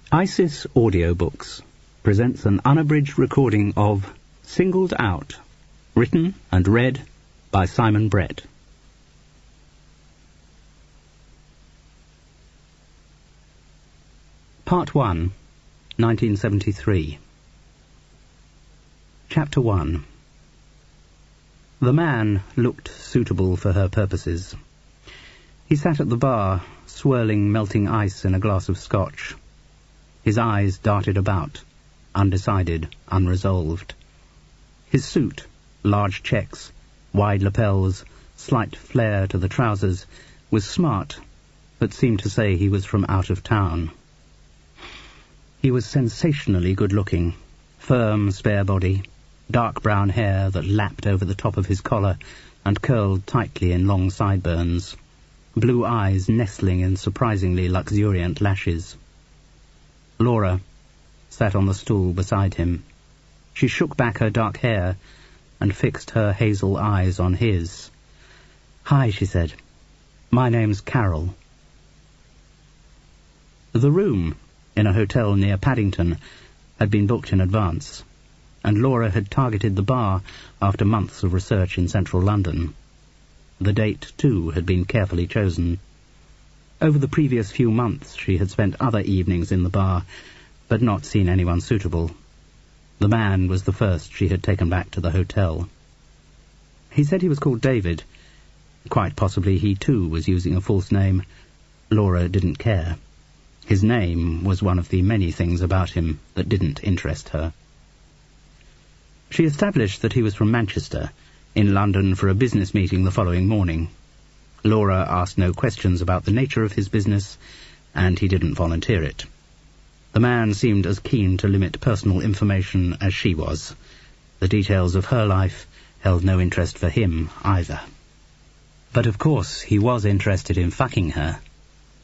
ISIS Audiobooks presents an unabridged recording of Singled Out, written and read by Simon Brett. Part 1, 1973. Chapter 1. The man looked suitable for her purposes. He sat at the bar, swirling melting ice in a glass of scotch. His eyes darted about, undecided, unresolved. His suit, large checks, wide lapels, slight flare to the trousers, was smart, but seemed to say he was from out of town. He was sensationally good-looking, firm, spare body, dark brown hair that lapped over the top of his collar and curled tightly in long sideburns, blue eyes nestling in surprisingly luxuriant lashes. Laura sat on the stool beside him. She shook back her dark hair and fixed her hazel eyes on his. "Hi," she said. "My name's Carol." The room, in a hotel near Paddington, had been booked in advance, and Laura had targeted the bar after months of research in central London. The date, too, had been carefully chosen. Over the previous few months she had spent other evenings in the bar, but not seen anyone suitable. The man was the first she had taken back to the hotel. He said he was called David. Quite possibly he, too, was using a false name. Laura didn't care. His name was one of the many things about him that didn't interest her. She established that he was from Manchester, in London for a business meeting the following morning. Laura asked no questions about the nature of his business, and he didn't volunteer it. The man seemed as keen to limit personal information as she was. The details of her life held no interest for him either. But of course he was interested in fucking her.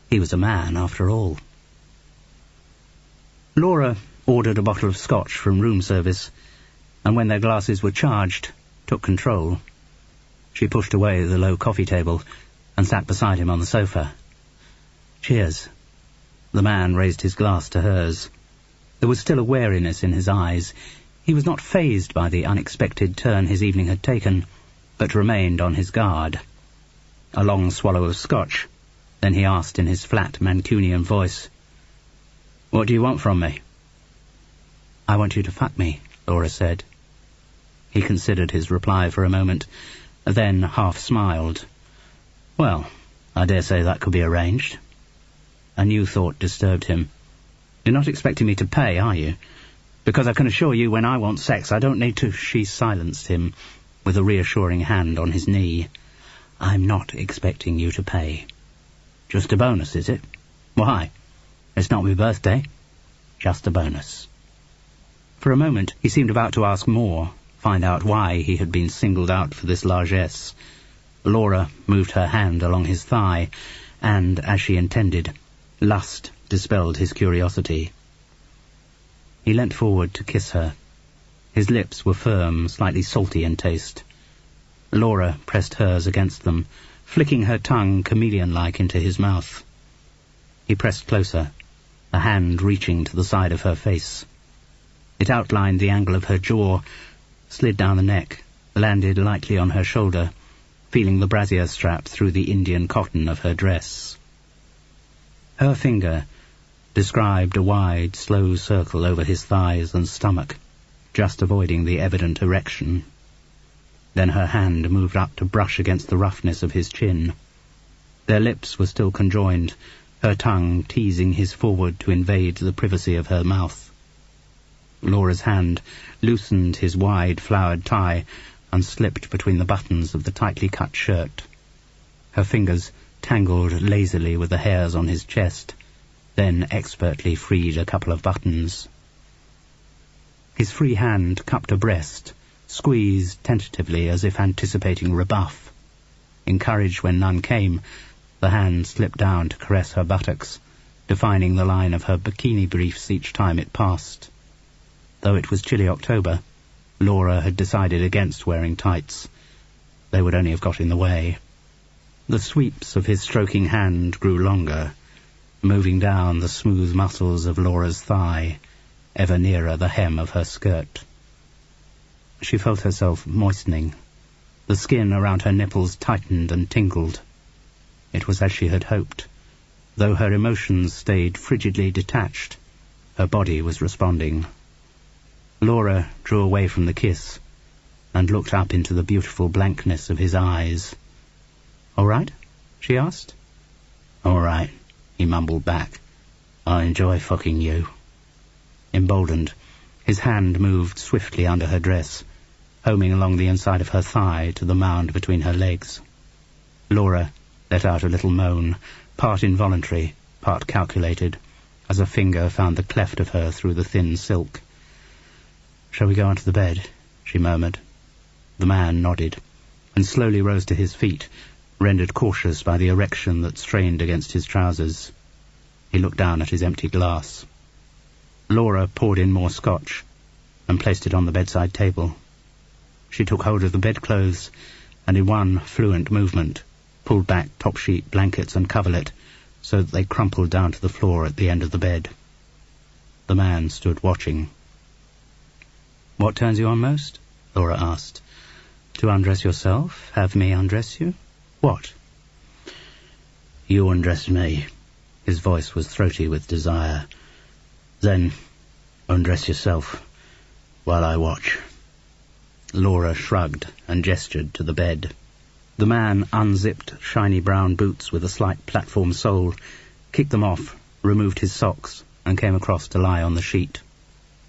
He was a man, after all. Laura ordered a bottle of scotch from room service, and when their glasses were charged, took control. She pushed away the low coffee table and sat beside him on the sofa. "Cheers." The man raised his glass to hers. There was still a wariness in his eyes. He was not fazed by the unexpected turn his evening had taken, but remained on his guard. A long swallow of scotch. Then he asked in his flat Mancunian voice, "What do you want from me?" "I want you to fuck me," Laura said. He considered his reply for a moment, then half smiled. "Well, I dare say that could be arranged." A new thought disturbed him. "You're not expecting me to pay, are you? Because I can assure you when I want sex I don't need to—" She silenced him with a reassuring hand on his knee. "I'm not expecting you to pay." "Just a bonus, is it? Why? It's not my birthday." "Just a bonus." For a moment he seemed about to ask more, find out why he had been singled out for this largesse. Laura moved her hand along his thigh, and, as she intended, lust dispelled his curiosity. He leant forward to kiss her. His lips were firm, slightly salty in taste. Laura pressed hers against them, flicking her tongue chameleon-like into his mouth. He pressed closer, a hand reaching to the side of her face. It outlined the angle of her jaw, slid down the neck, landed lightly on her shoulder, feeling the brassiere strap through the Indian cotton of her dress. Her finger described a wide, slow circle over his thighs and stomach, just avoiding the evident erection. Then her hand moved up to brush against the roughness of his chin. Their lips were still conjoined, her tongue teasing his forward to invade the privacy of her mouth. Laura's hand loosened his wide, flowered tie and slipped between the buttons of the tightly cut shirt. Her fingers tangled lazily with the hairs on his chest, then expertly freed a couple of buttons. His free hand cupped a breast, squeezed tentatively as if anticipating rebuff. Encouraged when none came, the hand slipped down to caress her buttocks, defining the line of her bikini briefs each time it passed. Though it was chilly October, Laura had decided against wearing tights. They would only have got in the way. The sweeps of his stroking hand grew longer. moving down the smooth muscles of Laura's thigh, ever nearer the hem of her skirt. She felt herself moistening. The skin around her nipples tightened and tingled. It was as she had hoped. Though her emotions stayed frigidly detached, her body was responding. Laura drew away from the kiss and looked up into the beautiful blankness of his eyes. "All right?" she asked. "All right," he mumbled back. "I enjoy fucking you." Emboldened, his hand moved swiftly under her dress, homing along the inside of her thigh to the mound between her legs. Laura let out a little moan, part involuntary, part calculated, as a finger found the cleft of her through the thin silk. "Shall we go onto the bed?" she murmured. The man nodded, and slowly rose to his feet, rendered cautious by the erection that strained against his trousers. He looked down at his empty glass. Laura poured in more scotch and placed it on the bedside table. She took hold of the bedclothes and in one fluent movement pulled back top-sheet, blankets and coverlet so that they crumpled down to the floor at the end of the bed. The man stood watching. "What turns you on most?" Laura asked. "To undress yourself? Have me undress you? What?" "You undress me." His voice was throaty with desire. "Then undress yourself while I watch." Laura shrugged and gestured to the bed. The man unzipped shiny brown boots with a slight platform sole, kicked them off, removed his socks, and came across to lie on the sheet.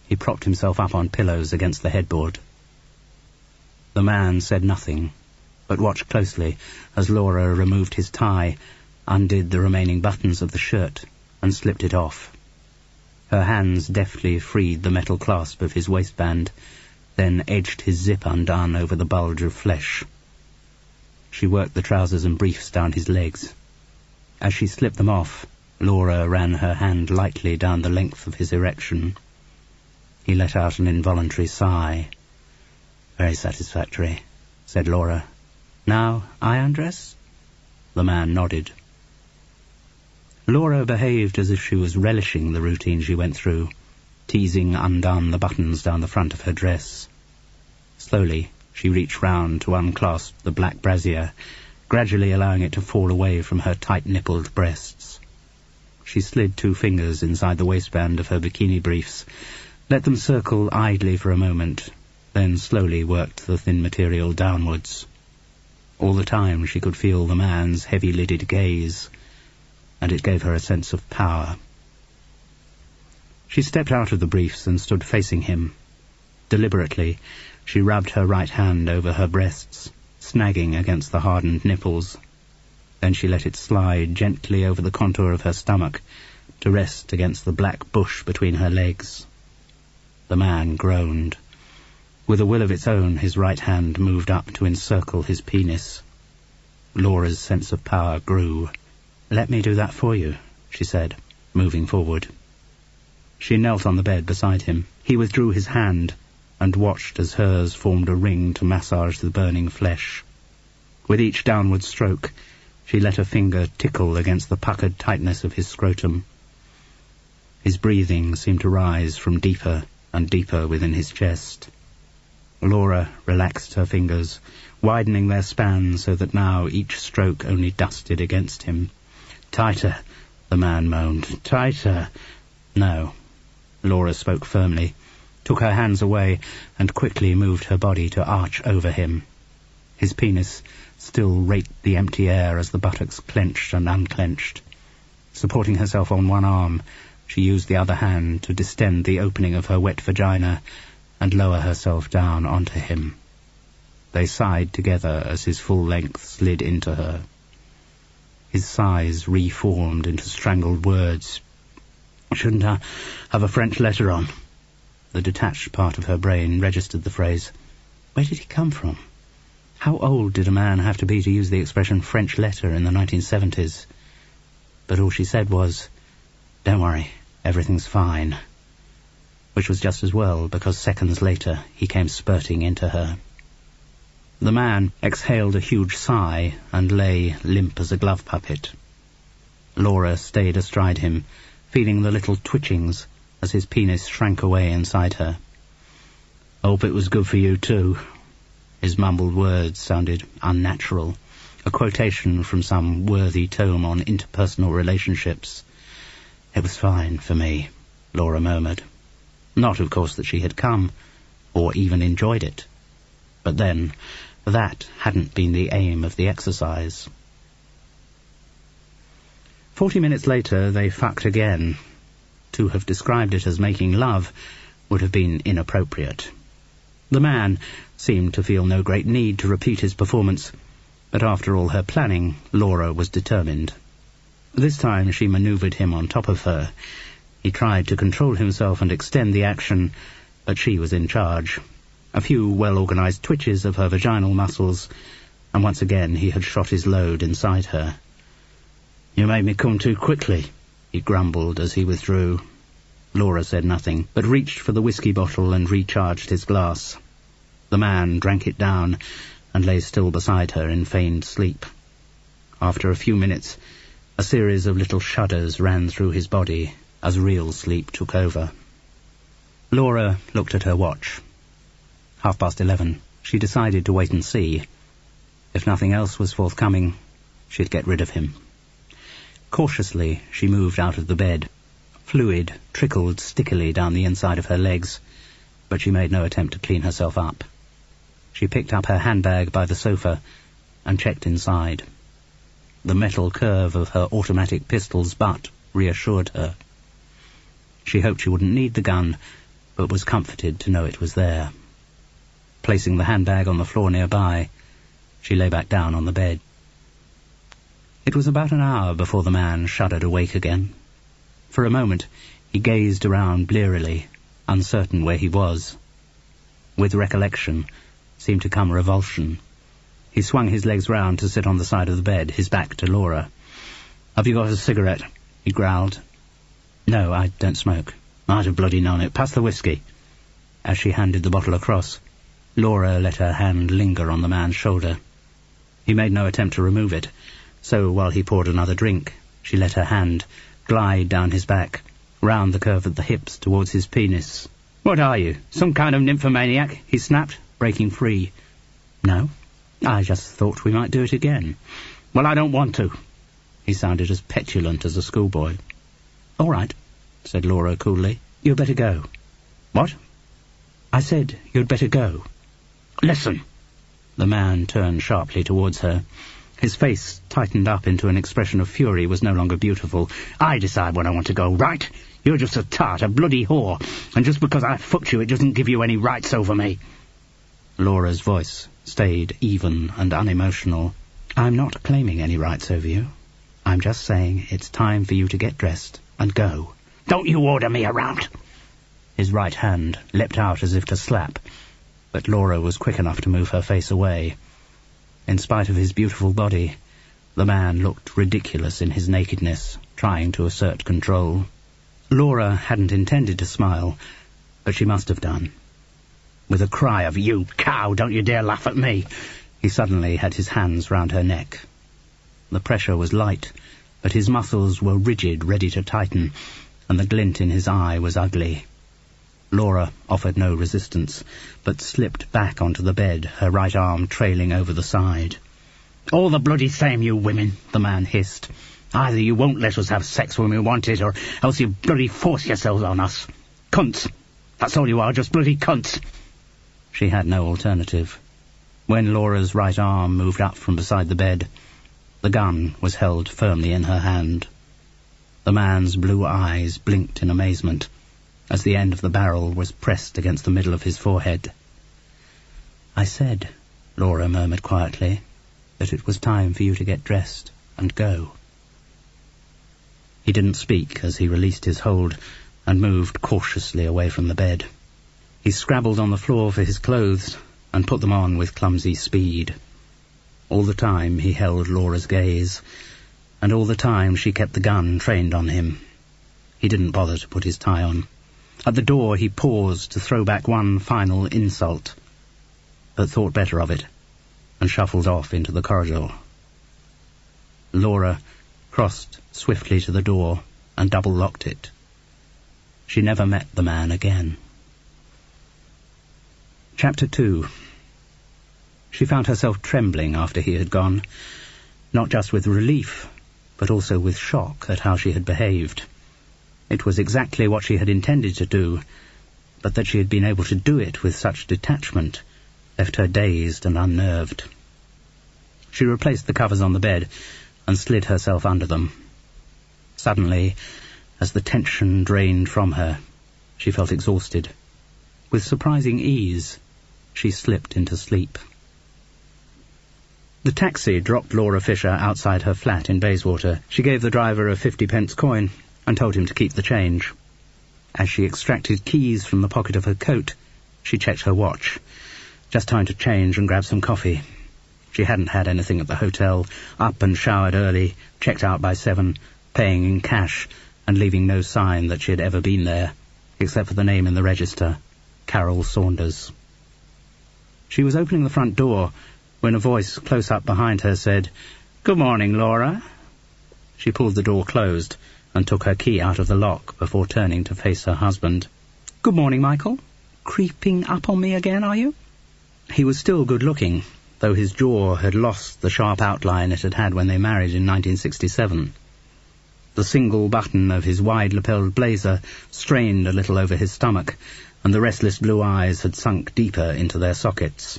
He propped himself up on pillows against the headboard. The man said nothing, but watched closely as Laura removed his tie, undid the remaining buttons of the shirt, and slipped it off. Her hands deftly freed the metal clasp of his waistband, then edged his zip undone over the bulge of flesh. She worked the trousers and briefs down his legs. As she slipped them off, Laura ran her hand lightly down the length of his erection. He let out an involuntary sigh. "Very satisfactory," said Laura. "Now I undress?" The man nodded. Laura behaved as if she was relishing the routine she went through, teasing undone the buttons down the front of her dress. Slowly, she reached round to unclasp the black brassiere, gradually allowing it to fall away from her tight-nippled breasts. She slid 2 fingers inside the waistband of her bikini briefs, let them circle idly for a moment, then slowly worked the thin material downwards. All the time she could feel the man's heavy-lidded gaze, and it gave her a sense of power. She stepped out of the briefs and stood facing him. Deliberately, she rubbed her right hand over her breasts, snagging against the hardened nipples. Then she let it slide gently over the contour of her stomach to rest against the black bush between her legs. The man groaned. With a will of its own, his right hand moved up to encircle his penis. Laura's sense of power grew. "Let me do that for you," she said, moving forward. She knelt on the bed beside him. He withdrew his hand and watched as hers formed a ring to massage the burning flesh. With each downward stroke, she let her finger tickle against the puckered tightness of his scrotum. His breathing seemed to rise from deeper and deeper within his chest. Laura relaxed her fingers, widening their span so that now each stroke only dusted against him. "Tighter," the man moaned. "Tighter." "No." Laura spoke firmly, took her hands away, and quickly moved her body to arch over him. His penis still raked the empty air as the buttocks clenched and unclenched. Supporting herself on one arm, she used the other hand to distend the opening of her wet vagina and lower herself down onto him. They sighed together as his full length slid into her. His sighs reformed into strangled words. "Shouldn't I have a French letter on?" The detached part of her brain registered the phrase. Where did he come from? How old did a man have to be to use the expression French letter in the 1970s? But all she said was, "Don't worry, everything's fine." Which was just as well, because seconds later he came spurting into her. The man exhaled a huge sigh and lay limp as a glove puppet. Laura stayed astride him, feeling the little twitchings as his penis shrank away inside her. "Hope it was good for you too." His mumbled words sounded unnatural, a quotation from some worthy tome on interpersonal relationships. "It was fine for me," Laura murmured. Not, of course, that she had come, or even enjoyed it. But then, that hadn't been the aim of the exercise. 40 minutes later, they fucked again. To have described it as making love would have been inappropriate. The man seemed to feel no great need to repeat his performance, but after all her planning, Laura was determined. This time she manoeuvred him on top of her. He tried to control himself and extend the action, but she was in charge. A few well-organized twitches of her vaginal muscles, and once again he had shot his load inside her. "You made me come too quickly," he grumbled as he withdrew. Laura said nothing, but reached for the whiskey bottle and recharged his glass. The man drank it down and lay still beside her in feigned sleep. After a few minutes, a series of little shudders ran through his body as real sleep took over. Laura looked at her watch. 11:30. She decided to wait and see. If nothing else was forthcoming, she'd get rid of him. Cautiously, she moved out of the bed. Fluid trickled stickily down the inside of her legs, but she made no attempt to clean herself up. She picked up her handbag by the sofa and checked inside. The metal curve of her automatic pistol's butt reassured her. She hoped she wouldn't need the gun, but was comforted to know it was there. Placing the handbag on the floor nearby, she lay back down on the bed. It was about an hour before the man shuddered awake again. For a moment, he gazed around blearily, uncertain where he was. With recollection seemed to come revulsion. He swung his legs round to sit on the side of the bed, his back to Laura. "Have you got a cigarette?" he growled. "No, I don't smoke." "I'd have bloody known it. Pass the whiskey." As she handed the bottle across, Laura let her hand linger on the man's shoulder. He made no attempt to remove it, so while he poured another drink, she let her hand glide down his back, round the curve of the hips towards his penis. "What are you, some kind of nymphomaniac?" he snapped, breaking free. "No, I just thought we might do it again." "Well, I don't want to." He sounded as petulant as a schoolboy. "All right," said Laura coolly. "You'd better go." "What?" "I said you'd better go." "Listen." The man turned sharply towards her. His face tightened up into an expression of fury was no longer beautiful. "I decide when I want to go, right? You're just a tart, a bloody whore, and just because I fucked you it doesn't give you any rights over me." Laura's voice stayed even and unemotional. "I'm not claiming any rights over you. I'm just saying it's time for you to get dressed and go." "Don't you order me around!" His right hand leapt out as if to slap, but Laura was quick enough to move her face away. In spite of his beautiful body, the man looked ridiculous in his nakedness, trying to assert control. Laura hadn't intended to smile, but she must have done. With a cry of, "You cow, don't you dare laugh at me," he suddenly had his hands round her neck. The pressure was light, but his muscles were rigid, ready to tighten, and the glint in his eye was ugly. Laura offered no resistance, but slipped back onto the bed, her right arm trailing over the side. "All the bloody same, you women," the man hissed. "Either you won't let us have sex when we want it, or else you bloody force yourselves on us. Cunts. That's all you are, just bloody cunts." She had no alternative. When Laura's right arm moved up from beside the bed, the gun was held firmly in her hand. The man's blue eyes blinked in amazement as the end of the barrel was pressed against the middle of his forehead. "I said," Laura murmured quietly, "that it was time for you to get dressed and go." He didn't speak as he released his hold and moved cautiously away from the bed. He scrabbled on the floor for his clothes and put them on with clumsy speed. All the time he held Laura's gaze, and all the time she kept the gun trained on him. He didn't bother to put his tie on. At the door he paused to throw back one final insult, but thought better of it and shuffled off into the corridor. Laura crossed swiftly to the door and double-locked it. She never met the man again. Chapter 2. She found herself trembling after he had gone, not just with relief, but also with shock at how she had behaved. It was exactly what she had intended to do, but that she had been able to do it with such detachment left her dazed and unnerved. She replaced the covers on the bed and slid herself under them. Suddenly, as the tension drained from her, she felt exhausted. With surprising ease, she slipped into sleep. The taxi dropped Laura Fisher outside her flat in Bayswater. She gave the driver a 50-pence coin and told him to keep the change. As she extracted keys from the pocket of her coat, she checked her watch. Just time to change and grab some coffee. She hadn't had anything at the hotel, up and showered early, checked out by 7, paying in cash, and leaving no sign that she had ever been there, except for the name in the register, Carol Saunders. She was opening the front door when a voice close up behind her said, "Good morning, Laura." She pulled the door closed and took her key out of the lock before turning to face her husband. "Good morning, Michael. Creeping up on me again, are you?" He was still good-looking, though his jaw had lost the sharp outline it had had when they married in 1967. The single button of his wide-lapelled blazer strained a little over his stomach, and the restless blue eyes had sunk deeper into their sockets.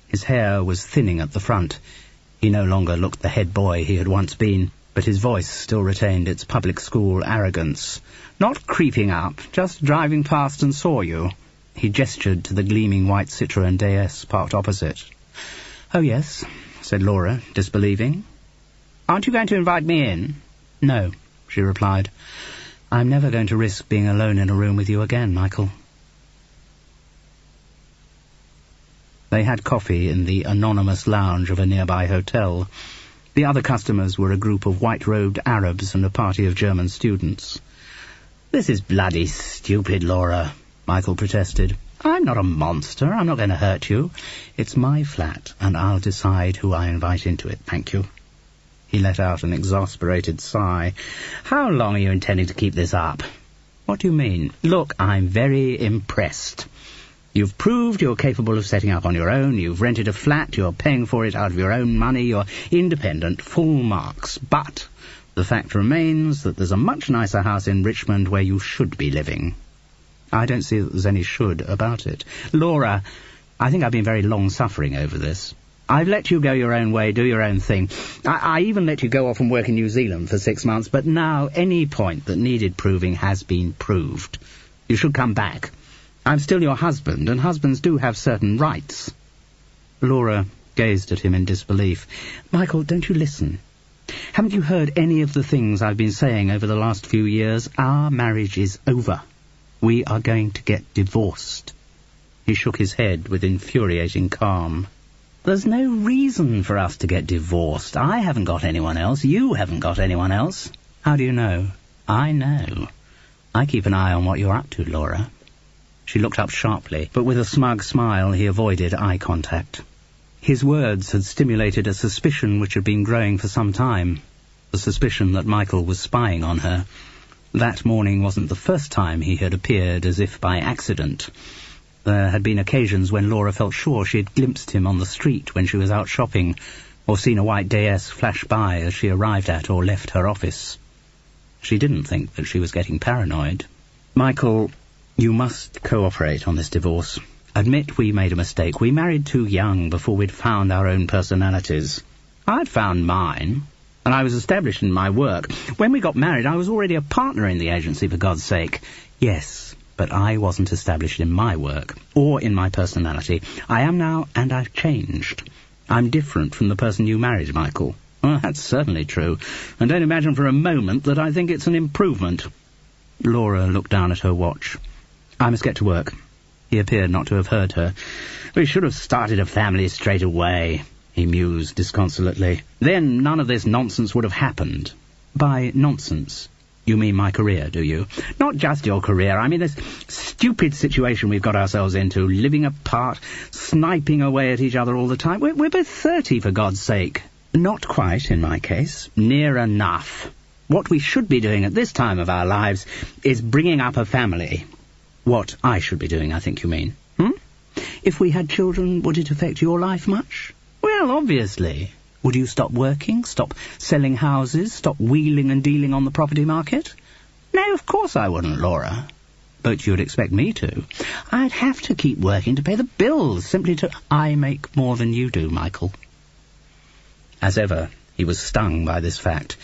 His hair was thinning at the front. He no longer looked the head boy he had once been, but his voice still retained its public school arrogance. "Not creeping up, just driving past and saw you." He gestured to the gleaming white Citroën DS parked opposite. "Oh, yes," said Laura, disbelieving. "Aren't you going to invite me in?" "No," she replied. "I'm never going to risk being alone in a room with you again, Michael." They had coffee in the anonymous lounge of a nearby hotel. The other customers were a group of white-robed Arabs and a party of German students. "This is bloody stupid, Laura," Michael protested. "I'm not a monster. I'm not going to hurt you. It's my flat, and I'll decide who I invite into it, thank you." He let out an exasperated sigh. "How long are you intending to keep this up?" "What do you mean?" "Look, I'm very impressed. You've proved you're capable of setting up on your own. You've rented a flat. You're paying for it out of your own money. You're independent. Full marks. But the fact remains that there's a much nicer house in Richmond where you should be living." "I don't see that there's any should about it." "Laura, I think I've been very long-suffering over this. I've let you go your own way, do your own thing. I even let you go off and work in New Zealand for 6 months, but now any point that needed proving has been proved. You should come back. I'm still your husband, and husbands do have certain rights." Laura gazed at him in disbelief. "Michael, don't you listen? Haven't you heard any of the things I've been saying over the last few years? Our marriage is over. We are going to get divorced." He shook his head with infuriating calm. "There's no reason for us to get divorced. I haven't got anyone else. You haven't got anyone else." "How do you know?" "I know. I keep an eye on what you're up to, Laura." She looked up sharply, but with a smug smile he avoided eye contact. His words had stimulated a suspicion which had been growing for some time, the suspicion that Michael was spying on her. That morning wasn't the first time he had appeared as if by accident. There had been occasions when Laura felt sure she had glimpsed him on the street when she was out shopping, or seen a white DS flash by as she arrived at or left her office. She didn't think that she was getting paranoid. "Michael, you must cooperate on this divorce. Admit we made a mistake. We married too young before we'd found our own personalities." "I'd found mine, and I was established in my work. When we got married, I was already a partner in the agency, for God's sake." "Yes, but I wasn't established in my work, or in my personality. I am now, and I've changed. I'm different from the person you married, Michael." "Well, that's certainly true, and don't imagine for a moment that I think it's an improvement." Laura looked down at her watch. "I must get to work." He appeared not to have heard her. "We should have started a family straight away," he mused disconsolately. "Then none of this nonsense would have happened." "By nonsense, you mean my career, do you?" "Not just your career. I mean this stupid situation we've got ourselves into, living apart, sniping away at each other all the time. We're both 30, for God's sake." Not quite, in my case. Near enough. What we should be doing at this time of our lives is bringing up a family. What I should be doing, I think you mean. If we had children, would it affect your life much? Well, obviously. Would you stop working, stop selling houses, stop wheeling and dealing on the property market? No, of course I wouldn't, Laura. But you'd expect me to. I'd have to keep working to pay the bills, simply to... I make more than you do, Michael. As ever, he was stung by this fact.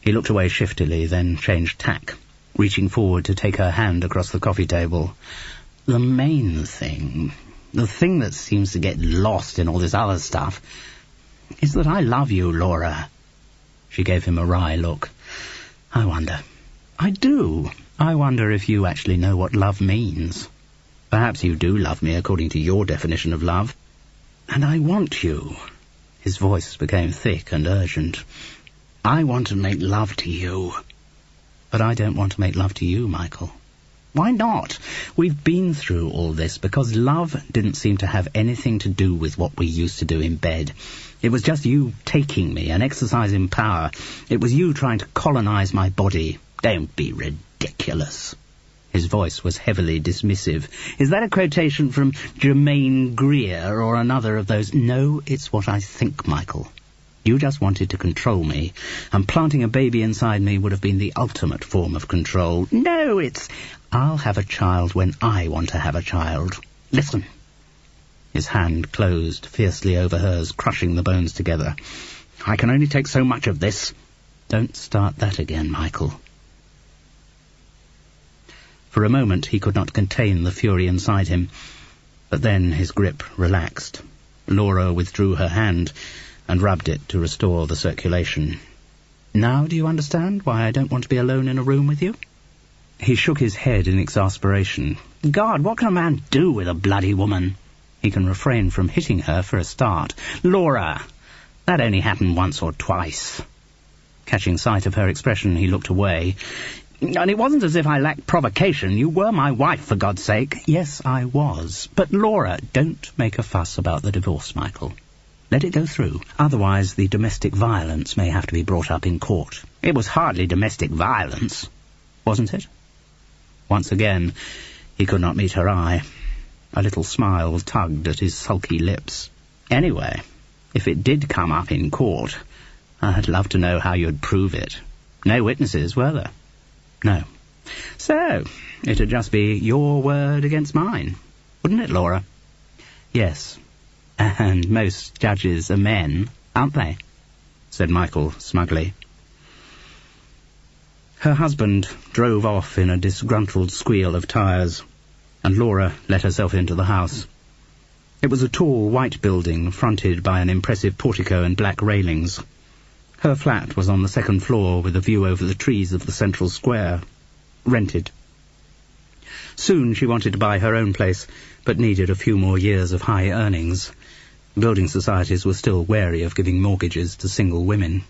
He looked away shiftily, then changed tack, reaching forward to take her hand across the coffee table. The main thing, the thing that seems to get lost in all this other stuff, is that I love you, Laura. She gave him a wry look. I wonder. I do. I wonder if you actually know what love means. Perhaps you do love me according to your definition of love. And I want you. His voice became thick and urgent. I want to make love to you. But I don't want to make love to you, Michael. Why not? We've been through all this because love didn't seem to have anything to do with what we used to do in bed. It was just you taking me and exercising power. It was you trying to colonize my body. Don't be ridiculous. His voice was heavily dismissive. Is that a quotation from Germaine Greer or another of those? No, it's what I think, Michael. You just wanted to control me, and planting a baby inside me would have been the ultimate form of control. No, it's... I'll have a child when I want to have a child. Listen. His hand closed fiercely over hers, crushing the bones together. I can only take so much of this. Don't start that again, Michael. For a moment he could not contain the fury inside him, but then his grip relaxed. Laura withdrew her hand and rubbed it to restore the circulation. Now do you understand why I don't want to be alone in a room with you? He shook his head in exasperation. God, what can a man do with a bloody woman? He can refrain from hitting her for a start. Laura, that only happened once or twice. Catching sight of her expression, he looked away. And it wasn't as if I lacked provocation. You were my wife, for God's sake. Yes, I was. But, Laura, don't make a fuss about the divorce, Michael. Let it go through. Otherwise, the domestic violence may have to be brought up in court. It was hardly domestic violence, wasn't it? Once again, he could not meet her eye. A little smile tugged at his sulky lips. Anyway, if it did come up in court, I'd love to know how you'd prove it. No witnesses, were there? No. So, it'd just be your word against mine, wouldn't it, Laura? Yes. And most judges are men, aren't they? Said Michael smugly. Her husband drove off in a disgruntled squeal of tyres, and Laura let herself into the house. It was a tall white building fronted by an impressive portico and black railings. Her flat was on the second floor with a view over the trees of the central square. Rented. Soon she wanted to buy her own place, but needed a few more years of high earnings. Building societies were still wary of giving mortgages to single women.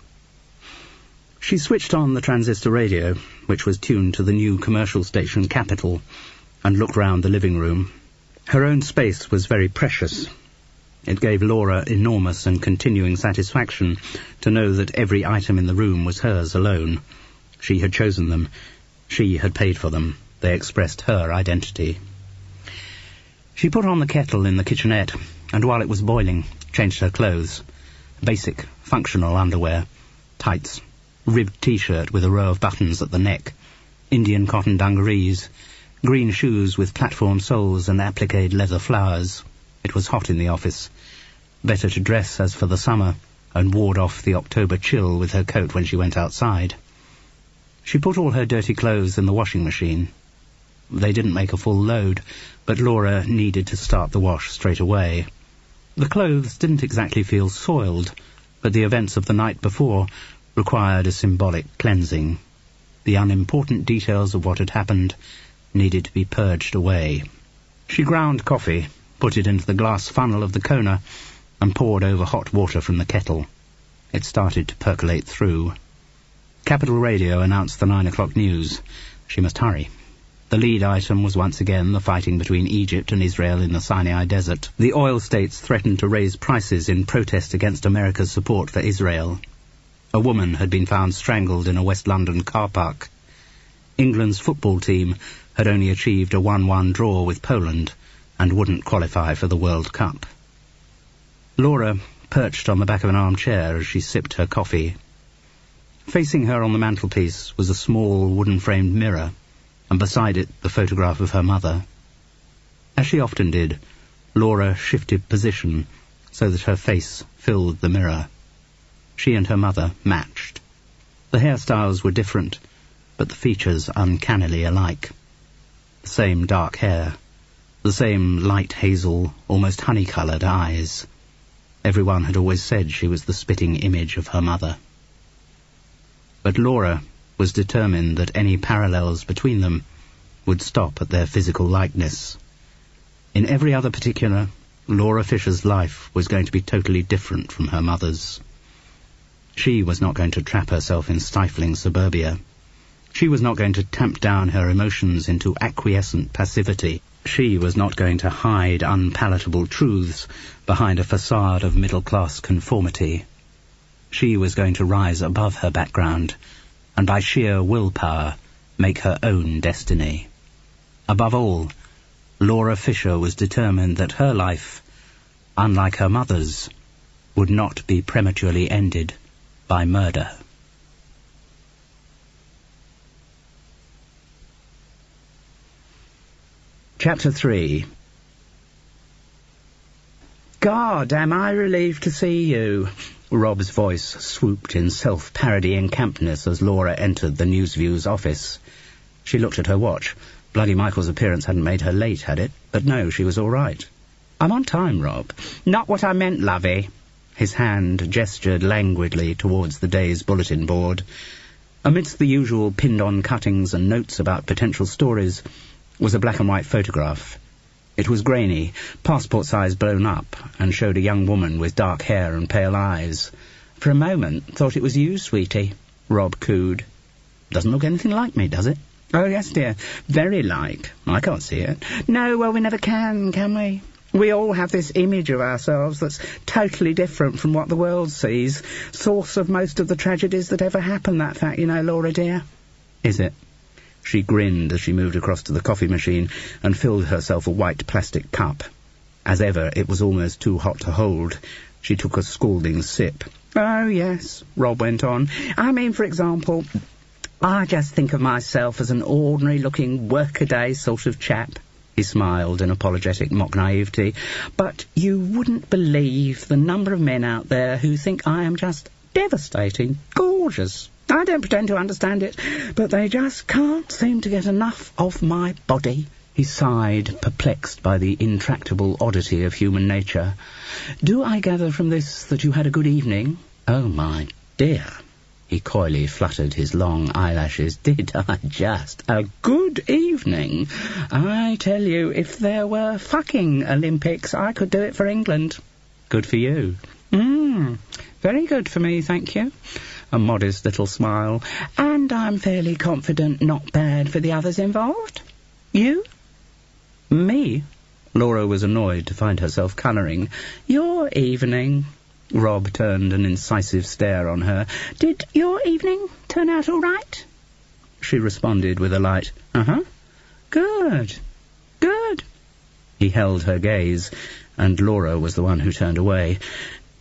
She switched on the transistor radio, which was tuned to the new commercial station Capital, and looked round the living room. Her own space was very precious. It gave Laura enormous and continuing satisfaction to know that every item in the room was hers alone. She had chosen them. She had paid for them. They expressed her identity. She put on the kettle in the kitchenette, and while it was boiling, changed her clothes. Basic, functional underwear, tights, ribbed T-shirt with a row of buttons at the neck, Indian cotton dungarees, green shoes with platform soles and appliqued leather flowers. It was hot in the office. Better to dress as for the summer and ward off the October chill with her coat when she went outside. She put all her dirty clothes in the washing machine. They didn't make a full load, but Laura needed to start the wash straight away. The clothes didn't exactly feel soiled, but the events of the night before required a symbolic cleansing. The unimportant details of what had happened needed to be purged away. She ground coffee, put it into the glass funnel of the Kona, and poured over hot water from the kettle. It started to percolate through. Capital Radio announced the 9 o'clock news. She must hurry. The lead item was once again the fighting between Egypt and Israel in the Sinai Desert. The oil states threatened to raise prices in protest against America's support for Israel. A woman had been found strangled in a West London car park. England's football team had only achieved a 1-1 draw with Poland and wouldn't qualify for the World Cup. Laura perched on the back of an armchair as she sipped her coffee. Facing her on the mantelpiece was a small wooden-framed mirror, and beside it the photograph of her mother. As she often did, Laura shifted position so that her face filled the mirror. She and her mother matched. The hairstyles were different, but the features uncannily alike. The same dark hair, the same light hazel, almost honey-coloured eyes. Everyone had always said she was the spitting image of her mother. But Laura was determined that any parallels between them would stop at their physical likeness. In every other particular, Laura Fisher's life was going to be totally different from her mother's. She was not going to trap herself in stifling suburbia. She was not going to tamp down her emotions into acquiescent passivity. She was not going to hide unpalatable truths behind a facade of middle-class conformity. She was going to rise above her background, and by sheer willpower make her own destiny. Above all, Laura Fisher was determined that her life, unlike her mother's, would not be prematurely ended by murder. Chapter 3. God, am I relieved to see you. Rob's voice swooped in self-parodying campness as Laura entered the Newsview's office. She looked at her watch. Bloody Michael's appearance hadn't made her late, had it? But no, she was all right. I'm on time, Rob. Not what I meant, lovey. His hand gestured languidly towards the day's bulletin board. Amidst the usual pinned-on cuttings and notes about potential stories was a black-and-white photograph. It was grainy, passport-size blown up, and showed a young woman with dark hair and pale eyes. For a moment, thought it was you, sweetie, Rob cooed. Doesn't look anything like me, does it? Oh, yes, dear. Very like. I can't see it. No, well, we never can we? We all have this image of ourselves that's totally different from what the world sees. Source of most of the tragedies that ever happened, that fact, you know, Laura, dear. Is it? She grinned as she moved across to the coffee machine and filled herself a white plastic cup. As ever, it was almost too hot to hold. She took a scalding sip. Oh, yes, Rob went on. I mean, for example, I just think of myself as an ordinary-looking, workaday sort of chap. He smiled in apologetic mock naivety. But you wouldn't believe the number of men out there who think I am just devastating, gorgeous. I don't pretend to understand it, but they just can't seem to get enough of my body. He sighed, perplexed by the intractable oddity of human nature. Do I gather from this that you had a good evening? Oh, my dear. He coyly fluttered his long eyelashes. Did I just? A good evening? I tell you, if there were fucking Olympics, I could do it for England. Good for you. Very good for me, thank you. A modest little smile. And I'm fairly confident not bad for the others involved. You? Me? Laura was annoyed to find herself colouring. Your evening. Rob turned an incisive stare on her. Did your evening turn out all right? She responded with a light, uh-huh. Good. Good. He held her gaze, and Laura was the one who turned away.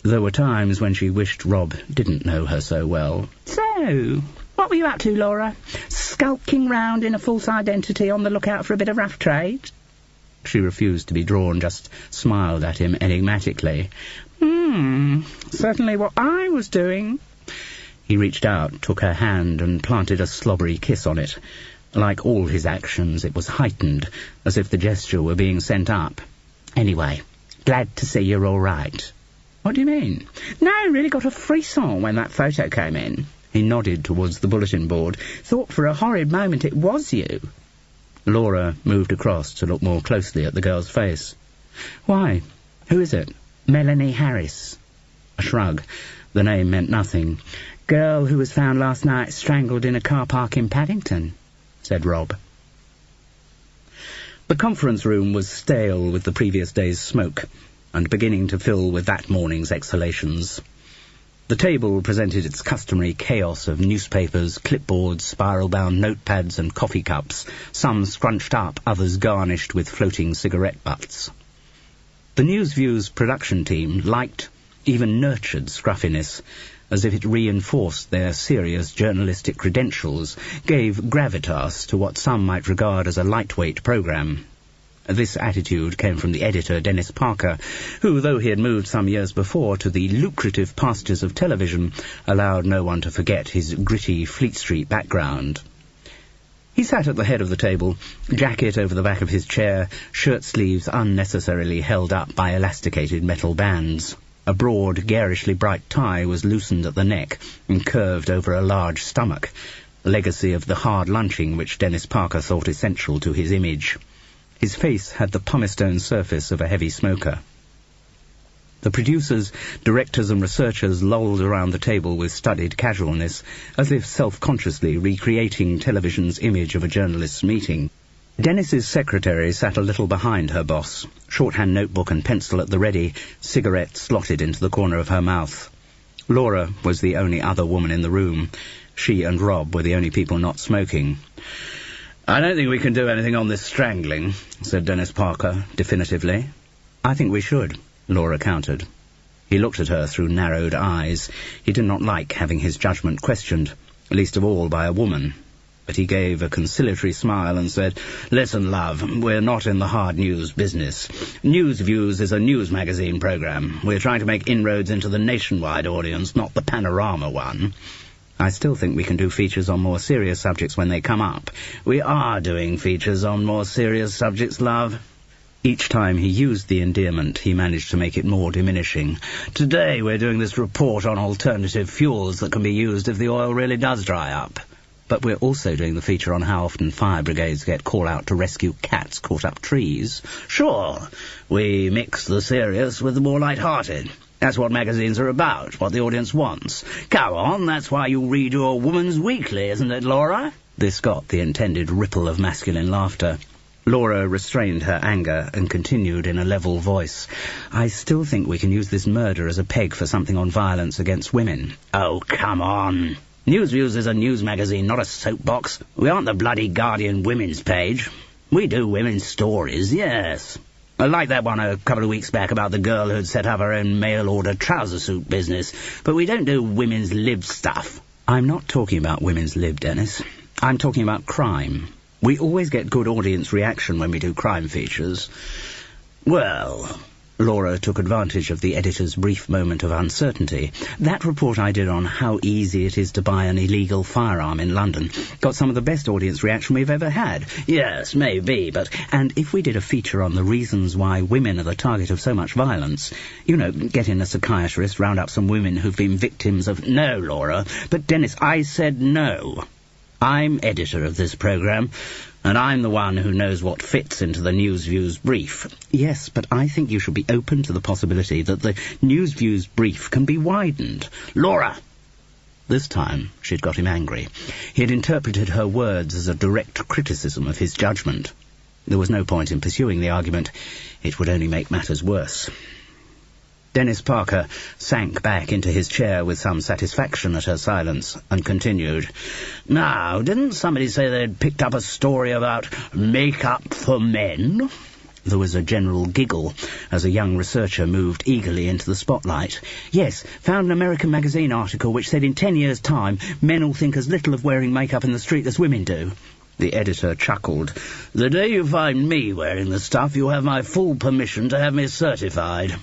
There were times when she wished Rob didn't know her so well. So, what were you up to, Laura? Skulking round in a false identity on the lookout for a bit of rough trade? She refused to be drawn, just smiled at him enigmatically. Certainly what I was doing. He reached out, took her hand, and planted a slobbery kiss on it. Like all his actions, it was heightened, as if the gesture were being sent up. Anyway, glad to see you're all right. What do you mean? No, I really got a frisson when that photo came in. He nodded towards the bulletin board. Thought for a horrid moment it was you. Laura moved across to look more closely at the girl's face. Why? Who is it? Melanie Harris. A shrug. The name meant nothing. Girl who was found last night strangled in a car park in Paddington, said Rob. The conference room was stale with the previous day's smoke, and beginning to fill with that morning's exhalations. The table presented its customary chaos of newspapers, clipboards, spiral-bound notepads and coffee cups, some scrunched up, others garnished with floating cigarette butts. The News View's production team liked, even nurtured scruffiness, as if it reinforced their serious journalistic credentials, gave gravitas to what some might regard as a lightweight programme. This attitude came from the editor, Dennis Parker, who, though he had moved some years before to the lucrative pastures of television, allowed no one to forget his gritty Fleet Street background. He sat at the head of the table, jacket over the back of his chair, shirt sleeves unnecessarily held up by elasticated metal bands. A broad, garishly bright tie was loosened at the neck and curved over a large stomach, a legacy of the hard lunching which Dennis Parker thought essential to his image. His face had the pumice-stone surface of a heavy smoker. The producers, directors and researchers lolled around the table with studied casualness, as if self-consciously recreating television's image of a journalist's meeting. Dennis's secretary sat a little behind her boss, shorthand notebook and pencil at the ready, cigarette slotted into the corner of her mouth. Laura was the only other woman in the room. She and Rob were the only people not smoking. "I don't think we can do anything on this strangling," said Dennis Parker definitively. "I think we should," Laura countered. He looked at her through narrowed eyes. He did not like having his judgment questioned, least of all by a woman. But he gave a conciliatory smile and said, "Listen, love, we're not in the hard news business. News Views is a news magazine programme. We're trying to make inroads into the nationwide audience, not the panorama one. I still think we can do features on more serious subjects when they come up. We are doing features on more serious subjects, love." Each time he used the endearment, he managed to make it more diminishing. "Today we're doing this report on alternative fuels that can be used if the oil really does dry up. But we're also doing the feature on how often fire brigades get called out to rescue cats caught up trees. Sure, we mix the serious with the more light-hearted. That's what magazines are about, what the audience wants. Come on, that's why you read your Woman's Weekly, isn't it, Laura?" This got the intended ripple of masculine laughter. Laura restrained her anger and continued in a level voice, "I still think we can use this murder as a peg for something on violence against women." "Oh, come on. News Views is a news magazine, not a soapbox. We aren't the bloody Guardian women's page. We do women's stories, yes. I like that one a couple of weeks back about the girl who'd set up her own mail-order trouser suit business, but we don't do women's lib stuff." "I'm not talking about women's lib, Dennis. I'm talking about crime. We always get good audience reaction when we do crime features." "Well," Laura took advantage of the editor's brief moment of uncertainty. "That report I did on how easy it is to buy an illegal firearm in London got some of the best audience reaction we've ever had." "Yes, maybe, but—" "And if we did a feature on the reasons why women are the target of so much violence, you know, get in a psychiatrist, round up some women who've been victims of—" "No, Laura." "But, Dennis, I said no. I'm editor of this programme, and I'm the one who knows what fits into the News View's brief." "Yes, but I think you should be open to the possibility that the News View's brief can be widened." "Laura!" This time she'd got him angry. He had interpreted her words as a direct criticism of his judgment. There was no point in pursuing the argument. It would only make matters worse. Dennis Parker sank back into his chair with some satisfaction at her silence and continued, "Now, didn't somebody say they'd picked up a story about make-up for men?" There was a general giggle as a young researcher moved eagerly into the spotlight. "Yes, found an American magazine article which said in 10 years' time men will think as little of wearing makeup in the street as women do." The editor chuckled. "The day you find me wearing the stuff, you have my full permission to have me certified."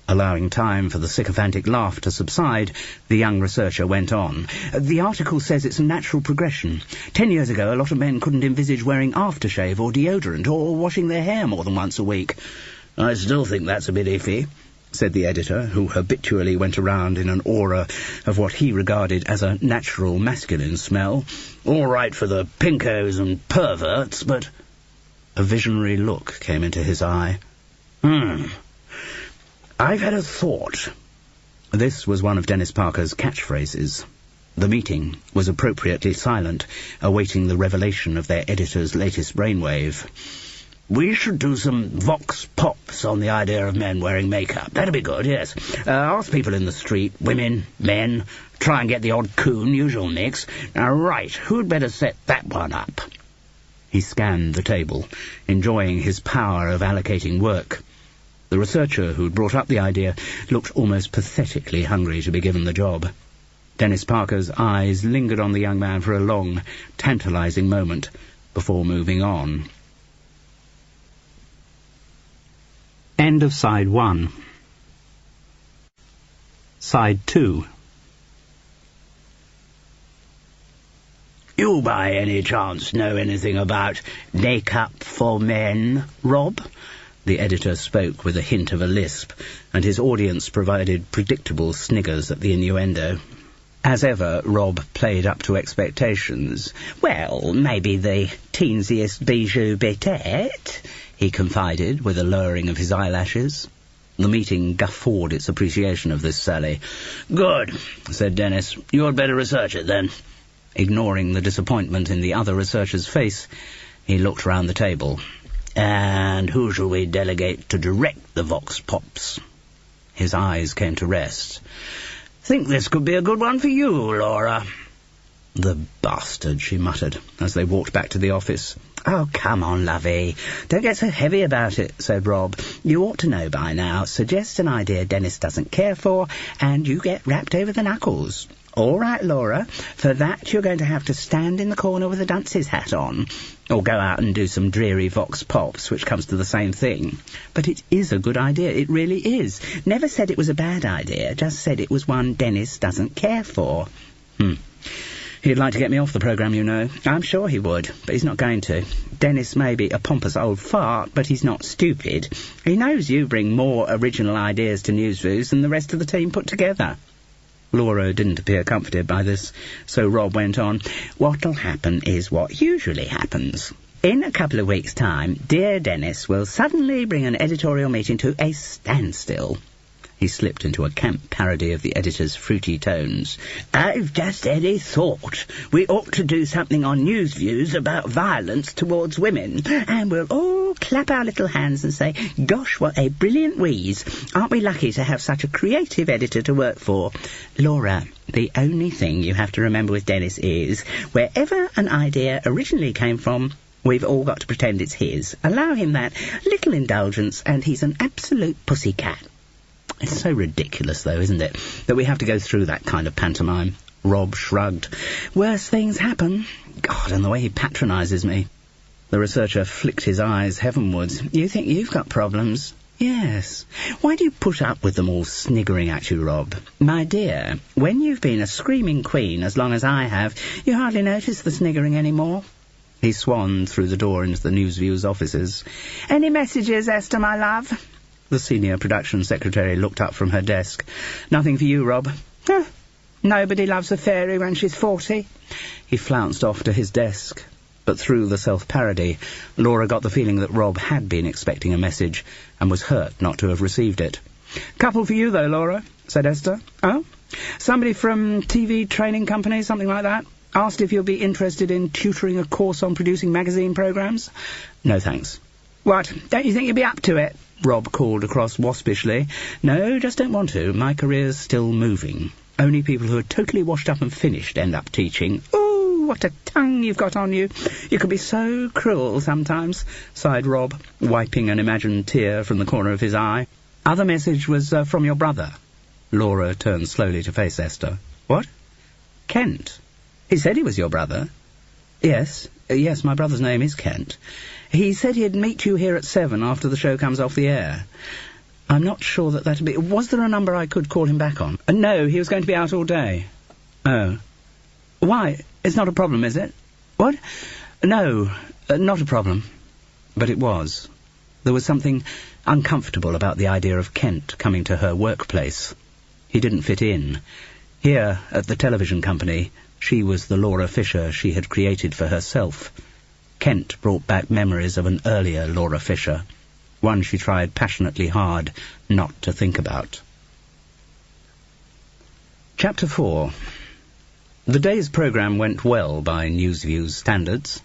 Allowing time for the sycophantic laugh to subside, the young researcher went on. "The article says it's a natural progression. 10 years ago, a lot of men couldn't envisage wearing aftershave or deodorant or washing their hair more than once a week." "I still think that's a bit iffy," said the editor, who habitually went around in an aura of what he regarded as a natural masculine smell. "All right for the pinkos and perverts, but—" A visionary look came into his eye. "I've had a thought." This was one of Dennis Parker's catchphrases. The meeting was appropriately silent, awaiting the revelation of their editor's latest brainwave. We should do some vox pops on the idea of men wearing makeup. That'd be good, yes. Ask people in the street, women, men, try and get the odd coon, usual mix. Now, right, who'd better set that one up? He scanned the table, enjoying his power of allocating work. The researcher who'd brought up the idea looked almost pathetically hungry to be given the job. Dennis Parker's eyes lingered on the young man for a long, tantalizing moment before moving on. End of Side 1. Side 2. You by any chance know anything about make-up for men, Rob? The editor spoke with a hint of a lisp, and his audience provided predictable sniggers at the innuendo. As ever, Rob played up to expectations. Well, maybe the teensiest bijou bit-ette, he confided with a lowering of his eyelashes. The meeting guffawed its appreciation of this sally. Good, said Dennis. You had better research it, then. Ignoring the disappointment in the other researcher's face, he looked round the table. And who shall we delegate to direct the vox pops? His eyes came to rest. Think this could be a good one for you, Laura. The bastard, she muttered, as they walked back to the office. Oh, come on, lovey. Don't get so heavy about it, said Rob. You ought to know by now. Suggest an idea Dennis doesn't care for, and you get rapped over the knuckles. All right, Laura. For that, you're going to have to stand in the corner with a dunce's hat on, or go out and do some dreary vox pops, which comes to the same thing. But it is a good idea. It really is. Never said it was a bad idea, just said it was one Dennis doesn't care for. He'd like to get me off the programme, you know. I'm sure he would, but he's not going to. Dennis may be a pompous old fart, but he's not stupid. He knows you bring more original ideas to Newsviews than the rest of the team put together. Laura didn't appear comforted by this, so Rob went on. What'll happen is what usually happens. In a couple of weeks' time, dear Dennis will suddenly bring an editorial meeting to a standstill. He slipped into a camp parody of the editor's fruity tones. I've just had a thought. We ought to do something on Newsviews about violence towards women, and we'll all clap our little hands and say, gosh, what a brilliant wheeze. Aren't we lucky to have such a creative editor to work for? Laura, the only thing you have to remember with Dennis is, wherever an idea originally came from, we've all got to pretend it's his. Allow him that little indulgence, and he's an absolute pussycat. It's so ridiculous, though, isn't it, that we have to go through that kind of pantomime? Rob shrugged. Worse things happen. God, and the way he patronises me. The researcher flicked his eyes heavenwards. You think you've got problems? Yes. Why do you put up with them all sniggering at you, Rob? My dear, when you've been a screaming queen as long as I have, you hardly notice the sniggering anymore. He swanned through the door into the Newsviews offices. Any messages, Esther, my love? The senior production secretary looked up from her desk. Nothing for you, Rob. Nobody loves a fairy when she's 40. He flounced off to his desk. But through the self-parody, Laura got the feeling that Rob had been expecting a message and was hurt not to have received it. Couple for you, though, Laura, said Esther. Oh? Somebody from TV training company, something like that? Asked if you'll be interested in tutoring a course on producing magazine programmes? No, thanks. What? Don't you think you'll be up to it? Rob called across waspishly. No, just don't want to. My career's still moving. Only people who are totally washed up and finished end up teaching. Ooh, what a tongue you've got on you. You can be so cruel sometimes, sighed Rob, wiping an imagined tear from the corner of his eye. Other message was from your brother. Laura turned slowly to face Esther. What? Kent. He said he was your brother. Yes, my brother's name is Kent. He said he'd meet you here at 7 after the show comes off the air. I'm not sure that'd be... Was there a number I could call him back on? No, he was going to be out all day. Oh. Why? It's not a problem, is it? What? No, not a problem. But it was. There was something uncomfortable about the idea of Kent coming to her workplace. He didn't fit in. Here, at the television company, she was the Laura Fisher she had created for herself. Kent brought back memories of an earlier Laura Fisher, one she tried passionately hard not to think about. Chapter 4. The day's programme went well by Newsview's standards.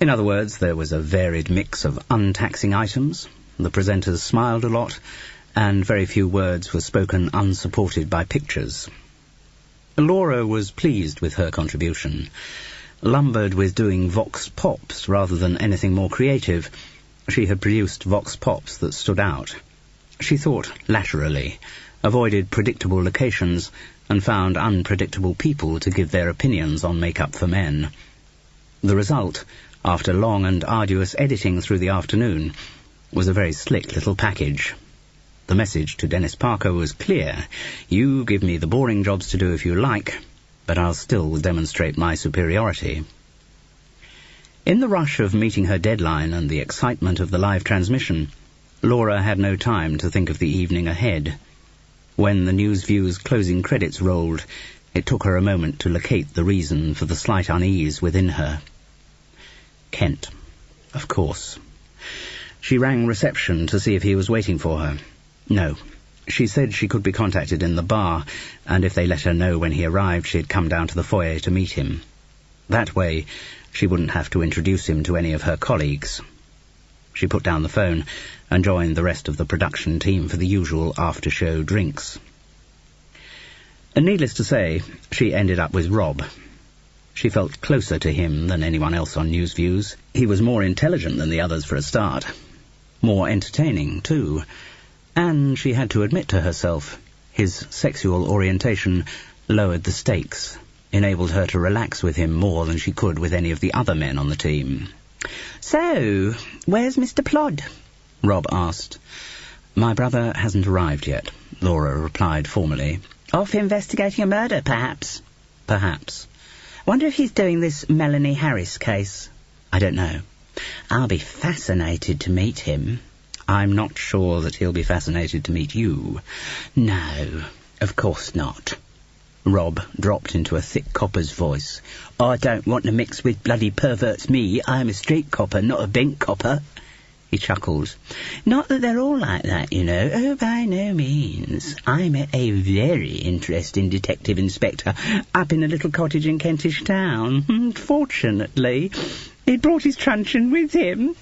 In other words, there was a varied mix of untaxing items, the presenters smiled a lot, and very few words were spoken unsupported by pictures. Laura was pleased with her contribution. Lumbered with doing vox pops rather than anything more creative, she had produced vox pops that stood out. She thought laterally, avoided predictable locations, and found unpredictable people to give their opinions on makeup for men. The result, after long and arduous editing through the afternoon, was a very slick little package. The message to Dennis Parker was clear. You give me the boring jobs to do if you like, but I'll still demonstrate my superiority. In the rush of meeting her deadline and the excitement of the live transmission, Laura had no time to think of the evening ahead. When the News View's closing credits rolled, it took her a moment to locate the reason for the slight unease within her. Kent, of course. She rang reception to see if he was waiting for her. No. She said she could be contacted in the bar, and if they let her know when he arrived, she'd come down to the foyer to meet him. That way, she wouldn't have to introduce him to any of her colleagues. She put down the phone and joined the rest of the production team for the usual after-show drinks. And needless to say, she ended up with Rob. She felt closer to him than anyone else on News Views. He was more intelligent than the others for a start. More entertaining, too. And she had to admit to herself, his sexual orientation lowered the stakes, enabled her to relax with him more than she could with any of the other men on the team. "So, where's Mr. Plod?" Rob asked. "My brother hasn't arrived yet," Laura replied formally. "Off investigating a murder, perhaps?" "Perhaps." "Wonder if he's doing this Melanie Harris case?" "I don't know." "I'll be fascinated to meet him." "I'm not sure that he'll be fascinated to meet you." "No, of course not." Rob dropped into a thick copper's voice. "I don't want to mix with bloody perverts, me. I'm a street copper, not a bent copper." He chuckled. "Not that they're all like that, you know. Oh, by no means. I met a very interesting detective inspector up in a little cottage in Kentish Town. Fortunately, he'd brought his truncheon with him."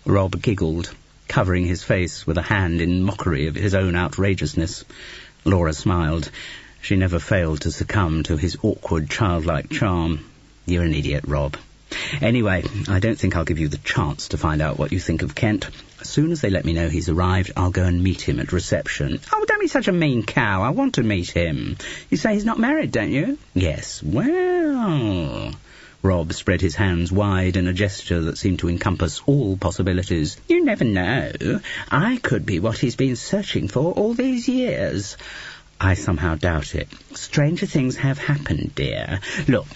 Rob giggled, covering his face with a hand in mockery of his own outrageousness. Laura smiled. She never failed to succumb to his awkward, childlike charm. "You're an idiot, Rob. Anyway, I don't think I'll give you the chance to find out what you think of Kent. As soon as they let me know he's arrived, I'll go and meet him at reception." "Oh, don't be such a mean cow. I want to meet him. You say he's not married, don't you?" "Yes." "Well..." Rob spread his hands wide in a gesture that seemed to encompass all possibilities. "You never know. I could be what he's been searching for all these years." "I somehow doubt it." "Stranger things have happened, dear. Look,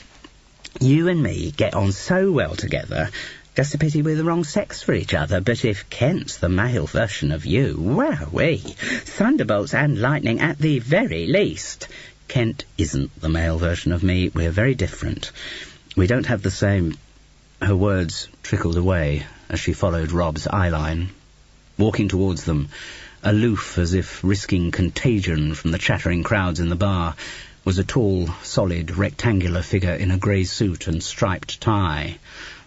you and me get on so well together. Just a pity we're the wrong sex for each other. But if Kent's the male version of you, wowee, thunderbolts and lightning at the very least." "Kent isn't the male version of me. We're very different. We don't have the same..." Her words trickled away as she followed Rob's eyeline. Walking towards them, aloof as if risking contagion from the chattering crowds in the bar, was a tall, solid, rectangular figure in a grey suit and striped tie.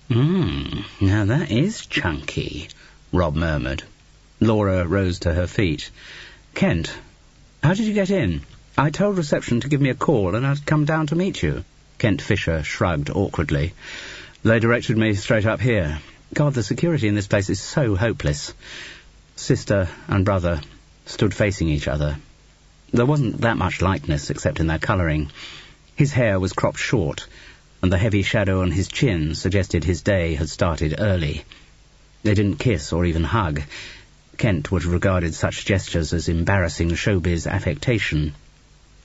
Now that is chunky," Rob murmured. Laura rose to her feet. "Kent, how did you get in? I told reception to give me a call and I'd come down to meet you." Kent Fisher shrugged awkwardly. "They directed me straight up here. God, the security in this place is so hopeless." Sister and brother stood facing each other. There wasn't that much likeness except in their colouring. His hair was cropped short, and the heavy shadow on his chin suggested his day had started early. They didn't kiss or even hug. Kent would have regarded such gestures as embarrassing showbiz affectation.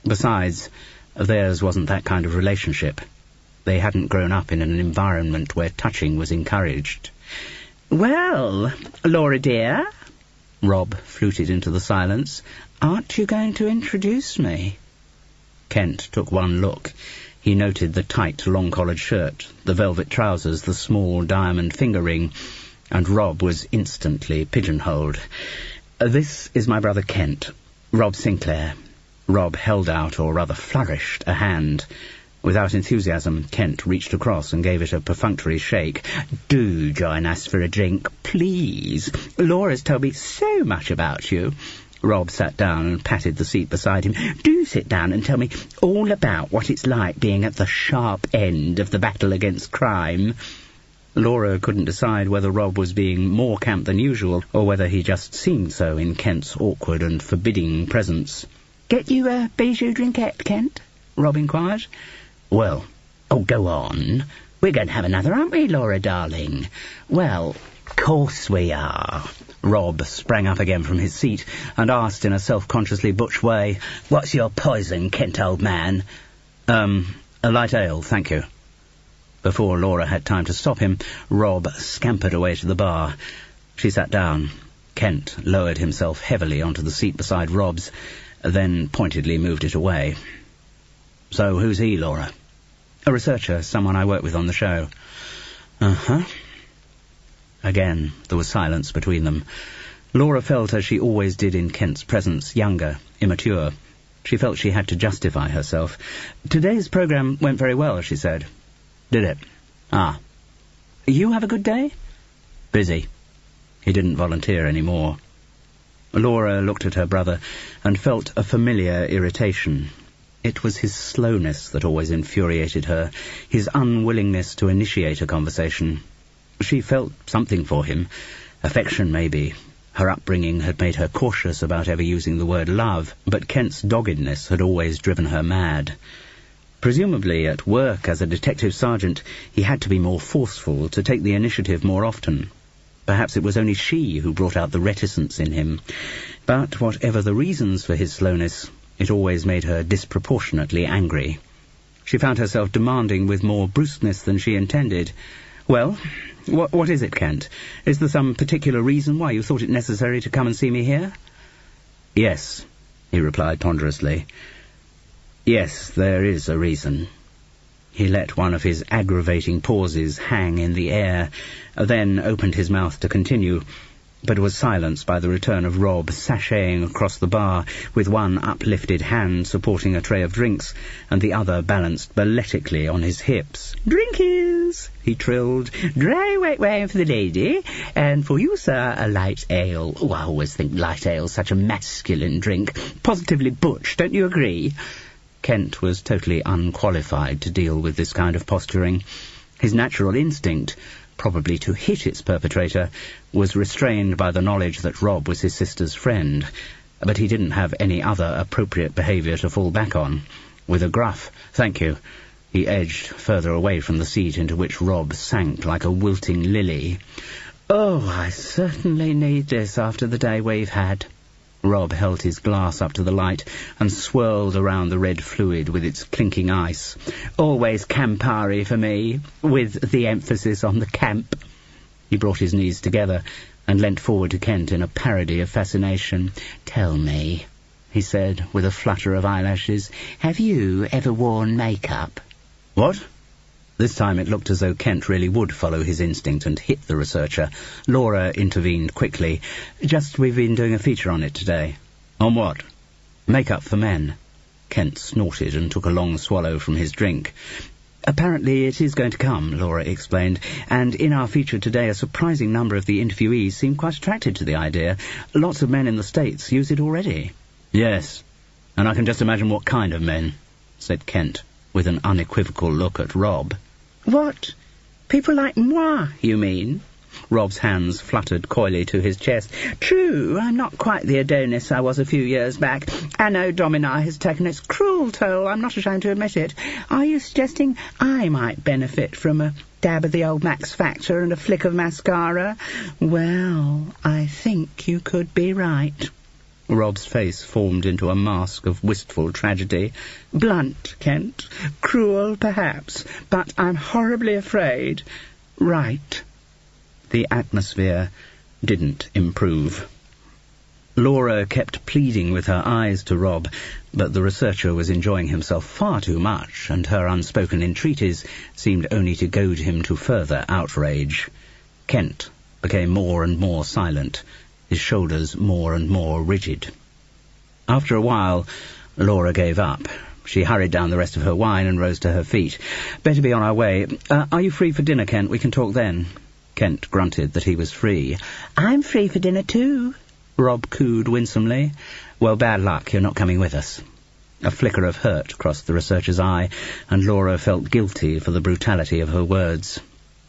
Besides, theirs wasn't that kind of relationship. They hadn't grown up in an environment where touching was encouraged. "Well, Laura dear," Rob fluted into the silence, "aren't you going to introduce me?" Kent took one look. He noted the tight, long-collared shirt, the velvet trousers, the small diamond finger ring, and Rob was instantly pigeonholed. "This is my brother Kent, Rob Sinclair." Rob held out, or rather flourished, a hand. Without enthusiasm, Kent reached across and gave it a perfunctory shake. "Do join us for a drink, please. Laura's told me so much about you." Rob sat down and patted the seat beside him. "Do sit down and tell me all about what it's like being at the sharp end of the battle against crime." Laura couldn't decide whether Rob was being more camp than usual, or whether he just seemed so in Kent's awkward and forbidding presence. "Get you a bijou drinkette, Kent?" Rob inquired. "Well, go on. We're going to have another, aren't we, Laura, darling?" "Well, course we are." Rob sprang up again from his seat and asked in a self-consciously butch way, "What's your poison, Kent, old man?" A light ale, thank you." Before Laura had time to stop him, Rob scampered away to the bar. She sat down. Kent lowered himself heavily onto the seat beside Rob's, then pointedly moved it away. "So who's he, Laura?" "A researcher, someone I work with on the show." "Uh-huh." Again, there was silence between them. Laura felt, as she always did in Kent's presence, younger, immature. She felt she had to justify herself. "Today's programme went very well," she said. "Did it? Ah. You have a good day?" "Busy." He didn't volunteer any more. Laura looked at her brother and felt a familiar irritation. It was his slowness that always infuriated her, his unwillingness to initiate a conversation. She felt something for him, affection maybe. Her upbringing had made her cautious about ever using the word love, but Kent's doggedness had always driven her mad. Presumably, at work as a detective sergeant, he had to be more forceful, to take the initiative more often. Perhaps it was only she who brought out the reticence in him. But whatever the reasons for his slowness, it always made her disproportionately angry. She found herself demanding with more brusqueness than she intended. "Well, what is it, Kent? Is there some particular reason why you thought it necessary to come and see me here?" "Yes," he replied ponderously. "Yes, there is a reason." He let one of his aggravating pauses hang in the air, then opened his mouth to continue, but was silenced by the return of Rob sashaying across the bar, with one uplifted hand supporting a tray of drinks, and the other balanced balletically on his hips. "Drinkies," he trilled. "Dry white wine for the lady, and for you, sir, a light ale. Oh, I always think light ale's such a masculine drink. Positively butch, don't you agree?" Kent was totally unqualified to deal with this kind of posturing. His natural instinct, probably to hit its perpetrator, was restrained by the knowledge that Rob was his sister's friend, but he didn't have any other appropriate behaviour to fall back on. With a gruff, "Thank you," he edged further away from the seat into which Rob sank like a wilting lily. "Oh, I certainly need this after the day we've had." Rob held his glass up to the light and swirled around the red fluid with its clinking ice. "Always Campari for me, with the emphasis on the camp." He brought his knees together and leant forward to Kent in a parody of fascination. "Tell me," he said, with a flutter of eyelashes, "have you ever worn makeup?" "What?" This time it looked as though Kent really would follow his instinct and hit the researcher. Laura intervened quickly. "Just we've been doing a feature on it today." "On what?" "Makeup for men." Kent snorted and took a long swallow from his drink. "Apparently it is going to come," Laura explained, "and in our feature today a surprising number of the interviewees seem quite attracted to the idea. Lots of men in the States use it already." "Yes, and I can just imagine what kind of men," said Kent, with an unequivocal look at Rob. "What? People like moi, you mean?" Rob's hands fluttered coyly to his chest. "True, I'm not quite the Adonis I was a few years back. Anno Domini has taken its cruel toll, I'm not ashamed to admit it. Are you suggesting I might benefit from a dab of the old Max Factor and a flick of mascara? Well, I think you could be right." Rob's face formed into a mask of wistful tragedy. "Blunt, Kent. Cruel, perhaps. But I'm horribly afraid. Right." The atmosphere didn't improve. Laura kept pleading with her eyes to Rob, but the researcher was enjoying himself far too much, and her unspoken entreaties seemed only to goad him to further outrage. Kent became more and more silent, his shoulders more and more rigid. After a while, Laura gave up. She hurried down the rest of her wine and rose to her feet. "Better be on our way. Are you free for dinner, Kent? We can talk then." Kent grunted that he was free. "I'm free for dinner too," Rob cooed winsomely. "Well, bad luck. You're not coming with us." A flicker of hurt crossed the researcher's eye, and Laura felt guilty for the brutality of her words.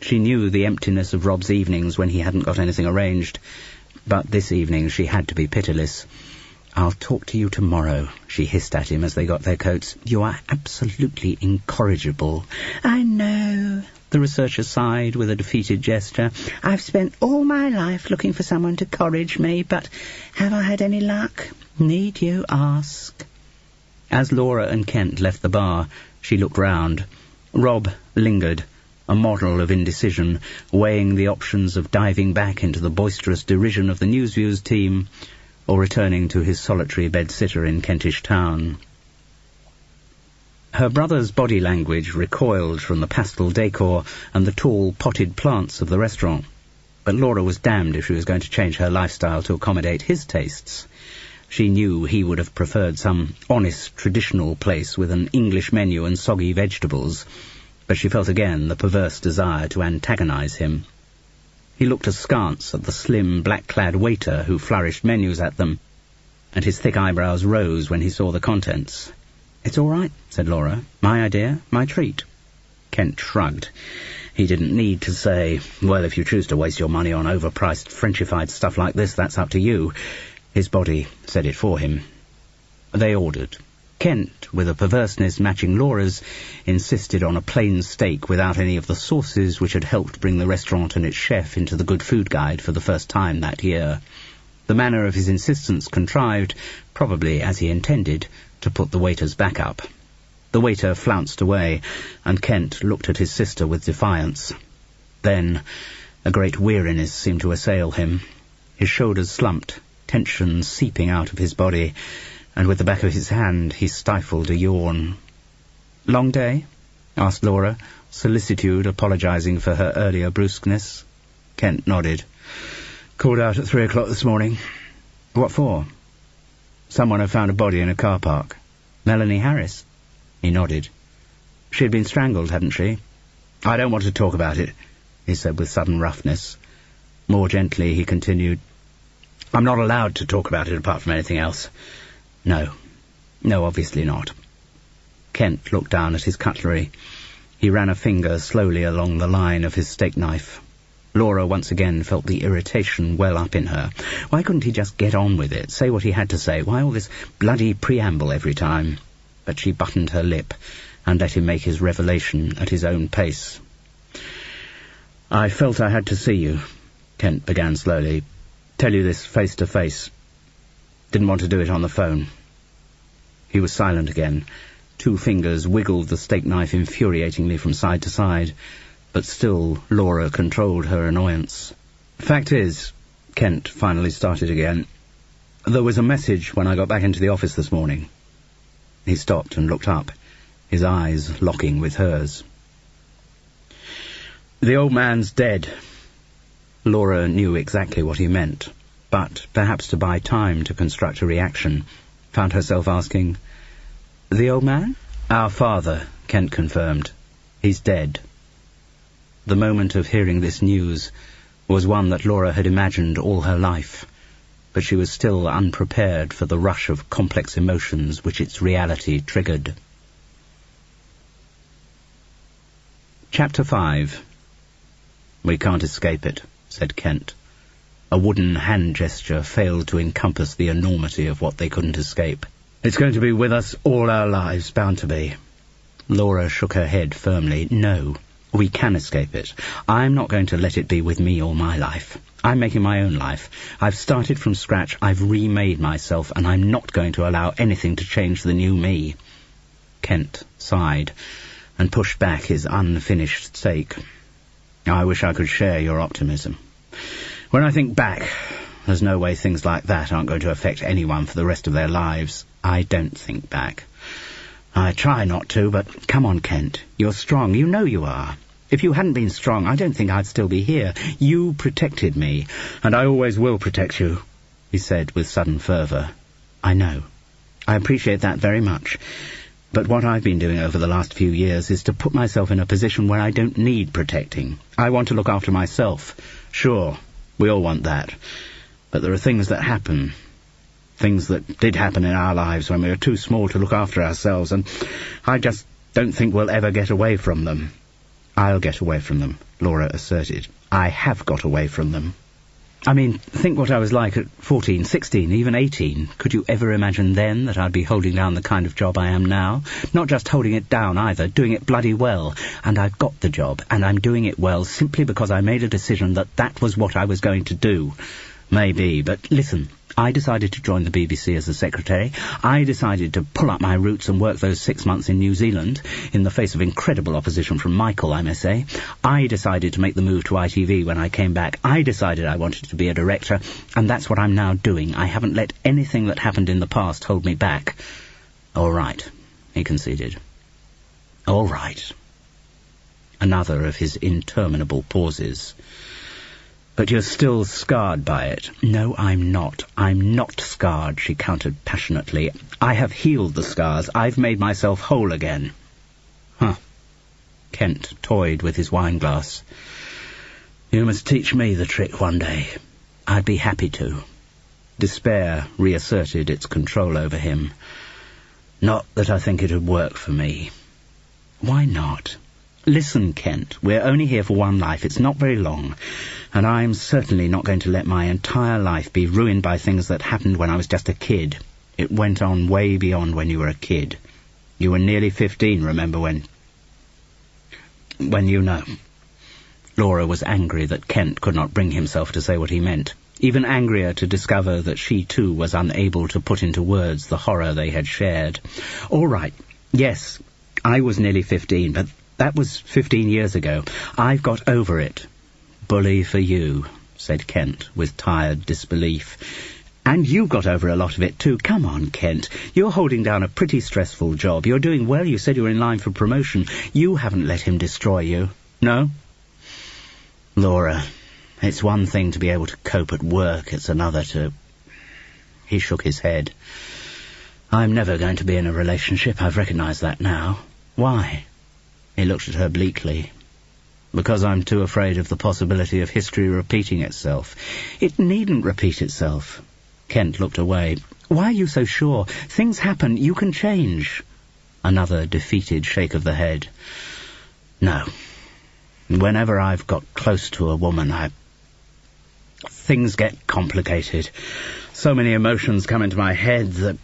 She knew the emptiness of Rob's evenings when he hadn't got anything arranged. But this evening she had to be pitiless. "I'll talk to you tomorrow," she hissed at him as they got their coats. "You are absolutely incorrigible." "I know," the researcher sighed with a defeated gesture. "I've spent all my life looking for someone to corrige me, but have I had any luck? Need you ask?" As Laura and Kent left the bar, she looked round. Rob lingered, a model of indecision, weighing the options of diving back into the boisterous derision of the Newsviews team or returning to his solitary bed-sitter in Kentish Town. Her brother's body language recoiled from the pastel decor and the tall potted plants of the restaurant, but Laura was damned if she was going to change her lifestyle to accommodate his tastes. She knew he would have preferred some honest, traditional place with an English menu and soggy vegetables, but she felt again the perverse desire to antagonize him. He looked askance at the slim, black-clad waiter who flourished menus at them, and his thick eyebrows rose when he saw the contents. "It's all right," said Laura. "My idea, my treat." Kent shrugged. He didn't need to say, "Well, if you choose to waste your money on overpriced Frenchified stuff like this, that's up to you." His body said it for him. They ordered. Kent, with a perverseness matching Laura's, insisted on a plain steak without any of the sauces which had helped bring the restaurant and its chef into the Good Food Guide for the first time that year. The manner of his insistence contrived, probably as he intended, to put the waiter's back up. The waiter flounced away, and Kent looked at his sister with defiance. Then a great weariness seemed to assail him. His shoulders slumped, tension seeping out of his body, and with the back of his hand he stifled a yawn. "Long day?" asked Laura, solicitude apologizing for her earlier brusqueness. Kent nodded. "Called out at 3 o'clock this morning." "What for?" "Someone had found a body in a car park." "Melanie Harris?" He nodded. "She'd been strangled, hadn't she?" "I don't want to talk about it," he said with sudden roughness. More gently he continued, "I'm not allowed to talk about it apart from anything else." No, obviously not." Kent looked down at his cutlery. He ran a finger slowly along the line of his steak knife. Laura once again felt the irritation well up in her. Why couldn't he just get on with it, say what he had to say? Why all this bloody preamble every time? But she buttoned her lip and let him make his revelation at his own pace. "I felt I had to see you," Kent began slowly. "Tell you this face to face. Didn't want to do it on the phone." He was silent again. 2 fingers wiggled the steak knife infuriatingly from side to side, but still Laura controlled her annoyance. "Fact is," Kent finally started again, "there was a message when I got back into the office this morning." He stopped and looked up, his eyes locking with hers. "The old man's dead." Laura knew exactly what he meant, but, perhaps to buy time to construct a reaction, found herself asking, "The old man?" "Our father," Kent confirmed. "He's dead." The moment of hearing this news was one that Laura had imagined all her life, but she was still unprepared for the rush of complex emotions which its reality triggered. Chapter 5. "We can't escape it," said Kent. A wooden hand gesture failed to encompass the enormity of what they couldn't escape. "It's going to be with us all our lives, bound to be." Laura shook her head firmly. "No, we can escape it. I'm not going to let it be with me all my life. I'm making my own life. I've started from scratch, I've remade myself, and I'm not going to allow anything to change the new me." Kent sighed and pushed back his unfinished steak. "I wish I could share your optimism. When I think back, there's no way things like that aren't going to affect anyone for the rest of their lives. I don't think back. I try not to, but come on, Kent. You're strong. You know you are. If you hadn't been strong, I don't think I'd still be here. You protected me, and I always will protect you," he said with sudden fervour. "I know. I appreciate that very much. But what I've been doing over the last few years is to put myself in a position where I don't need protecting. I want to look after myself. Sure, we all want that. But there are things that happen. Things that did happen in our lives when we were too small to look after ourselves, and I just don't think we'll ever get away from them. I'll get away from them, Laura asserted. I have got away from them. I mean, think what I was like at 14, 16, even 18. Could you ever imagine then that I'd be holding down the kind of job I am now? Not just holding it down either, doing it bloody well. And I've got the job, and I'm doing it well simply because I made a decision that that was what I was going to do. Maybe, but listen, I decided to join the BBC as a secretary. I decided to pull up my roots and work those 6 months in New Zealand, in the face of incredible opposition from Michael, I may say. I decided to make the move to ITV when I came back. I decided I wanted to be a director, and that's what I'm now doing. I haven't let anything that happened in the past hold me back. All right, he conceded. All right. Another of his interminable pauses. But you're still scarred by it. No, I'm not. I'm not scarred, she countered passionately. I have healed the scars. I've made myself whole again. Huh. Kent toyed with his wineglass. You must teach me the trick one day. I'd be happy to. Despair reasserted its control over him. Not that I think it'd work for me. Why not? Listen, Kent, we're only here for one life. It's not very long. And I'm certainly not going to let my entire life be ruined by things that happened when I was just a kid. It went on way beyond when you were a kid. You were nearly 15, remember, when you know. Laura was angry that Kent could not bring himself to say what he meant. Even angrier to discover that she too was unable to put into words the horror they had shared. All right, yes, I was nearly 15, but that was 15 years ago. I've got over it. Bully for you, said Kent, with tired disbelief. And you got over a lot of it too. Come on, Kent. You're holding down a pretty stressful job. You're doing well. You said you were in line for promotion. You haven't let him destroy you. No? Laura, it's one thing to be able to cope at work. It's another to... He shook his head. I'm never going to be in a relationship. I've recognized that now. Why? He looked at her bleakly. Because I'm too afraid of the possibility of history repeating itself. It needn't repeat itself. Kent looked away. Why are you so sure? Things happen. You can change. Another defeated shake of the head. No. Whenever I've got close to a woman, things get complicated. So many emotions come into my head that...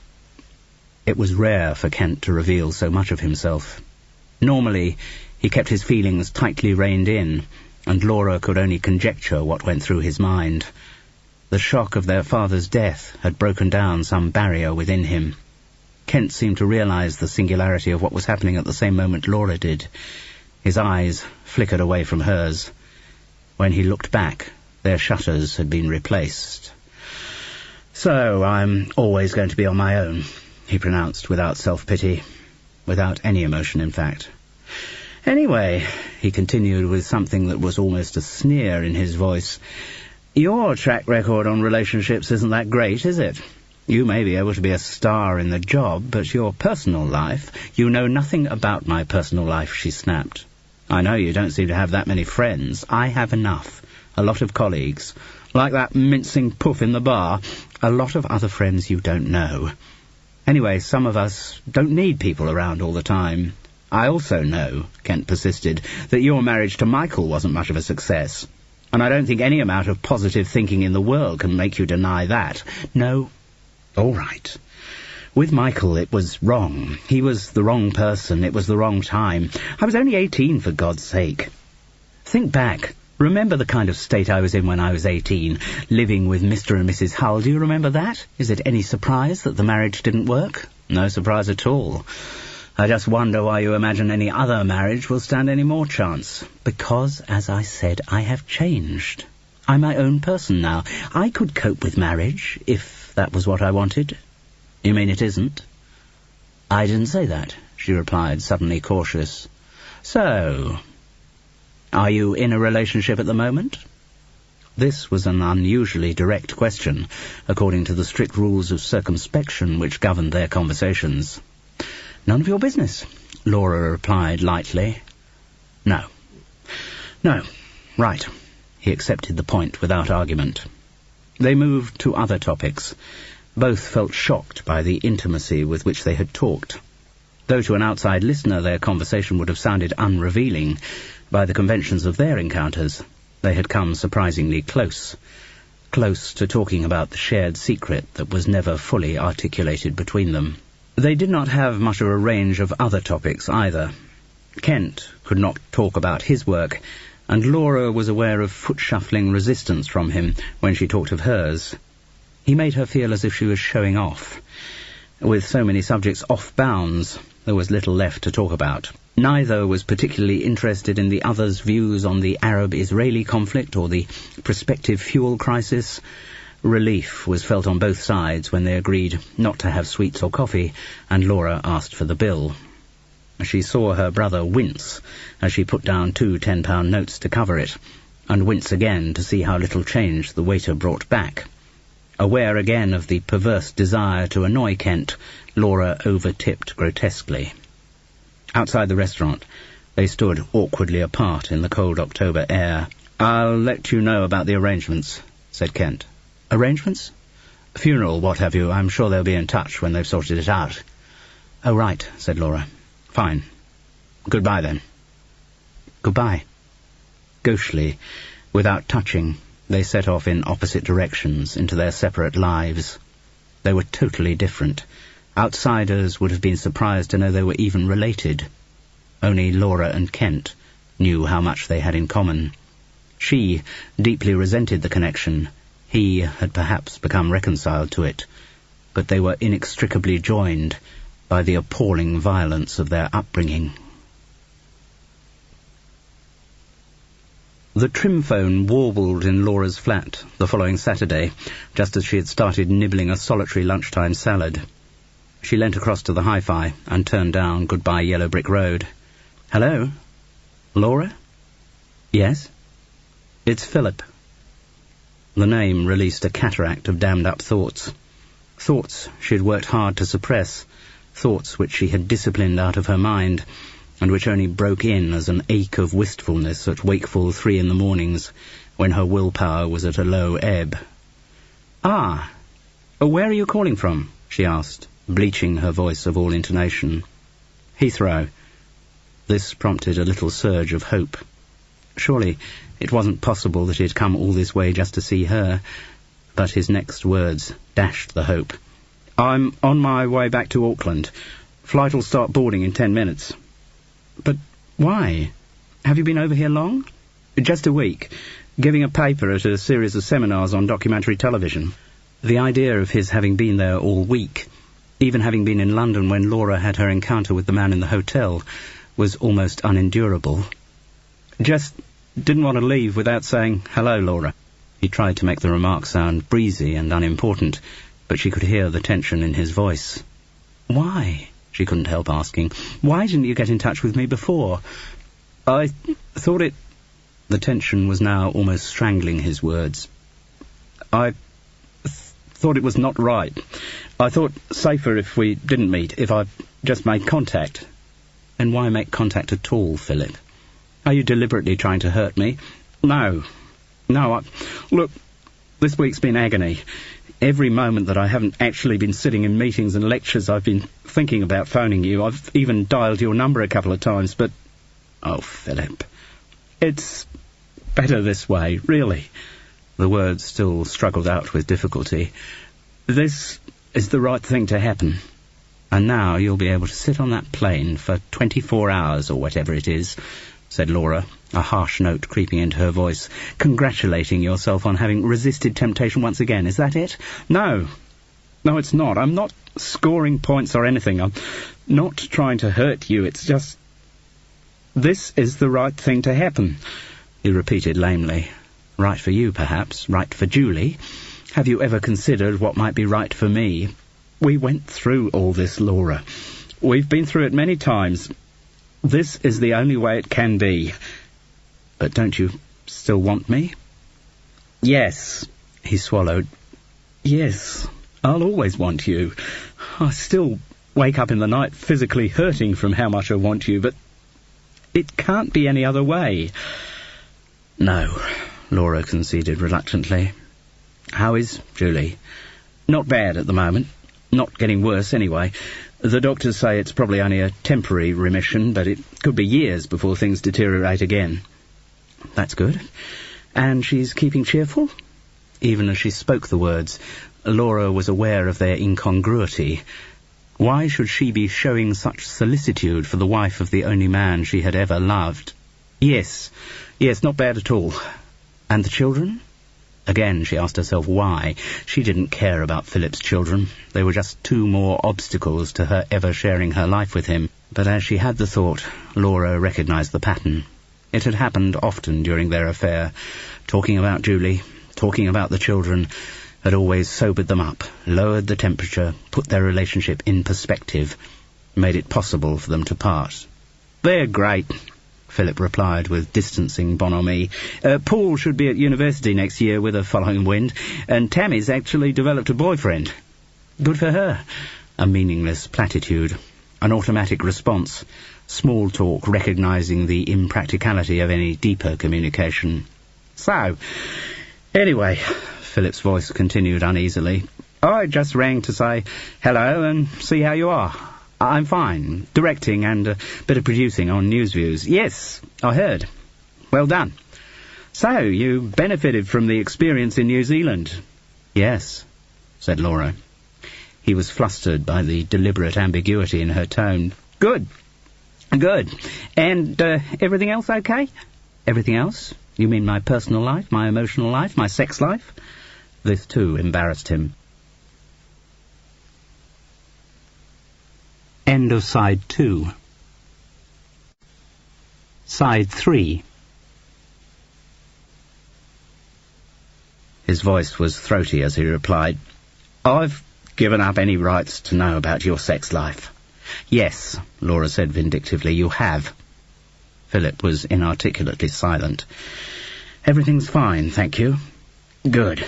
It was rare for Kent to reveal so much of himself. Normally, he kept his feelings tightly reined in, and Laura could only conjecture what went through his mind. The shock of their father's death had broken down some barrier within him. Kent seemed to realize the singularity of what was happening at the same moment Laura did. His eyes flickered away from hers. When he looked back, their shutters had been replaced. So I'm always going to be on my own, he pronounced without self-pity. Without any emotion, in fact. Anyway, he continued with something that was almost a sneer in his voice, your track record on relationships isn't that great, is it? You may be able to be a star in the job, but your personal life... You know nothing about my personal life, she snapped. I know you don't seem to have that many friends. I have enough. A lot of colleagues. Like that mincing poof in the bar. A lot of other friends you don't know. Anyway, some of us don't need people around all the time. I also know, Kent persisted, that your marriage to Michael wasn't much of a success. And I don't think any amount of positive thinking in the world can make you deny that. No. All right. With Michael, it was wrong. He was the wrong person. It was the wrong time. I was only 18, for God's sake. Think back. Remember the kind of state I was in when I was 18, living with Mr. and Mrs. Hull. Do you remember that? Is it any surprise that the marriage didn't work? No surprise at all. I just wonder why you imagine any other marriage will stand any more chance. Because, as I said, I have changed. I'm my own person now. I could cope with marriage, if that was what I wanted. You mean it isn't? I didn't say that, she replied, suddenly cautious. So... Are you in a relationship at the moment? This was an unusually direct question, according to the strict rules of circumspection which governed their conversations. None of your business, Laura replied lightly. No. Right. He accepted the point without argument. They moved to other topics. Both felt shocked by the intimacy with which they had talked. Though to an outside listener their conversation would have sounded unrevealing, by the conventions of their encounters, they had come surprisingly close to talking about the shared secret that was never fully articulated between them. They did not have much of a range of other topics either. Kent could not talk about his work, and Laura was aware of foot-shuffling resistance from him when she talked of hers. He made her feel as if she was showing off. With so many subjects off bounds, there was little left to talk about. Neither was particularly interested in the other's views on the Arab-Israeli conflict or the prospective fuel crisis. Relief was felt on both sides when they agreed not to have sweets or coffee, and Laura asked for the bill. She saw her brother wince as she put down 2 £10 notes to cover it, and wince again to see how little change the waiter brought back. Aware again of the perverse desire to annoy Kent, Laura over-tipped grotesquely. Outside the restaurant, they stood awkwardly apart in the cold October air. "I'll let you know about the arrangements," said Kent. "Arrangements?" "Funeral, what have you. I'm sure they'll be in touch when they've sorted it out." "Oh, right," said Laura. "Fine. Goodbye, then." "Goodbye." Gauchely, without touching, they set off in opposite directions into their separate lives. They were totally different. Outsiders would have been surprised to know they were even related. Only Laura and Kent knew how much they had in common. She deeply resented the connection. He had perhaps become reconciled to it. But they were inextricably joined by the appalling violence of their upbringing. The trim phone warbled in Laura's flat the following Saturday, just as she had started nibbling a solitary lunchtime salad. She leant across to the hi-fi and turned down Goodbye Yellow Brick Road. "Hello? Laura?" "Yes?" "It's Philip." The name released a cataract of dammed-up thoughts. Thoughts she had worked hard to suppress, thoughts which she had disciplined out of her mind, and which only broke in as an ache of wistfulness at wakeful 3 in the mornings, when her willpower was at a low ebb. "Ah, where are you calling from?" she asked, bleaching her voice of all intonation. "Heathrow." This prompted a little surge of hope. Surely it wasn't possible that he had come all this way just to see her, but his next words dashed the hope. "I'm on my way back to Auckland. Flight'll start boarding in 10 minutes. "But why? Have you been over here long?" "Just a week, giving a paper at a series of seminars on documentary television." The idea of his having been there all week, even having been in London when Laura had her encounter with the man in the hotel, was almost unendurable. "Just didn't want to leave without saying, 'Hello, Laura.'" He tried to make the remark sound breezy and unimportant, but she could hear the tension in his voice. "Why?" she couldn't help asking. "Why didn't you get in touch with me before?" "I thought it—" The tension was now almost strangling his words. "I thought it was not right. I thought safer if we didn't meet, if I just made contact." "And why make contact at all, Philip? Are you deliberately trying to hurt me?" No, look, this week's been agony. Every moment that I haven't actually been sitting in meetings and lectures, I've been thinking about phoning you. I've even dialed your number a couple of times, but... Oh, Philip, it's better this way, really." The words still struggled out with difficulty. "This is the right thing to happen. And now you'll be able to sit on that plane for 24 hours or whatever it is," said Laura, a harsh note creeping into her voice, "congratulating yourself on having resisted temptation once again. Is that it?" No, it's not. I'm not scoring points or anything. I'm not trying to hurt you. It's just... This is the right thing to happen," he repeated lamely. "Right for you, perhaps. Right for Julie. Have you ever considered what might be right for me? We went through all this, Laura. We've been through it many times. This is the only way it can be. But don't you still want me?" "Yes," he swallowed. "Yes, I'll always want you. I still wake up in the night physically hurting from how much I want you, but it can't be any other way." "No," Laura conceded reluctantly. "How is Julie?" "Not bad at the moment. Not getting worse, anyway. The doctors say it's probably only a temporary remission, but it could be years before things deteriorate again." "That's good. And she's keeping cheerful?" Even as she spoke the words, Laura was aware of their incongruity. Why should she be showing such solicitude for the wife of the only man she had ever loved? Yes, not bad at all." "And the children?" Again she asked herself why. She didn't care about Philip's children. They were just two more obstacles to her ever sharing her life with him. But as she had the thought, Laura recognised the pattern. It had happened often during their affair. Talking about Julie, talking about the children, had always sobered them up, lowered the temperature, put their relationship in perspective, made it possible for them to part. "They're great," Philip replied with distancing bonhomie. "Paul should be at university next year with a following wind, and Tammy's actually developed a boyfriend." "Good for her." A meaningless platitude, an automatic response, small talk recognising the impracticality of any deeper communication. "So, anyway," Philip's voice continued uneasily, "I just rang to say hello and see how you are. I'm fine, directing and a bit of producing on Newsviews. Yes, I heard. Well done. So, you benefited from the experience in New Zealand?" "Yes," said Laura. He was flustered by the deliberate ambiguity in her tone. Good. And everything else okay?" "Everything else? You mean my personal life, my emotional life, my sex life?" This too embarrassed him. End of Side 2. Side 3. His voice was throaty as he replied, "I've given up any rights to know about your sex life." "Yes," Laura said vindictively, "you have." Philip was inarticulately silent. "Everything's fine, thank you." "Good."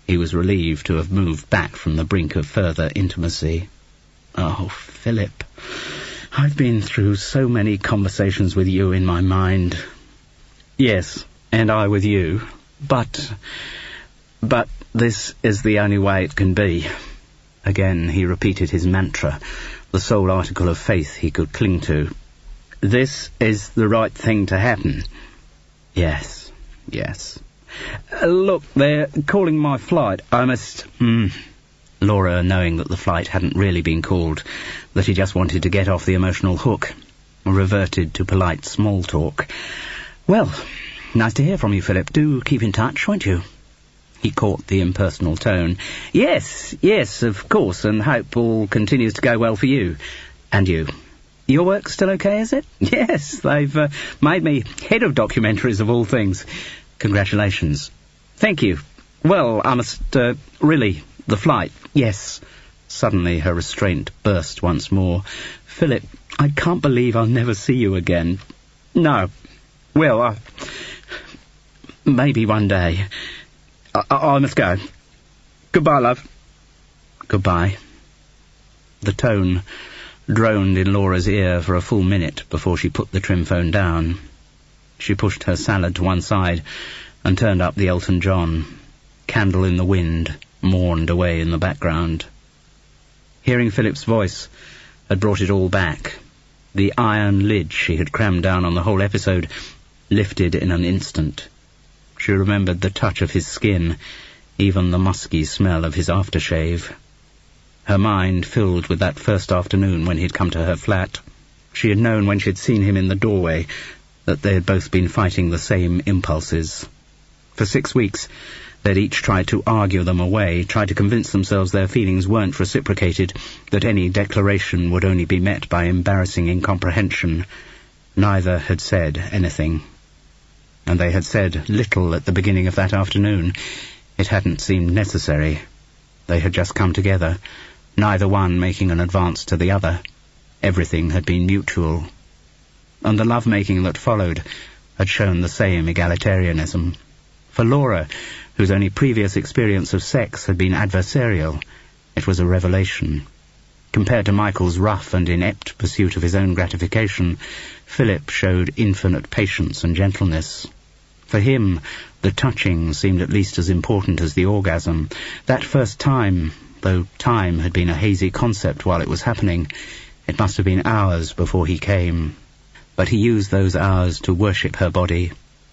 He was relieved to have moved back from the brink of further intimacy. "Oh, Philip, I've been through so many conversations with you in my mind." "Yes, and I with you. But this is the only way it can be." Again he repeated his mantra, the sole article of faith he could cling to. "This is the right thing to happen." Yes. Look, they're calling my flight. I must... Laura, knowing that the flight hadn't really been called, that he just wanted to get off the emotional hook, reverted to polite small talk. "Well, nice to hear from you, Philip. Do keep in touch, won't you?" He caught the impersonal tone. Yes, of course, and hope all continues to go well for you. "And you? Your work still okay, is it?" "Yes, they've made me head of documentaries of all things." "Congratulations." "Thank you. Well, I must, really, the flight." "Yes." Suddenly her restraint burst once more. "Philip, I can't believe I'll never see you again." "No. Well, maybe one day. I must go. Goodbye, love." "Goodbye." The tone droned in Laura's ear for a full minute before she put the trim phone down. She pushed her salad to one side and turned up the Elton John. Candle in the Wind mourned away in the background. Hearing Philip's voice had brought it all back. The iron lid she had crammed down on the whole episode lifted in an instant. She remembered the touch of his skin, even the musky smell of his aftershave. Her mind filled with that first afternoon when he'd come to her flat. She had known when she'd seen him in the doorway that they had both been fighting the same impulses. For 6 weeks, they'd each tried to argue them away, tried to convince themselves their feelings weren't reciprocated, that any declaration would only be met by embarrassing incomprehension. Neither had said anything. And they had said little at the beginning of that afternoon. It hadn't seemed necessary. They had just come together, neither one making an advance to the other. Everything had been mutual. And the love-making that followed had shown the same egalitarianism. For Laura, whose only previous experience of sex had been adversarial, it was a revelation. Compared to Michael's rough and inept pursuit of his own gratification, Philip showed infinite patience and gentleness. For him, the touching seemed at least as important as the orgasm. That first time, though time had been a hazy concept while it was happening, it must have been hours before he came. But he used those hours to worship her body,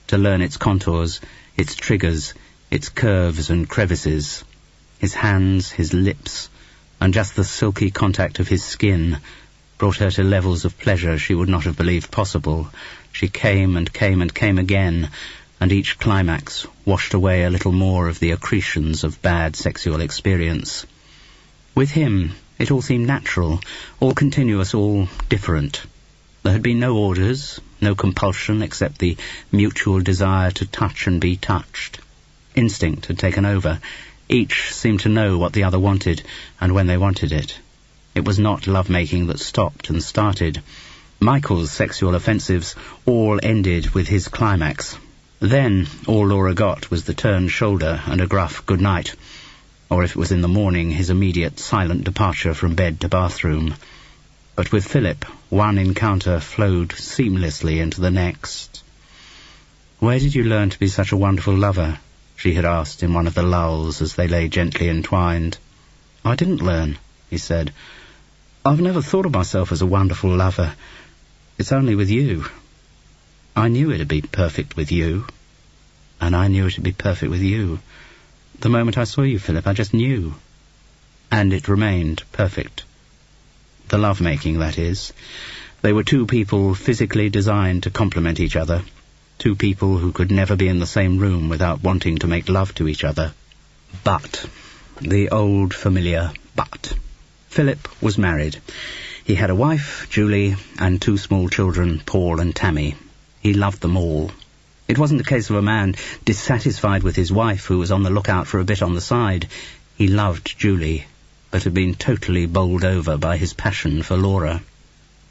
to learn its contours, its triggers, its curves and crevices. His hands, his lips, and just the silky contact of his skin brought her to levels of pleasure she would not have believed possible. She came and came and came again, and each climax washed away a little more of the accretions of bad sexual experience. With him, it all seemed natural, all continuous, all different. There had been no orders, no compulsion except the mutual desire to touch and be touched. Instinct had taken over. Each seemed to know what the other wanted, and when they wanted it. It was not love-making that stopped and started. Michael's sexual offensives all ended with his climax. Then all Laura got was the turned shoulder and a gruff good night, or if it was in the morning, his immediate silent departure from bed to bathroom. But with Philip, one encounter flowed seamlessly into the next. "Where did you learn to be such a wonderful lover?" she had asked in one of the lulls as they lay gently entwined. "I didn't learn," he said. "I've never thought of myself as a wonderful lover. It's only with you. I knew it'd be perfect with you, and I knew it'd be perfect with you. The moment I saw you, Philip, I just knew. And it remained perfect. The love-making, that is. They were two people physically designed to complement each other, two people who could never be in the same room without wanting to make love to each other. But, the old familiar but. Philip was married. He had a wife, Julie, and two small children, Paul and Tammy. He loved them all. It wasn't a case of a man dissatisfied with his wife who was on the lookout for a bit on the side. He loved Julie, but had been totally bowled over by his passion for Laura.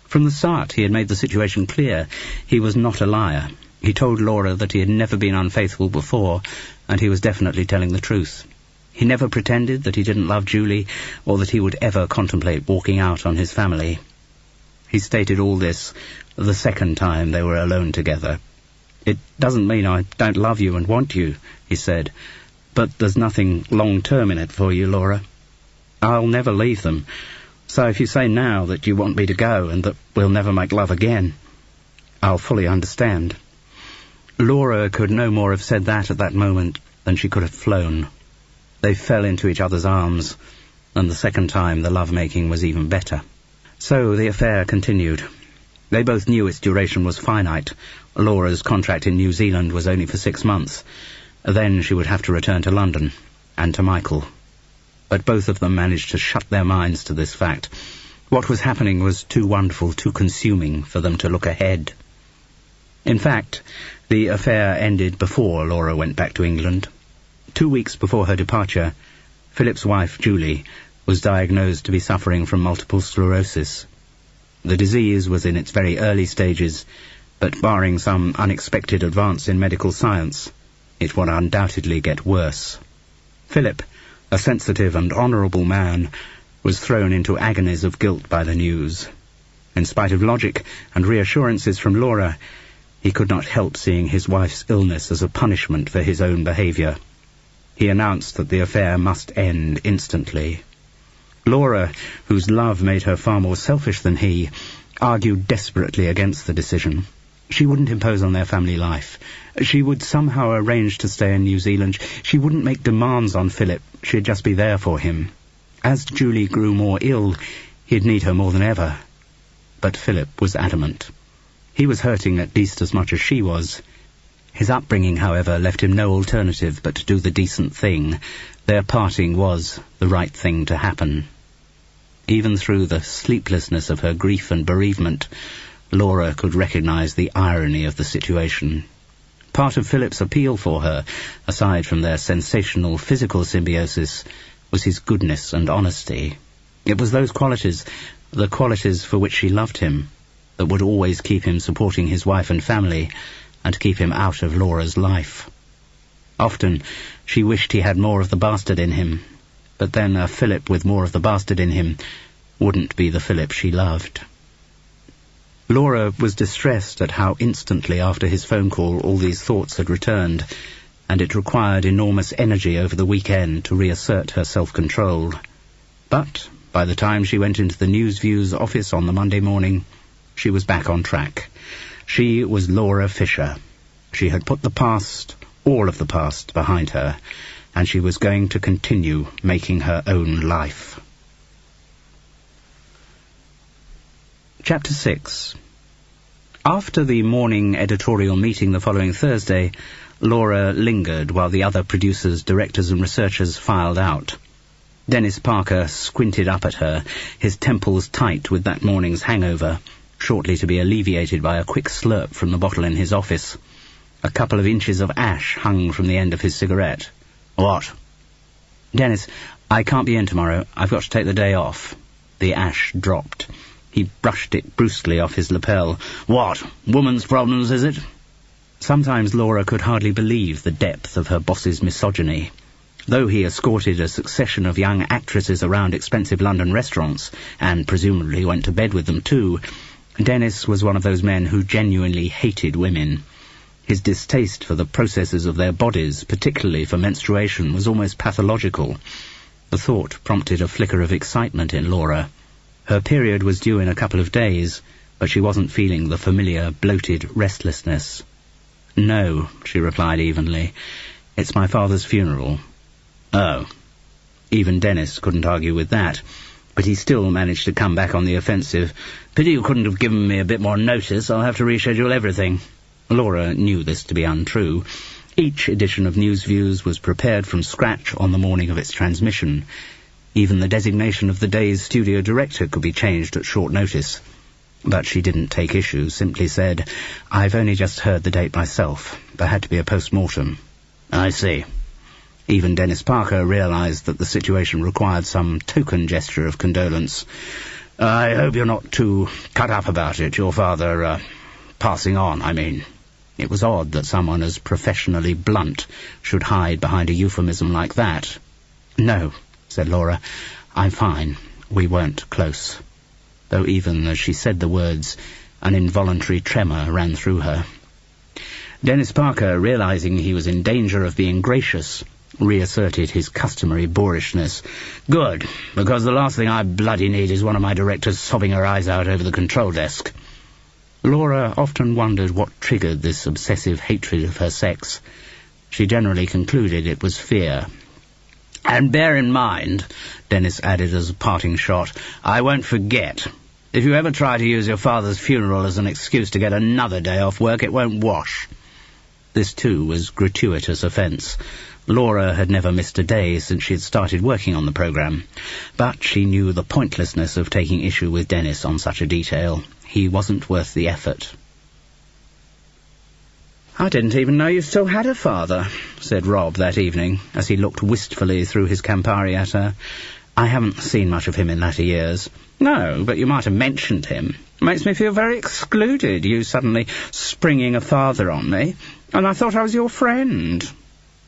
From the start he had made the situation clear. He was not a liar. He told Laura that he had never been unfaithful before, and he was definitely telling the truth. He never pretended that he didn't love Julie, or that he would ever contemplate walking out on his family. He stated all this the second time they were alone together. "It doesn't mean I don't love you and want you," he said, "but there's nothing long-term in it for you, Laura. I'll never leave them, so if you say now that you want me to go and that we'll never make love again, I'll fully understand." Laura could no more have said that at that moment than she could have flown. They fell into each other's arms, and the second time the love-making was even better. So the affair continued. They both knew its duration was finite. Laura's contract in New Zealand was only for 6 months. Then she would have to return to London, and to Michael. But both of them managed to shut their minds to this fact. What was happening was too wonderful, too consuming for them to look ahead. In fact, the affair ended before Laura went back to England. 2 weeks before her departure, Philip's wife, Julie, was diagnosed to be suffering from multiple sclerosis. The disease was in its very early stages, but barring some unexpected advance in medical science, it would undoubtedly get worse. Philip, a sensitive and honourable man, was thrown into agonies of guilt by the news. In spite of logic and reassurances from Laura, he could not help seeing his wife's illness as a punishment for his own behaviour. He announced that the affair must end instantly. Laura, whose love made her far more selfish than he, argued desperately against the decision. She wouldn't impose on their family life. She would somehow arrange to stay in New Zealand. She wouldn't make demands on Philip. She'd just be there for him. As Julie grew more ill, he'd need her more than ever. But Philip was adamant. He was hurting at least as much as she was. His upbringing, however, left him no alternative but to do the decent thing. Their parting was the right thing to happen. Even through the sleeplessness of her grief and bereavement, Laura could recognise the irony of the situation. Part of Philip's appeal for her, aside from their sensational physical symbiosis, was his goodness and honesty. It was those qualities, the qualities for which she loved him, that would always keep him supporting his wife and family, and keep him out of Laura's life. Often she wished he had more of the bastard in him, but then a Philip with more of the bastard in him wouldn't be the Philip she loved. Laura was distressed at how instantly after his phone call all these thoughts had returned, and it required enormous energy over the weekend to reassert her self-control. But by the time she went into the News View's office on the Monday morning, she was back on track. She was Laura Fisher. She had put the past, all of the past, behind her, and she was going to continue making her own life. Chapter 6. After the morning editorial meeting the following Thursday, Laura lingered while the other producers, directors and researchers filed out. Dennis Parker squinted up at her, his temples tight with that morning's hangover, shortly to be alleviated by a quick slurp from the bottle in his office. A couple of inches of ash hung from the end of his cigarette. "What?" "Dennis, I can't be in tomorrow. I've got to take the day off." The ash dropped. He brushed it brusquely off his lapel. "What? Woman's problems, is it?" Sometimes Laura could hardly believe the depth of her boss's misogyny. Though he escorted a succession of young actresses around expensive London restaurants, and presumably went to bed with them too, Dennis was one of those men who genuinely hated women. His distaste for the processes of their bodies, particularly for menstruation, was almost pathological. The thought prompted a flicker of excitement in Laura. Her period was due in a couple of days, but she wasn't feeling the familiar, bloated restlessness. "No," she replied evenly. "It's my father's funeral." "Oh." Even Dennis couldn't argue with that, but he still managed to come back on the offensive. "Pity you couldn't have given me a bit more notice. I'll have to reschedule everything." Laura knew this to be untrue. Each edition of News Views was prepared from scratch on the morning of its transmission. Even the designation of the day's studio director could be changed at short notice. But she didn't take issue, simply said, "I've only just heard the date myself. There had to be a post-mortem." "I see." Even Dennis Parker realized that the situation required some token gesture of condolence. "I hope you're not too cut up about it, your father, passing on, I mean." It was odd that someone as professionally blunt should hide behind a euphemism like that. "No," said Laura, "I'm fine. We weren't close." Though even as she said the words, an involuntary tremor ran through her. Dennis Parker, realizing he was in danger of being gracious, reasserted his customary boorishness. "Good, because the last thing I bloody need is one of my directors sobbing her eyes out over the control desk." Laura often wondered what triggered this obsessive hatred of her sex. She generally concluded it was fear. "And bear in mind," Dennis added as a parting shot, "I won't forget. If you ever try to use your father's funeral as an excuse to get another day off work, it won't wash." This, too, was gratuitous offence. Laura had never missed a day since she had started working on the programme, but she knew the pointlessness of taking issue with Dennis on such a detail. He wasn't worth the effort. "I didn't even know you still had a father," said Rob that evening, as he looked wistfully through his Campari at her. "I haven't seen much of him in latter years." "No, but you might have mentioned him. Makes me feel very excluded, you suddenly springing a father on me, and I thought I was your friend."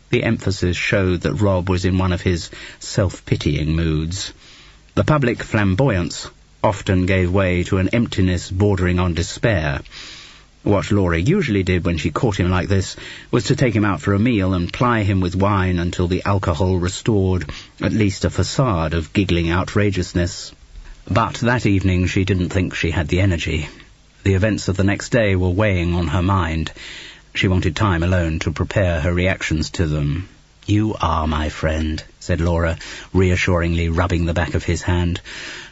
The emphasis showed that Rob was in one of his self-pitying moods. The public flamboyance often gave way to an emptiness bordering on despair. What Laura usually did when she caught him like this was to take him out for a meal and ply him with wine until the alcohol restored at least a facade of giggling outrageousness. But that evening she didn't think she had the energy. The events of the next day were weighing on her mind. She wanted time alone to prepare her reactions to them. "You are my friend," said Laura, reassuringly rubbing the back of his hand.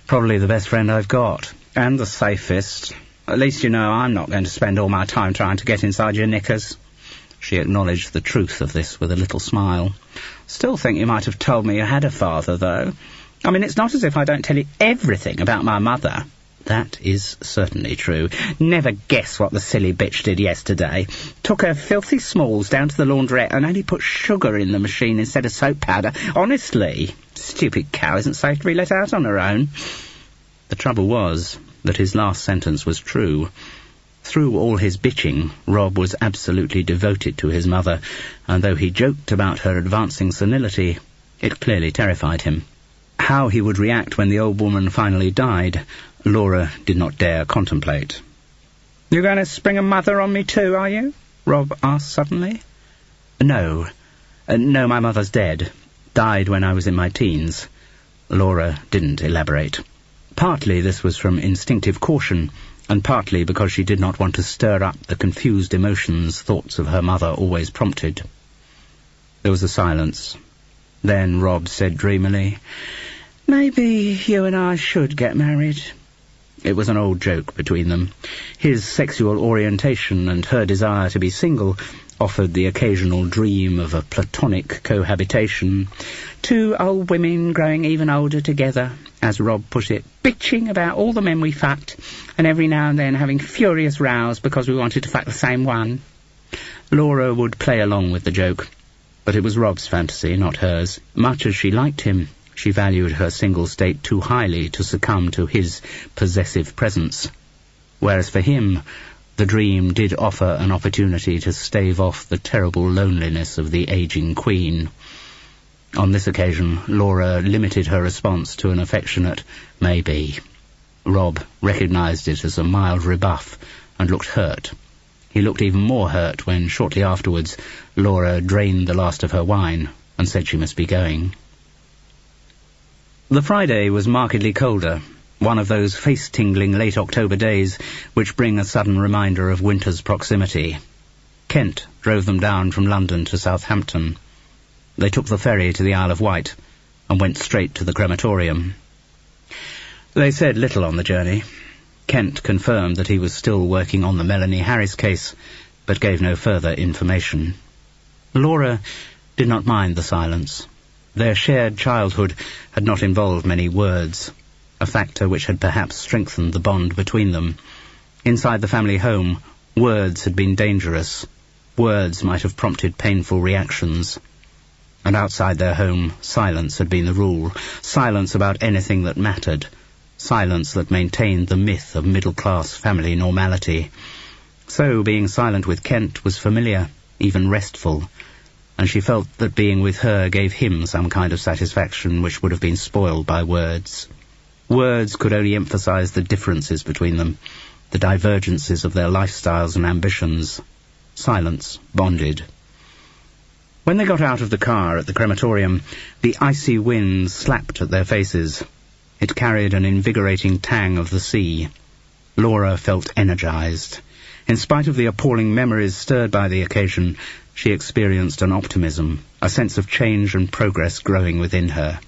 "Probably the best friend I've got. And the safest. At least you know I'm not going to spend all my time trying to get inside your knickers." She acknowledged the truth of this with a little smile. "Still think you might have told me you had a father, though. I mean, it's not as if I don't tell you everything about my mother." "That is certainly true." "Never guess what the silly bitch did yesterday. Took her filthy smalls down to the laundrette and only put sugar in the machine instead of soap powder. Honestly, stupid cow isn't safe to be let out on her own." The trouble was that his last sentence was true. Through all his bitching, Rob was absolutely devoted to his mother, and though he joked about her advancing senility, it clearly terrified him. How he would react when the old woman finally died, Laura did not dare contemplate. "You going to spring a mother on me too, are you?" Rob asked suddenly. No, my mother's dead. Died when I was in my teens." Laura didn't elaborate. Partly this was from instinctive caution, and partly because she did not want to stir up the confused emotions thoughts of her mother always prompted. There was a silence. Then Rob said dreamily, "Maybe you and I should get married." It was an old joke between them. His sexual orientation and her desire to be single offered the occasional dream of a platonic cohabitation. "Two old women growing even older together," as Rob put it, "bitching about all the men we fucked, and every now and then having furious rows because we wanted to fuck the same one." Laura would play along with the joke, but it was Rob's fantasy, not hers. Much as she liked him, she valued her single state too highly to succumb to his possessive presence. Whereas for him, the dream did offer an opportunity to stave off the terrible loneliness of the aging queen. On this occasion, Laura limited her response to an affectionate "maybe." Rob recognized it as a mild rebuff and looked hurt. He looked even more hurt when, shortly afterwards, Laura drained the last of her wine and said she must be going. The Friday was markedly colder, one of those face-tingling late October days which bring a sudden reminder of winter's proximity. Kent drove them down from London to Southampton. They took the ferry to the Isle of Wight and went straight to the crematorium. They said little on the journey. Kent confirmed that he was still working on the Melanie Harris case, but gave no further information. Laura did not mind the silence. Their shared childhood had not involved many words, a factor which had perhaps strengthened the bond between them. Inside the family home, words had been dangerous. Words might have prompted painful reactions. And outside their home, silence had been the rule. Silence about anything that mattered. Silence that maintained the myth of middle-class family normality. So being silent with Kent was familiar, even restful, and she felt that being with her gave him some kind of satisfaction which would have been spoiled by words. Words could only emphasize the differences between them, the divergences of their lifestyles and ambitions. Silence bonded. When they got out of the car at the crematorium, the icy wind slapped at their faces. It carried an invigorating tang of the sea. Laura felt energized. In spite of the appalling memories stirred by the occasion, she experienced an optimism, a sense of change and progress growing within her.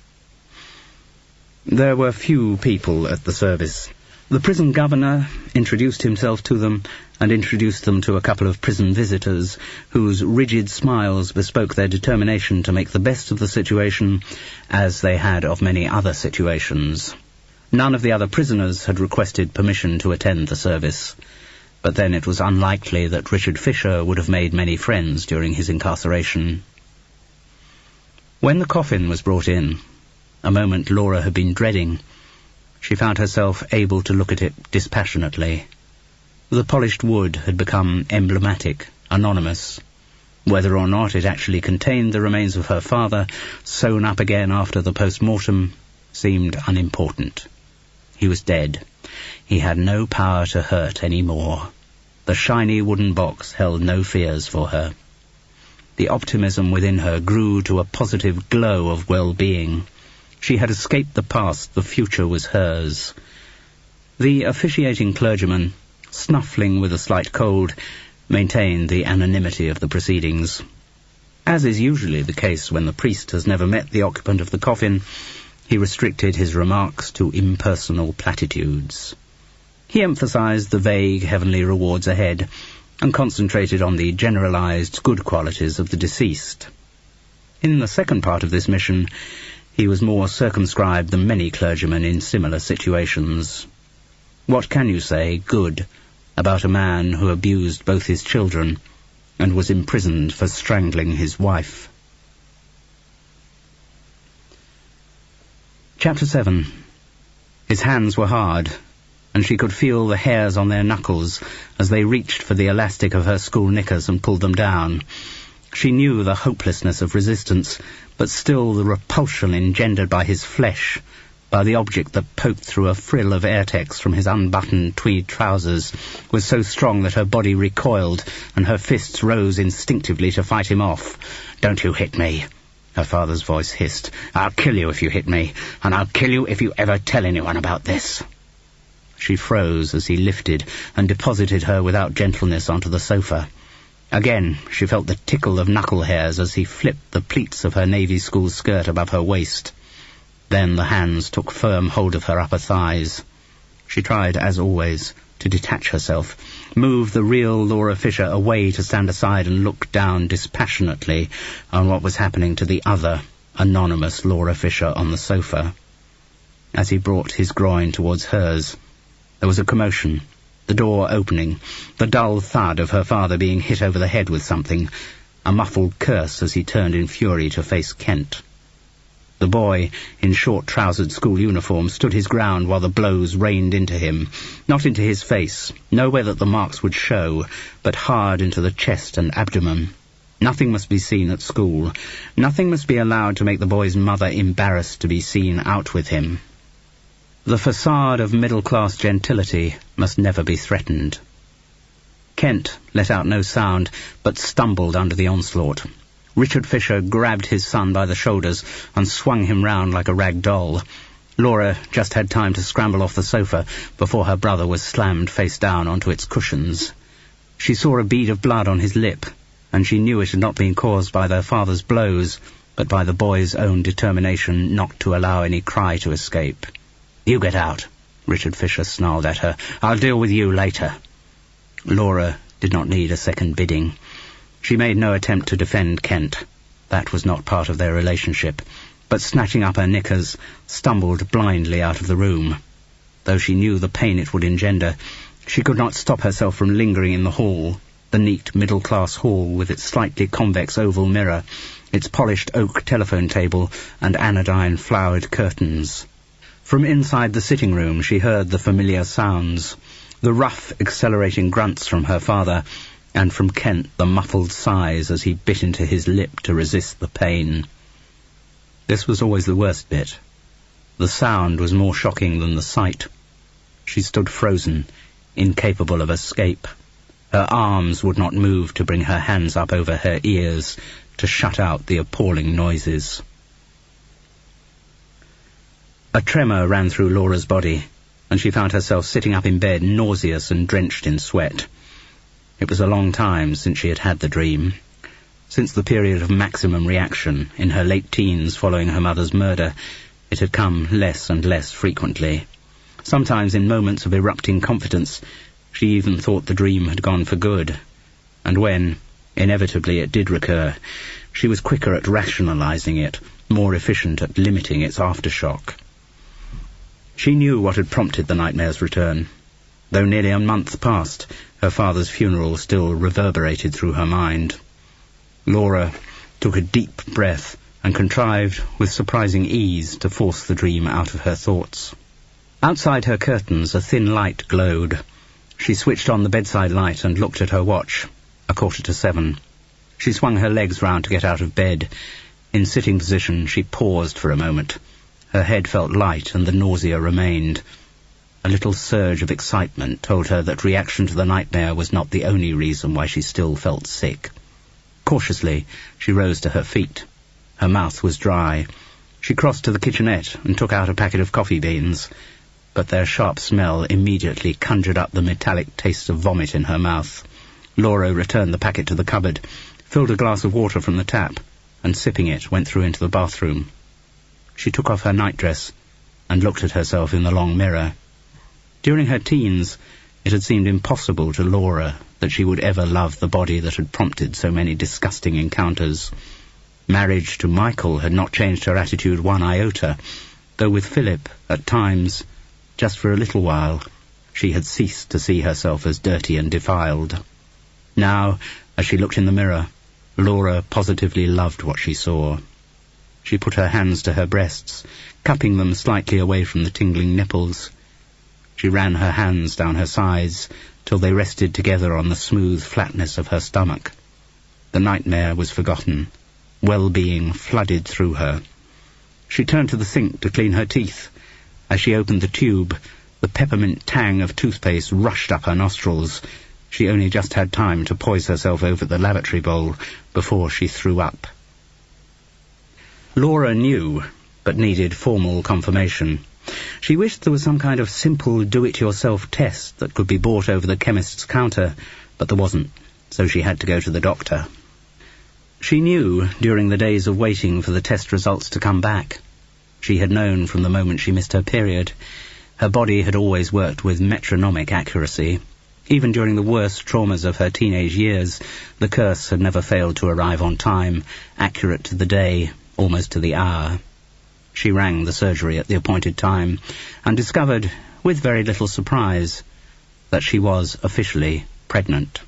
There were few people at the service. The prison governor introduced himself to them and introduced them to a couple of prison visitors whose rigid smiles bespoke their determination to make the best of the situation, as they had of many other situations. None of the other prisoners had requested permission to attend the service, but then it was unlikely that Richard Fisher would have made many friends during his incarceration. When the coffin was brought in, a moment Laura had been dreading, she found herself able to look at it dispassionately. The polished wood had become emblematic, anonymous. Whether or not it actually contained the remains of her father, sewn up again after the post-mortem, seemed unimportant. He was dead. He had no power to hurt any more. The shiny wooden box held no fears for her. The optimism within her grew to a positive glow of well-being. She had escaped the past, the future was hers. The officiating clergyman, snuffling with a slight cold, maintained the anonymity of the proceedings. As is usually the case when the priest has never met the occupant of the coffin, he restricted his remarks to impersonal platitudes. He emphasized the vague heavenly rewards ahead, and concentrated on the generalized good qualities of the deceased. In the second part of this mission, he was more circumscribed than many clergymen in similar situations. What can you say, good, about a man who abused both his children and was imprisoned for strangling his wife? Chapter 7. His hands were hard, and she could feel the hairs on their knuckles as they reached for the elastic of her school knickers and pulled them down. She knew the hopelessness of resistance, but still the repulsion engendered by his flesh, by the object that poked through a frill of airtex from his unbuttoned tweed trousers, was so strong that her body recoiled and her fists rose instinctively to fight him off. "Don't you hit me," her father's voice hissed. "I'll kill you if you hit me, and I'll kill you if you ever tell anyone about this." She froze as he lifted and deposited her without gentleness onto the sofa. Again she felt the tickle of knuckle hairs as he flipped the pleats of her Navy school skirt above her waist. Then the hands took firm hold of her upper thighs. She tried, as always, to detach herself, move the real Laura Fisher away to stand aside and look down dispassionately on what was happening to the other, anonymous Laura Fisher on the sofa. As he brought his groin towards hers, there was a commotion, the door opening, the dull thud of her father being hit over the head with something, a muffled curse as he turned in fury to face Kent. The boy, in short-trousered school uniform, stood his ground while the blows rained into him, not into his face, nowhere that the marks would show, but hard into the chest and abdomen. Nothing must be seen at school. Nothing must be allowed to make the boy's mother embarrassed to be seen out with him. The facade of middle-class gentility must never be threatened. Kent let out no sound, but stumbled under the onslaught. Richard Fisher grabbed his son by the shoulders and swung him round like a rag doll. Laura just had time to scramble off the sofa before her brother was slammed face down onto its cushions. She saw a bead of blood on his lip, and she knew it had not been caused by their father's blows, but by the boy's own determination not to allow any cry to escape. "You get out," Richard Fisher snarled at her. "I'll deal with you later." Laura did not need a second bidding. She made no attempt to defend Kent. That was not part of their relationship, but snatching up her knickers, stumbled blindly out of the room. Though she knew the pain it would engender, she could not stop herself from lingering in the hall, the neat middle-class hall with its slightly convex oval mirror, its polished oak telephone table and anodyne-flowered curtains. From inside the sitting room she heard the familiar sounds, the rough, accelerating grunts from her father, and from Kent the muffled sighs as he bit into his lip to resist the pain. This was always the worst bit. The sound was more shocking than the sight. She stood frozen, incapable of escape. Her arms would not move to bring her hands up over her ears to shut out the appalling noises. A tremor ran through Laura's body, and she found herself sitting up in bed, nauseous and drenched in sweat. It was a long time since she had had the dream. Since the period of maximum reaction, in her late teens following her mother's murder, it had come less and less frequently. Sometimes in moments of erupting confidence, she even thought the dream had gone for good. And when, inevitably, it did recur, she was quicker at rationalizing it, more efficient at limiting its aftershock. She knew what had prompted the nightmare's return. Though nearly a month passed, her father's funeral still reverberated through her mind. Laura took a deep breath and contrived with surprising ease to force the dream out of her thoughts. Outside her curtains a thin light glowed. She switched on the bedside light and looked at her watch. 7:15. She swung her legs round to get out of bed. In sitting position she paused for a moment. Her head felt light and the nausea remained. A little surge of excitement told her that reaction to the nightmare was not the only reason why she still felt sick. Cautiously, she rose to her feet. Her mouth was dry. She crossed to the kitchenette and took out a packet of coffee beans, but their sharp smell immediately conjured up the metallic taste of vomit in her mouth. Laura returned the packet to the cupboard, filled a glass of water from the tap, and sipping it went through into the bathroom. She took off her nightdress and looked at herself in the long mirror. During her teens, it had seemed impossible to Laura that she would ever love the body that had prompted so many disgusting encounters. Marriage to Michael had not changed her attitude one iota, though with Philip, at times, just for a little while, she had ceased to see herself as dirty and defiled. Now, as she looked in the mirror, Laura positively loved what she saw. She put her hands to her breasts, cupping them slightly away from the tingling nipples. She ran her hands down her sides till they rested together on the smooth flatness of her stomach. The nightmare was forgotten. Well-being flooded through her. She turned to the sink to clean her teeth. As she opened the tube, the peppermint tang of toothpaste rushed up her nostrils. She only just had time to poise herself over the lavatory bowl before she threw up. Laura knew, but needed formal confirmation. She wished there was some kind of simple do-it-yourself test that could be bought over the chemist's counter, but there wasn't, so she had to go to the doctor. She knew during the days of waiting for the test results to come back. She had known from the moment she missed her period. Her body had always worked with metronomic accuracy. Even during the worst traumas of her teenage years, the curse had never failed to arrive on time, accurate to the day, almost to the hour. She rang the surgery at the appointed time and discovered, with very little surprise, that she was officially pregnant.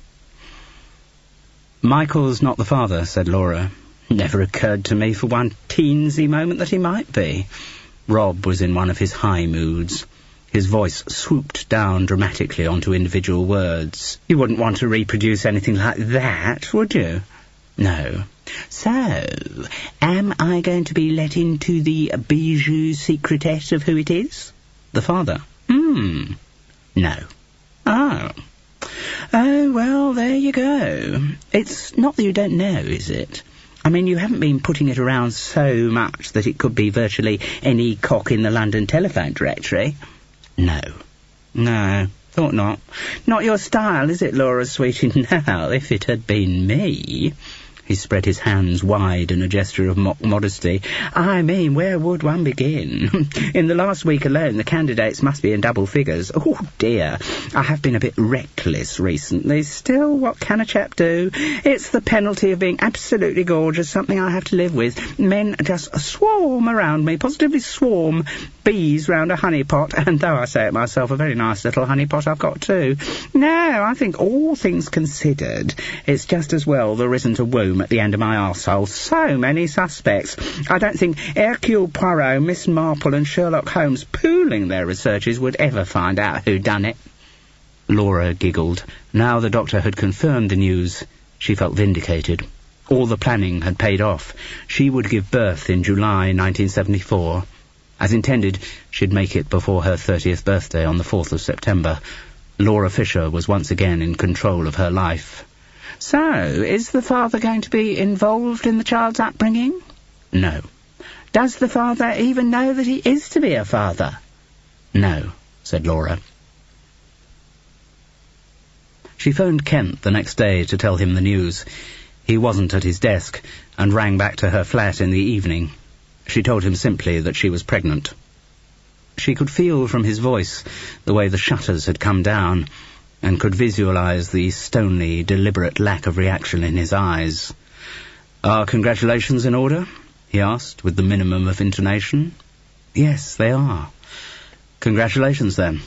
"Michael's not the father," said Laura. "Never occurred to me for one teensy moment that he might be." Rob was in one of his high moods. His voice swooped down dramatically onto individual words. "You wouldn't want to reproduce anything like that, would you?" "No." "So, am I going to be let into the bijou secretesse of who it is?" "The father." "No." "Oh. Oh, well, there you go. It's not that you don't know, is it? I mean, you haven't been putting it around so much that it could be virtually any cock in the London telephone directory?" "No." "No, thought not. Not your style, is it, Laura, sweetie? Now, if it had been me..." He spread his hands wide in a gesture of mock modesty. "I mean, where would one begin? In the last week alone, the candidates must be in double figures. Oh, dear. I have been a bit reckless recently. Still, what can a chap do? It's the penalty of being absolutely gorgeous, something I have to live with. Men just swarm around me, positively swarm. Bees round a honeypot, and though I say it myself, a very nice little honeypot I've got too. No, I think all things considered, it's just as well there isn't a womb at the end of my arsehole. So many suspects. I don't think Hercule Poirot, Miss Marple and Sherlock Holmes, pooling their researches, would ever find out who done it." Laura giggled. Now the doctor had confirmed the news. She felt vindicated. All the planning had paid off. She would give birth in July 1974. As intended, she'd make it before her 30th birthday on the 4th of September. Laura Fisher was once again in control of her life. "So, is the father going to be involved in the child's upbringing?" "No." "Does the father even know that he is to be a father?" "No," said Laura. She phoned Kent the next day to tell him the news. He wasn't at his desk, and rang back to her flat in the evening. She told him simply that she was pregnant. She could feel from his voice the way the shutters had come down, and could visualize the stony, deliberate lack of reaction in his eyes. "Are congratulations in order?" he asked, with the minimum of intonation. "Yes, they are." "Congratulations, then."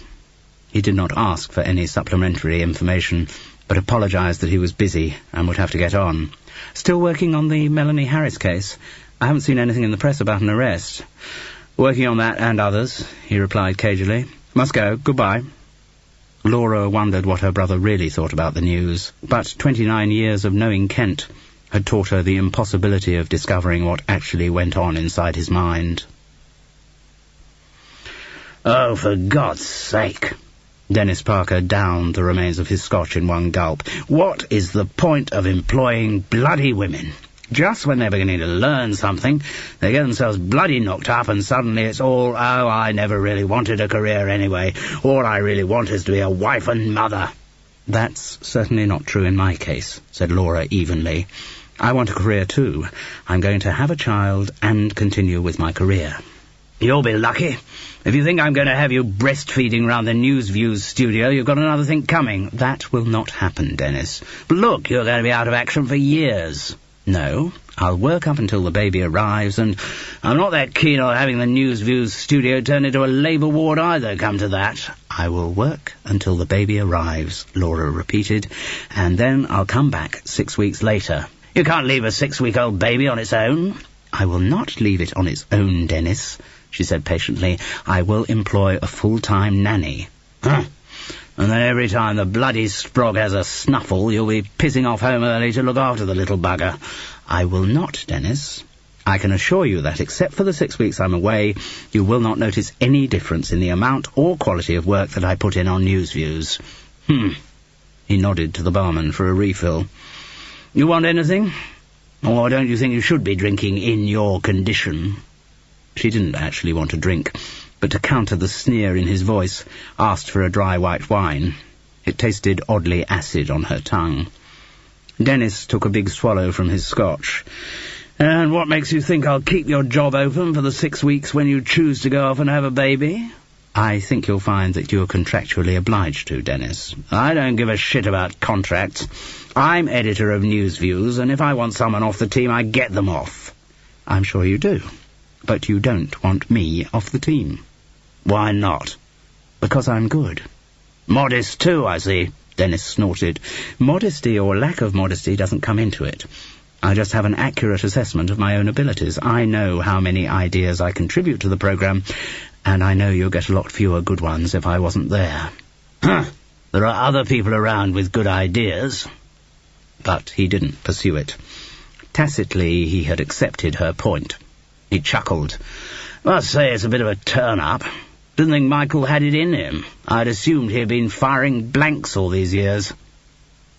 He did not ask for any supplementary information, but apologized that he was busy and would have to get on. "Still working on the Melanie Harris case? I haven't seen anything in the press about an arrest." "Working on that and others," he replied cagily. "Must go. Goodbye." Laura wondered what her brother really thought about the news, but 29 years of knowing Kent had taught her the impossibility of discovering what actually went on inside his mind. "Oh, for God's sake!" Dennis Parker downed the remains of his scotch in one gulp. "What is the point of employing bloody women? Just when they're beginning to learn something, they get themselves bloody knocked up, and suddenly it's all, oh, I never really wanted a career anyway. All I really want is to be a wife and mother." "That's certainly not true in my case," said Laura evenly. "I want a career too. I'm going to have a child and continue with my career." "You'll be lucky. If you think I'm going to have you breastfeeding round the Newsviews studio, you've got another thing coming." "That will not happen, Dennis." "But look, you're going to be out of action for years." "No, I'll work up until the baby arrives, and I'm not that keen on having the Newsviews studio turn into a labour ward either, come to that." "I will work until the baby arrives," Laura repeated, "and then I'll come back 6 weeks later." "You can't leave a 6-week-old baby on its own." "I will not leave it on its own, Dennis," she said patiently. "I will employ a full-time nanny." "Huh. And then every time the bloody sprog has a snuffle, you'll be pissing off home early to look after the little bugger. I will not, Dennis. I can assure you that, except for the 6 weeks I'm away, you will not notice any difference in the amount or quality of work that I put in on news views. He nodded to the barman for a refill. You want anything? Or don't you think you should be drinking in your condition? She didn't actually want to drink, but to counter the sneer in his voice, asked for a dry white wine. It tasted oddly acid on her tongue. Dennis took a big swallow from his scotch. And what makes you think I'll keep your job open for the 6 weeks when you choose to go off and have a baby? I think you'll find that you're contractually obliged to, Dennis. I don't give a shit about contracts. I'm editor of News Views, and if I want someone off the team, I get them off. I'm sure you do. But you don't want me off the team. Why not? Because I'm good. Modest too, I see, Dennis snorted. Modesty or lack of modesty doesn't come into it. I just have an accurate assessment of my own abilities. I know how many ideas I contribute to the programme, and I know you'll get a lot fewer good ones if I wasn't there. There are other people around with good ideas. But he didn't pursue it. Tacitly, he had accepted her point. He chuckled. Must say it's a bit of a turn-up. Didn't think Michael had it in him. I'd assumed he'd been firing blanks all these years.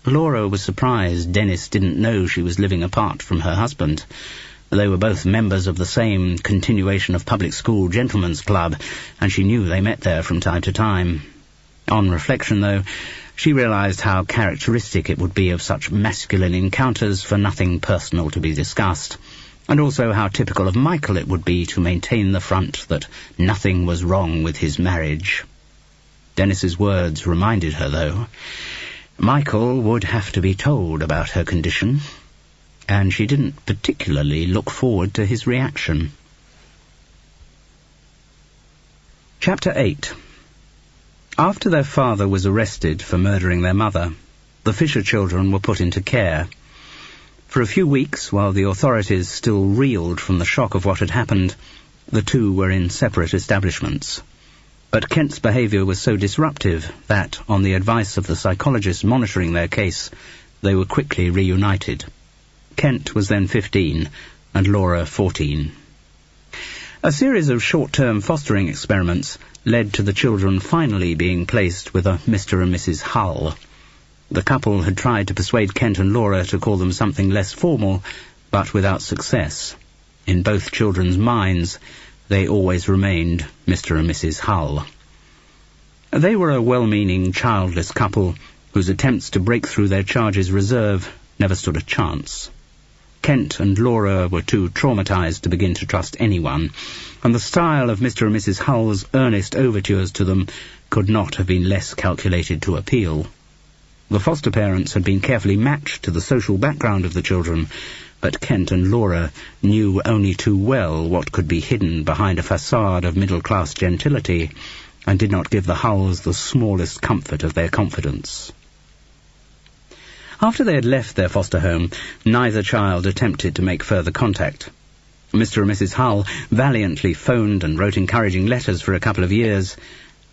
Laura was surprised Dennis didn't know she was living apart from her husband. They were both members of the same continuation of public school gentlemen's club, and she knew they met there from time to time. On reflection, though, she realized how characteristic it would be of such masculine encounters for nothing personal to be discussed, and also how typical of Michael it would be to maintain the front that nothing was wrong with his marriage. Dennis's words reminded her, though. Michael would have to be told about her condition, and she didn't particularly look forward to his reaction. Chapter 8. After their father was arrested for murdering their mother, the Fisher children were put into care. For a few weeks, while the authorities still reeled from the shock of what had happened, the two were in separate establishments. But Kent's behaviour was so disruptive that, on the advice of the psychologist monitoring their case, they were quickly reunited. Kent was then 15, and Laura 14. A series of short-term fostering experiments led to the children finally being placed with a Mr. and Mrs. Hull. The couple had tried to persuade Kent and Laura to call them something less formal, but without success. In both children's minds, they always remained Mr. and Mrs. Hull. They were a well-meaning, childless couple whose attempts to break through their charges' reserve never stood a chance. Kent and Laura were too traumatized to begin to trust anyone, and the style of Mr. and Mrs. Hull's earnest overtures to them could not have been less calculated to appeal. The foster parents had been carefully matched to the social background of the children, but Kent and Laura knew only too well what could be hidden behind a facade of middle-class gentility, and did not give the Hulls the smallest comfort of their confidence. After they had left their foster home, neither child attempted to make further contact. Mr. and Mrs. Hull valiantly phoned and wrote encouraging letters for a couple of years,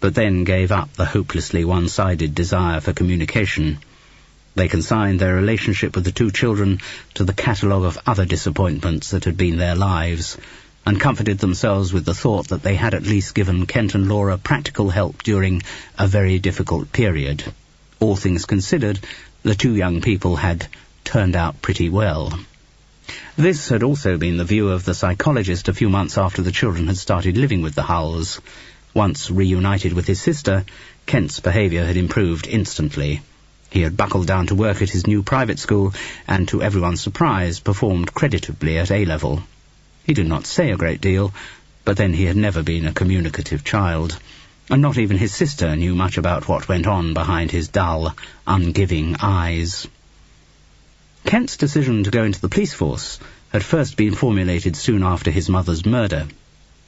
but then gave up the hopelessly one-sided desire for communication. They consigned their relationship with the two children to the catalogue of other disappointments that had been their lives, and comforted themselves with the thought that they had at least given Kent and Laura practical help during a very difficult period. All things considered, the two young people had turned out pretty well. This had also been the view of the psychologist a few months after the children had started living with the Hulls. Once reunited with his sister, Kent's behaviour had improved instantly. He had buckled down to work at his new private school, and to everyone's surprise performed creditably at A-level. He did not say a great deal, but then he had never been a communicative child, and not even his sister knew much about what went on behind his dull, ungiving eyes. Kent's decision to go into the police force had first been formulated soon after his mother's murder.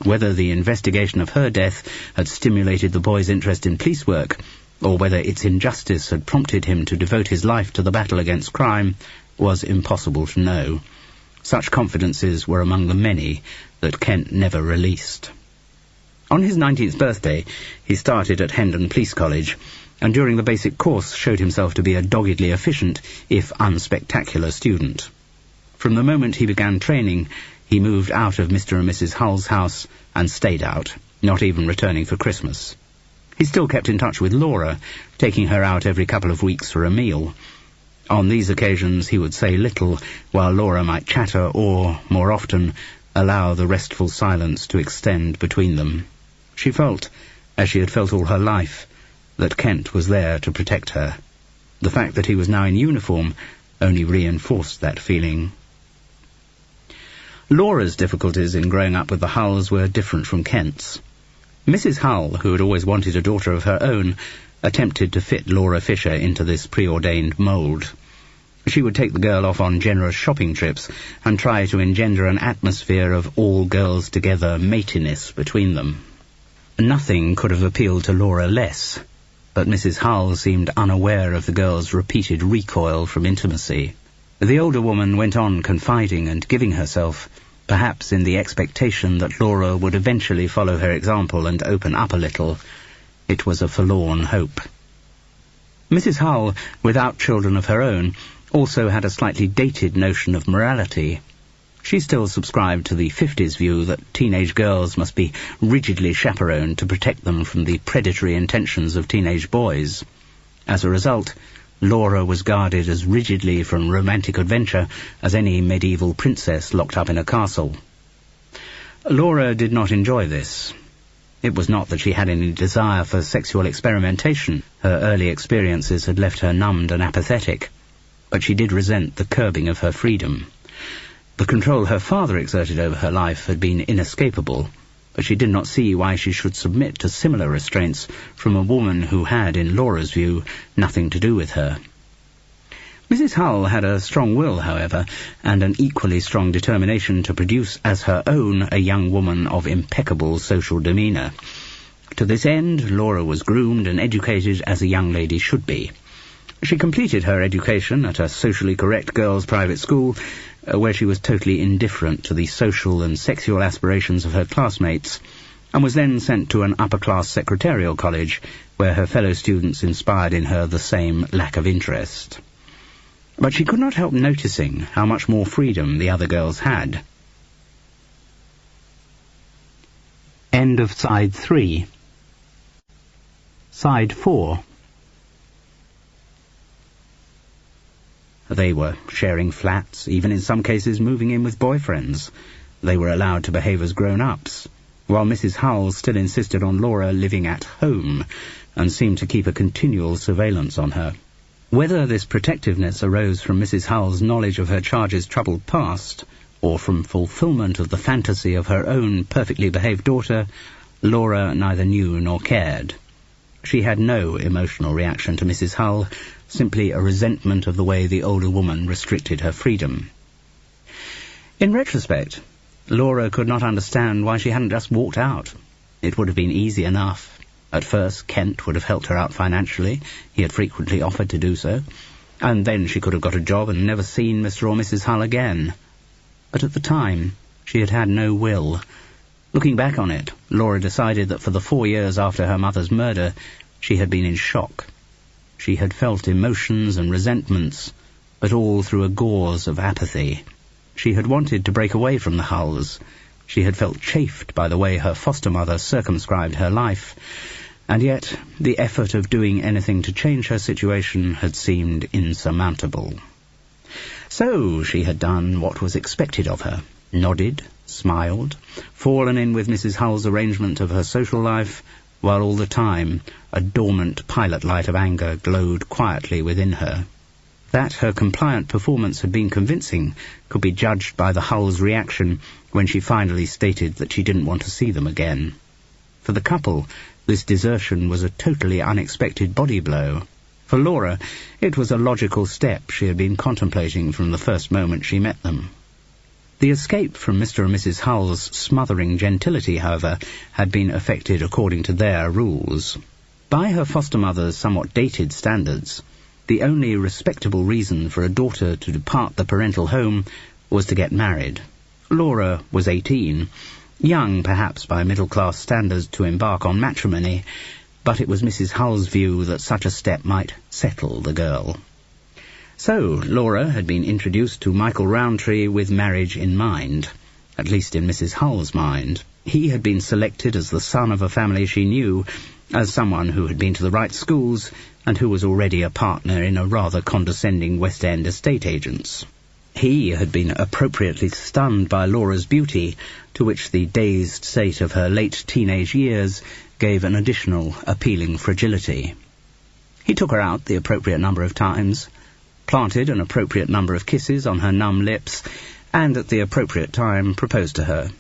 Whether the investigation of her death had stimulated the boy's interest in police work, or whether its injustice had prompted him to devote his life to the battle against crime, was impossible to know. Such confidences were among the many that Kent never released. On his 19th birthday, he started at Hendon Police College, and during the basic course showed himself to be a doggedly efficient, if unspectacular, student. From the moment he began training, he moved out of Mr. and Mrs. Hull's house and stayed out, not even returning for Christmas. He still kept in touch with Laura, taking her out every couple of weeks for a meal. On these occasions he would say little, while Laura might chatter or, more often, allow the restful silence to extend between them. She felt, as she had felt all her life, that Kent was there to protect her. The fact that he was now in uniform only reinforced that feeling. Laura's difficulties in growing up with the Hulls were different from Kent's. Mrs. Hull, who had always wanted a daughter of her own, attempted to fit Laura Fisher into this preordained mould. She would take the girl off on generous shopping trips and try to engender an atmosphere of all-girls-together matiness between them. Nothing could have appealed to Laura less, but Mrs. Hull seemed unaware of the girl's repeated recoil from intimacy. The older woman went on confiding and giving herself, perhaps in the expectation that Laura would eventually follow her example and open up a little. It was a forlorn hope. Mrs. Hull, without children of her own, also had a slightly dated notion of morality. She still subscribed to the 50s view that teenage girls must be rigidly chaperoned to protect them from the predatory intentions of teenage boys. As a result, Laura was guarded as rigidly from romantic adventure as any medieval princess locked up in a castle. Laura did not enjoy this. It was not that she had any desire for sexual experimentation. Her early experiences had left her numbed and apathetic. But she did resent the curbing of her freedom. The control her father exerted over her life had been inescapable, but she did not see why she should submit to similar restraints from a woman who had, in Laura's view, nothing to do with her. Mrs. Hull had a strong will, however, and an equally strong determination to produce as her own a young woman of impeccable social demeanour. To this end, Laura was groomed and educated as a young lady should be. She completed her education at a socially correct girls' private school, where she was totally indifferent to the social and sexual aspirations of her classmates, and was then sent to an upper-class secretarial college, where her fellow students inspired in her the same lack of interest. But she could not help noticing how much more freedom the other girls had. End of Side 3. Side 4. They were sharing flats, even in some cases moving in with boyfriends. They were allowed to behave as grown-ups, while Mrs. Hull still insisted on Laura living at home and seemed to keep a continual surveillance on her. Whether this protectiveness arose from Mrs. Hull's knowledge of her charge's troubled past, or from fulfilment of the fantasy of her own perfectly behaved daughter, Laura neither knew nor cared. She had no emotional reaction to Mrs. Hull, simply a resentment of the way the older woman restricted her freedom. In retrospect, Laura could not understand why she hadn't just walked out. It would have been easy enough. At first, Kent would have helped her out financially. He had frequently offered to do so. And then she could have got a job and never seen Mr. or Mrs. Hull again. But at the time, she had had no will. Looking back on it, Laura decided that for the 4 years after her mother's murder, she had been in shock. She had felt emotions and resentments, but all through a gauze of apathy. She had wanted to break away from the Hulls. She had felt chafed by the way her foster mother circumscribed her life, and yet the effort of doing anything to change her situation had seemed insurmountable. So she had done what was expected of her, nodded, smiled, fallen in with Mrs. Hull's arrangement of her social life, while all the time a dormant pilot light of anger glowed quietly within her. That her compliant performance had been convincing could be judged by the Hulls' reaction when she finally stated that she didn't want to see them again. For the couple, this desertion was a totally unexpected body blow. For Laura, it was a logical step she had been contemplating from the first moment she met them. The escape from Mr. and Mrs. Hull's smothering gentility, however, had been effected according to their rules. By her foster mother's somewhat dated standards, the only respectable reason for a daughter to depart the parental home was to get married. Laura was 18, young perhaps by middle-class standards to embark on matrimony, but it was Mrs. Hull's view that such a step might settle the girl. So Laura had been introduced to Michael Rowntree with marriage in mind, at least in Mrs. Hull's mind. He had been selected as the son of a family she knew, as someone who had been to the right schools and who was already a partner in a rather condescending West End estate agent's. He had been appropriately stunned by Laura's beauty, to which the dazed state of her late teenage years gave an additional appealing fragility. He took her out the appropriate number of times, planted an appropriate number of kisses on her numb lips, and at the appropriate time proposed to her.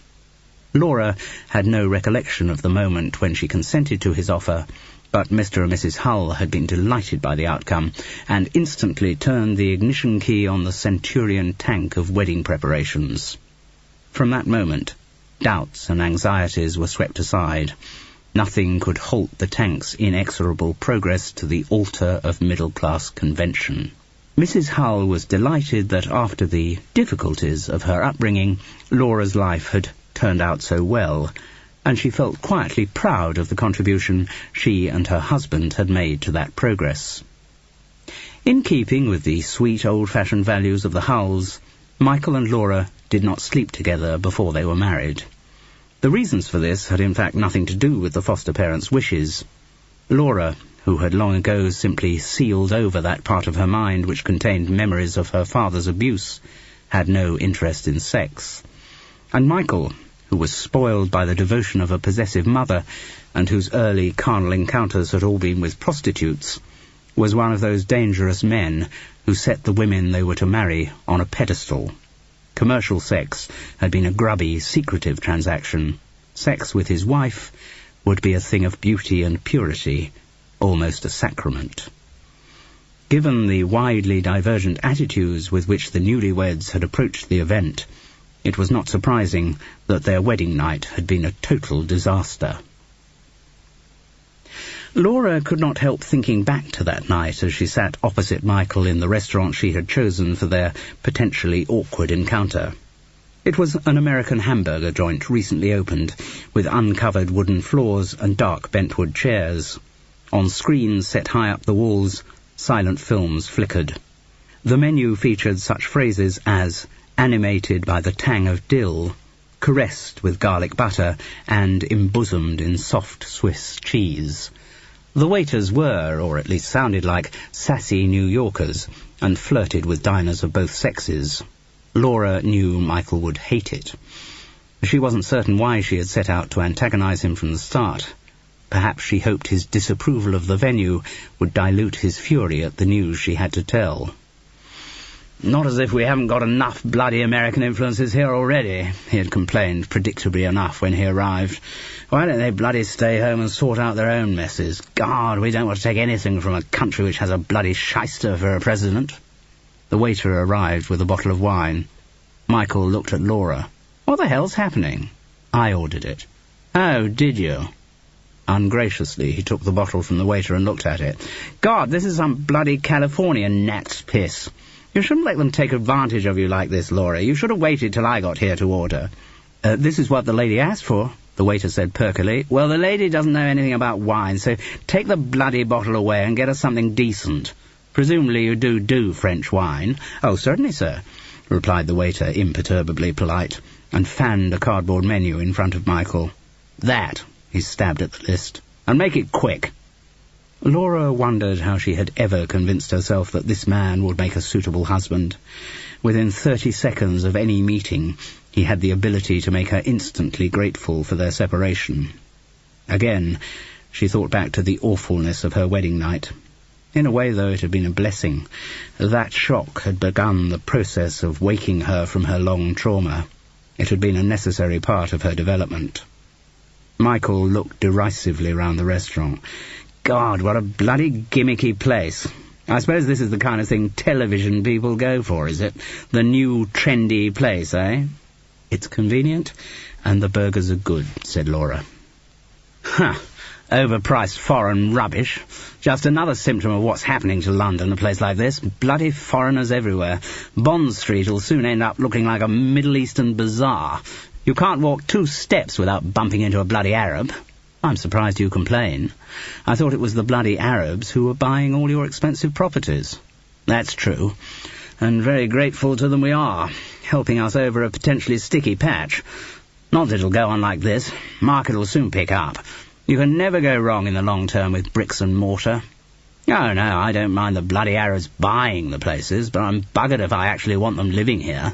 Laura had no recollection of the moment when she consented to his offer, but Mr. and Mrs. Hull had been delighted by the outcome, and instantly turned the ignition key on the Centurion tank of wedding preparations. From that moment, doubts and anxieties were swept aside. Nothing could halt the tank's inexorable progress to the altar of middle-class convention. Mrs. Hull was delighted that after the difficulties of her upbringing, Laura's life had turned out so well, and she felt quietly proud of the contribution she and her husband had made to that progress. In keeping with the sweet old-fashioned values of the Hulls, Michael and Laura did not sleep together before they were married. The reasons for this had in fact nothing to do with the foster parents' wishes. Laura, who had long ago simply sealed over that part of her mind which contained memories of her father's abuse, had no interest in sex. And Michael, who was spoiled by the devotion of a possessive mother, and whose early carnal encounters had all been with prostitutes, was one of those dangerous men who set the women they were to marry on a pedestal. Commercial sex had been a grubby, secretive transaction. Sex with his wife would be a thing of beauty and purity, almost a sacrament. Given the widely divergent attitudes with which the newlyweds had approached the event, it was not surprising that their wedding night had been a total disaster. Laura could not help thinking back to that night as she sat opposite Michael in the restaurant she had chosen for their potentially awkward encounter. It was an American hamburger joint recently opened, with uncovered wooden floors and dark bentwood chairs. On screens set high up the walls, silent films flickered. The menu featured such phrases as animated by the tang of dill, caressed with garlic butter, and embosomed in soft Swiss cheese. The waiters were, or at least sounded like, sassy New Yorkers, and flirted with diners of both sexes. Laura knew Michael would hate it. She wasn't certain why she had set out to antagonize him from the start. Perhaps she hoped his disapproval of the venue would dilute his fury at the news she had to tell. "Not as if we haven't got enough bloody American influences here already," he had complained, predictably enough, when he arrived. "Why don't they bloody stay home and sort out their own messes? God, we don't want to take anything from a country which has a bloody shyster for a president." The waiter arrived with a bottle of wine. Michael looked at Laura. "What the hell's happening?" "I ordered it." "Oh, did you?" Ungraciously, he took the bottle from the waiter and looked at it. "God, this is some bloody California gnat's piss. You shouldn't let them take advantage of you like this, Laura. You should have waited till I got here to order." This is what the lady asked for," the waiter said perkily. "Well, the lady doesn't know anything about wine, so take the bloody bottle away and get us something decent. Presumably you do French wine." "Oh, certainly, sir," replied the waiter, imperturbably polite, and fanned a cardboard menu in front of Michael. "That," he stabbed at the list, "and make it quick." Laura wondered how she had ever convinced herself that this man would make a suitable husband. Within 30 seconds of any meeting, he had the ability to make her instantly grateful for their separation. Again, she thought back to the awfulness of her wedding night. In a way, though, it had been a blessing. That shock had begun the process of waking her from her long trauma. It had been a necessary part of her development. Michael looked derisively round the restaurant. "God, what a bloody gimmicky place. I suppose this is the kind of thing television people go for, is it? The new trendy place, eh?" "It's convenient, and the burgers are good," said Laura. "Huh. Overpriced foreign rubbish. Just another symptom of what's happening to London, a place like this. Bloody foreigners everywhere. Bond Street will soon end up looking like a Middle Eastern bazaar. You can't walk 2 steps without bumping into a bloody Arab. I'm surprised you complain. I thought it was the bloody Arabs who were buying all your expensive properties." That's true. And very grateful to them we are, helping us over a potentially sticky patch. Not that it'll go on like this. Market will soon pick up. You can never go wrong in the long term with bricks and mortar. Oh, no, I don't mind the bloody Arabs buying the places, but I'm buggered if I actually want them living here.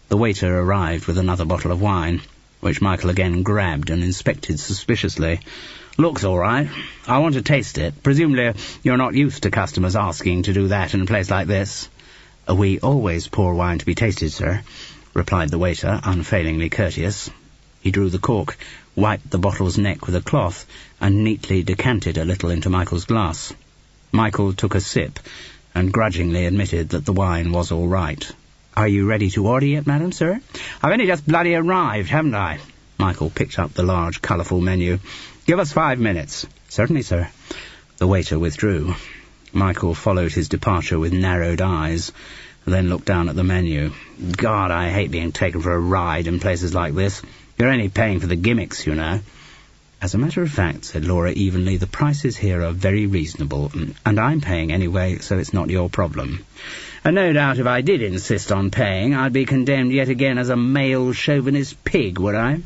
The waiter arrived with another bottle of wine, which Michael again grabbed and inspected suspiciously. Looks all right. I want to taste it. Presumably you're not used to customers asking to do that in a place like this. We always pour wine to be tasted, sir, replied the waiter, unfailingly courteous. He drew the cork, wiped the bottle's neck with a cloth, and neatly decanted a little into Michael's glass. Michael took a sip, and grudgingly admitted that the wine was all right. "Are you ready to order yet, madam, sir?" "I've only just bloody arrived, haven't I?" Michael picked up the large, colourful menu. "Give us 5 minutes." "Certainly, sir." The waiter withdrew. Michael followed his departure with narrowed eyes, then looked down at the menu. "God, I hate being taken for a ride in places like this. You're only paying for the gimmicks, you know." "As a matter of fact," said Laura evenly, "the prices here are very reasonable, and I'm paying anyway, so it's not your problem." "And no doubt if I did insist on paying, I'd be condemned yet again as a male chauvinist pig, would I?"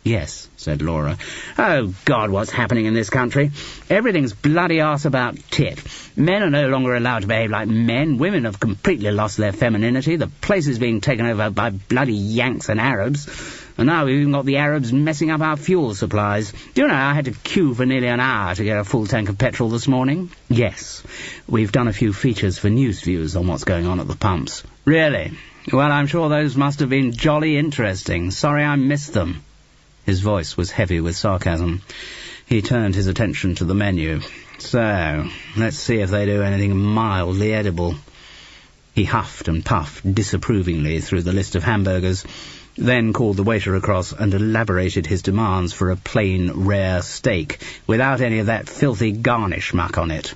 "Yes," said Laura. "Oh, God, what's happening in this country? Everything's bloody arse about tit. Men are no longer allowed to behave like men. Women have completely lost their femininity. The place is being taken over by bloody Yanks and Arabs. And now we've even got the Arabs messing up our fuel supplies. Do you know, I had to queue for nearly an hour to get a full tank of petrol this morning." "Yes. We've done a few features for news viewers on what's going on at the pumps." "Really? Well, I'm sure those must have been jolly interesting. Sorry I missed them." His voice was heavy with sarcasm. He turned his attention to the menu. "So, let's see if they do anything mildly edible." He huffed and puffed disapprovingly through the list of hamburgers, then called the waiter across and elaborated his demands for a plain, rare steak, without any of that filthy garnish muck on it,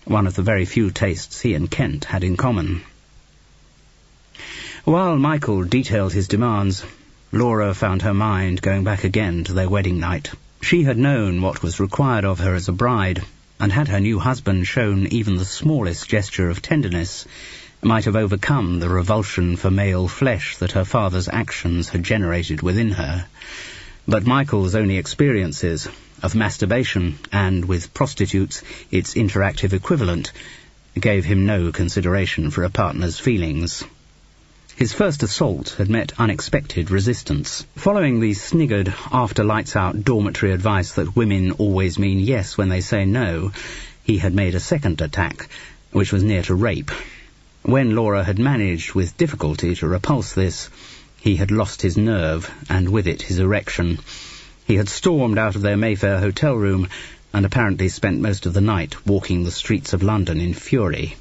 one of the very few tastes he and Kent had in common. While Michael detailed his demands, Laura found her mind going back again to their wedding night. She had known what was required of her as a bride, and had her new husband shown even the smallest gesture of tenderness, might have overcome the revulsion for male flesh that her father's actions had generated within her. But Michael's only experiences of masturbation, and with prostitutes its interactive equivalent, gave him no consideration for a partner's feelings. His first assault had met unexpected resistance. Following the sniggered after-lights-out dormitory advice that women always mean yes when they say no, he had made a second attack, which was near to rape. When Laura had managed with difficulty to repulse this, he had lost his nerve, and with it his erection. He had stormed out of their Mayfair hotel room, and apparently spent most of the night walking the streets of London in fury.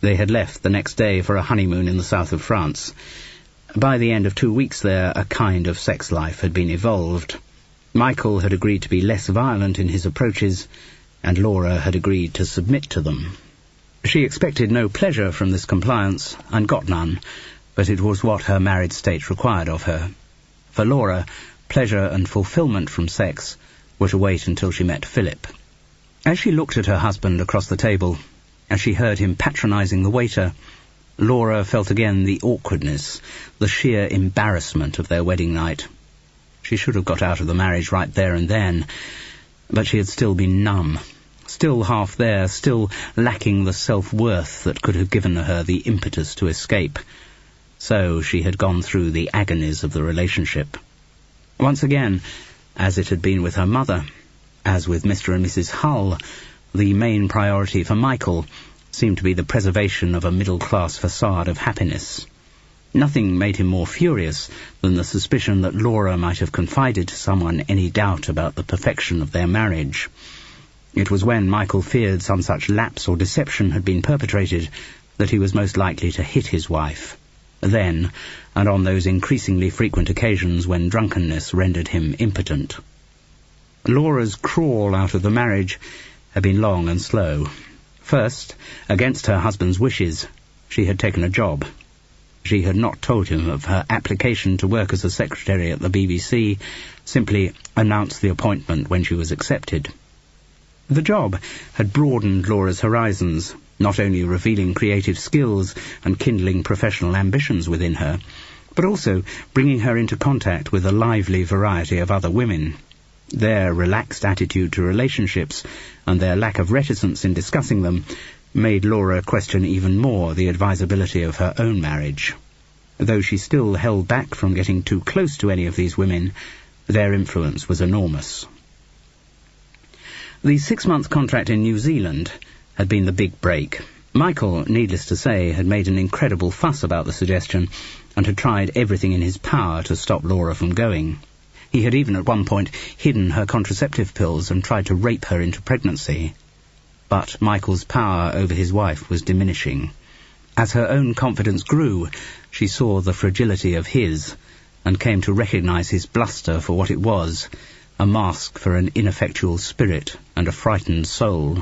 They had left the next day for a honeymoon in the south of France. By the end of 2 weeks there, a kind of sex life had been evolved. Michael had agreed to be less violent in his approaches, and Laura had agreed to submit to them. She expected no pleasure from this compliance, and got none, but it was what her married state required of her. For Laura, pleasure and fulfilment from sex were to wait until she met Philip. As she looked at her husband across the table, as she heard him patronizing the waiter, Laura felt again the awkwardness, the sheer embarrassment of their wedding night. She should have got out of the marriage right there and then, but she had still been numb, still half there, still lacking the self-worth that could have given her the impetus to escape. So she had gone through the agonies of the relationship. Once again, as it had been with her mother, as with Mr. and Mrs. Hull, the main priority for Michael seemed to be the preservation of a middle-class facade of happiness. Nothing made him more furious than the suspicion that Laura might have confided to someone any doubt about the perfection of their marriage. It was when Michael feared some such lapse or deception had been perpetrated that he was most likely to hit his wife. Then, and on those increasingly frequent occasions when drunkenness rendered him impotent. Laura's crawl out of the marriage had been long and slow. First, against her husband's wishes, she had taken a job. She had not told him of her application to work as a secretary at the BBC, simply announced the appointment when she was accepted. The job had broadened Laura's horizons, not only revealing creative skills and kindling professional ambitions within her, but also bringing her into contact with a lively variety of other women. Their relaxed attitude to relationships and their lack of reticence in discussing them made Laura question even more the advisability of her own marriage. Though she still held back from getting too close to any of these women, their influence was enormous. The 6-month contract in New Zealand had been the big break. Michael, needless to say, had made an incredible fuss about the suggestion and had tried everything in his power to stop Laura from going. He had even at one point hidden her contraceptive pills and tried to rape her into pregnancy. But Michael's power over his wife was diminishing. As her own confidence grew, she saw the fragility of his and came to recognize his bluster for what it was, a mask for an ineffectual spirit and a frightened soul.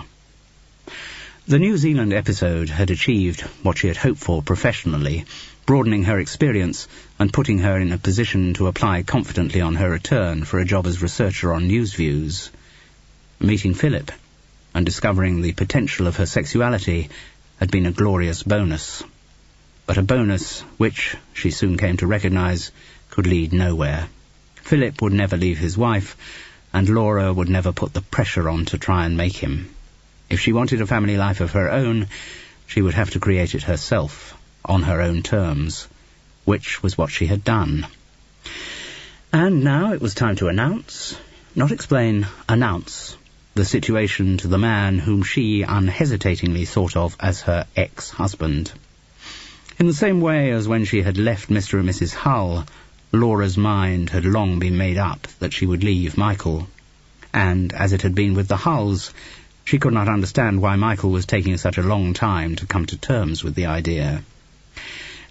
The New Zealand episode had achieved what she had hoped for professionally, broadening her experience and putting her in a position to apply confidently on her return for a job as researcher on Newsviews. Meeting Philip and discovering the potential of her sexuality had been a glorious bonus, but a bonus which, she soon came to recognize, could lead nowhere. Philip would never leave his wife, and Laura would never put the pressure on to try and make him. If she wanted a family life of her own, she would have to create it herself, on her own terms, which was what she had done. And now it was time to announce, not explain, announce, the situation to the man whom she unhesitatingly thought of as her ex-husband. In the same way as when she had left Mr. and Mrs. Hull, Laura's mind had long been made up that she would leave Michael, and as it had been with the Hulls, she could not understand why Michael was taking such a long time to come to terms with the idea.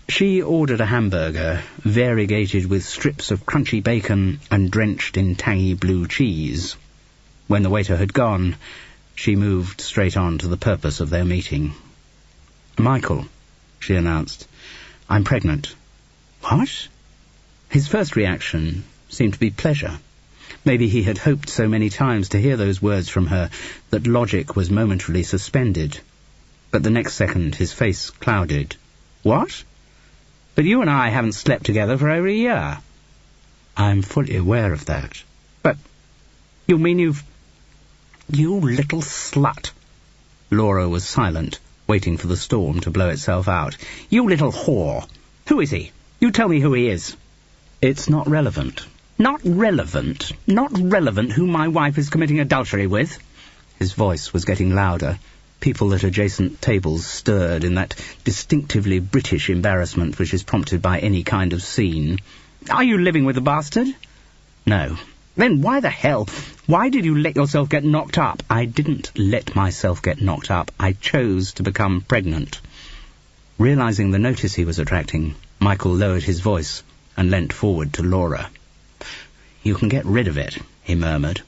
She ordered a hamburger, variegated with strips of crunchy bacon and drenched in tangy blue cheese. When the waiter had gone, she moved straight on to the purpose of their meeting. "Michael," she announced, "I'm pregnant." "What?" His first reaction seemed to be pleasure. Maybe he had hoped so many times to hear those words from her that logic was momentarily suspended. But the next second his face clouded. "What? But you and I haven't slept together for over a year." "I'm fully aware of that." "But you mean you've—" "You little slut." Laura was silent, waiting for the storm to blow itself out. "You little whore. Who is he? You tell me who he is." "It's not relevant." "Not relevant? Not relevant who my wife is committing adultery with?" His voice was getting louder. People at adjacent tables stirred in that distinctively British embarrassment which is prompted by any kind of scene. "Are you living with the bastard?" "No." "Then why the hell? Why did you let yourself get knocked up?" "I didn't let myself get knocked up. I chose to become pregnant." Realizing the notice he was attracting, Michael lowered his voice and leant forward to Laura. "You can get rid of it," he murmured.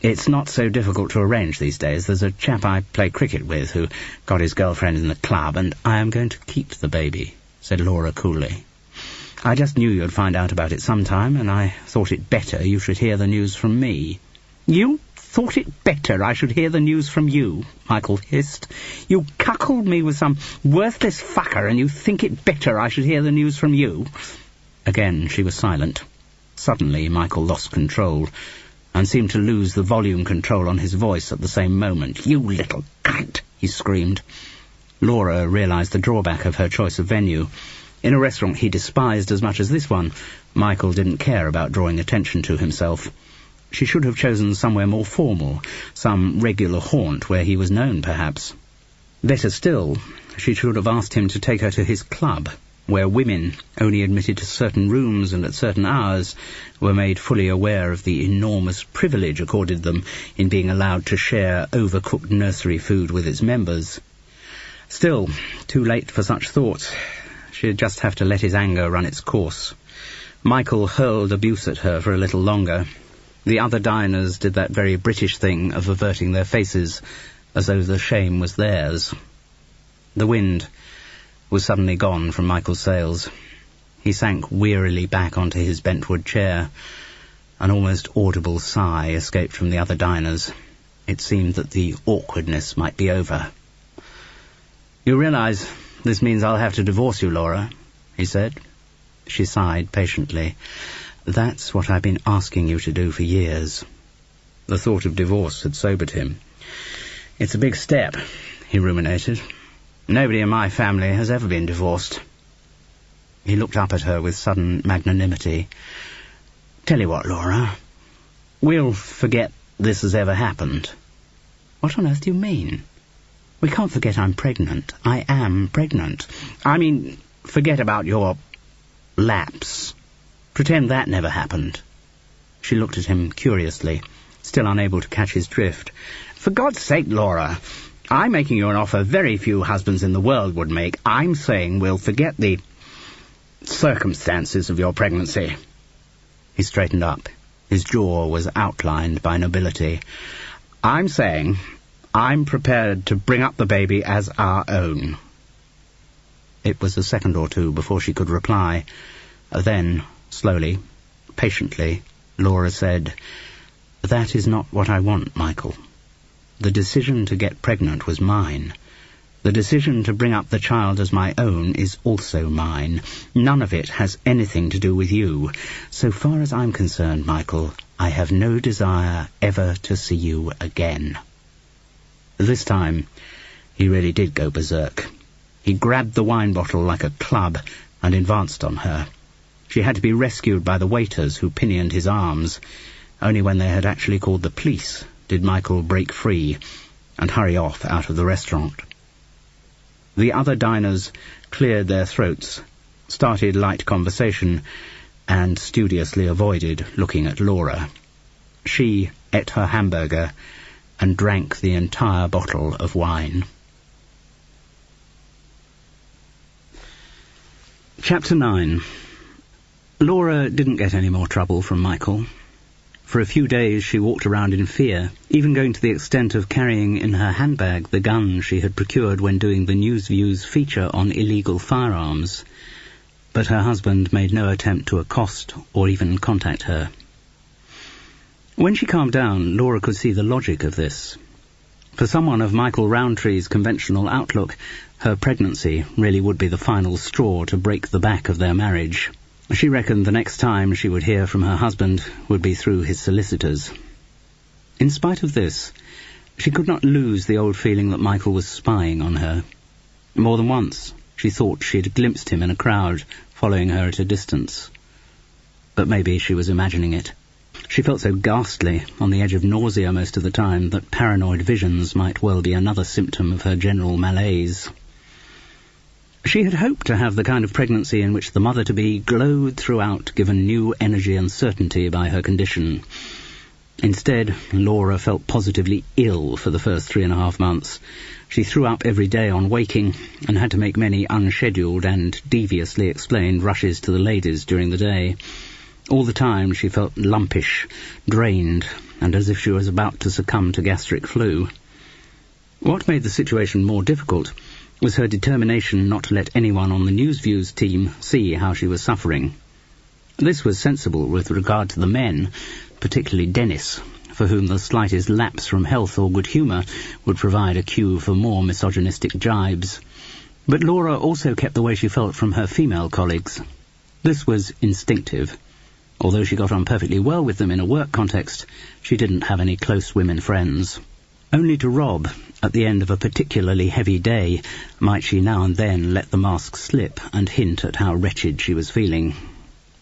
"It's not so difficult to arrange these days. There's a chap I play cricket with who got his girlfriend in the club, and I am going to keep the baby," said Laura coolly. "I just knew you'd find out about it sometime, and I thought it better you should hear the news from me." "You thought it better I should hear the news from you?" Michael hissed. "You cuckolded me with some worthless fucker, and you think it better I should hear the news from you?" Again she was silent. Suddenly Michael lost control, and seemed to lose the volume control on his voice at the same moment. "You little cunt!" he screamed. Laura realized the drawback of her choice of venue. In a restaurant he despised as much as this one, Michael didn't care about drawing attention to himself. She should have chosen somewhere more formal, some regular haunt where he was known, perhaps. Better still, she should have asked him to take her to his club, where women, only admitted to certain rooms and at certain hours, were made fully aware of the enormous privilege accorded them in being allowed to share overcooked nursery food with its members. Still, too late for such thoughts. She'd just have to let his anger run its course. Michael hurled abuse at her for a little longer. The other diners did that very British thing of averting their faces, as though the shame was theirs. The wind was suddenly gone from Michael's sails. He sank wearily back onto his bentwood chair. An almost audible sigh escaped from the other diners. It seemed that the awkwardness might be over. "You realize this means I'll have to divorce you, Laura," he said. She sighed patiently. "That's what I've been asking you to do for years." The thought of divorce had sobered him. "It's a big step," he ruminated. "Nobody in my family has ever been divorced." He looked up at her with sudden magnanimity. "Tell you what, Laura, we'll forget this has ever happened." "What on earth do you mean?" "We can't forget I'm pregnant. I am pregnant. I mean, forget about your lapse. Pretend that never happened." She looked at him curiously, still unable to catch his drift. "For God's sake, Laura, I'm making you an offer very few husbands in the world would make. I'm saying we'll forget the circumstances of your pregnancy." He straightened up. His jaw was outlined by nobility. "I'm saying I'm prepared to bring up the baby as our own." It was a second or two before she could reply. Then, slowly, patiently, Laura said, "That is not what I want, Michael. The decision to get pregnant was mine. The decision to bring up the child as my own is also mine. None of it has anything to do with you. So far as I'm concerned, Michael, I have no desire ever to see you again." This time, he really did go berserk. He grabbed the wine bottle like a club and advanced on her. She had to be rescued by the waiters who pinioned his arms. Only when they had actually called the police did Michael break free and hurry off out of the restaurant. The other diners cleared their throats, started light conversation, and studiously avoided looking at Laura. She ate her hamburger and drank the entire bottle of wine. Chapter 9. Laura didn't get any more trouble from Michael. For a few days she walked around in fear, even going to the extent of carrying in her handbag the gun she had procured when doing the Newsview's feature on illegal firearms. But her husband made no attempt to accost or even contact her. When she calmed down, Laura could see the logic of this. For someone of Michael Rowntree's conventional outlook, her pregnancy really would be the final straw to break the back of their marriage. She reckoned the next time she would hear from her husband would be through his solicitors. In spite of this, she could not lose the old feeling that Michael was spying on her. More than once, she thought she had glimpsed him in a crowd, following her at a distance. But maybe she was imagining it. She felt so ghastly, on the edge of nausea most of the time, that paranoid visions might well be another symptom of her general malaise. She had hoped to have the kind of pregnancy in which the mother-to-be glowed throughout, given new energy and certainty by her condition. Instead, Laura felt positively ill for the first 3.5 months. She threw up every day on waking, and had to make many unscheduled and deviously explained rushes to the ladies during the day. All the time she felt lumpish, drained, and as if she was about to succumb to gastric flu. What made the situation more difficult was her determination not to let anyone on the Newsview's team see how she was suffering. This was sensible with regard to the men, particularly Dennis, for whom the slightest lapse from health or good humour would provide a cue for more misogynistic jibes. But Laura also kept the way she felt from her female colleagues. This was instinctive. Although she got on perfectly well with them in a work context, she didn't have any close women friends. Only to Rob, at the end of a particularly heavy day, might she now and then let the mask slip and hint at how wretched she was feeling.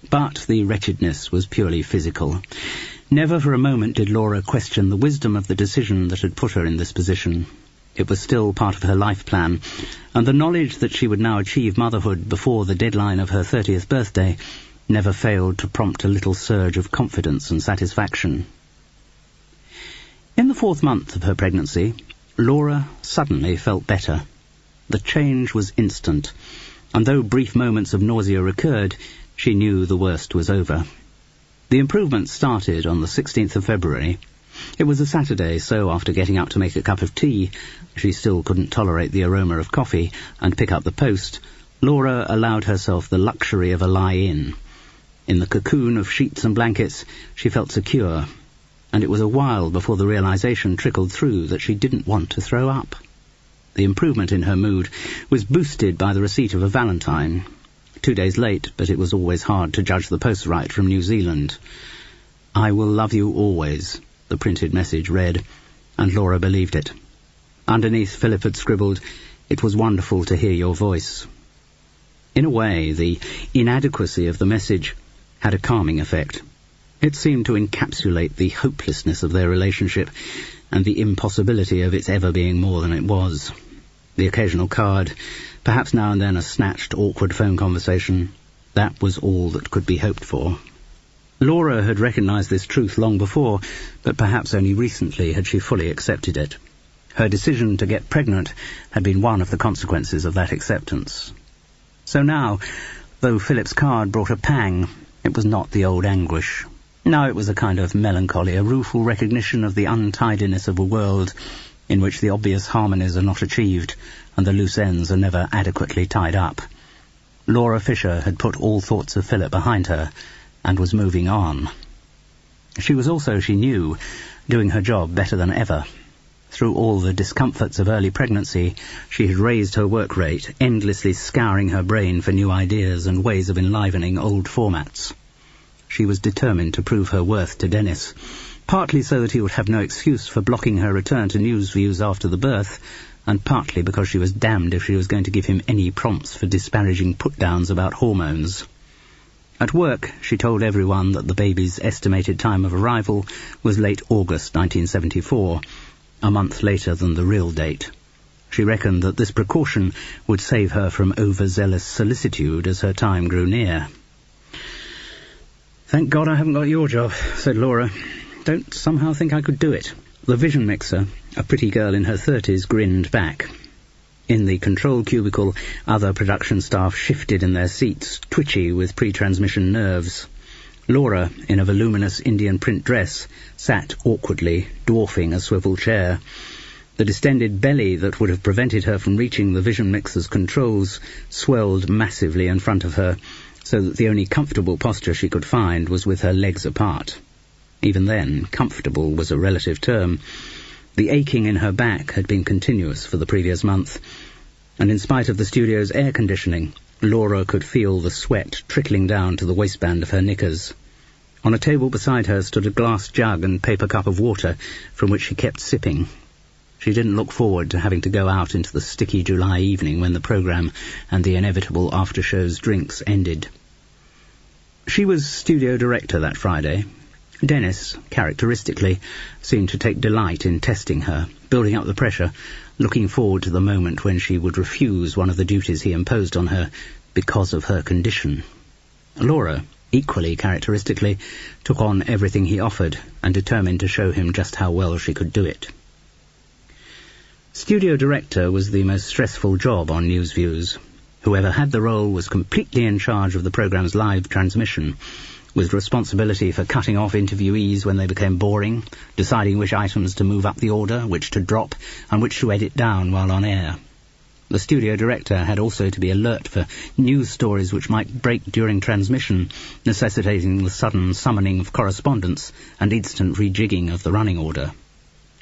But the wretchedness was purely physical. Never for a moment did Laura question the wisdom of the decision that had put her in this position. It was still part of her life plan, and the knowledge that she would now achieve motherhood before the deadline of her 30th birthday never failed to prompt a little surge of confidence and satisfaction. In the 4th month of her pregnancy, Laura suddenly felt better. The change was instant, and though brief moments of nausea recurred, she knew the worst was over. The improvement started on the 16th of February. It was a Saturday, so after getting up to make a cup of tea, she still couldn't tolerate the aroma of coffee, and pick up the post, Laura allowed herself the luxury of a lie-in. In the cocoon of sheets and blankets, she felt secure, and it was a while before the realization trickled through that she didn't want to throw up. The improvement in her mood was boosted by the receipt of a valentine. 2 days late, but it was always hard to judge the postwrite from New Zealand. "I will love you always," the printed message read, and Laura believed it. Underneath, Philip had scribbled, "It was wonderful to hear your voice." In a way, the inadequacy of the message had a calming effect. It seemed to encapsulate the hopelessness of their relationship and the impossibility of its ever being more than it was. The occasional card, perhaps now and then a snatched, awkward phone conversation, that was all that could be hoped for. Laura had recognised this truth long before, but perhaps only recently had she fully accepted it. Her decision to get pregnant had been one of the consequences of that acceptance. So now, though Philip's card brought a pang, it was not the old anguish. No, it was a kind of melancholy, a rueful recognition of the untidiness of a world in which the obvious harmonies are not achieved and the loose ends are never adequately tied up. Laura Fisher had put all thoughts of Philip behind her and was moving on. She was also, she knew, doing her job better than ever. Through all the discomforts of early pregnancy, she had raised her work rate, endlessly scouring her brain for new ideas and ways of enlivening old formats. She was determined to prove her worth to Dennis, partly so that he would have no excuse for blocking her return to Newsviews after the birth, and partly because she was damned if she was going to give him any prompts for disparaging put-downs about hormones. At work, she told everyone that the baby's estimated time of arrival was late August 1974, a month later than the real date. She reckoned that this precaution would save her from overzealous solicitude as her time grew near. "Thank God I haven't got your job," said Laura. "Don't somehow think I could do it." The vision mixer, a pretty girl in her 30s, grinned back. In the control cubicle, other production staff shifted in their seats, twitchy with pre-transmission nerves. Laura, in a voluminous Indian print dress, sat awkwardly, dwarfing a swivel chair. The distended belly that would have prevented her from reaching the vision mixer's controls swelled massively in front of her, so that the only comfortable posture she could find was with her legs apart. Even then, comfortable was a relative term. The aching in her back had been continuous for the previous month, and in spite of the studio's air conditioning, Laura could feel the sweat trickling down to the waistband of her knickers. On a table beside her stood a glass jug and paper cup of water, from which she kept sipping. She didn't look forward to having to go out into the sticky July evening when the programme and the inevitable after-show's drinks ended. She was studio director that Friday. Dennis, characteristically, seemed to take delight in testing her, building up the pressure, looking forward to the moment when she would refuse one of the duties he imposed on her because of her condition. Laura, equally characteristically, took on everything he offered and determined to show him just how well she could do it. Studio director was the most stressful job on Newsviews. Whoever had the role was completely in charge of the programme's live transmission, with responsibility for cutting off interviewees when they became boring, deciding which items to move up the order, which to drop, and which to edit down while on air. The studio director had also to be alert for news stories which might break during transmission, necessitating the sudden summoning of correspondence and instant rejigging of the running order.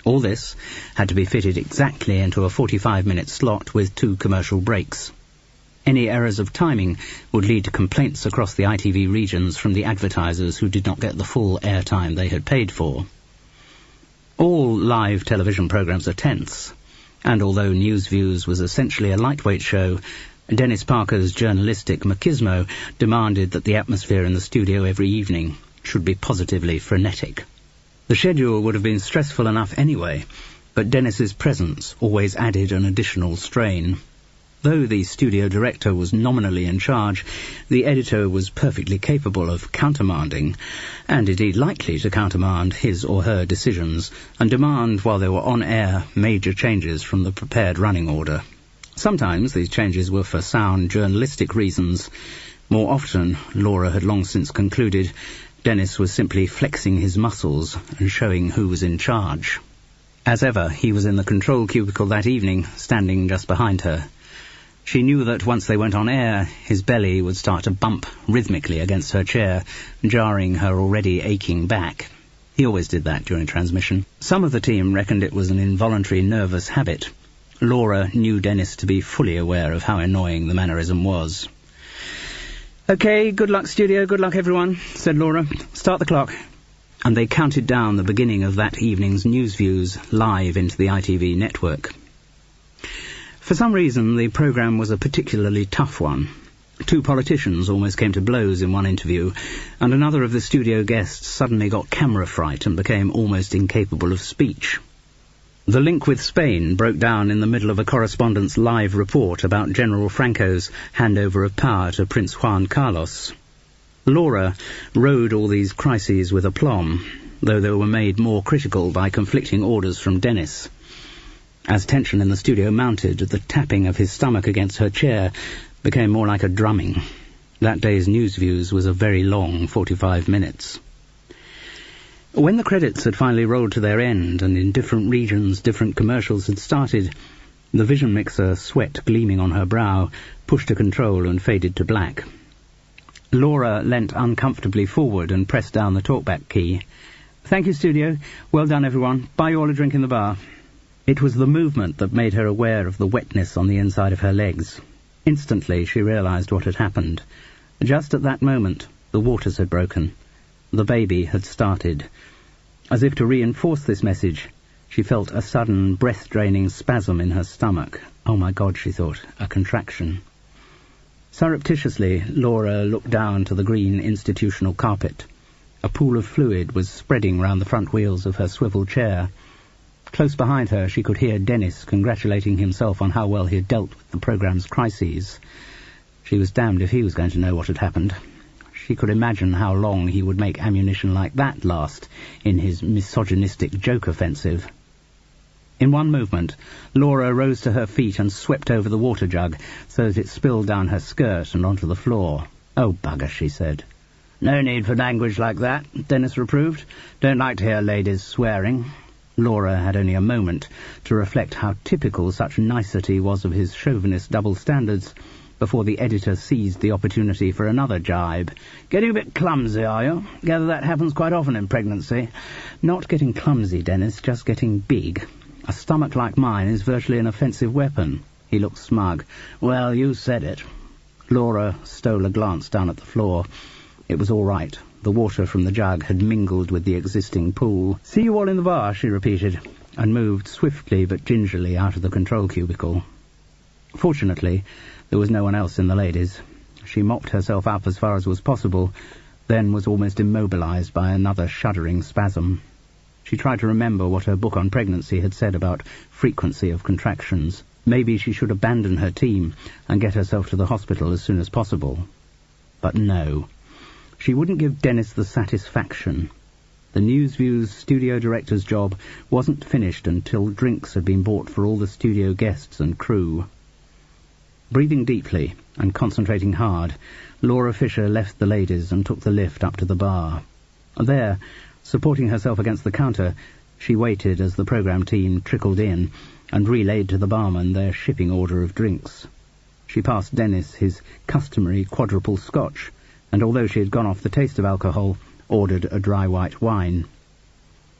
All this had to be fitted exactly into a 45-minute slot with 2 commercial breaks. Any errors of timing would lead to complaints across the ITV regions from the advertisers who did not get the full airtime they had paid for. All live television programmes are tense, and although Newsviews was essentially a lightweight show, Dennis Parker's journalistic machismo demanded that the atmosphere in the studio every evening should be positively frenetic. The schedule would have been stressful enough anyway, but Dennis's presence always added an additional strain. Though the studio director was nominally in charge, the editor was perfectly capable of countermanding, and indeed likely to countermand his or her decisions, and demand, while they were on air, major changes from the prepared running order. Sometimes these changes were for sound journalistic reasons. More often, Laura had long since concluded, Dennis was simply flexing his muscles and showing who was in charge. As ever, he was in the control cubicle that evening, standing just behind her. She knew that once they went on air, his belly would start to bump rhythmically against her chair, jarring her already aching back. He always did that during transmission. Some of the team reckoned it was an involuntary nervous habit. Laura knew Dennis to be fully aware of how annoying the mannerism was. "OK, good luck, studio, good luck, everyone," said Laura. "Start the clock." And they counted down the beginning of that evening's news views live into the ITV network. For some reason, the programme was a particularly tough one. 2 politicians almost came to blows in one interview, and another of the studio guests suddenly got camera fright and became almost incapable of speech. The link with Spain broke down in the middle of a correspondent's live report about General Franco's handover of power to Prince Juan Carlos. Laura rode all these crises with aplomb, though they were made more critical by conflicting orders from Dennis. As tension in the studio mounted, the tapping of his stomach against her chair became more like a drumming. That day's news views was a very long 45 minutes. When the credits had finally rolled to their end, and in different regions different commercials had started, the vision mixer, sweat gleaming on her brow, pushed to control and faded to black. Laura leant uncomfortably forward and pressed down the talkback key. "Thank you, studio. Well done, everyone. Buy you all a drink in the bar." It was the movement that made her aware of the wetness on the inside of her legs. Instantly she realized what had happened. Just at that moment, the waters had broken. The baby had started. As if to reinforce this message, she felt a sudden, breath-draining spasm in her stomach. Oh my God, she thought, a contraction. Surreptitiously, Laura looked down to the green institutional carpet. A pool of fluid was spreading round the front wheels of her swivel chair. Close behind her, she could hear Dennis congratulating himself on how well he had dealt with the programme's crises. She was damned if he was going to know what had happened. She could imagine how long he would make ammunition like that last in his misogynistic joke offensive. In one movement, Laura rose to her feet and swept over the water jug so that it spilled down her skirt and onto the floor. "Oh, bugger," she said. "No need for language like that," Dennis reproved. "Don't like to hear ladies swearing." Laura had only a moment to reflect how typical such nicety was of his chauvinist double standards before the editor seized the opportunity for another jibe. "Getting a bit clumsy, are you? Gather that happens quite often in pregnancy." "Not getting clumsy, Dennis, just getting big. A stomach like mine is virtually an offensive weapon." He looked smug. "Well, you said it." Laura stole a glance down at the floor. It was all right. The water from the jug had mingled with the existing pool. "See you all in the bar," she repeated, and moved swiftly but gingerly out of the control cubicle. Fortunately, there was no one else in the ladies. She mopped herself up as far as was possible, then was almost immobilized by another shuddering spasm. She tried to remember what her book on pregnancy had said about frequency of contractions. Maybe she should abandon her team and get herself to the hospital as soon as possible. But no. She wouldn't give Dennis the satisfaction. The Newsview's studio director's job wasn't finished until drinks had been bought for all the studio guests and crew. Breathing deeply and concentrating hard, Laura Fisher left the ladies and took the lift up to the bar. There, supporting herself against the counter, she waited as the programme team trickled in and relayed to the barman their shipping order of drinks. She passed Dennis his customary quadruple scotch, and although she had gone off the taste of alcohol, ordered a dry white wine.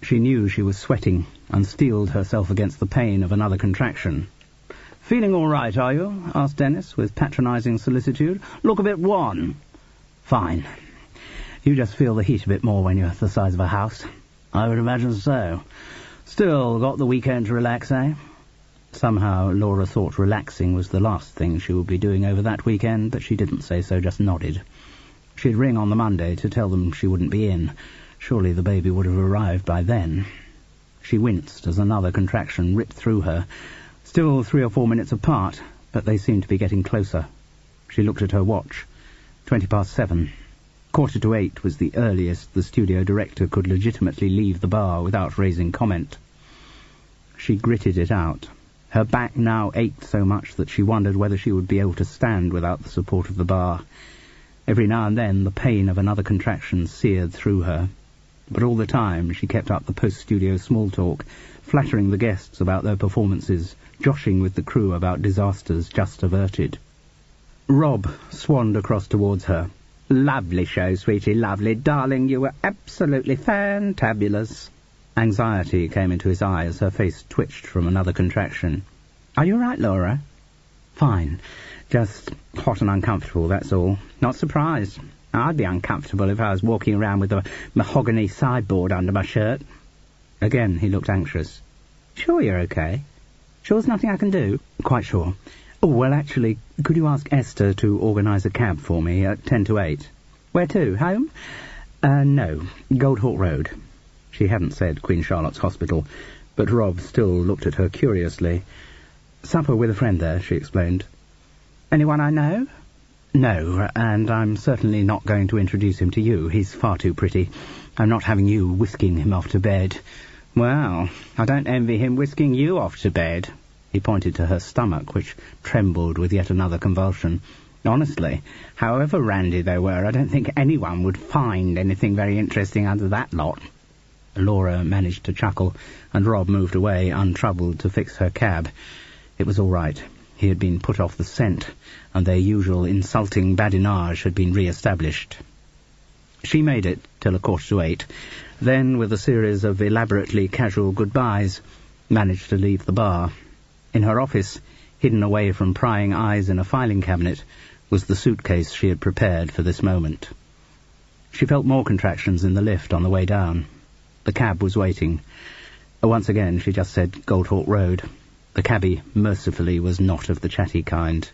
She knew she was sweating and steeled herself against the pain of another contraction. "Feeling all right, are you?" asked Dennis, with patronising solicitude. "Look a bit wan." "Fine. You just feel the heat a bit more when you're the size of a house." "I would imagine so. Still got the weekend to relax, eh?" Somehow Laura thought relaxing was the last thing she would be doing over that weekend, but she didn't say so, just nodded. She'd ring on the Monday to tell them she wouldn't be in. Surely the baby would have arrived by then. She winced as another contraction ripped through her. Still 3 or 4 minutes apart, but they seemed to be getting closer. She looked at her watch. 7:20. 7:45 was the earliest the studio director could legitimately leave the bar without raising comment. She gritted it out. Her back now ached so much that she wondered whether she would be able to stand without the support of the bar. Every now and then the pain of another contraction seared through her. But all the time she kept up the post-studio small talk, flattering the guests about their performances, joshing with the crew about disasters just averted. Rob swanned across towards her. "Lovely show, sweetie, lovely. Darling, you were absolutely fantabulous." Anxiety came into his eye as her face twitched from another contraction. Are you all right, Laura? Fine. Just hot and uncomfortable, that's all. Not surprised. I'd be uncomfortable if I was walking around with a mahogany sideboard under my shirt. Again, he looked anxious. Sure you're okay? Sure there's nothing I can do? Quite sure. Oh, well, actually, could you ask Esther to organise a cab for me at 10 to 8? Where to? Home? No. Goldhawk Road. She hadn't said Queen Charlotte's Hospital, but Rob still looked at her curiously. Supper with a friend there, she explained. Anyone I know? No, and I'm certainly not going to introduce him to you. He's far too pretty. I'm not having you whisking him off to bed. Well, I don't envy him whisking you off to bed. He pointed to her stomach, which trembled with yet another convulsion. Honestly, however randy they were, I don't think anyone would find anything very interesting under that lot. Laura managed to chuckle, and Rob moved away, untroubled, to fix her cab. It was all right. He had been put off the scent, and their usual insulting badinage had been re-established. She made it till 7:45, then, with a series of elaborately casual goodbyes, managed to leave the bar. In her office, hidden away from prying eyes in a filing cabinet, was the suitcase she had prepared for this moment. She felt more contractions in the lift on the way down. The cab was waiting. Once again, she just said Goldhawk Road. The cabbie, mercifully, was not of the chatty kind.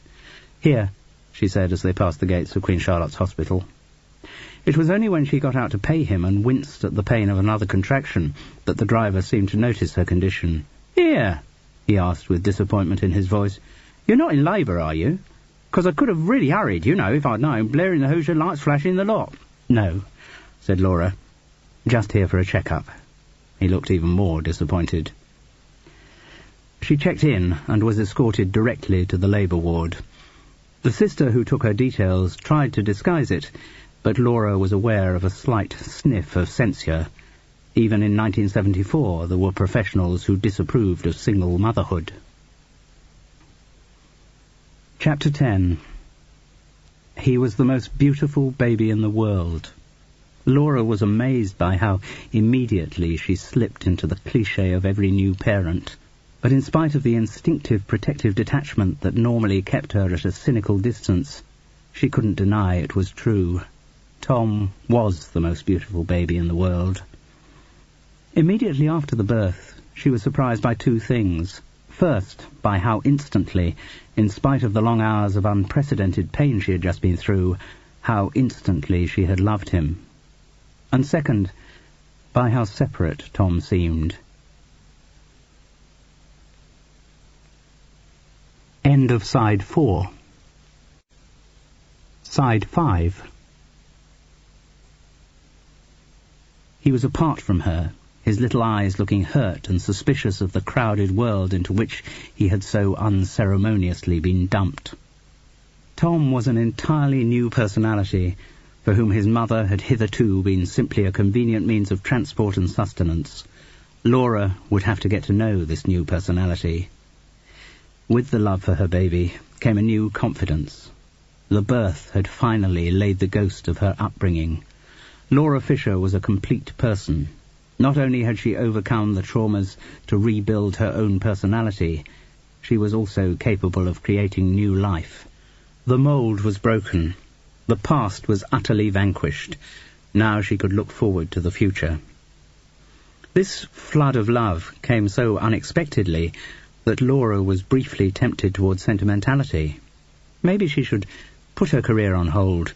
Here, she said as they passed the gates of Queen Charlotte's Hospital. It was only when she got out to pay him and winced at the pain of another contraction that the driver seemed to notice her condition. Here, he asked with disappointment in his voice. You're not in labour, are you? 'Cause I could have really hurried, you know, if I'd known, blaring the Hoosier lights flashing the lot. No, said Laura. Just here for a check-up. He looked even more disappointed. She checked in and was escorted directly to the labour ward. The sister who took her details tried to disguise it, but Laura was aware of a slight sniff of censure. Even in 1974 there were professionals who disapproved of single motherhood. Chapter 10. He was the most beautiful baby in the world. Laura was amazed by how immediately she slipped into the cliché of every new parent. But in spite of the instinctive protective detachment that normally kept her at a cynical distance, she couldn't deny it was true. Tom was the most beautiful baby in the world. Immediately after the birth, she was surprised by two things. First, by how instantly, in spite of the long hours of unprecedented pain she had just been through, how instantly she had loved him. And second, by how separate Tom seemed. End of Side 4. Side 5. He was apart from her, his little eyes looking hurt and suspicious of the crowded world into which he had so unceremoniously been dumped. Tom was an entirely new personality, for whom his mother had hitherto been simply a convenient means of transport and sustenance. Laura would have to get to know this new personality. With the love for her baby came a new confidence. The birth had finally laid the ghost of her upbringing. Laura Fisher was a complete person. Not only had she overcome the traumas to rebuild her own personality, she was also capable of creating new life. The mould was broken. The past was utterly vanquished. Now she could look forward to the future. This flood of love came so unexpectedly that Laura was briefly tempted towards sentimentality. Maybe she should put her career on hold,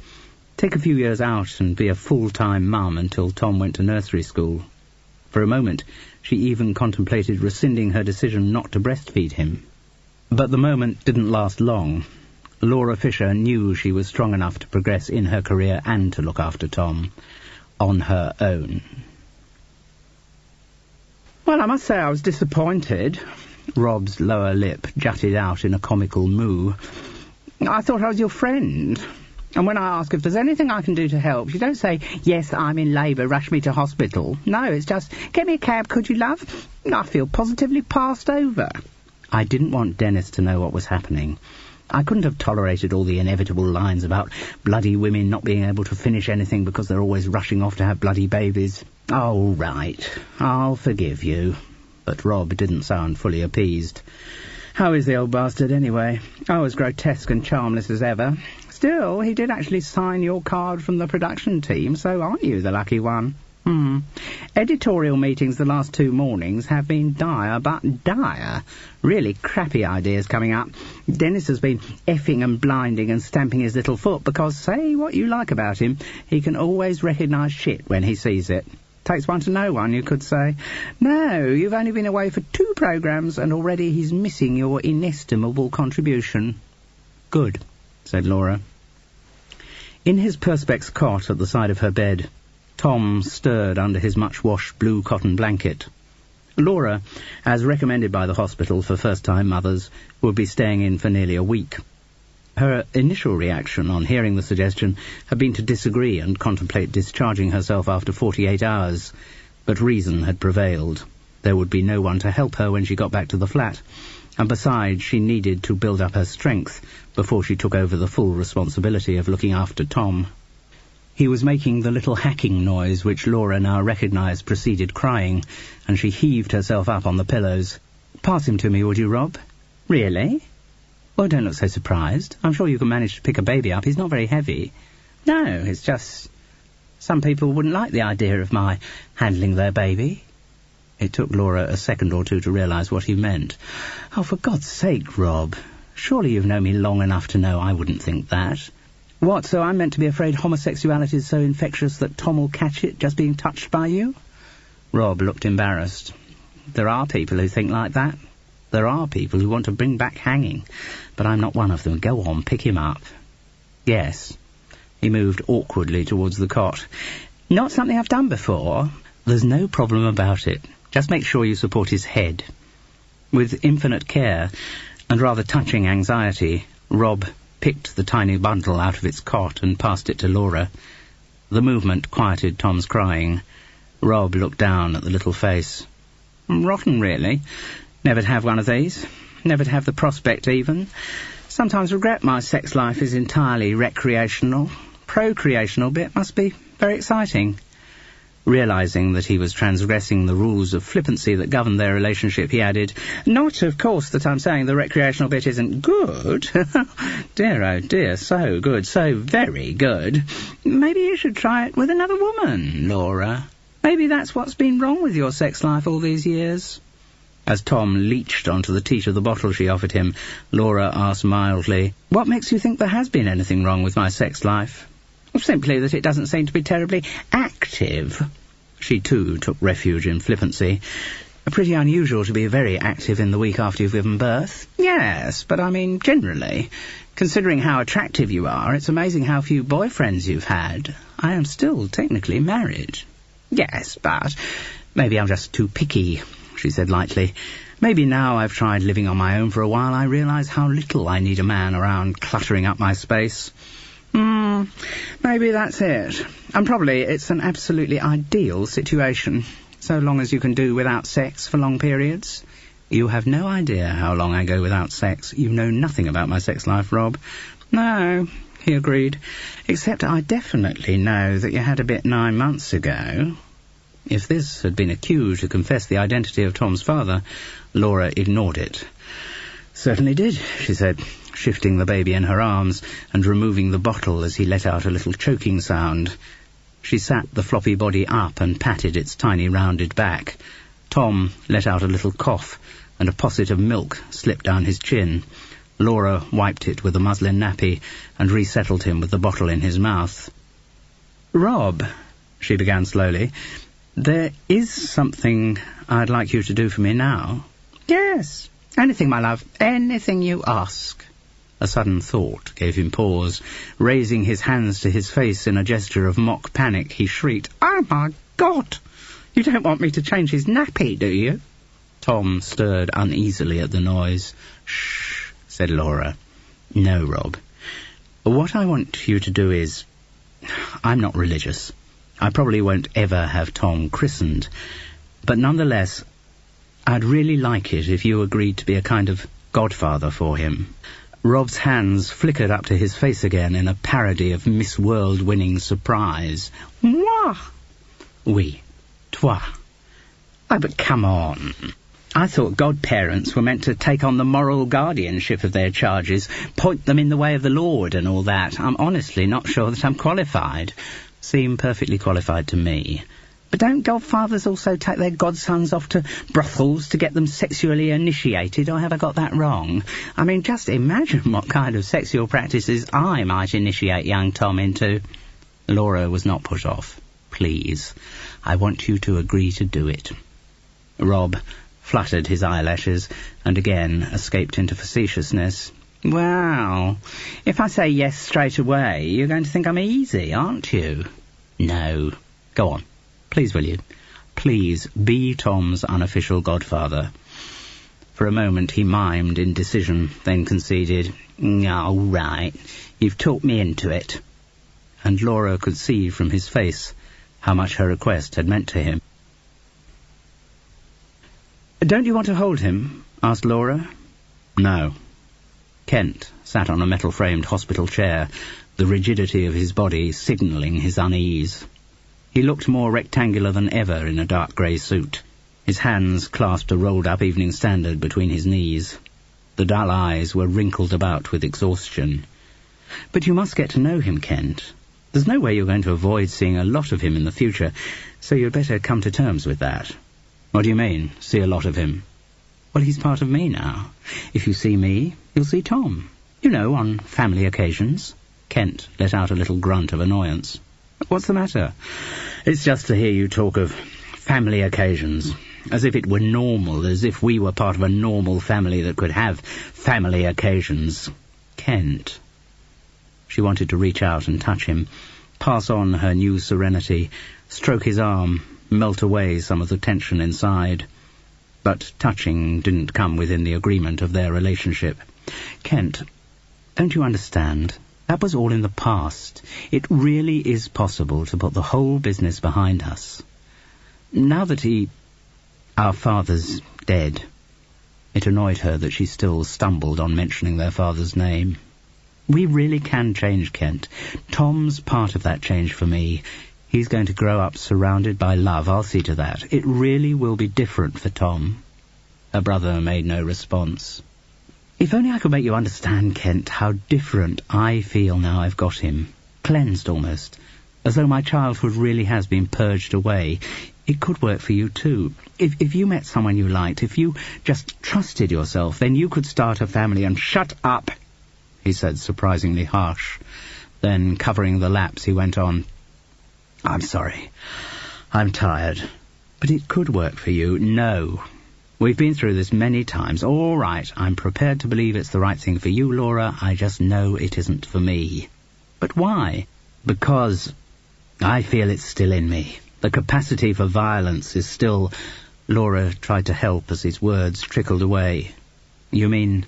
take a few years out and be a full-time mum until Tom went to nursery school. For a moment, she even contemplated rescinding her decision not to breastfeed him. But the moment didn't last long. Laura Fisher knew she was strong enough to progress in her career and to look after Tom on her own. Well, I must say I was disappointed. Rob's lower lip jutted out in a comical moo. I thought I was your friend. And when I ask if there's anything I can do to help, you don't say, yes, I'm in labour, rush me to hospital. No, it's just, get me a cab, could you, love? I feel positively passed over. I didn't want Dennis to know what was happening. I couldn't have tolerated all the inevitable lines about bloody women not being able to finish anything because they're always rushing off to have bloody babies. Oh, right, I'll forgive you. But Rob didn't sound fully appeased. How is the old bastard, anyway? Oh, as grotesque and charmless as ever. Still, he did actually sign your card from the production team, so aren't you the lucky one? Editorial meetings the last 2 mornings have been dire, but dire. Really crappy ideas coming up. Dennis has been effing and blinding and stamping his little foot because, say what you like about him, he can always recognise shit when he sees it. Takes one to know one, you could say. No, you've only been away for 2 programmes and already he's missing your inestimable contribution. Good, said Laura. In his perspex cot at the side of her bed, Tom stirred under his much-washed blue cotton blanket. Laura, as recommended by the hospital for first-time mothers, would be staying in for nearly a week. Her initial reaction on hearing the suggestion had been to disagree and contemplate discharging herself after 48 hours, but reason had prevailed. There would be no one to help her when she got back to the flat, and besides, she needed to build up her strength before she took over the full responsibility of looking after Tom. He was making the little hacking noise which Laura now recognised preceded crying, and she heaved herself up on the pillows. "Pass him to me, would you, Rob?" "Really?" "Well, don't look so surprised. I'm sure you can manage to pick a baby up. He's not very heavy." "No, it's just some people wouldn't like the idea of my handling their baby." It took Laura a second or two to realise what he meant. "Oh, for God's sake, Rob. Surely you've known me long enough to know I wouldn't think that." "What, so I'm meant to be afraid homosexuality is so infectious that Tom will catch it just being touched by you?" Rob looked embarrassed. "There are people who think like that. There are people who want to bring back hanging, but I'm not one of them. Go on, pick him up." "Yes." He moved awkwardly towards the cot. "Not something I've done before." "There's no problem about it. Just make sure you support his head." With infinite care and rather touching anxiety, Rob picked the tiny bundle out of its cot and passed it to Laura. The movement quieted Tom's crying. Rob looked down at the little face. "Rotten, really. Never to have one of these. Never to have the prospect, even. Sometimes regret my sex life is entirely recreational. Procreational bit must be very exciting." Realising that he was transgressing the rules of flippancy that governed their relationship, he added, "Not, of course, that I'm saying the recreational bit isn't good. Dear, oh dear, so good, so very good. Maybe you should try it with another woman, Laura. Maybe that's what's been wrong with your sex life all these years." As Tom leached onto the teat of the bottle she offered him, Laura asked mildly, "What makes you think there has been anything wrong with my sex life?" "Simply that it doesn't seem to be terribly active." She, too, took refuge in flippancy. "Pretty unusual to be very active in the week after you've given birth." "Yes, but I mean generally. Considering how attractive you are, it's amazing how few boyfriends you've had. I am still technically married." "Yes, but maybe I'm just too picky," she said lightly. "Maybe now I've tried living on my own for a while, I realise how little I need a man around cluttering up my space." Maybe that's it. And probably it's an absolutely ideal situation, so long as you can do without sex for long periods." "You have no idea how long I go without sex. You know nothing about my sex life, Rob." "No," he agreed, "except I definitely know that you had a bit 9 months ago." If this had been a cue to confess the identity of Tom's father, Laura ignored it. "Certainly did," she said, shifting the baby in her arms and removing the bottle as he let out a little choking sound. She sat the floppy body up and patted its tiny rounded back. Tom let out a little cough, and a posset of milk slipped down his chin. Laura wiped it with a muslin nappy and resettled him with the bottle in his mouth. "Rob," she began slowly, "there is something I'd like you to do for me now." "Yes, anything, my love, anything you ask." A sudden thought gave him pause. Raising his hands to his face in a gesture of mock panic, he shrieked, "Oh, my God! You don't want me to change his nappy, do you?" Tom stirred uneasily at the noise. "Shh," said Laura. "No, Rob. What I want you to do is... I'm not religious. I probably won't ever have Tom christened. But nonetheless, I'd really like it if you agreed to be a kind of godfather for him." Rob's hands flickered up to his face again in a parody of Miss World-winning surprise. "Moi?" "Oui, toi." "Oh, but come on." I thought godparents were meant to take on the moral guardianship of their charges, point them in the way of the Lord and all that. I'm honestly not sure that I'm qualified. Seem perfectly qualified to me. But don't godfathers also take their godsons off to brothels to get them sexually initiated, or have I got that wrong? I mean, just imagine what kind of sexual practices I might initiate young Tom into. Laura was not put off. Please, I want you to agree to do it. Rob fluttered his eyelashes and again escaped into facetiousness. Well, if I say yes straight away, you're going to think I'm easy, aren't you? No. Go on. Please, will you? Please be Tom's unofficial godfather. For a moment he mimed indecision, then conceded, All right, you've talked me into it. And Laura could see from his face how much her request had meant to him. Don't you want to hold him? Asked Laura. No. Kent sat on a metal-framed hospital chair, the rigidity of his body signalling his unease. He looked more rectangular than ever in a dark grey suit. His hands clasped a rolled-up Evening Standard between his knees. The dull eyes were wrinkled about with exhaustion. But you must get to know him, Kent. There's no way you're going to avoid seeing a lot of him in the future, so you'd better come to terms with that. What do you mean, see a lot of him? Well, he's part of me now. If you see me, you'll see Tom. You know, on family occasions. Kent let out a little grunt of annoyance. What's the matter? It's just to hear you talk of family occasions, as if it were normal, as if we were part of a normal family that could have family occasions. Kent. She wanted to reach out and touch him, pass on her new serenity, stroke his arm, melt away some of the tension inside. But touching didn't come within the agreement of their relationship. Kent, don't you understand? That was all in the past. It really is possible to put the whole business behind us. Now that our father's dead, it annoyed her that she still stumbled on mentioning their father's name. We really can change, Kent. Tom's part of that change for me. He's going to grow up surrounded by love, I'll see to that. It really will be different for Tom. Her brother made no response. If only I could make you understand, Kent, how different I feel now I've got him. Cleansed almost, as though my childhood really has been purged away. It could work for you too. If you met someone you liked, if you just trusted yourself, then you could start a family and shut up, he said, surprisingly harsh. Then, covering the lapse, he went on, I'm sorry. I'm tired. But it could work for you. No. We've been through this many times. All right, I'm prepared to believe it's the right thing for you, Laura. I just know it isn't for me. But why? Because I feel it's still in me. The capacity for violence is still... Laura tried to help as his words trickled away. You mean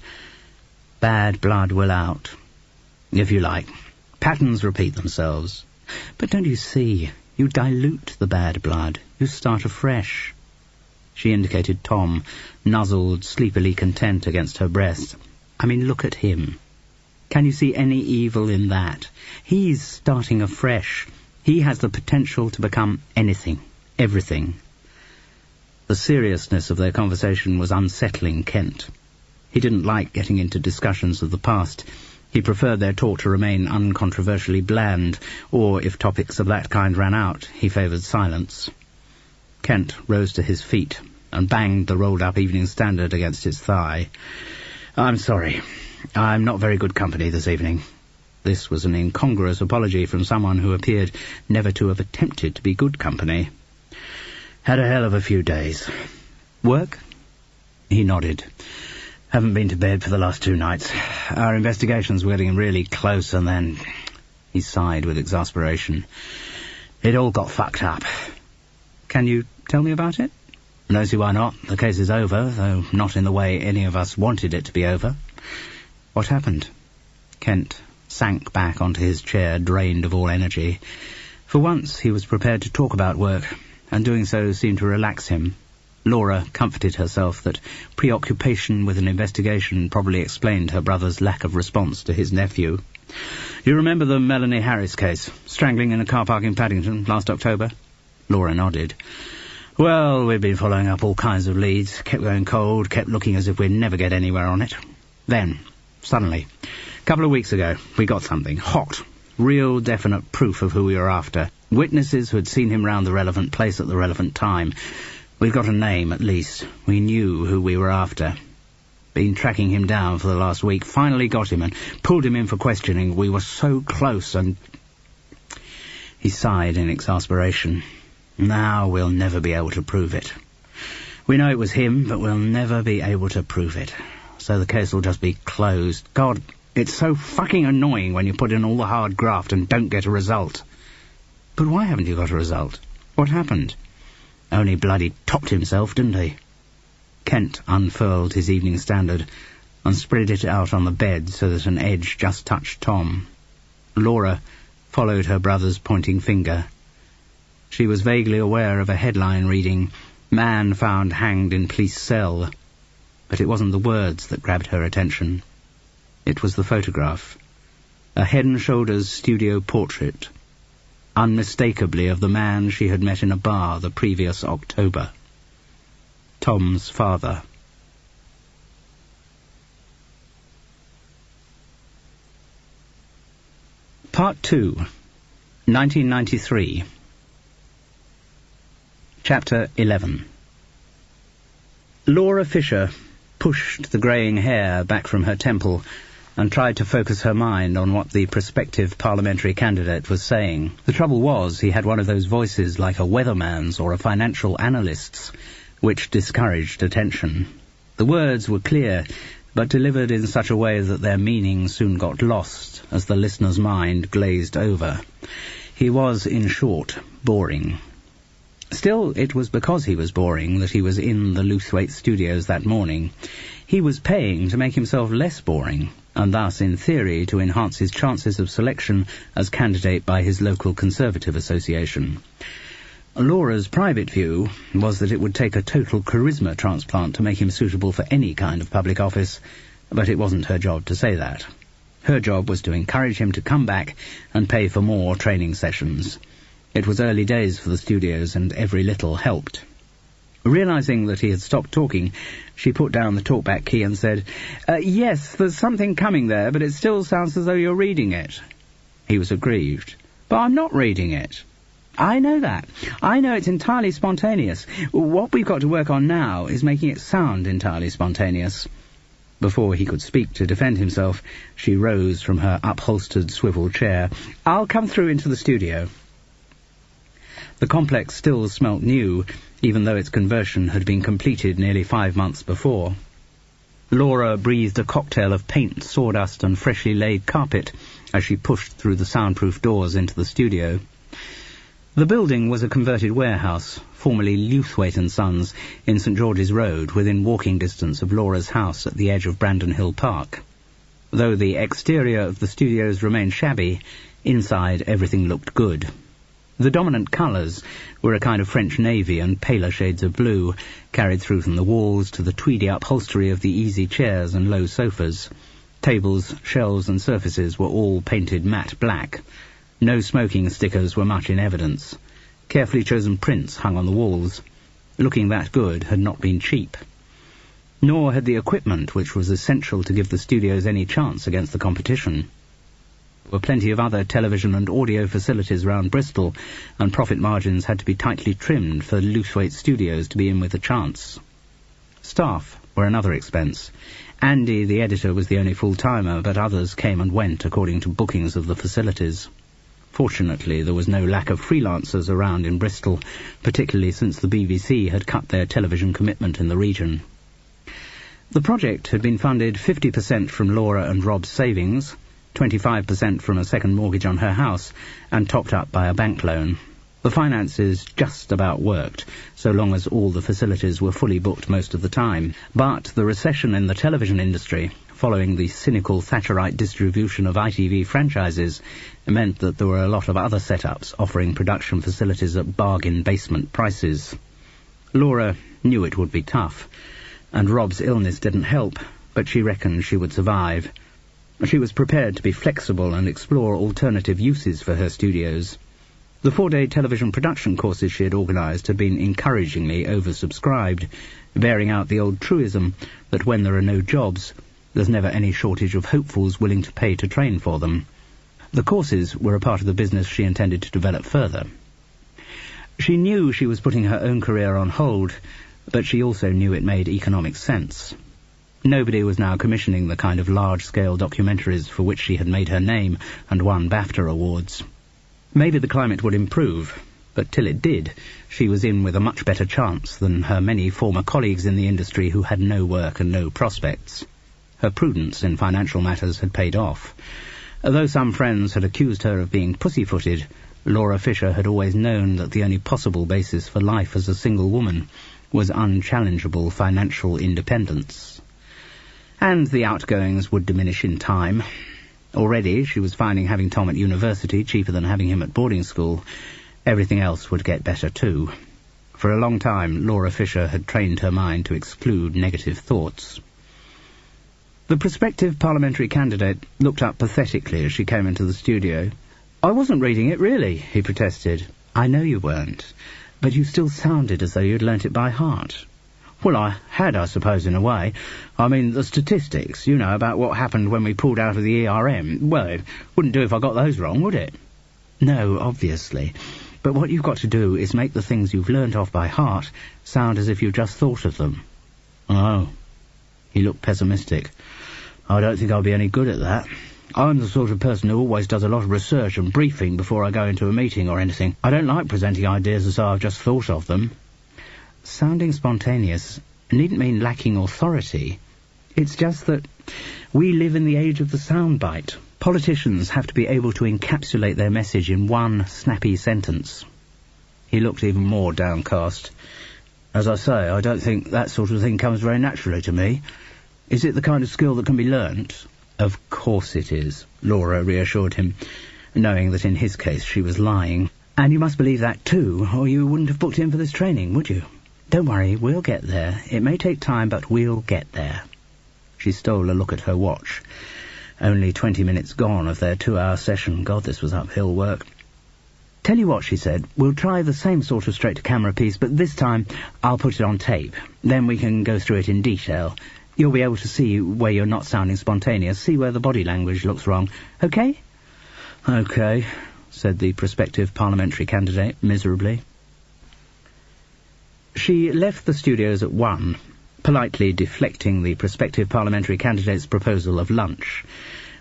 bad blood will out? If you like. Patterns repeat themselves. But don't you see? You dilute the bad blood. You start afresh. She indicated Tom, nuzzled, sleepily content against her breast. I mean, look at him. Can you see any evil in that? He's starting afresh. He has the potential to become anything, everything. The seriousness of their conversation was unsettling Kent. He didn't like getting into discussions of the past. He preferred their talk to remain uncontroversially bland, or, if topics of that kind ran out, he favoured silence. Kent rose to his feet and banged the rolled-up Evening Standard against his thigh. I'm sorry. I'm not very good company this evening. This was an incongruous apology from someone who appeared never to have attempted to be good company. Had a hell of a few days. Work? He nodded. Haven't been to bed for the last 2 nights. Our investigations were getting really close, and then... He sighed with exasperation. It all got fucked up. Can you tell me about it? No, see why not. The case is over, though not in the way any of us wanted it to be over. What happened? Kent sank back onto his chair, drained of all energy. For once he was prepared to talk about work, and doing so seemed to relax him. Laura comforted herself that preoccupation with an investigation probably explained her brother's lack of response to his nephew. You remember the Melanie Harris case, strangling in a car park in Paddington last October? Laura nodded. Well, we've been following up all kinds of leads, kept going cold, kept looking as if we'd never get anywhere on it. Then, suddenly, a couple of weeks ago, we got something hot, real definite proof of who we were after. Witnesses who had seen him round the relevant place at the relevant time. We'd got a name, at least. We knew who we were after. Been tracking him down for the last week, finally got him and pulled him in for questioning. We were so close and... He sighed in exasperation. Now we'll never be able to prove it. We know it was him, but we'll never be able to prove it. So the case will just be closed. God, it's so fucking annoying when you put in all the hard graft and don't get a result. But why haven't you got a result? What happened? Only bloody topped himself, didn't he? Kent unfurled his Evening Standard and spread it out on the bed so that an edge just touched Tom. Laura followed her brother's pointing finger. She was vaguely aware of a headline reading, "Man found hanged in police cell." But it wasn't the words that grabbed her attention. It was the photograph. A head and shoulders studio portrait, unmistakably of the man she had met in a bar the previous October. Tom's father. Part 2, 1993. Chapter 11. Laura Fisher pushed the greying hair back from her temple and tried to focus her mind on what the prospective parliamentary candidate was saying. The trouble was, he had one of those voices like a weatherman's or a financial analyst's, which discouraged attention. The words were clear, but delivered in such a way that their meaning soon got lost as the listener's mind glazed over. He was, in short, boring. Still, it was because he was boring that he was in the Lewthwaite studios that morning. He was paying to make himself less boring, and thus, in theory, to enhance his chances of selection as candidate by his local Conservative association. Laura's private view was that it would take a total charisma transplant to make him suitable for any kind of public office, but it wasn't her job to say that. Her job was to encourage him to come back and pay for more training sessions. It was early days for the studios, and every little helped. Realizing that he had stopped talking, she put down the talkback key and said, "Yes, there's something coming there, but it still sounds as though you're reading it." He was aggrieved. "But I'm not reading it." "I know that. I know it's entirely spontaneous. What we've got to work on now is making it sound entirely spontaneous." Before he could speak to defend himself, she rose from her upholstered swivel chair. "I'll come through into the studio." The complex still smelt new, even though its conversion had been completed nearly 5 months before. Laura breathed a cocktail of paint, sawdust, and freshly laid carpet as she pushed through the soundproof doors into the studio. The building was a converted warehouse, formerly Lewthwaite & Sons, in St. George's Road, within walking distance of Laura's house at the edge of Brandon Hill Park. Though the exterior of the studios remained shabby, inside everything looked good. The dominant colours were a kind of French navy and paler shades of blue, carried through from the walls to the tweedy upholstery of the easy chairs and low sofas. Tables, shelves and surfaces were all painted matte black. No smoking stickers were much in evidence. Carefully chosen prints hung on the walls. Looking that good had not been cheap. Nor had the equipment, which was essential to give the studios any chance against the competition. There were plenty of other television and audio facilities around Bristol, and profit margins had to be tightly trimmed for Lewthwaite Studios to be in with a chance. Staff were another expense. Andy, the editor, was the only full-timer, but others came and went according to bookings of the facilities. Fortunately, there was no lack of freelancers around in Bristol, particularly since the BBC had cut their television commitment in the region. The project had been funded 50% from Laura and Rob's savings, 25% from a second mortgage on her house, and topped up by a bank loan. The finances just about worked, so long as all the facilities were fully booked most of the time. But the recession in the television industry, following the cynical Thatcherite distribution of ITV franchises, meant that there were a lot of other setups offering production facilities at bargain basement prices. Laura knew it would be tough, and Rob's illness didn't help, but she reckoned she would survive. She was prepared to be flexible and explore alternative uses for her studios. The 4-day television production courses she had organised had been encouragingly oversubscribed, bearing out the old truism that when there are no jobs, there's never any shortage of hopefuls willing to pay to train for them. The courses were a part of the business she intended to develop further. She knew she was putting her own career on hold, but she also knew it made economic sense. Nobody was now commissioning the kind of large-scale documentaries for which she had made her name and won BAFTA awards. Maybe the climate would improve, but till it did, she was in with a much better chance than her many former colleagues in the industry who had no work and no prospects. Her prudence in financial matters had paid off. Although some friends had accused her of being pussyfooted, Laura Fisher had always known that the only possible basis for life as a single woman was unchallengeable financial independence. And the outgoings would diminish in time. Already she was finding having Tom at university cheaper than having him at boarding school. Everything else would get better too. For a long time Laura Fisher had trained her mind to exclude negative thoughts. The prospective parliamentary candidate looked up pathetically as she came into the studio. "I wasn't reading it, really," he protested. "I know you weren't, but you still sounded as though you'd learnt it by heart." "Well, I had, I suppose, in a way. I mean, the statistics, you know, about what happened when we pulled out of the ERM. Well, it wouldn't do if I got those wrong, would it?" "No, obviously. But what you've got to do is make the things you've learnt off by heart sound as if you just thought of them." "Oh." He looked pessimistic. "I don't think I'll be any good at that. I'm the sort of person who always does a lot of research and briefing before I go into a meeting or anything. I don't like presenting ideas as though I've just thought of them." Sounding spontaneous needn't mean lacking authority. It's just that we live in the age of the soundbite. Politicians have to be able to encapsulate their message in one snappy sentence. He looked even more downcast. "As I say, I don't think that sort of thing comes very naturally to me. Is it the kind of skill that can be learnt?" "Of course it is," Laura reassured him, knowing that in his case she was lying. "And you must believe that too, or you wouldn't have booked in for this training, would you? Don't worry, we'll get there. It may take time, but we'll get there." She stole a look at her watch. Only 20 minutes gone of their 2-hour session. God, this was uphill work. "Tell you what," she said, "we'll try the same sort of straight-to-camera piece, but this time I'll put it on tape. Then we can go through it in detail. You'll be able to see where you're not sounding spontaneous, see where the body language looks wrong. Okay?" "Okay," said the prospective parliamentary candidate miserably. She left the studios at 1, politely deflecting the prospective parliamentary candidate's proposal of lunch.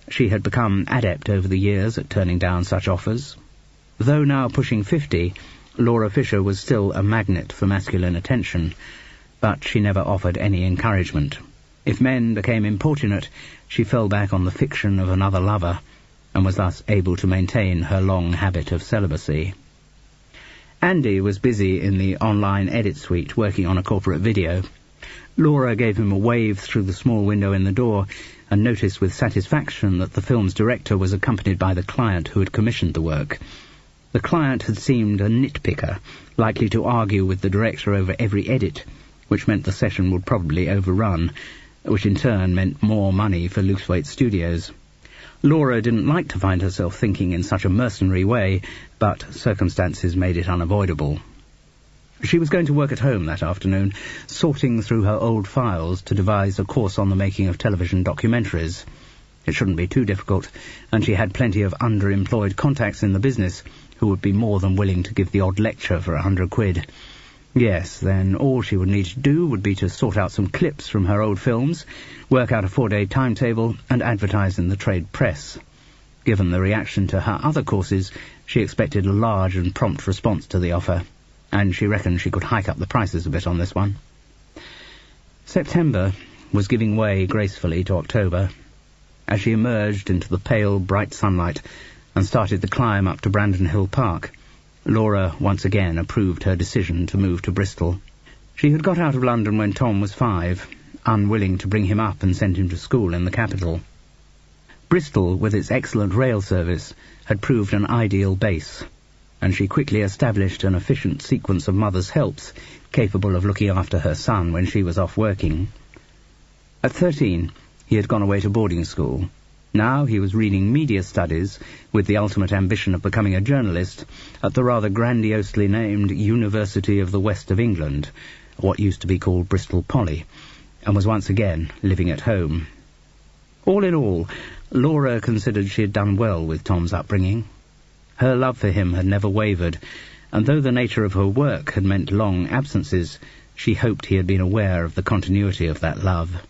She had become adept over the years at turning down such offers. Though now pushing 50, Laura Fisher was still a magnet for masculine attention, but she never offered any encouragement. If men became importunate, she fell back on the fiction of another lover, and was thus able to maintain her long habit of celibacy. Andy was busy in the online edit suite working on a corporate video. Laura gave him a wave through the small window in the door and noticed with satisfaction that the film's director was accompanied by the client who had commissioned the work. The client had seemed a nitpicker, likely to argue with the director over every edit, which meant the session would probably overrun, which in turn meant more money for Looseweight Studios. Laura didn't like to find herself thinking in such a mercenary way, but circumstances made it unavoidable. She was going to work at home that afternoon, sorting through her old files to devise a course on the making of television documentaries. It shouldn't be too difficult, and she had plenty of underemployed contacts in the business who would be more than willing to give the odd lecture for £100. Yes, then all she would need to do would be to sort out some clips from her old films, work out a 4-day timetable, and advertise in the trade press. Given the reaction to her other courses, she expected a large and prompt response to the offer, and she reckoned she could hike up the prices a bit on this one. September was giving way gracefully to October. As she emerged into the pale, bright sunlight and started the climb up to Brandon Hill Park, Laura once again approved her decision to move to Bristol. She had got out of London when Tom was 5, unwilling to bring him up and send him to school in the capital. Bristol, with its excellent rail service, had proved an ideal base, and she quickly established an efficient sequence of mother's helps capable of looking after her son when she was off working. At 13, he had gone away to boarding school. Now he was reading media studies, with the ultimate ambition of becoming a journalist, at the rather grandiosely named University of the West of England, what used to be called Bristol Poly, and was once again living at home. All in all, Laura considered she had done well with Tom's upbringing. Her love for him had never wavered, and though the nature of her work had meant long absences, she hoped he had been aware of the continuity of that love.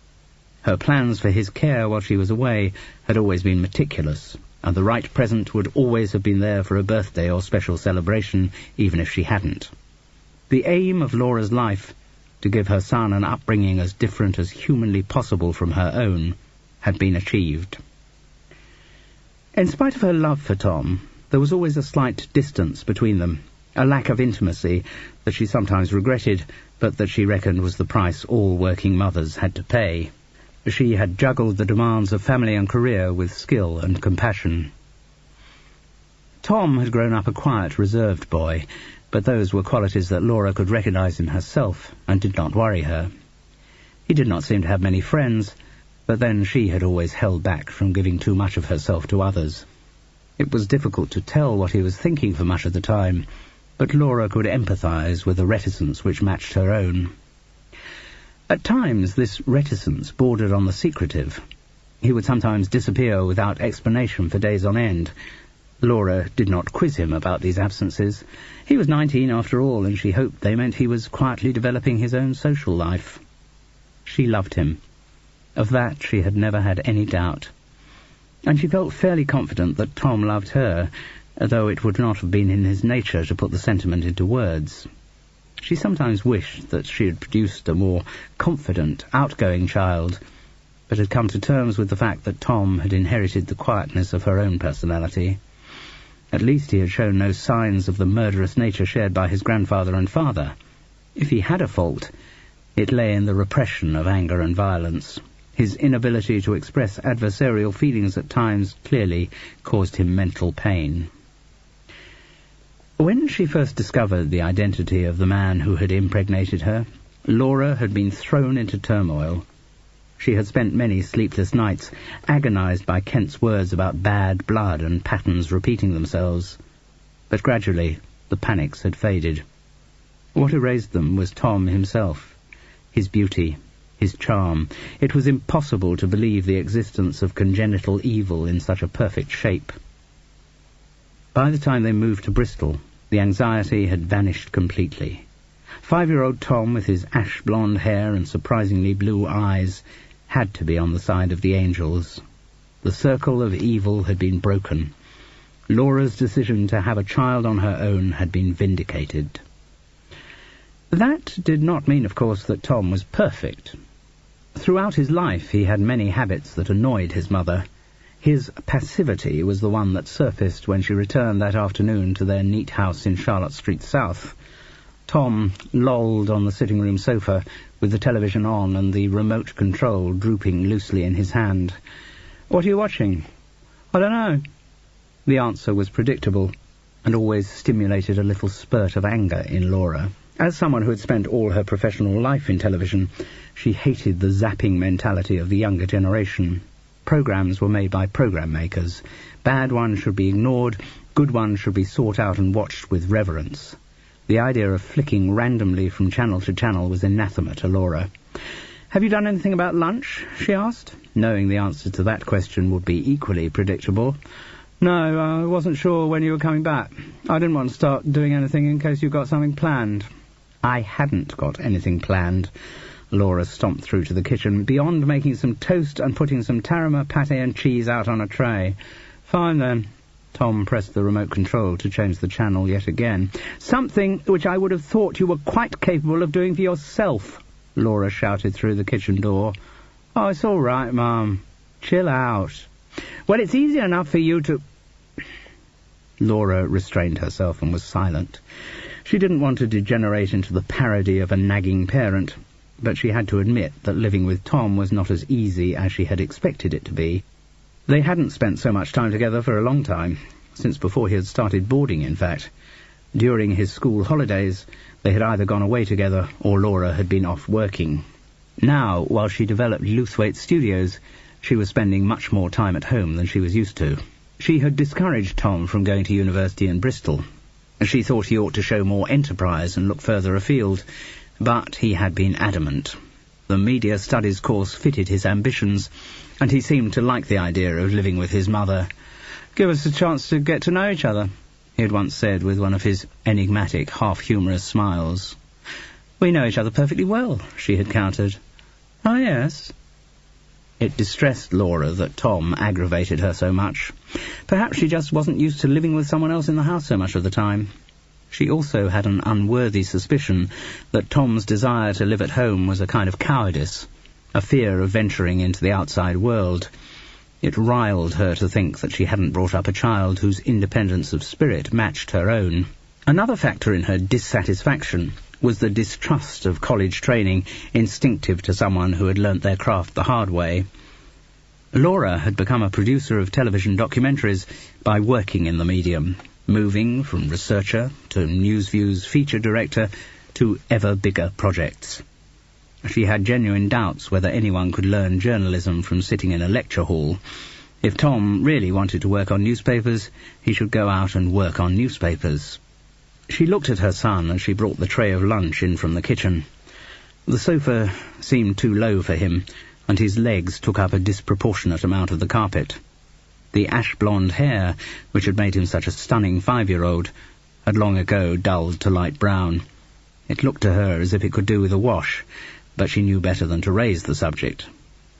Her plans for his care while she was away had always been meticulous, and the right present would always have been there for a birthday or special celebration, even if she hadn't. The aim of Laura's life, to give her son an upbringing as different as humanly possible from her own, had been achieved. In spite of her love for Tom, there was always a slight distance between them, a lack of intimacy that she sometimes regretted, but that she reckoned was the price all working mothers had to pay. She had juggled the demands of family and career with skill and compassion. Tom had grown up a quiet, reserved boy, but those were qualities that Laura could recognize in herself and did not worry her. He did not seem to have many friends, but then she had always held back from giving too much of herself to others. It was difficult to tell what he was thinking for much of the time, but Laura could empathize with a reticence which matched her own. At times this reticence bordered on the secretive. He would sometimes disappear without explanation for days on end. Laura did not quiz him about these absences. He was 19 after all, and she hoped they meant he was quietly developing his own social life. She loved him. Of that she had never had any doubt. And she felt fairly confident that Tom loved her, though it would not have been in his nature to put the sentiment into words. She sometimes wished that she had produced a more confident, outgoing child, but had come to terms with the fact that Tom had inherited the quietness of her own personality. At least he had shown no signs of the murderous nature shared by his grandfather and father. If he had a fault, it lay in the repression of anger and violence. His inability to express adversarial feelings at times clearly caused him mental pain. When she first discovered the identity of the man who had impregnated her, Laura had been thrown into turmoil. She had spent many sleepless nights, agonized by Kent's words about bad blood and patterns repeating themselves. But gradually the panics had faded. What erased them was Tom himself, his beauty, his charm. It was impossible to believe the existence of congenital evil in such a perfect shape. By the time they moved to Bristol, the anxiety had vanished completely. 5-year-old Tom, with his ash-blonde hair and surprisingly blue eyes, had to be on the side of the angels. The circle of evil had been broken. Laura's decision to have a child on her own had been vindicated. That did not mean, of course, that Tom was perfect. Throughout his life he had many habits that annoyed his mother. His passivity was the one that surfaced when she returned that afternoon to their neat house in Charlotte Street South. Tom lolled on the sitting-room sofa with the television on and the remote control drooping loosely in his hand. "What are you watching?" "I don't know." The answer was predictable and always stimulated a little spurt of anger in Laura. As someone who had spent all her professional life in television, she hated the zapping mentality of the younger generation. Programs were made by program makers. Bad ones should be ignored, good ones should be sought out and watched with reverence. The idea of flicking randomly from channel to channel was anathema to Laura. "Have you done anything about lunch?" she asked, knowing the answer to that question would be equally predictable. "No, I wasn't sure when you were coming back. I didn't want to start doing anything in case you got something planned." I hadn't got anything planned. Laura stomped through to the kitchen, beyond making some toast and putting some tarama, pâté and cheese out on a tray. "Fine, then." Tom pressed the remote control to change the channel yet again. "Something which I would have thought you were quite capable of doing for yourself," Laura shouted through the kitchen door. "Oh, it's all right, Mum. Chill out." "Well, it's easy enough for you to—" Laura restrained herself and was silent. She didn't want to degenerate into the parody of a nagging parent, but she had to admit that living with Tom was not as easy as she had expected it to be. They hadn't spent so much time together for a long time, since before he had started boarding, in fact. During his school holidays, they had either gone away together or Laura had been off working. Now, while she developed Lewthwaite Studios, She was spending much more time at home than she was used to. She had discouraged Tom from going to university in Bristol. She thought he ought to show more enterprise and look further afield, but he had been adamant. The media studies course fitted his ambitions, and he seemed to like the idea of living with his mother. "Give us a chance to get to know each other," he had once said with one of his enigmatic, half-humorous smiles. "We know each other perfectly well," she had countered. "Oh, yes." It distressed Laura that Tom aggravated her so much. Perhaps she just wasn't used to living with someone else in the house so much of the time. She also had an unworthy suspicion that Tom's desire to live at home was a kind of cowardice, a fear of venturing into the outside world. It riled her to think that she hadn't brought up a child whose independence of spirit matched her own. Another factor in her dissatisfaction was the distrust of college training, instinctive to someone who had learnt their craft the hard way. Laura had become a producer of television documentaries by working in the medium, moving from researcher to Newsview's feature director to ever bigger projects. She had genuine doubts whether anyone could learn journalism from sitting in a lecture hall. If Tom really wanted to work on newspapers, he should go out and work on newspapers. She looked at her son as she brought the tray of lunch in from the kitchen. The sofa seemed too low for him, and his legs took up a disproportionate amount of the carpet. The ash-blonde hair, which had made him such a stunning 5-year-old, had long ago dulled to light brown. It looked to her as if it could do with a wash, but she knew better than to raise the subject.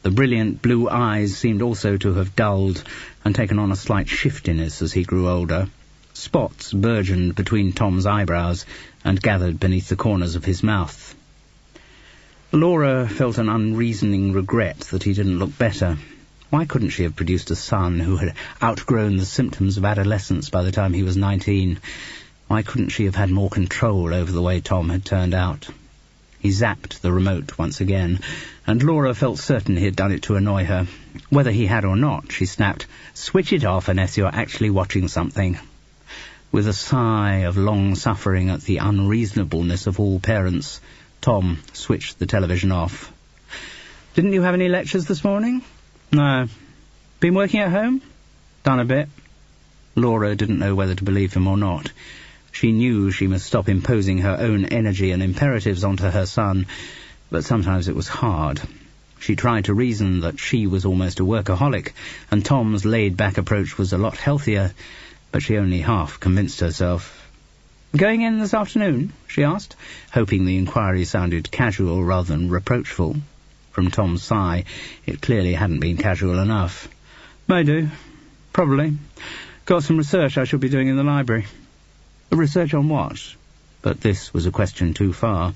The brilliant blue eyes seemed also to have dulled and taken on a slight shiftiness as he grew older. Spots burgeoned between Tom's eyebrows and gathered beneath the corners of his mouth. Laura felt an unreasoning regret that he didn't look better. Why couldn't she have produced a son who had outgrown the symptoms of adolescence by the time he was 19? Why couldn't she have had more control over the way Tom had turned out? He zapped the remote once again, and Laura felt certain he had done it to annoy her. Whether he had or not, she snapped, "Switch it off unless you're actually watching something." With a sigh of long suffering at the unreasonableness of all parents, Tom switched the television off. "Didn't you have any lectures this morning?" "No." "Been working at home?" "Done a bit." Laura didn't know whether to believe him or not. She knew she must stop imposing her own energy and imperatives onto her son, but sometimes it was hard. She tried to reason that she was almost a workaholic, and Tom's laid-back approach was a lot healthier, but she only half convinced herself. "Going in this afternoon?" she asked, hoping the inquiry sounded casual rather than reproachful. From Tom's sigh, it clearly hadn't been casual enough. "May do. Probably. Got some research I shall be doing in the library." "Research on what?" But this was a question too far.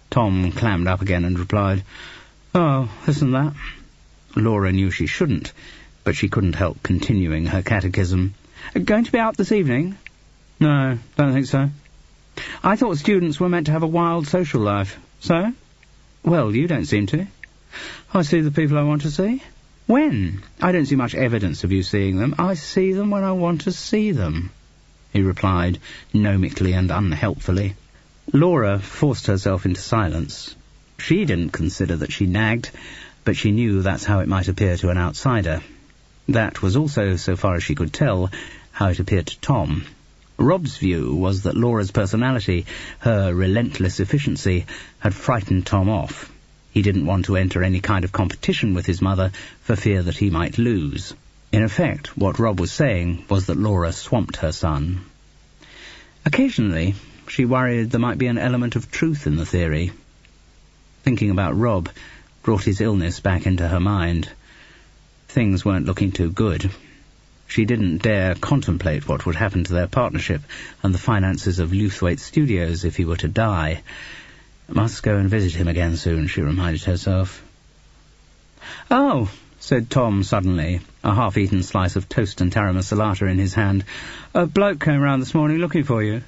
Tom clammed up again and replied, "Oh, this and that." Laura knew she shouldn't, but she couldn't help continuing her catechism. "Going to be out this evening?" "No, don't think so." "I thought students were meant to have a wild social life." "So?" "Well, you don't seem to." "I see the people I want to see." "When?" "I don't see much evidence of you seeing them. I see them when I want to see them," he replied, gnomically and unhelpfully. Laura forced herself into silence. She didn't consider that she nagged, but she knew that's how it might appear to an outsider. That was also, so far as she could tell, how it appeared to Tom. Rob's view was that Laura's personality, her relentless efficiency, had frightened Tom off. He didn't want to enter any kind of competition with his mother for fear that he might lose. In effect, what Rob was saying was that Laura swamped her son. Occasionally, she worried there might be an element of truth in the theory. Thinking about Rob brought his illness back into her mind. Things weren't looking too good. She didn't dare contemplate what would happen to their partnership and the finances of Lewthwaite Studios if he were to die. Must go and visit him again soon, she reminded herself. "Oh," said Tom suddenly, a half-eaten slice of toast and taramasalata in his hand. "A bloke came round this morning looking for you."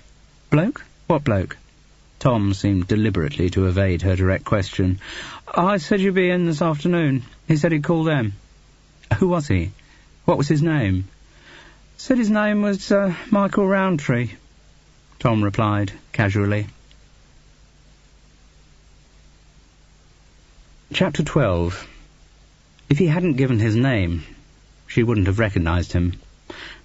"Bloke? What bloke?" Tom seemed deliberately to evade her direct question. "I said you'd be in this afternoon. He said he'd call them." "Who was he? What was his name?" "Said his name was Michael Rowntree," Tom replied, casually. Chapter 12. If he hadn't given his name, she wouldn't have recognised him.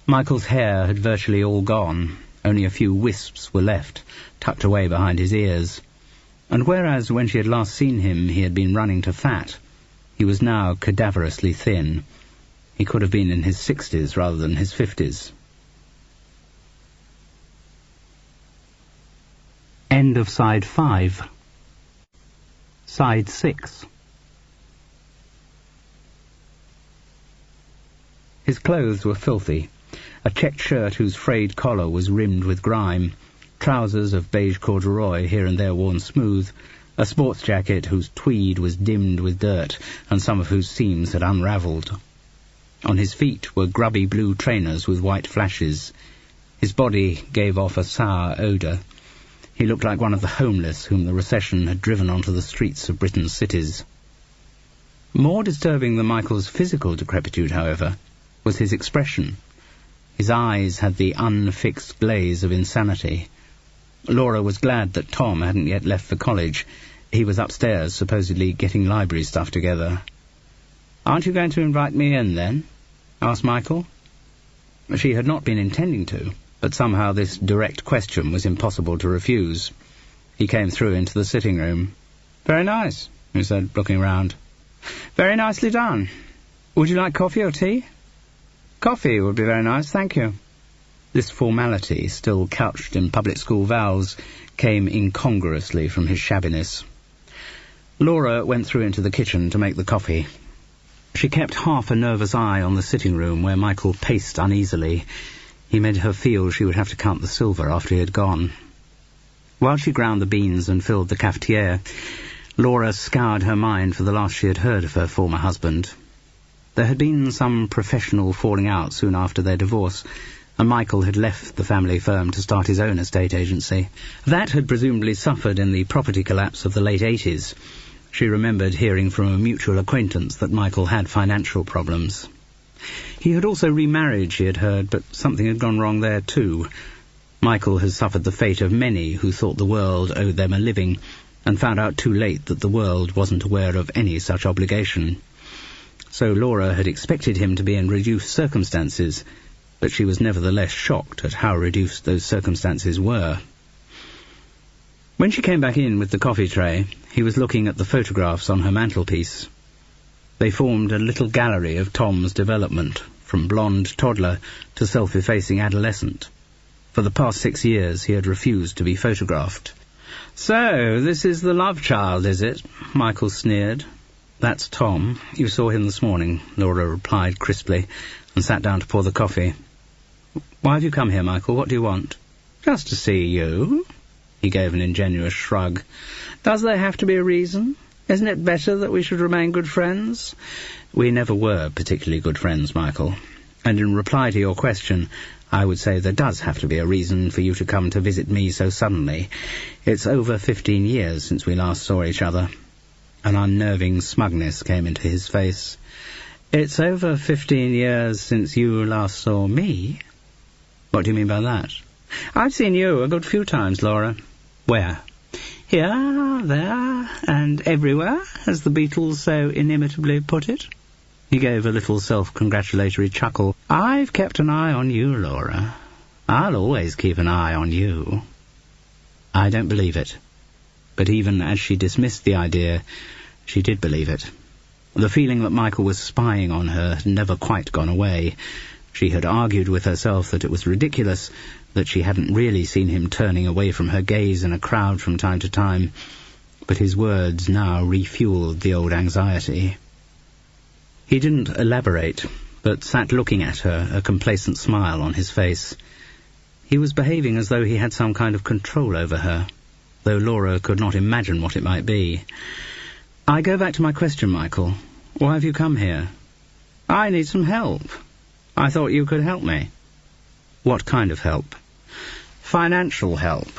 Michael's hair had virtually all gone. Only a few wisps were left, tucked away behind his ears. And whereas when she had last seen him he had been running to fat, he was now cadaverously thin. He could have been in his 60s rather than his 50s. End of Side 5. Side 6. His clothes were filthy. A checked shirt whose frayed collar was rimmed with grime, trousers of beige corduroy here and there worn smooth, a sports jacket whose tweed was dimmed with dirt and some of whose seams had unravelled. On his feet were grubby blue trainers with white flashes. His body gave off a sour odour. He looked like one of the homeless whom the recession had driven onto the streets of Britain's cities. More disturbing than Michael's physical decrepitude, however, was his expression. His eyes had the unfixed glaze of insanity. Laura was glad that Tom hadn't yet left for college. He was upstairs, supposedly getting library stuff together. "Aren't you going to invite me in, then?" asked Michael. She had not been intending to, but somehow this direct question was impossible to refuse. He came through into the sitting room. "Very nice," he said, looking round. "Very nicely done. Would you like coffee or tea?" "Coffee would be very nice, thank you." This formality, still couched in public school vows, came incongruously from his shabbiness. Laura went through into the kitchen to make the coffee. She kept half a nervous eye on the sitting room where Michael paced uneasily. He made her feel she would have to count the silver after he had gone. While she ground the beans and filled the cafetiere, Laura scoured her mind for the last she had heard of her former husband. There had been some professional falling out soon after their divorce, and Michael had left the family firm to start his own estate agency. That had presumably suffered in the property collapse of the late 80s. She remembered hearing from a mutual acquaintance that Michael had financial problems. He had also remarried, she had heard, but something had gone wrong there too. Michael had suffered the fate of many who thought the world owed them a living, and found out too late that the world wasn't aware of any such obligation. So Laura had expected him to be in reduced circumstances, but she was nevertheless shocked at how reduced those circumstances were. When she came back in with the coffee tray, he was looking at the photographs on her mantelpiece. They formed a little gallery of Tom's development, from blonde toddler to self-effacing adolescent. For the past 6 years he had refused to be photographed. "So, this is the love child, is it?" Michael sneered. "That's Tom. You saw him this morning," Laura replied crisply, and sat down to pour the coffee. "Why have you come here, Michael? What do you want?" "Just to see you." He gave an ingenuous shrug. "Does there have to be a reason? Isn't it better that we should remain good friends?" "We never were particularly good friends, Michael. And in reply to your question, I would say there does have to be a reason for you to come to visit me so suddenly. It's over 15 years since we last saw each other." An unnerving smugness came into his face. "It's over 15 years since you last saw me?" "What do you mean by that?" "I've seen you a good few times, Laura." "Where?" "Here, there, and everywhere, as the Beatles so inimitably put it." He gave a little self-congratulatory chuckle. "I've kept an eye on you, Laura. I'll always keep an eye on you." I don't believe it. But even as she dismissed the idea, she did believe it. The feeling that Michael was spying on her had never quite gone away. She had argued with herself that it was ridiculous, that she hadn't really seen him turning away from her gaze in a crowd from time to time, but his words now refueled the old anxiety. He didn't elaborate, but sat looking at her, a complacent smile on his face. He was behaving as though he had some kind of control over her, though Laura could not imagine what it might be. "I go back to my question, Michael. Why have you come here?" "I need some help. I thought you could help me." "What kind of help?" "Financial help."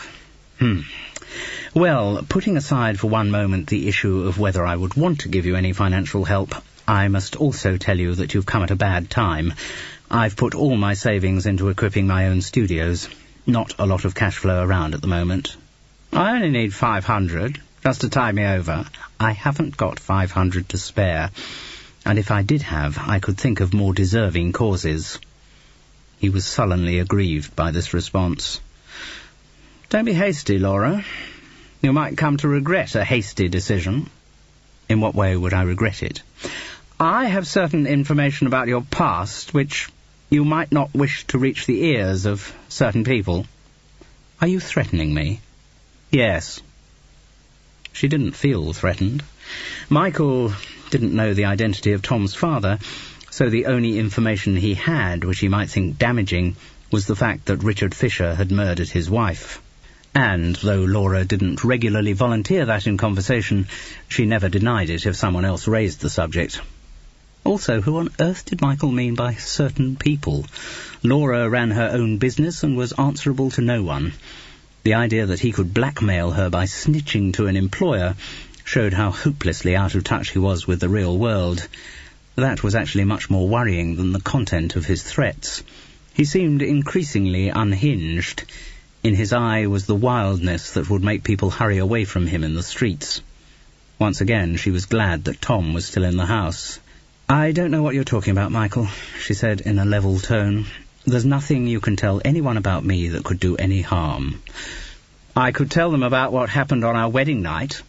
Well, putting aside for one moment the issue of whether I would want to give you any financial help, I must also tell you that you've come at a bad time. I've put all my savings into equipping my own studios. Not a lot of cash flow around at the moment. "I only need 500, just to tide me over." "I haven't got 500 to spare. and if I did have, I could think of more deserving causes. He was sullenly aggrieved by this response. Don't be hasty, Laura. You might come to regret a hasty decision. In what way would I regret it? I have certain information about your past which you might not wish to reach the ears of certain people. Are you threatening me? Yes. She didn't feel threatened. Michael didn't know the identity of Tom's father, so the only information he had, which he might think damaging, was the fact that Richard Fisher had murdered his wife. And, though Laura didn't regularly volunteer that in conversation, she never denied it if someone else raised the subject. Also, who on earth did Michael mean by certain people? Laura ran her own business and was answerable to no one. The idea that he could blackmail her by snitching to an employer showed how hopelessly out of touch he was with the real world. That was actually much more worrying than the content of his threats. He seemed increasingly unhinged. In his eye was the wildness that would make people hurry away from him in the streets. Once again, she was glad that Tom was still in the house. I don't know what you're talking about, Michael, she said in a level tone. There's nothing you can tell anyone about me that could do any harm. I could tell them about what happened on our wedding night.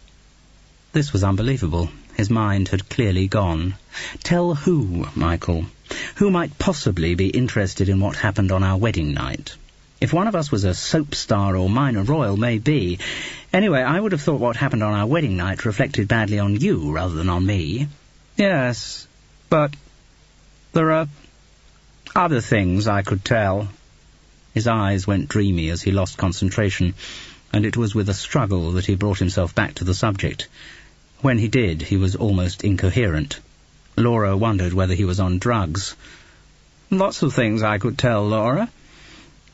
This was unbelievable. His mind had clearly gone. Tell who, Michael? Who might possibly be interested in what happened on our wedding night? If one of us was a soap star or minor royal, maybe. Anyway, I would have thought what happened on our wedding night reflected badly on you rather than on me. Yes, but there are other things I could tell. His eyes went dreamy as he lost concentration, and it was with a struggle that he brought himself back to the subject. When he did, he was almost incoherent. Laura wondered whether he was on drugs. Lots of things I could tell, Laura.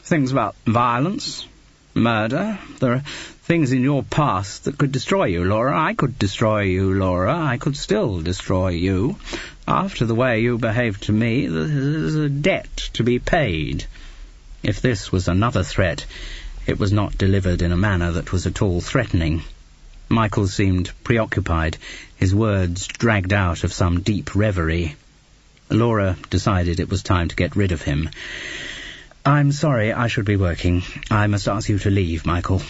Things about violence, murder. There are things in your past that could destroy you, Laura. I could destroy you, Laura. I could still destroy you. After the way you behaved to me, there's a debt to be paid. If this was another threat, it was not delivered in a manner that was at all threatening. Michael seemed preoccupied, his words dragged out of some deep reverie. Laura decided it was time to get rid of him. I'm sorry, I should be working. I must ask you to leave, Michael.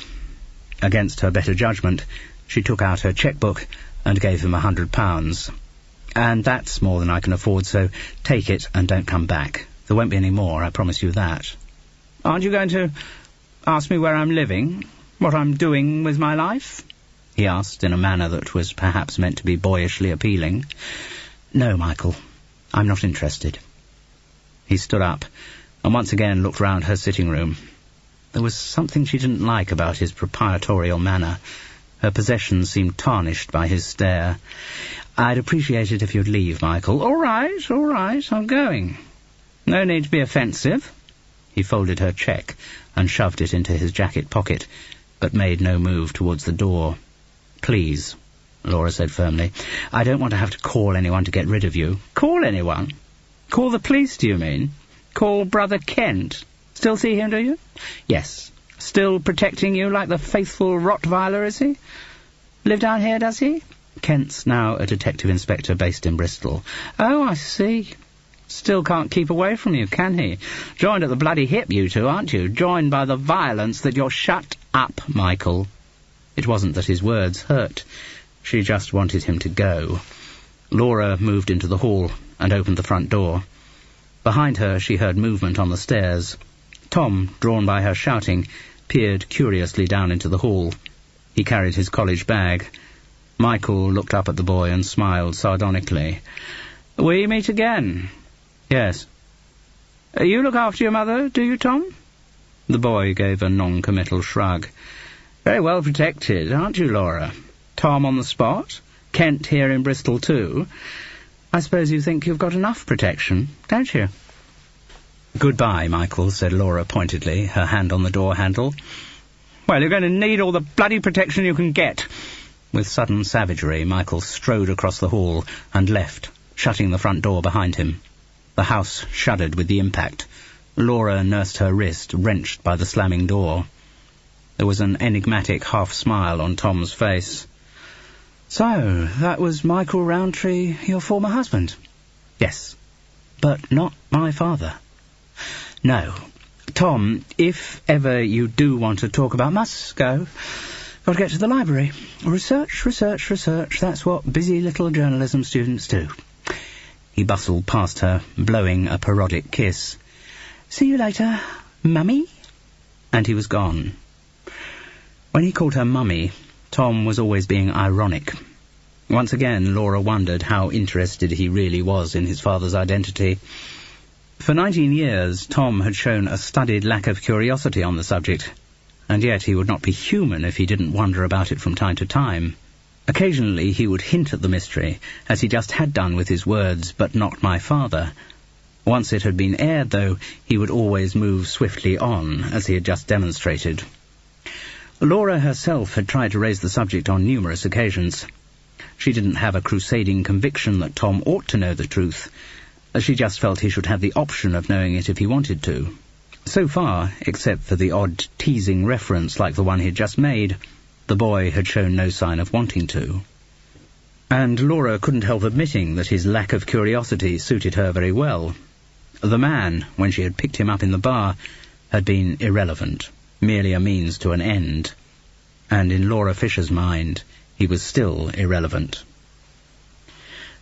Against her better judgment, she took out her chequebook and gave him £100. And that's more than I can afford, so take it and don't come back. There won't be any more, I promise you that. Aren't you going to ask me where I'm living? What I'm doing with my life? He asked in a manner that was perhaps meant to be boyishly appealing. No, Michael, I'm not interested. He stood up and once again looked round her sitting room. There was something she didn't like about his proprietorial manner. Her possessions seemed tarnished by his stare. I'd appreciate it if you'd leave, Michael. All right, I'm going. No need to be offensive. He folded her cheque and shoved it into his jacket pocket, but made no move towards the door. Please, Laura said firmly. I don't want to have to call anyone to get rid of you. Call anyone? Call the police, do you mean? Call Brother Kent? Still see him, do you? Yes. Still protecting you like the faithful Rottweiler, is he? Live down here, does he? Kent's now a detective inspector based in Bristol. Oh, I see. Still can't keep away from you, can he? Joined at the bloody hip, you two, aren't you? Joined by the violence that you're... Shut up, Michael. It wasn't that his words hurt. She just wanted him to go. Laura moved into the hall and opened the front door. Behind her she heard movement on the stairs. Tom, drawn by her shouting, peered curiously down into the hall. He carried his college bag. Michael looked up at the boy and smiled sardonically. We meet again? Yes. You look after your mother, do you, Tom? The boy gave a non-committal shrug. Very well protected, aren't you, Laura? Tom on the spot? Kent here in Bristol too? I suppose you think you've got enough protection, don't you? Goodbye, Michael, said Laura pointedly, her hand on the door handle. Well, you're going to need all the bloody protection you can get. With sudden savagery, Michael strode across the hall and left, shutting the front door behind him. The house shuddered with the impact. Laura nursed her wrist, wrenched by the slamming door. There was an enigmatic half-smile on Tom's face. So, that was Michael Rowntree, your former husband? Yes, but not my father. No. Tom, if ever you do want to talk about... Must go. Got to get to the library. Research, that's what busy little journalism students do. He bustled past her, blowing a parodic kiss. See you later, Mummy? And he was gone. When he called her Mummy, Tom was always being ironic. Once again, Laura wondered how interested he really was in his father's identity. For 19 years, Tom had shown a studied lack of curiosity on the subject, and yet he would not be human if he didn't wonder about it from time to time. Occasionally he would hint at the mystery, as he just had done with his words, "but not my father." Once it had been aired, though, he would always move swiftly on, as he had just demonstrated. Laura herself had tried to raise the subject on numerous occasions. She didn't have a crusading conviction that Tom ought to know the truth. She just felt he should have the option of knowing it if he wanted to. So far, except for the odd teasing reference like the one he had just made, the boy had shown no sign of wanting to. And Laura couldn't help admitting that his lack of curiosity suited her very well. The man, when she had picked him up in the bar, had been irrelevant, merely a means to an end. And in Laura Fisher's mind, he was still irrelevant.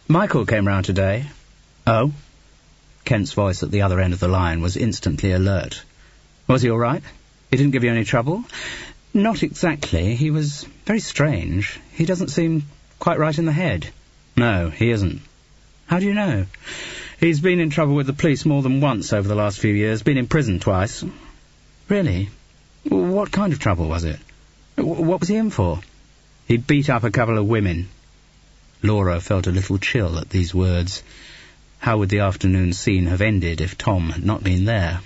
Michael came round today. Oh? Kent's voice at the other end of the line was instantly alert. Was he all right? He didn't give you any trouble? Not exactly. He was very strange. He doesn't seem quite right in the head. No, he isn't. How do you know? He's been in trouble with the police more than once over the last few years. Been in prison twice. Really? What kind of trouble was it? What was he in for? He beat up a couple of women. Laura felt a little chill at these words. How would the afternoon scene have ended if Tom had not been there?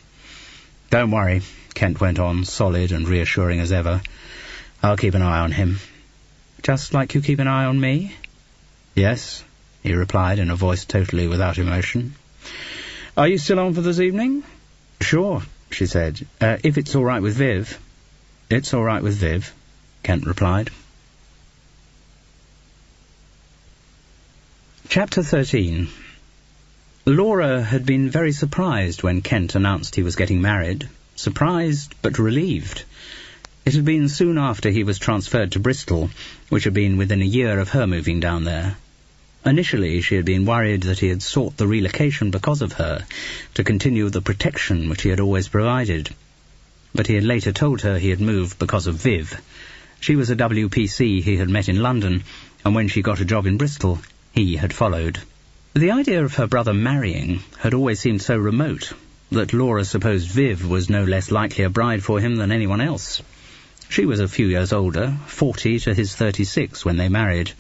Don't worry, Kent went on, solid and reassuring as ever. I'll keep an eye on him. Just like you keep an eye on me? Yes, he replied in a voice totally without emotion. Are you still on for this evening? Sure, she said. If it's all right with Viv. It's all right with Viv, Kent replied. Chapter 13. Laura had been very surprised when Kent announced he was getting married. Surprised, but relieved. It had been soon after he was transferred to Bristol, which had been within a year of her moving down there. Initially, she had been worried that he had sought the relocation because of her, to continue the protection which he had always provided. But he had later told her he had moved because of Viv. She was a WPC he had met in London, and when she got a job in Bristol, he had followed. The idea of her brother marrying had always seemed so remote that Laura supposed Viv was no less likely a bride for him than anyone else. She was a few years older, 40 to his 36 when they married.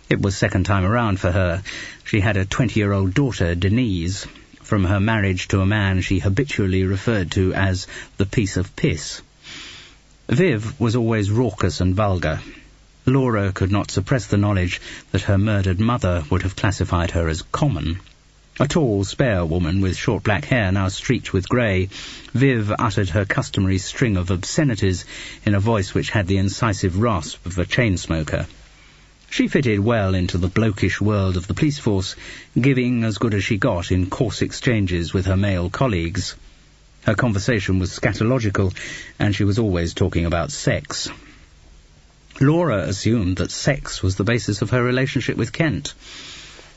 It was second time around for her. She had a 20-year-old daughter, Denise, from her marriage to a man she habitually referred to as the piece of piss. Viv was always raucous and vulgar. Laura could not suppress the knowledge that her murdered mother would have classified her as common. A tall, spare woman with short black hair now streaked with grey, Viv uttered her customary string of obscenities in a voice which had the incisive rasp of a chain-smoker. She fitted well into the blokish world of the police force, giving as good as she got in coarse exchanges with her male colleagues. Her conversation was scatological, and she was always talking about sex. Laura assumed that sex was the basis of her relationship with Kent.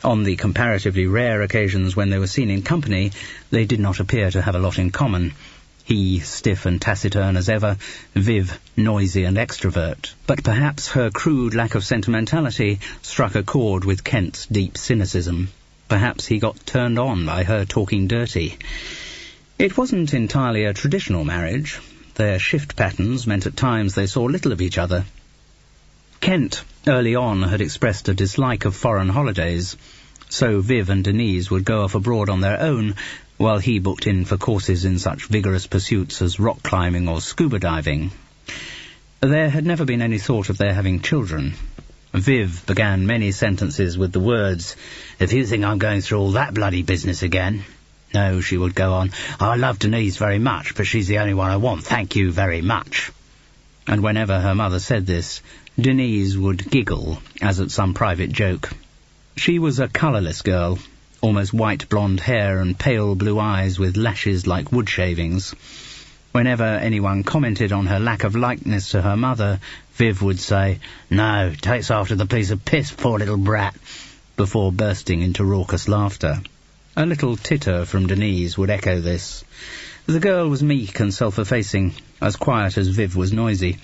On the comparatively rare occasions when they were seen in company, they did not appear to have a lot in common. He stiff and taciturn as ever, Viv noisy and extrovert. But perhaps her crude lack of sentimentality struck a chord with Kent's deep cynicism. Perhaps he got turned on by her talking dirty. It wasn't entirely a traditional marriage. Their shift patterns meant at times they saw little of each other. Kent, early on, had expressed a dislike of foreign holidays, so Viv and Denise would go off abroad on their own, while he booked in for courses in such vigorous pursuits as rock climbing or scuba diving. There had never been any thought of their having children. Viv began many sentences with the words, "If you think I'm going through all that bloody business again." No, she would go on, "I love Denise very much, but she's the only one I want, thank you very much." And whenever her mother said this, Denise would giggle, as at some private joke. She was a colourless girl, almost white blonde hair and pale blue eyes with lashes like wood shavings. Whenever anyone commented on her lack of likeness to her mother, Viv would say, "No, takes after the piece of piss, poor little brat," before bursting into raucous laughter. A little titter from Denise would echo this. The girl was meek and self-effacing, as quiet as Viv was noisy.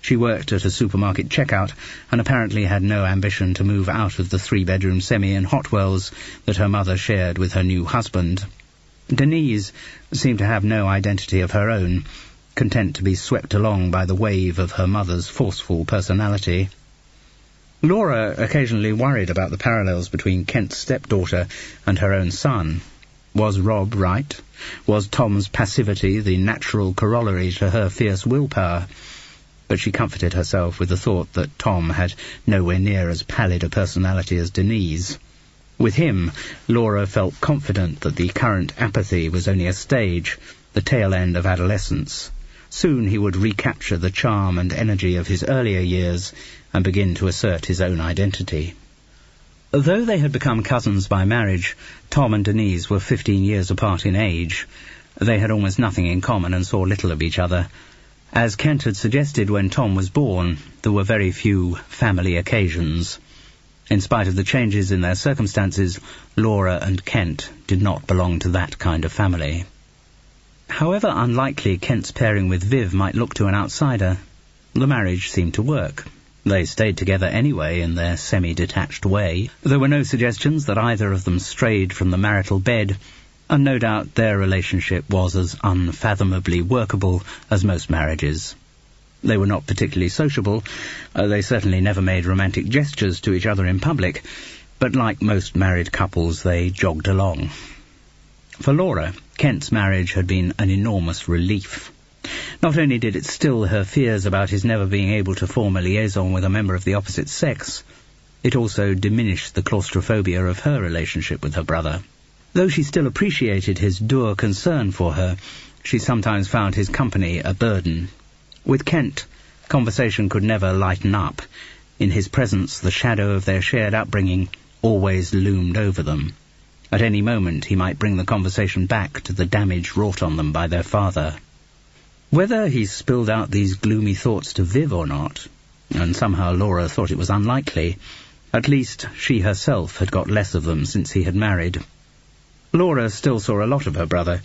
She worked at a supermarket checkout and apparently had no ambition to move out of the 3-bedroom semi in Hotwells that her mother shared with her new husband. Denise seemed to have no identity of her own, content to be swept along by the wave of her mother's forceful personality. Laura occasionally worried about the parallels between Kent's stepdaughter and her own son. Was Rob right? Was Tom's passivity the natural corollary to her fierce willpower? But she comforted herself with the thought that Tom had nowhere near as pallid a personality as Denise. With him, Laura felt confident that the current apathy was only a stage, the tail end of adolescence. Soon he would recapture the charm and energy of his earlier years and begin to assert his own identity. Though they had become cousins by marriage, Tom and Denise were 15 years apart in age. They had almost nothing in common and saw little of each other. As Kent had suggested when Tom was born, there were very few family occasions. In spite of the changes in their circumstances, Laura and Kent did not belong to that kind of family. However unlikely Kent's pairing with Viv might look to an outsider, the marriage seemed to work. They stayed together anyway in their semi-detached way. There were no suggestions that either of them strayed from the marital bed, and no doubt their relationship was as unfathomably workable as most marriages. They were not particularly sociable. They certainly never made romantic gestures to each other in public, but like most married couples, they jogged along. For Laura, Kent's marriage had been an enormous relief. Not only did it still her fears about his never being able to form a liaison with a member of the opposite sex, it also diminished the claustrophobia of her relationship with her brother. Though she still appreciated his dour concern for her, she sometimes found his company a burden. With Kent, conversation could never lighten up. In his presence, the shadow of their shared upbringing always loomed over them. At any moment, he might bring the conversation back to the damage wrought on them by their father. Whether he spilled out these gloomy thoughts to Viv or not, and somehow Laura thought it was unlikely, at least she herself had got less of them since he had married. Laura still saw a lot of her brother.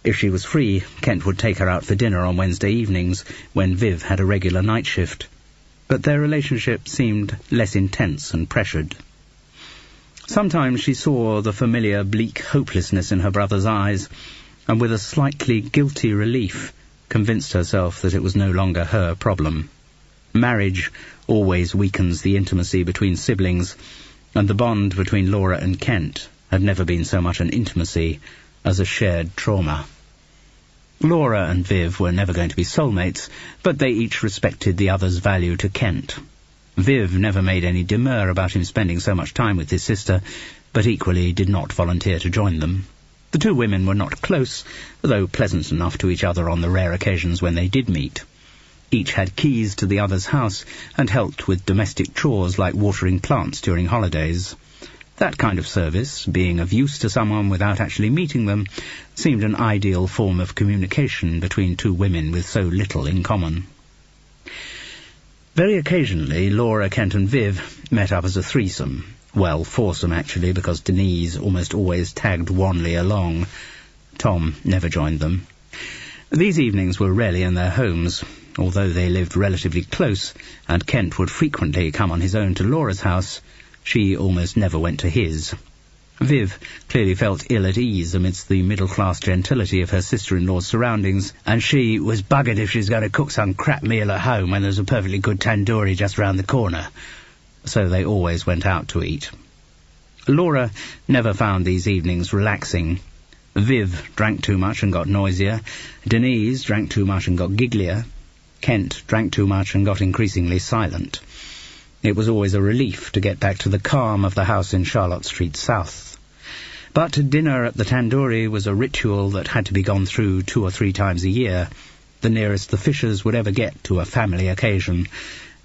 If she was free, Kent would take her out for dinner on Wednesday evenings, when Viv had a regular night shift. But their relationship seemed less intense and pressured. Sometimes she saw the familiar bleak hopelessness in her brother's eyes, and with a slightly guilty relief, convinced herself that it was no longer her problem. Marriage always weakens the intimacy between siblings, and the bond between Laura and Kent had never been so much an intimacy as a shared trauma. Laura and Viv were never going to be soulmates, but they each respected the other's value to Kent. Viv never made any demur about him spending so much time with his sister, but equally did not volunteer to join them. The two women were not close, though pleasant enough to each other on the rare occasions when they did meet. Each had keys to the other's house and helped with domestic chores like watering plants during holidays. That kind of service, being of use to someone without actually meeting them, seemed an ideal form of communication between two women with so little in common. Very occasionally, Laura, Kent and Viv met up as a threesome. Well, foursome actually, because Denise almost always tagged wanly along. Tom never joined them. These evenings were rarely in their homes, although they lived relatively close, and Kent would frequently come on his own to Laura's house. She almost never went to his. Viv clearly felt ill at ease amidst the middle-class gentility of her sister-in-law's surroundings, and she was buggered if she's going to cook some crap meal at home when there's a perfectly good tandoori just round the corner. So they always went out to eat. Laura never found these evenings relaxing. Viv drank too much and got noisier. Denise drank too much and got gigglier. Kent drank too much and got increasingly silent. It was always a relief to get back to the calm of the house in Charlotte Street South. But dinner at the tandoori was a ritual that had to be gone through 2 or 3 times a year, the nearest the Fishers would ever get to a family occasion,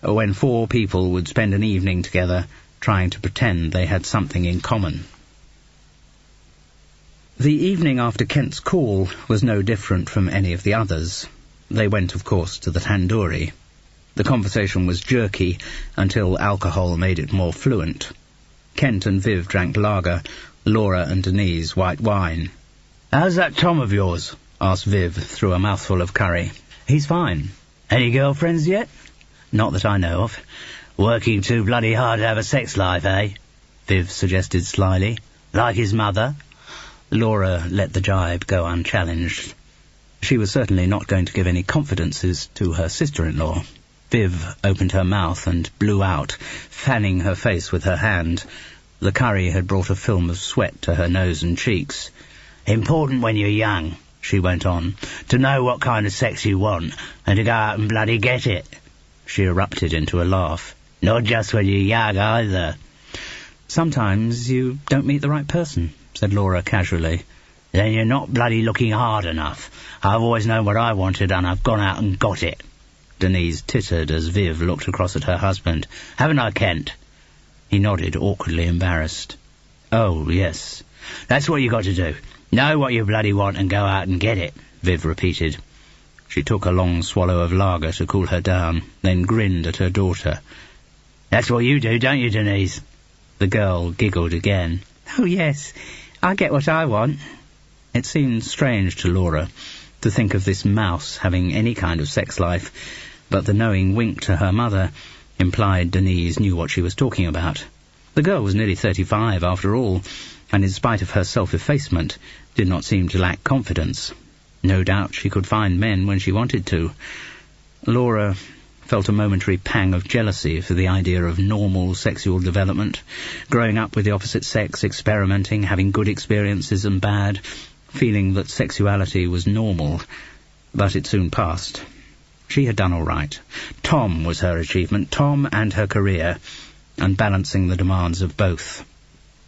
when 4 people would spend an evening together trying to pretend they had something in common. The evening after Kent's call was no different from any of the others. They went, of course, to the tandoori. The conversation was jerky until alcohol made it more fluent. Kent and Viv drank lager, Laura and Denise white wine. "How's that Tom of yours?" asked Viv through a mouthful of curry. "He's fine." "Any girlfriends yet?" "Not that I know of." "Working too bloody hard to have a sex life, eh?" Viv suggested slyly. "Like his mother?" Laura let the jibe go unchallenged. She was certainly not going to give any confidences to her sister-in-law. Viv opened her mouth and blew out, fanning her face with her hand. The curry had brought a film of sweat to her nose and cheeks. "Important when you're young," she went on, "to know what kind of sex you want, and to go out and bloody get it." She erupted into a laugh. "Not just when you're young, either." "Sometimes you don't meet the right person," said Laura casually. "Then you're not bloody looking hard enough. I've always known what I wanted, and I've gone out and got it." Denise tittered as Viv looked across at her husband. "Haven't I, Kent?" He nodded, awkwardly embarrassed. "Oh, yes. That's what you got to do. Know what you bloody want and go out and get it," Viv repeated. She took a long swallow of lager to cool her down, then grinned at her daughter. "That's what you do, don't you, Denise?" The girl giggled again. "Oh, yes. I get what I want." It seemed strange to Laura to think of this mouse having any kind of sex life, but the knowing wink to her mother implied Denise knew what she was talking about. The girl was nearly 35 after all, and in spite of her self-effacement, did not seem to lack confidence. No doubt she could find men when she wanted to. Laura felt a momentary pang of jealousy for the idea of normal sexual development, growing up with the opposite sex, experimenting, having good experiences and bad, feeling that sexuality was normal, but it soon passed. She had done all right. Tom was her achievement, Tom and her career, and balancing the demands of both.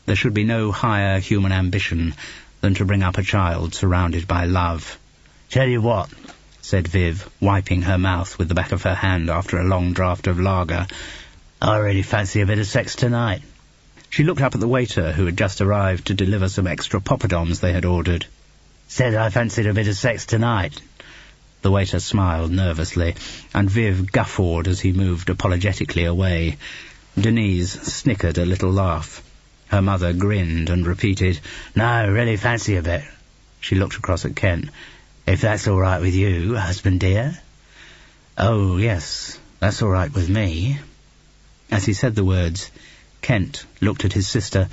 There should be no higher human ambition than to bring up a child surrounded by love. "Tell you what," said Viv, wiping her mouth with the back of her hand after a long draught of lager. "I really fancy a bit of sex tonight." She looked up at the waiter who had just arrived to deliver some extra poppadoms they had ordered. "Said I fancied a bit of sex tonight." The waiter smiled nervously, and Viv guffawed as he moved apologetically away. Denise snickered a little laugh. Her mother grinned and repeated, "No, really fancy a bit." She looked across at Kent. "If that's all right with you, husband dear." "Oh, yes, that's all right with me." As he said the words, Kent looked at his sister,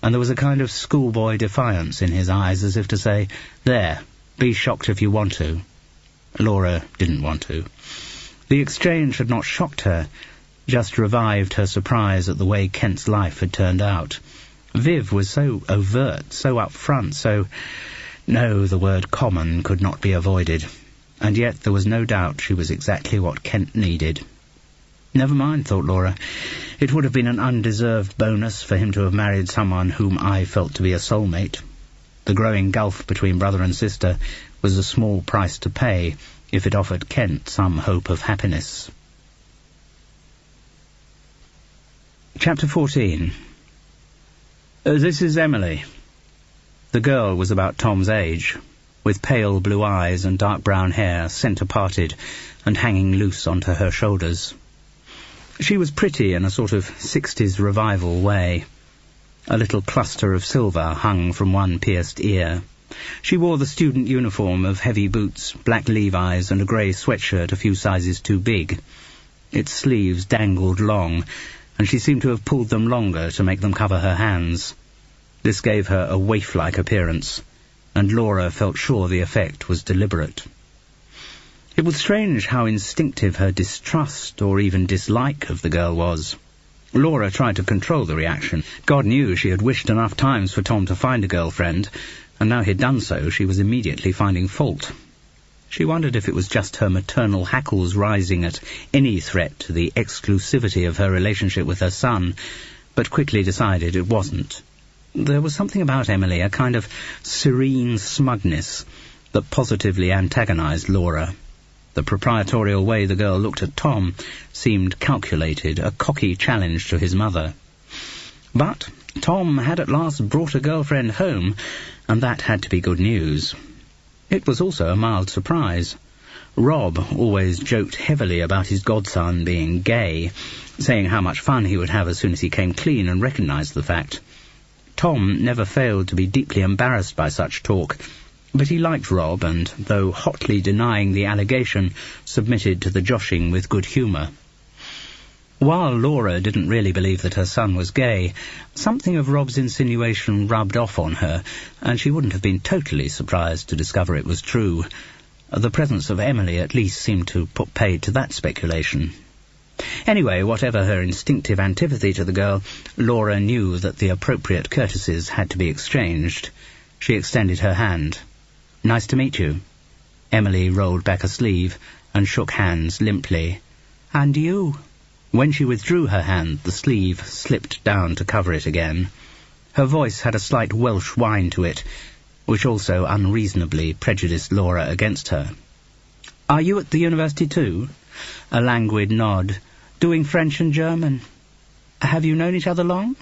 and there was a kind of schoolboy defiance in his eyes, as if to say, "There, be shocked if you want to." Laura didn't want to. The exchange had not shocked her, just revived her surprise at the way Kent's life had turned out. Viv was so overt, so upfront, so... No, the word common could not be avoided, and yet there was no doubt she was exactly what Kent needed. Never mind, thought Laura. It would have been an undeserved bonus for him to have married someone whom I felt to be a soulmate. The growing gulf between brother and sister was a small price to pay if it offered Kent some hope of happiness. Chapter 14. This is Emily. The girl was about Tom's age, with pale blue eyes and dark brown hair centre-parted and hanging loose onto her shoulders. She was pretty in a sort of 60s revival way. A little cluster of silver hung from one pierced ear. She wore the student uniform of heavy boots, black Levi's, and a grey sweatshirt a few sizes too big. Its sleeves dangled long, and she seemed to have pulled them longer to make them cover her hands. This gave her a waif-like appearance, and Laura felt sure the effect was deliberate. It was strange how instinctive her distrust or even dislike of the girl was. Laura tried to control the reaction. God knew she had wished enough times for Tom to find a girlfriend, and now he'd done so, she was immediately finding fault. She wondered if it was just her maternal hackles rising at any threat to the exclusivity of her relationship with her son, but quickly decided it wasn't. There was something about Emily, a kind of serene smugness, that positively antagonized Laura. The proprietorial way the girl looked at Tom seemed calculated, a cocky challenge to his mother. But, Tom had at last brought a girlfriend home, and that had to be good news. It was also a mild surprise. Rob always joked heavily about his godson being gay, saying how much fun he would have as soon as he came clean and recognised the fact. Tom never failed to be deeply embarrassed by such talk, but he liked Rob and, though hotly denying the allegation, submitted to the joshing with good humour. While Laura didn't really believe that her son was gay, something of Rob's insinuation rubbed off on her, and she wouldn't have been totally surprised to discover it was true. The presence of Emily at least seemed to put paid to that speculation. Anyway, whatever her instinctive antipathy to the girl, Laura knew that the appropriate courtesies had to be exchanged. She extended her hand. "Nice to meet you." Emily rolled back a sleeve and shook hands limply. "And you?" When she withdrew her hand, the sleeve slipped down to cover it again. Her voice had a slight Welsh whine to it, which also unreasonably prejudiced Laura against her. "Are you at the university too?" A languid nod. "Doing French and German. Have you known each other long?"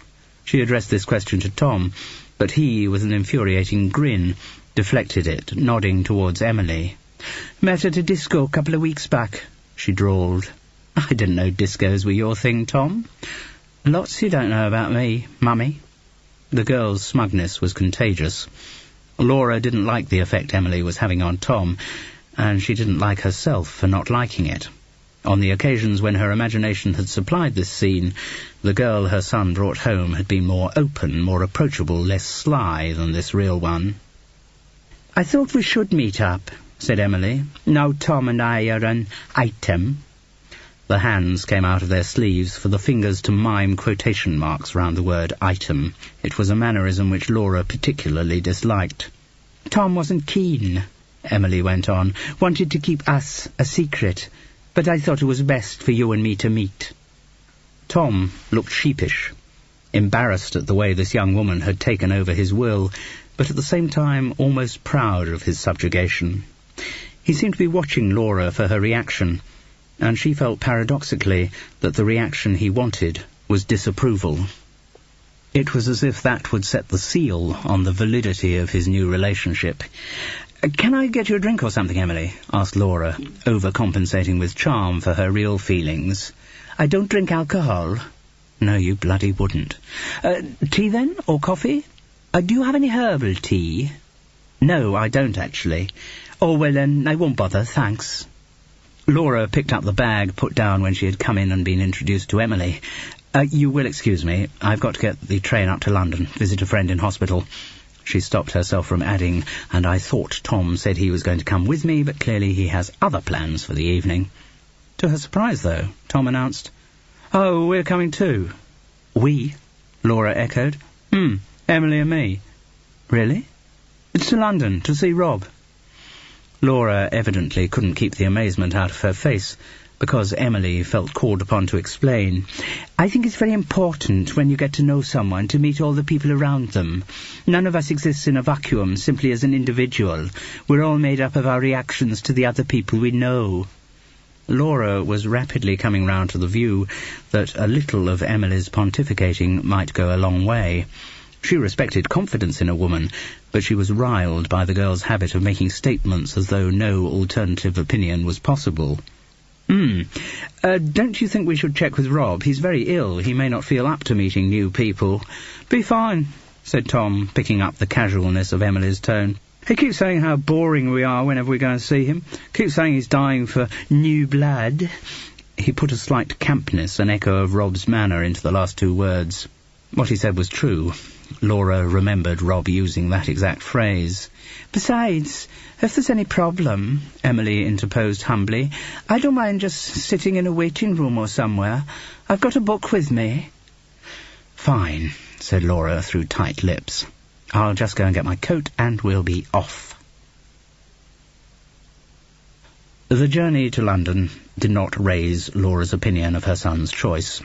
She addressed this question to Tom, but he, with an infuriating grin, deflected it, nodding towards Emily. "Met at a disco a couple of weeks back," she drawled. "I didn't know discos were your thing, Tom." "Lots you don't know about me, Mummy." The girl's smugness was contagious. Laura didn't like the effect Emily was having on Tom, and she didn't like herself for not liking it. On the occasions when her imagination had supplied this scene, the girl her son brought home had been more open, more approachable, less sly than this real one. "I thought we should meet up," said Emily. "Now Tom and I are an item." The hands came out of their sleeves for the fingers to mime quotation marks round the word item. It was a mannerism which Laura particularly disliked. "Tom wasn't keen," Emily went on. "Wanted to keep us a secret, but I thought it was best for you and me to meet." Tom looked sheepish, embarrassed at the way this young woman had taken over his will, but at the same time almost proud of his subjugation. He seemed to be watching Laura for her reaction, and she felt paradoxically that the reaction he wanted was disapproval. It was as if that would set the seal on the validity of his new relationship. "Can I get you a drink or something, Emily?" asked Laura, overcompensating with charm for her real feelings. "I don't drink alcohol." "No, you bloody wouldn't." "Tea then, or coffee? Do you have any herbal tea?" "No, I don't actually." "Oh, well then, I won't bother, thanks." Laura picked up the bag put down when she had come in and been introduced to Emily. You will excuse me. I've got to get the train up to London, visit a friend in hospital." She stopped herself from adding, "And I thought Tom said he was going to come with me, but clearly he has other plans for the evening." To her surprise, though, Tom announced, "Oh, we're coming too." "We?" Laura echoed. Emily and me." "Really?" "It's to London, to see Rob." Laura evidently couldn't keep the amazement out of her face, because Emily felt called upon to explain. "I think it's very important when you get to know someone to meet all the people around them. None of us exists in a vacuum simply as an individual. We're all made up of our reactions to the other people we know." Laura was rapidly coming round to the view that a little of Emily's pontificating might go a long way. She respected confidence in a woman, but she was riled by the girl's habit of making statements as though no alternative opinion was possible. Don't you think we should check with Rob? He's very ill. He may not feel up to meeting new people." "Be fine," said Tom, picking up the casualness of Emily's tone. "He keeps saying how boring we are whenever we go and see him. Keeps saying he's dying for new blood." He put a slight campness, an echo of Rob's manner, into the last two words. What he said was true. Laura remembered Rob using that exact phrase. "Besides, if there's any problem," Emily interposed humbly, "I don't mind just sitting in a waiting room or somewhere. I've got a book with me." "Fine," said Laura through tight lips. "I'll just go and get my coat and we'll be off." The journey to London did not raise Laura's opinion of her son's choice.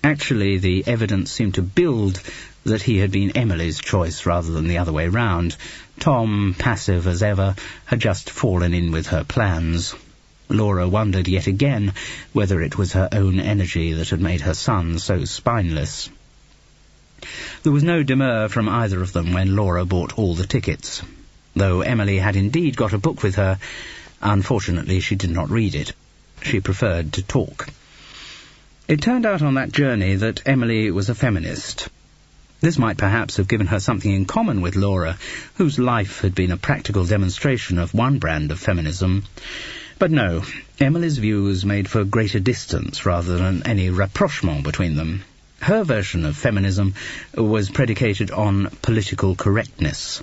Actually, the evidence seemed to build that he had been Emily's choice rather than the other way round. Tom, passive as ever, had just fallen in with her plans. Laura wondered yet again whether it was her own energy that had made her son so spineless. There was no demur from either of them when Laura bought all the tickets. Though Emily had indeed got a book with her, unfortunately she did not read it. She preferred to talk. It turned out on that journey that Emily was a feminist. This might perhaps have given her something in common with Laura, whose life had been a practical demonstration of one brand of feminism. But no, Emily's views made for greater distance rather than any rapprochement between them. Her version of feminism was predicated on political correctness,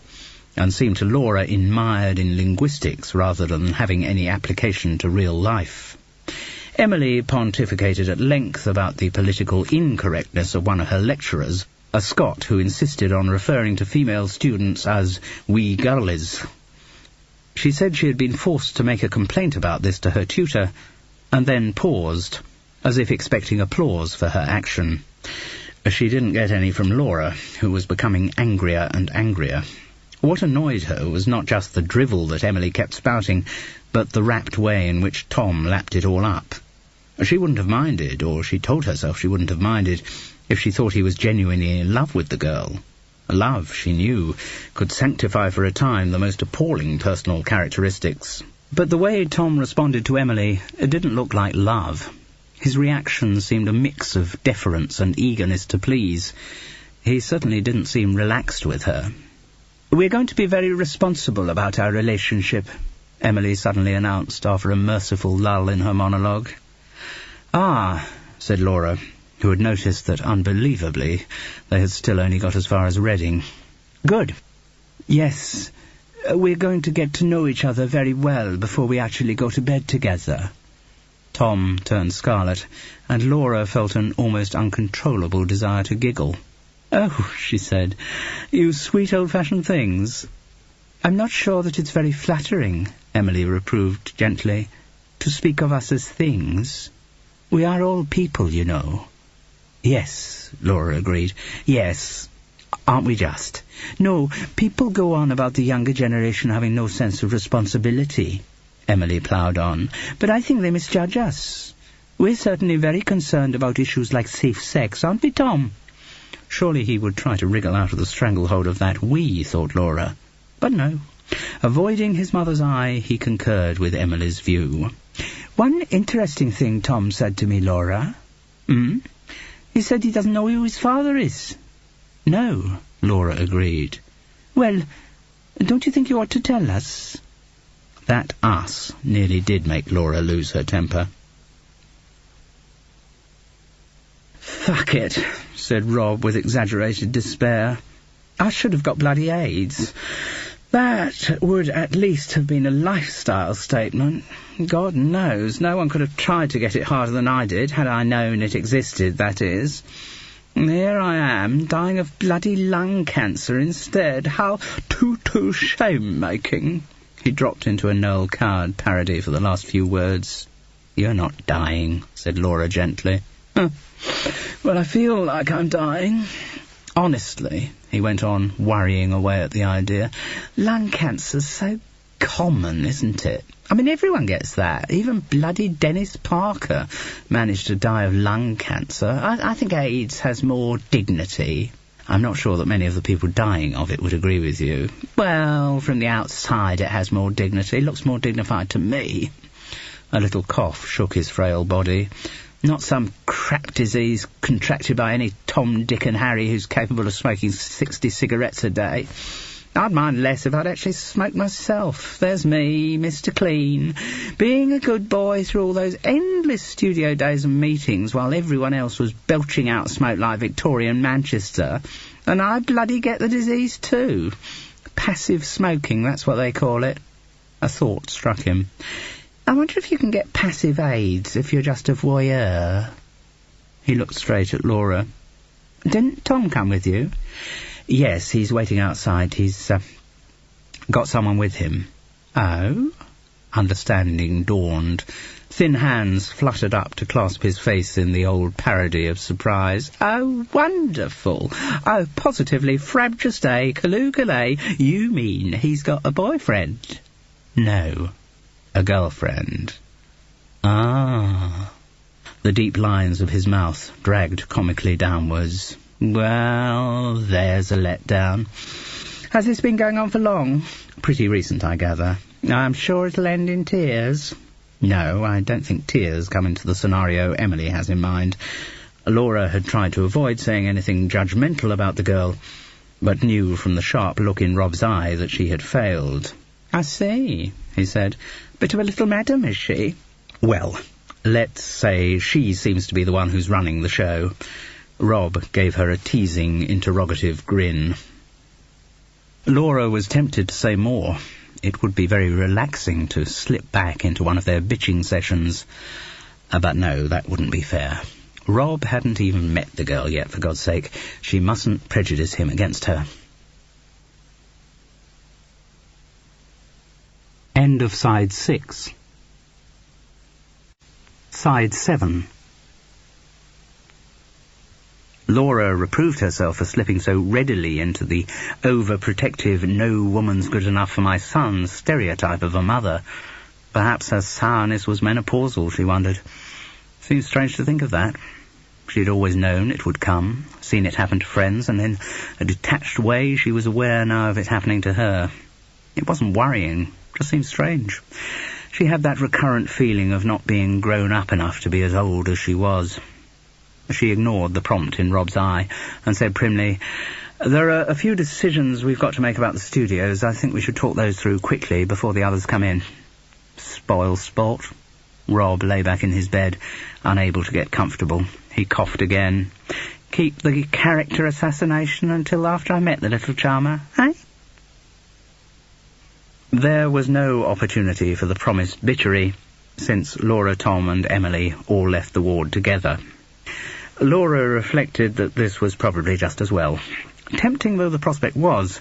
and seemed to Laura mired in linguistics rather than having any application to real life. Emily pontificated at length about the political incorrectness of one of her lecturers, a Scot who insisted on referring to female students as wee girlies. She said she had been forced to make a complaint about this to her tutor, and then paused, as if expecting applause for her action. She didn't get any from Laura, who was becoming angrier and angrier. What annoyed her was not just the drivel that Emily kept spouting, but the rapt way in which Tom lapped it all up. She wouldn't have minded, or she told herself she wouldn't have minded, if she thought he was genuinely in love with the girl. Love, she knew, could sanctify for a time the most appalling personal characteristics. But the way Tom responded to Emily, it didn't look like love. His reaction seemed a mix of deference and eagerness to please. He certainly didn't seem relaxed with her. "We're going to be very responsible about our relationship," Emily suddenly announced after a merciful lull in her monologue. "Ah," said Laura, who had noticed that, unbelievably, they had still only got as far as Reading. "Good. Yes, we're going to get to know each other very well before we actually go to bed together." Tom turned scarlet, and Laura felt an almost uncontrollable desire to giggle. "Oh," she said, "you sweet old-fashioned things." "I'm not sure that it's very flattering," Emily reproved gently, "to speak of us as things. We are all people, you know." "Yes," Laura agreed. "Yes, aren't we just?" "No, people go on about the younger generation having no sense of responsibility," Emily ploughed on, "but I think they misjudge us. We're certainly very concerned about issues like safe sex, aren't we, Tom?" Surely he would try to wriggle out of the stranglehold of that "we," thought Laura. But no. Avoiding his mother's eye, he concurred with Emily's view. "One interesting thing Tom said to me, Laura." "He said he doesn't know who his father is." "No," Laura agreed. "Well, don't you think you ought to tell us?" That us nearly did make Laura lose her temper. "Fuck it," said Rob with exaggerated despair. "I should have got bloody AIDS. That would at least have been a lifestyle statement. God knows, no one could have tried to get it harder than I did, had I known it existed, that is. And here I am, dying of bloody lung cancer instead. How too shame-making." He dropped into a Noel Coward parody for the last few words. "You're not dying," said Laura gently. "Well, I feel like I'm dying. Honestly," he went on, worrying away at the idea, "lung cancer's so common, isn't it? I mean, everyone gets that. Even bloody Dennis Parker managed to die of lung cancer. I think AIDS has more dignity." "I'm not sure that many of the people dying of it would agree with you." "Well, from the outside it has more dignity. It looks more dignified to me." A little cough shook his frail body. "Not some crap disease contracted by any Tom, Dick and Harry who's capable of smoking 60 cigarettes a day. I'd mind less if I'd actually smoked myself. There's me, Mr. Clean, being a good boy through all those endless studio days and meetings while everyone else was belching out smoke like Victorian Manchester, and I bloody get the disease too. Passive smoking, that's what they call it." A thought struck him. "I wonder if you can get passive AIDS if you're just a voyeur." He looked straight at Laura. "Didn't Tom come with you?" "Yes, he's waiting outside. He's got someone with him." "Oh?" Understanding dawned. Thin hands fluttered up to clasp his face in the old parody of surprise. "Oh, wonderful. Oh, positively frabjous day, Kaloo-Kalay. You mean he's got a boyfriend?" "No, a girlfriend." "Ah." The deep lines of his mouth dragged comically downwards. Well, there's a letdown. Has this been going on for long? Pretty recent, I gather. I'm sure it'll end in tears. No, I don't think tears come into the scenario Emily has in mind. Laura had tried to avoid saying anything judgmental about the girl, but knew from the sharp look in Rob's eye that she had failed. I see, he said. Bit of a little madam, is she? Well, let's say she seems to be the one who's running the show. Rob gave her a teasing, interrogative grin. Laura was tempted to say more. It would be very relaxing to slip back into one of their bitching sessions. But no, that wouldn't be fair. Rob hadn't even met the girl yet, for God's sake. She mustn't prejudice him against her. End of Side 6. Side 7. Laura reproved herself for slipping so readily into the overprotective, no woman's good enough for my son stereotype of a mother. Perhaps her sourness was menopausal, she wondered. Seems strange to think of that. She'd always known it would come, seen it happen to friends, and in a detached way she was aware now of it happening to her. It wasn't worrying, just seemed strange. She had that recurrent feeling of not being grown up enough to be as old as she was. She ignored the prompt in Rob's eye and said primly, "There are a few decisions we've got to make about the studios. I think we should talk those through quickly before the others come in." Spoil sport. Rob lay back in his bed, unable to get comfortable. He coughed again. "Keep the character assassination until after I met the little charmer, eh?" There was no opportunity for the promised bitchery, since Laura, Tom and Emily all left the ward together. Laura reflected that this was probably just as well. Tempting though the prospect was,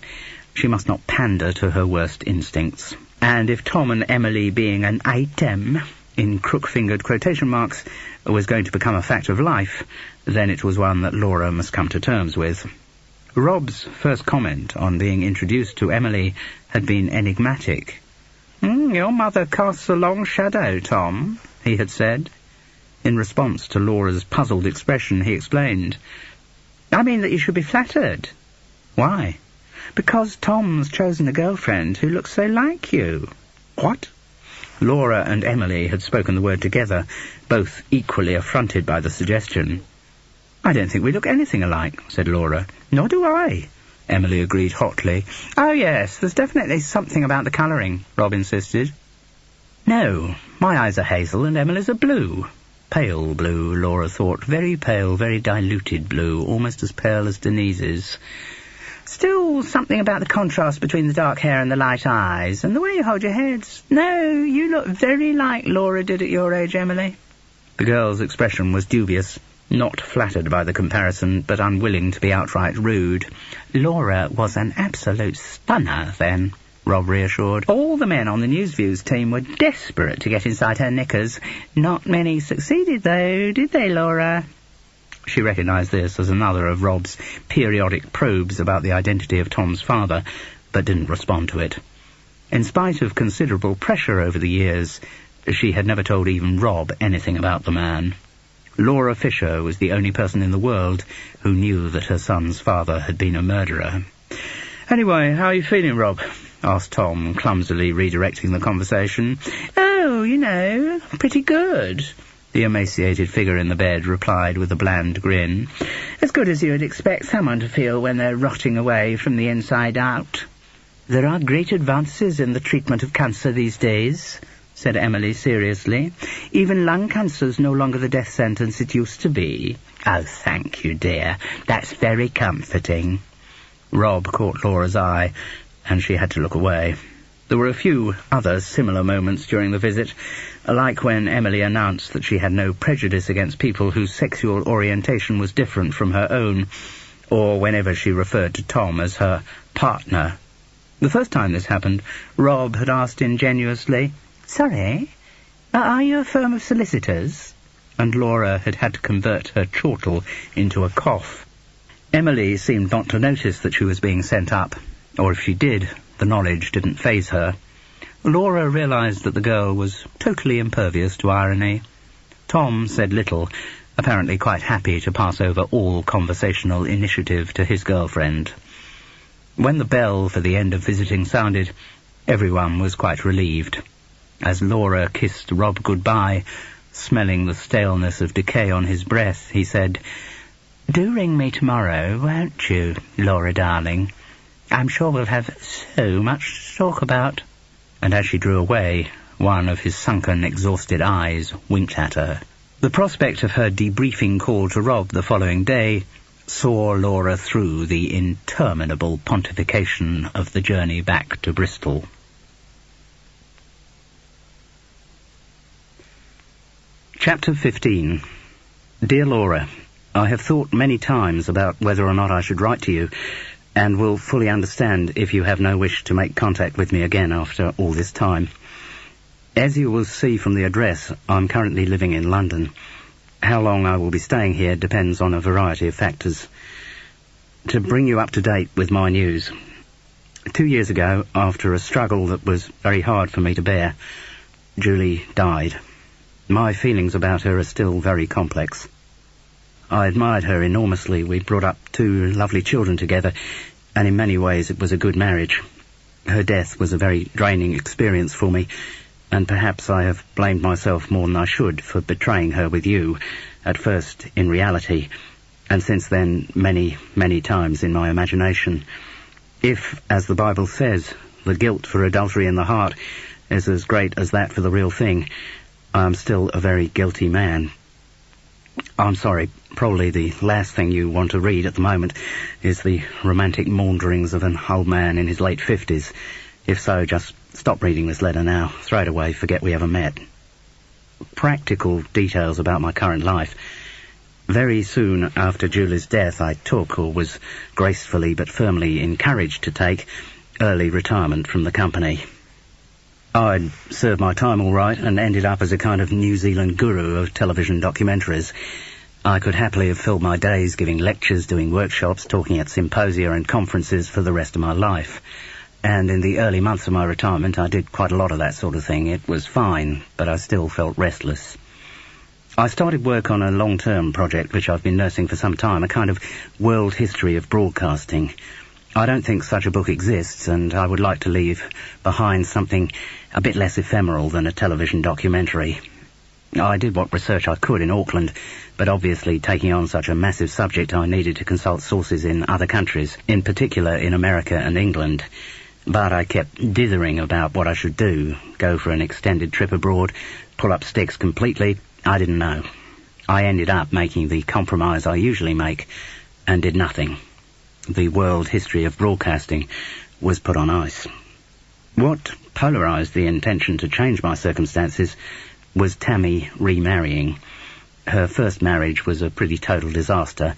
she must not pander to her worst instincts. And if Tom and Emily being an item, in crook-fingered quotation marks, was going to become a fact of life, then it was one that Laura must come to terms with. Rob's first comment on being introduced to Emily had been enigmatic. Your mother casts a long shadow, Tom," he had said. In response to Laura's puzzled expression, he explained, "I mean that you should be flattered." "Why?" "Because Tom's chosen a girlfriend who looks so like you." "What?" Laura and Emily had spoken the word together, both equally affronted by the suggestion. "I don't think we look anything alike," said Laura. "Nor do I," Emily agreed hotly. "Oh, yes, there's definitely something about the colouring," Rob insisted. "No, my eyes are hazel and Emily's are blue." Pale blue, Laura thought. Very pale, very diluted blue, almost as pale as Denise's. "Still something about the contrast between the dark hair and the light eyes, and the way you hold your heads. No, you look very like Laura did at your age, Emily." The girl's expression was dubious, not flattered by the comparison, but unwilling to be outright rude. "Laura was an absolute stunner then," Rob reassured. "All the men on the Newsviews team were desperate to get inside her knickers. Not many succeeded, though, did they, Laura?" She recognised this as another of Rob's periodic probes about the identity of Tom's father, but didn't respond to it. In spite of considerable pressure over the years, she had never told even Rob anything about the man. Laura Fisher was the only person in the world who knew that her son's father had been a murderer. "Anyway, how are you feeling, Rob?" asked Tom, clumsily redirecting the conversation. "Oh, you know, pretty good," the emaciated figure in the bed replied with a bland grin. "As good as you would expect someone to feel when they're rotting away from the inside out." "There are great advances in the treatment of cancer these days," said Emily seriously. "Even lung cancer's no longer the death sentence it used to be." "Oh, thank you, dear. That's very comforting." Rob caught Laura's eye, and she had to look away. There were a few other similar moments during the visit, like when Emily announced that she had no prejudice against people whose sexual orientation was different from her own, or whenever she referred to Tom as her partner. The first time this happened, Rob had asked ingenuously, "Sorry, are you a firm of solicitors?" And Laura had had to convert her chortle into a cough. Emily seemed not to notice that she was being sent up, or if she did, the knowledge didn't faze her. Laura realised that the girl was totally impervious to irony. Tom said little, apparently quite happy to pass over all conversational initiative to his girlfriend. When the bell for the end of visiting sounded, everyone was quite relieved. As Laura kissed Rob goodbye, smelling the staleness of decay on his breath, he said, "Do ring me tomorrow, won't you, Laura darling? I'm sure we'll have so much to talk about." And as she drew away, one of his sunken, exhausted eyes winked at her. The prospect of her debriefing call to Rob the following day saw Laura through the interminable pontification of the journey back to Bristol. Chapter 15. Dear Laura, I have thought many times about whether or not I should write to you, and will fully understand if you have no wish to make contact with me again after all this time. As you will see from the address, I'm currently living in London. How long I will be staying here depends on a variety of factors. To bring you up to date with my news, 2 years ago, after a struggle that was very hard for me to bear, Julie died. My feelings about her are still very complex. I admired her enormously. We brought up 2 lovely children together, and in many ways it was a good marriage. Her death was a very draining experience for me, and perhaps I have blamed myself more than I should for betraying her with you, at first in reality, and since then many, many times in my imagination. If, as the Bible says, the guilt for adultery in the heart is as great as that for the real thing, I am still a very guilty man. I'm sorry, probably the last thing you want to read at the moment is the romantic maunderings of an old man in his late 50s. If so, just stop reading this letter now. Throw it away, forget we ever met. Practical details about my current life. Very soon after Julie's death, I took, or was gracefully but firmly encouraged to take, early retirement from the company. I'd served my time all right and ended up as a kind of New Zealand guru of television documentaries. I could happily have filled my days giving lectures, doing workshops, talking at symposia and conferences for the rest of my life. And in the early months of my retirement, I did quite a lot of that sort of thing. It was fine, but I still felt restless. I started work on a long-term project which I've been nursing for some time, a kind of world history of broadcasting. I don't think such a book exists, and I would like to leave behind something a bit less ephemeral than a television documentary. I did what research I could in Auckland, but obviously taking on such a massive subject I needed to consult sources in other countries, in particular in America and England. But I kept dithering about what I should do, go for an extended trip abroad, pull up sticks completely. I didn't know. I ended up making the compromise I usually make, and did nothing. The world history of broadcasting was put on ice. What polarized the intention to change my circumstances was Tammy remarrying. Her first marriage was a pretty total disaster.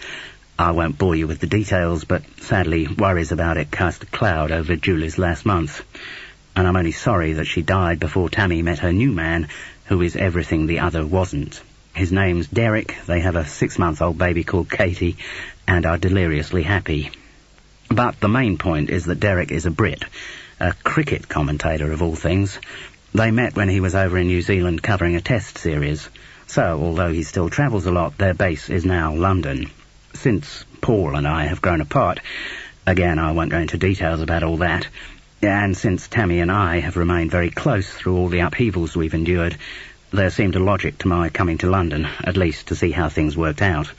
I won't bore you with the details, but sadly worries about it cast a cloud over Julie's last month. And I'm only sorry that she died before Tammy met her new man, who is everything the other wasn't. His name's Derek, they have a 6-month-old baby called Katie, and are deliriously happy. But the main point is that Derek is a Brit, a cricket commentator of all things. They met when he was over in New Zealand covering a test series. So, although he still travels a lot, their base is now London. Since Paul and I have grown apart, again I won't go into details about all that, and since Tammy and I have remained very close through all the upheavals we've endured, there seemed a logic to my coming to London, at least to see how things worked out.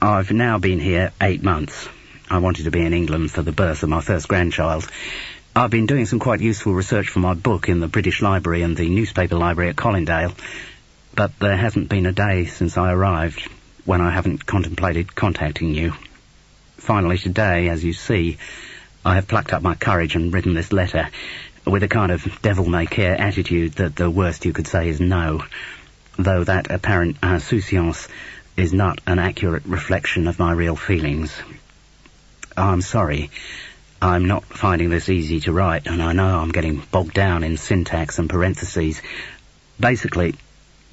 I've now been here 8 months. I wanted to be in England for the birth of my first grandchild. I've been doing some quite useful research for my book in the British Library and the newspaper library at Colindale, but there hasn't been a day since I arrived when I haven't contemplated contacting you. Finally today, as you see, I have plucked up my courage and written this letter, with a kind of devil-may-care attitude that the worst you could say is no, though that apparent insouciance is not an accurate reflection of my real feelings. I'm sorry. I'm not finding this easy to write, and I know I'm getting bogged down in syntax and parentheses. Basically,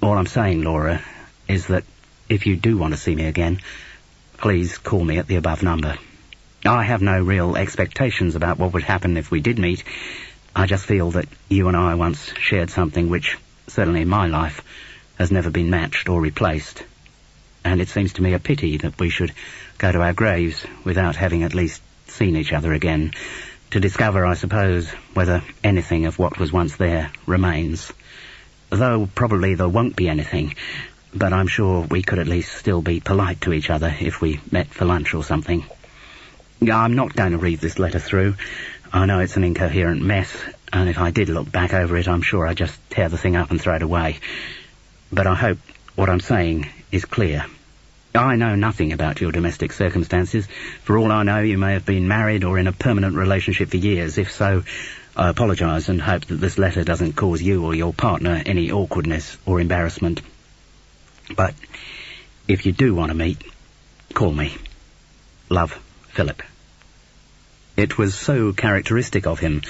all I'm saying, Laura, is that if you do want to see me again, please call me at the above number. I have no real expectations about what would happen if we did meet. I just feel that you and I once shared something which, certainly in my life, has never been matched or replaced. and it seems to me a pity that we should go to our graves without having at least seen each other again, to discover, I suppose, whether anything of what was once there remains. Though probably there won't be anything, but I'm sure we could at least still be polite to each other if we met for lunch or something. I'm not going to read this letter through. I know it's an incoherent mess, and if I did look back over it, I'm sure I'd just tear the thing up and throw it away. But I hope what I'm saying is clear. I know nothing about your domestic circumstances. For all I know, you may have been married or in a permanent relationship for years. If so, I apologise and hope that this letter doesn't cause you or your partner any awkwardness or embarrassment. But if you do want to meet, call me. Love, Philip. It was so characteristic of him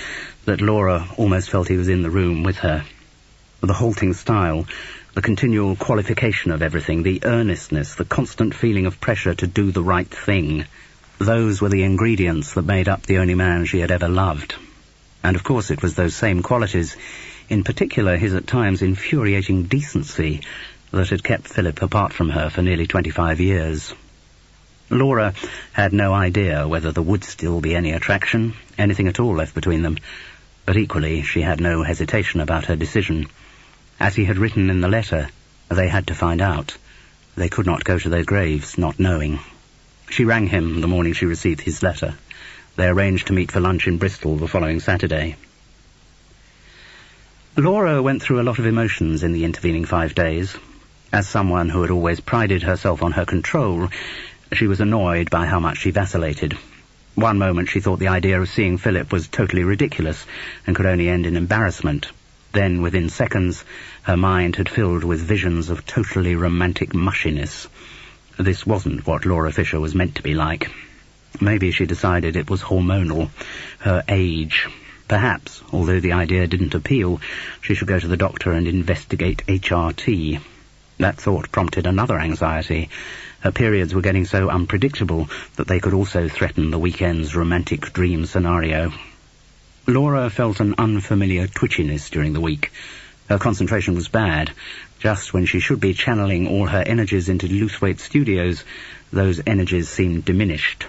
that Laura almost felt he was in the room with her. The halting style, the continual qualification of everything, the earnestness, the constant feeling of pressure to do the right thing, those were the ingredients that made up the only man she had ever loved. And of course it was those same qualities, in particular his at times infuriating decency, that had kept Philip apart from her for nearly 25 years. Laura had no idea whether there would still be any attraction, anything at all left between them, but equally she had no hesitation about her decision. As he had written in the letter, they had to find out. They could not go to their graves not knowing. She rang him the morning she received his letter. They arranged to meet for lunch in Bristol the following Saturday. Laura went through a lot of emotions in the intervening 5 days. As someone who had always prided herself on her control, she was annoyed by how much she vacillated. One moment she thought the idea of seeing Philip was totally ridiculous and could only end in embarrassment. Then, within seconds, her mind had filled with visions of totally romantic mushiness. This wasn't what Laura Fisher was meant to be like. Maybe she decided it was hormonal, her age. Perhaps, although the idea didn't appeal, she should go to the doctor and investigate HRT. That thought prompted another anxiety. Her periods were getting so unpredictable that they could also threaten the weekend's romantic dream scenario. Laura felt an unfamiliar twitchiness during the week. Her concentration was bad. Just when she should be channeling all her energies into Looseweight Studios, those energies seemed diminished.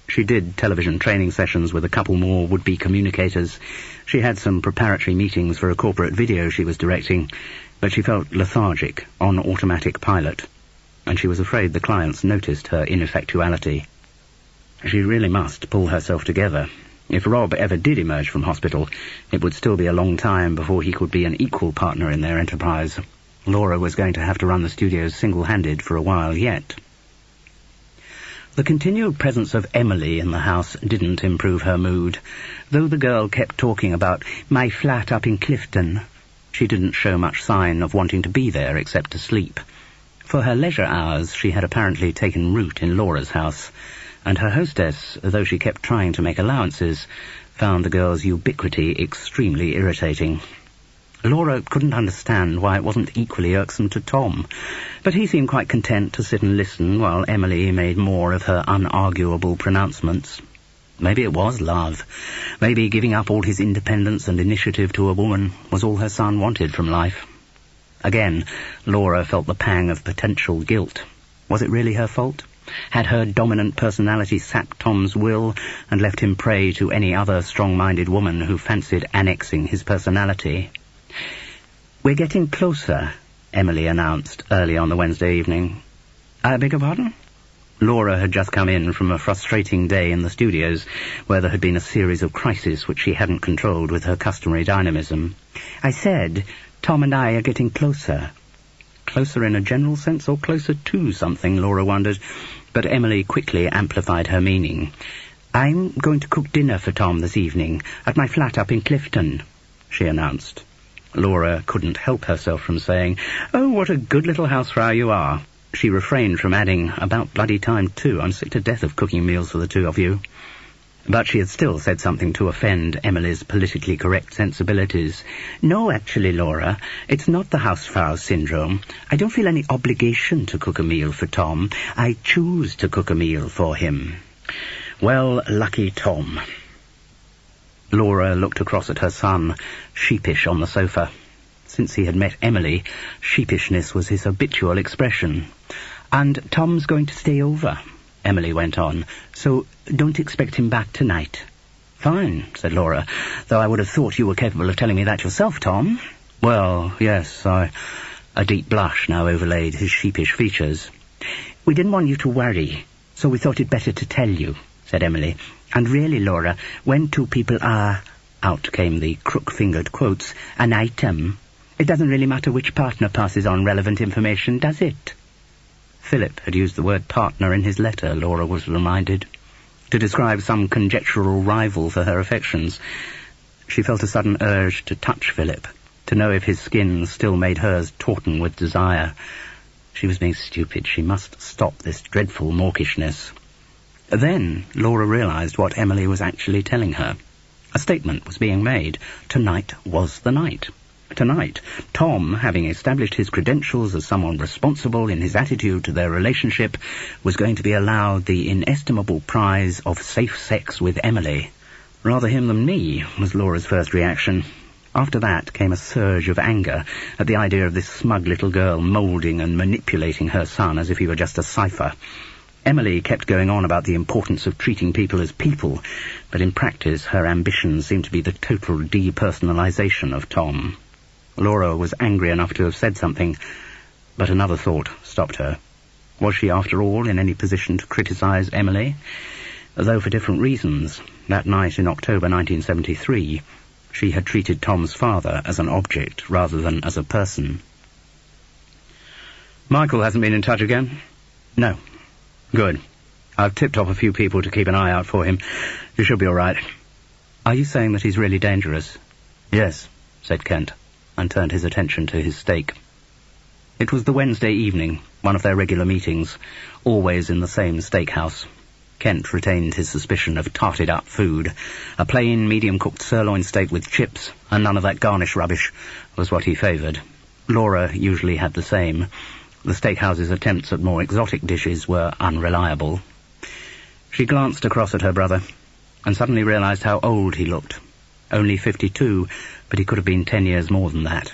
She did television training sessions with a couple more would-be communicators. She had some preparatory meetings for a corporate video she was directing, but she felt lethargic, on automatic pilot, and she was afraid the clients noticed her ineffectuality. She really must pull herself together. If Rob ever did emerge from hospital, it would still be a long time before he could be an equal partner in their enterprise. Laura was going to have to run the studios single-handed for a while yet. The continued presence of Emily in the house didn't improve her mood. Though the girl kept talking about my flat up in Clifton, she didn't show much sign of wanting to be there except to sleep. For her leisure hours, she had apparently taken root in Laura's house, and her hostess, though she kept trying to make allowances, found the girl's ubiquity extremely irritating. Laura couldn't understand why it wasn't equally irksome to Tom, but he seemed quite content to sit and listen while Emily made more of her unarguable pronouncements. Maybe it was love. Maybe giving up all his independence and initiative to a woman was all her son wanted from life. Again, Laura felt the pang of potential guilt. Was it really her fault? Had her dominant personality sapped Tom's will and left him prey to any other strong-minded woman who fancied annexing his personality? "We're getting closer," Emily announced early on the Wednesday evening. "I beg your pardon?" Laura had just come in from a frustrating day in the studios, where there had been a series of crises which she hadn't controlled with her customary dynamism. "I said, Tom and I are getting closer." Closer in a general sense or closer to something, Laura wondered, but Emily quickly amplified her meaning. "I'm going to cook dinner for Tom this evening, at my flat up in Clifton," she announced. Laura couldn't help herself from saying, "Oh, what a good little housefrau you are." She refrained from adding, "About bloody time, too. I'm sick to death of cooking meals for the two of you." But she had still said something to offend Emily's politically correct sensibilities. "No, actually, Laura, it's not the housefrau syndrome. I don't feel any obligation to cook a meal for Tom. I choose to cook a meal for him." Well, lucky Tom. Laura looked across at her son, sheepish on the sofa. Since he had met Emily, sheepishness was his habitual expression. "And Tom's going to stay over," Emily went on, "so don't expect him back tonight." "Fine," said Laura, "though I would have thought you were capable of telling me that yourself, Tom." "Well, yes, A deep blush now overlaid his sheepish features. "We didn't want you to worry, so we thought it better to tell you," said Emily. "And really, Laura, when two people are," out came the crook-fingered quotes, "an item, it doesn't really matter which partner passes on relevant information, does it?" Philip had used the word partner in his letter, Laura was reminded, to describe some conjectural rival for her affections. She felt a sudden urge to touch Philip, to know if his skin still made hers tauten with desire. She was being stupid. She must stop this dreadful mawkishness. Then Laura realized what Emily was actually telling her. A statement was being made. Tonight was the night. Tonight, Tom, having established his credentials as someone responsible in his attitude to their relationship, was going to be allowed the inestimable prize of safe sex with Emily. "Rather him than me," was Laura's first reaction. After that came a surge of anger at the idea of this smug little girl moulding and manipulating her son as if he were just a cipher. Emily kept going on about the importance of treating people as people, but in practice her ambition seemed to be the total depersonalization of Tom. Laura was angry enough to have said something, but another thought stopped her. Was she, after all, in any position to criticize Emily? Though for different reasons, that night in October 1973, she had treated Tom's father as an object rather than as a person. "Michael hasn't been in touch again?" "No." "Good. I've tipped off a few people to keep an eye out for him. You should be all right." "Are you saying that he's really dangerous?" "Yes," said Kent, and turned his attention to his steak. It was the Wednesday evening, one of their regular meetings, always in the same steakhouse. Kent retained his suspicion of tarted-up food. A plain, medium-cooked sirloin steak with chips, and none of that garnish rubbish, was what he favoured. Laura usually had the same. The steakhouse's attempts at more exotic dishes were unreliable. She glanced across at her brother, and suddenly realised how old he looked. Only 52, but he could have been 10 years more than that.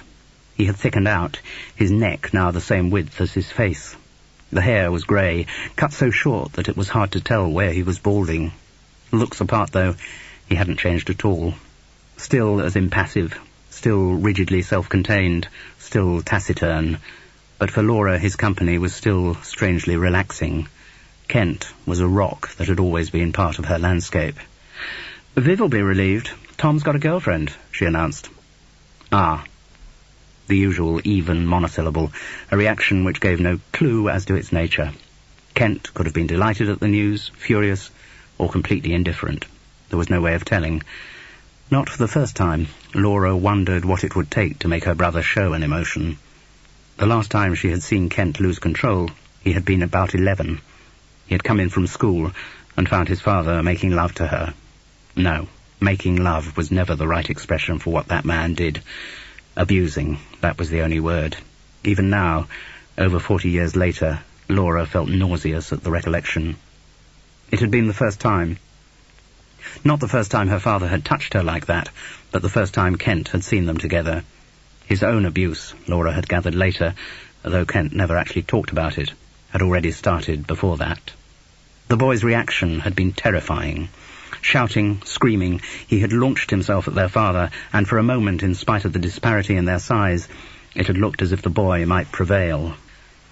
He had thickened out, his neck now the same width as his face. The hair was grey, cut so short that it was hard to tell where he was balding. Looks apart, though, he hadn't changed at all. Still as impassive, still rigidly self-contained, still taciturn. But for Laura his company was still strangely relaxing. Kent was a rock that had always been part of her landscape. "Viv will be relieved. Tom's got a girlfriend," she announced. "Ah." The usual even monosyllable, a reaction which gave no clue as to its nature. Kent could have been delighted at the news, furious, or completely indifferent. There was no way of telling. Not for the first time, Laura wondered what it would take to make her brother show an emotion. The last time she had seen Kent lose control, he had been about 11. He had come in from school and found his father making love to her. No, making love was never the right expression for what that man did. Abusing, that was the only word. Even now, over 40 years later, Laura felt nauseous at the recollection. It had been the first time. Not the first time her father had touched her like that, but the first time Kent had seen them together. His own abuse, Laura had gathered later, though Kent never actually talked about it, had already started before that. The boy's reaction had been terrifying. Shouting, screaming, he had launched himself at their father, and for a moment, in spite of the disparity in their size, it had looked as if the boy might prevail.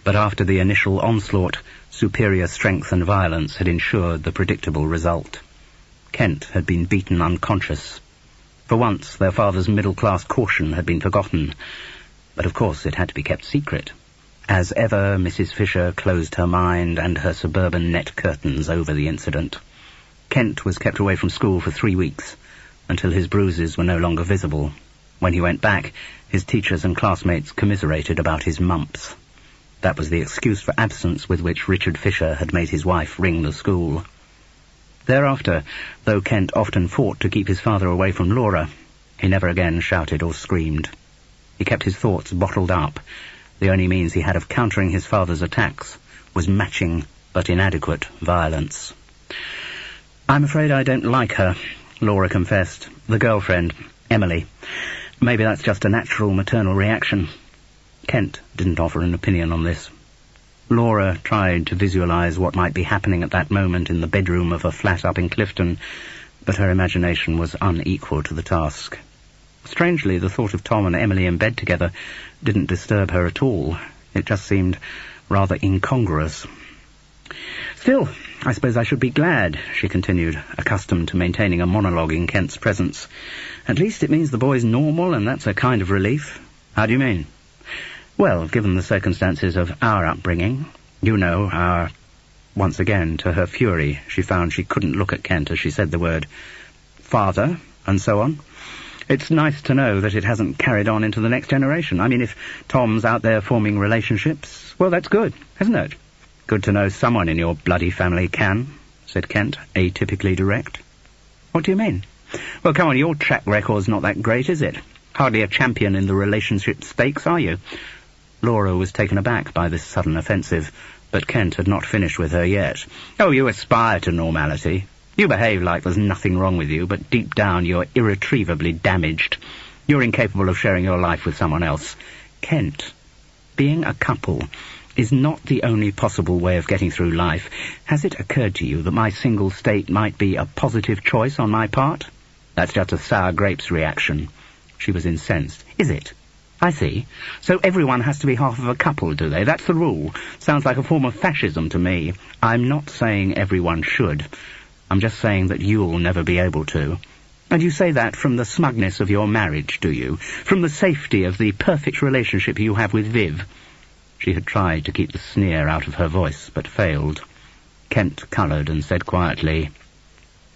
But after the initial onslaught, superior strength and violence had ensured the predictable result. Kent had been beaten unconscious. For once, their father's middle-class caution had been forgotten. But of course it had to be kept secret. As ever, Mrs. Fisher closed her mind and her suburban net curtains over the incident. Kent was kept away from school for 3 weeks, until his bruises were no longer visible. When he went back, his teachers and classmates commiserated about his mumps. That was the excuse for absence with which Richard Fisher had made his wife ring the school. Thereafter, though Kent often fought to keep his father away from Laura, he never again shouted or screamed. He kept his thoughts bottled up. The only means he had of countering his father's attacks was matching but inadequate violence. "I'm afraid I don't like her," Laura confessed. "The girlfriend, Emily. Maybe that's just a natural maternal reaction." Kent didn't offer an opinion on this. Laura tried to visualise what might be happening at that moment in the bedroom of a flat up in Clifton, but her imagination was unequal to the task. Strangely, the thought of Tom and Emily in bed together didn't disturb her at all. It just seemed rather incongruous. "Still, I suppose I should be glad," she continued, accustomed to maintaining a monologue in Kent's presence. "At least it means the boy's normal, and that's a kind of relief." "How do you mean?" "Well, given the circumstances of our upbringing, you know, our—" Once again, to her fury, she found she couldn't look at Kent as she said the word "father," and so on. "It's nice to know that it hasn't carried on into the next generation. I mean, if Tom's out there forming relationships, well, that's good, isn't it?" "Good to know someone in your bloody family can," said Kent, atypically direct. "What do you mean?" "Well, come on, your track record's not that great, is it? Hardly a champion in the relationship stakes, are you?" Laura was taken aback by this sudden offensive, but Kent had not finished with her yet. "Oh, you aspire to normality. You behave like there's nothing wrong with you, but deep down you're irretrievably damaged. You're incapable of sharing your life with someone else. Kent, being a couple is not the only possible way of getting through life. Has it occurred to you that my single state might be a positive choice on my part?" "That's just a sour grapes reaction." She was incensed. "Is it? I see. So everyone has to be half of a couple, do they? That's the rule. Sounds like a form of fascism to me. I'm not saying everyone should. I'm just saying that you'll never be able to. And you say that from the smugness of your marriage, do you? From the safety of the perfect relationship you have with Viv?" She had tried to keep the sneer out of her voice, but failed. Kent coloured and said quietly,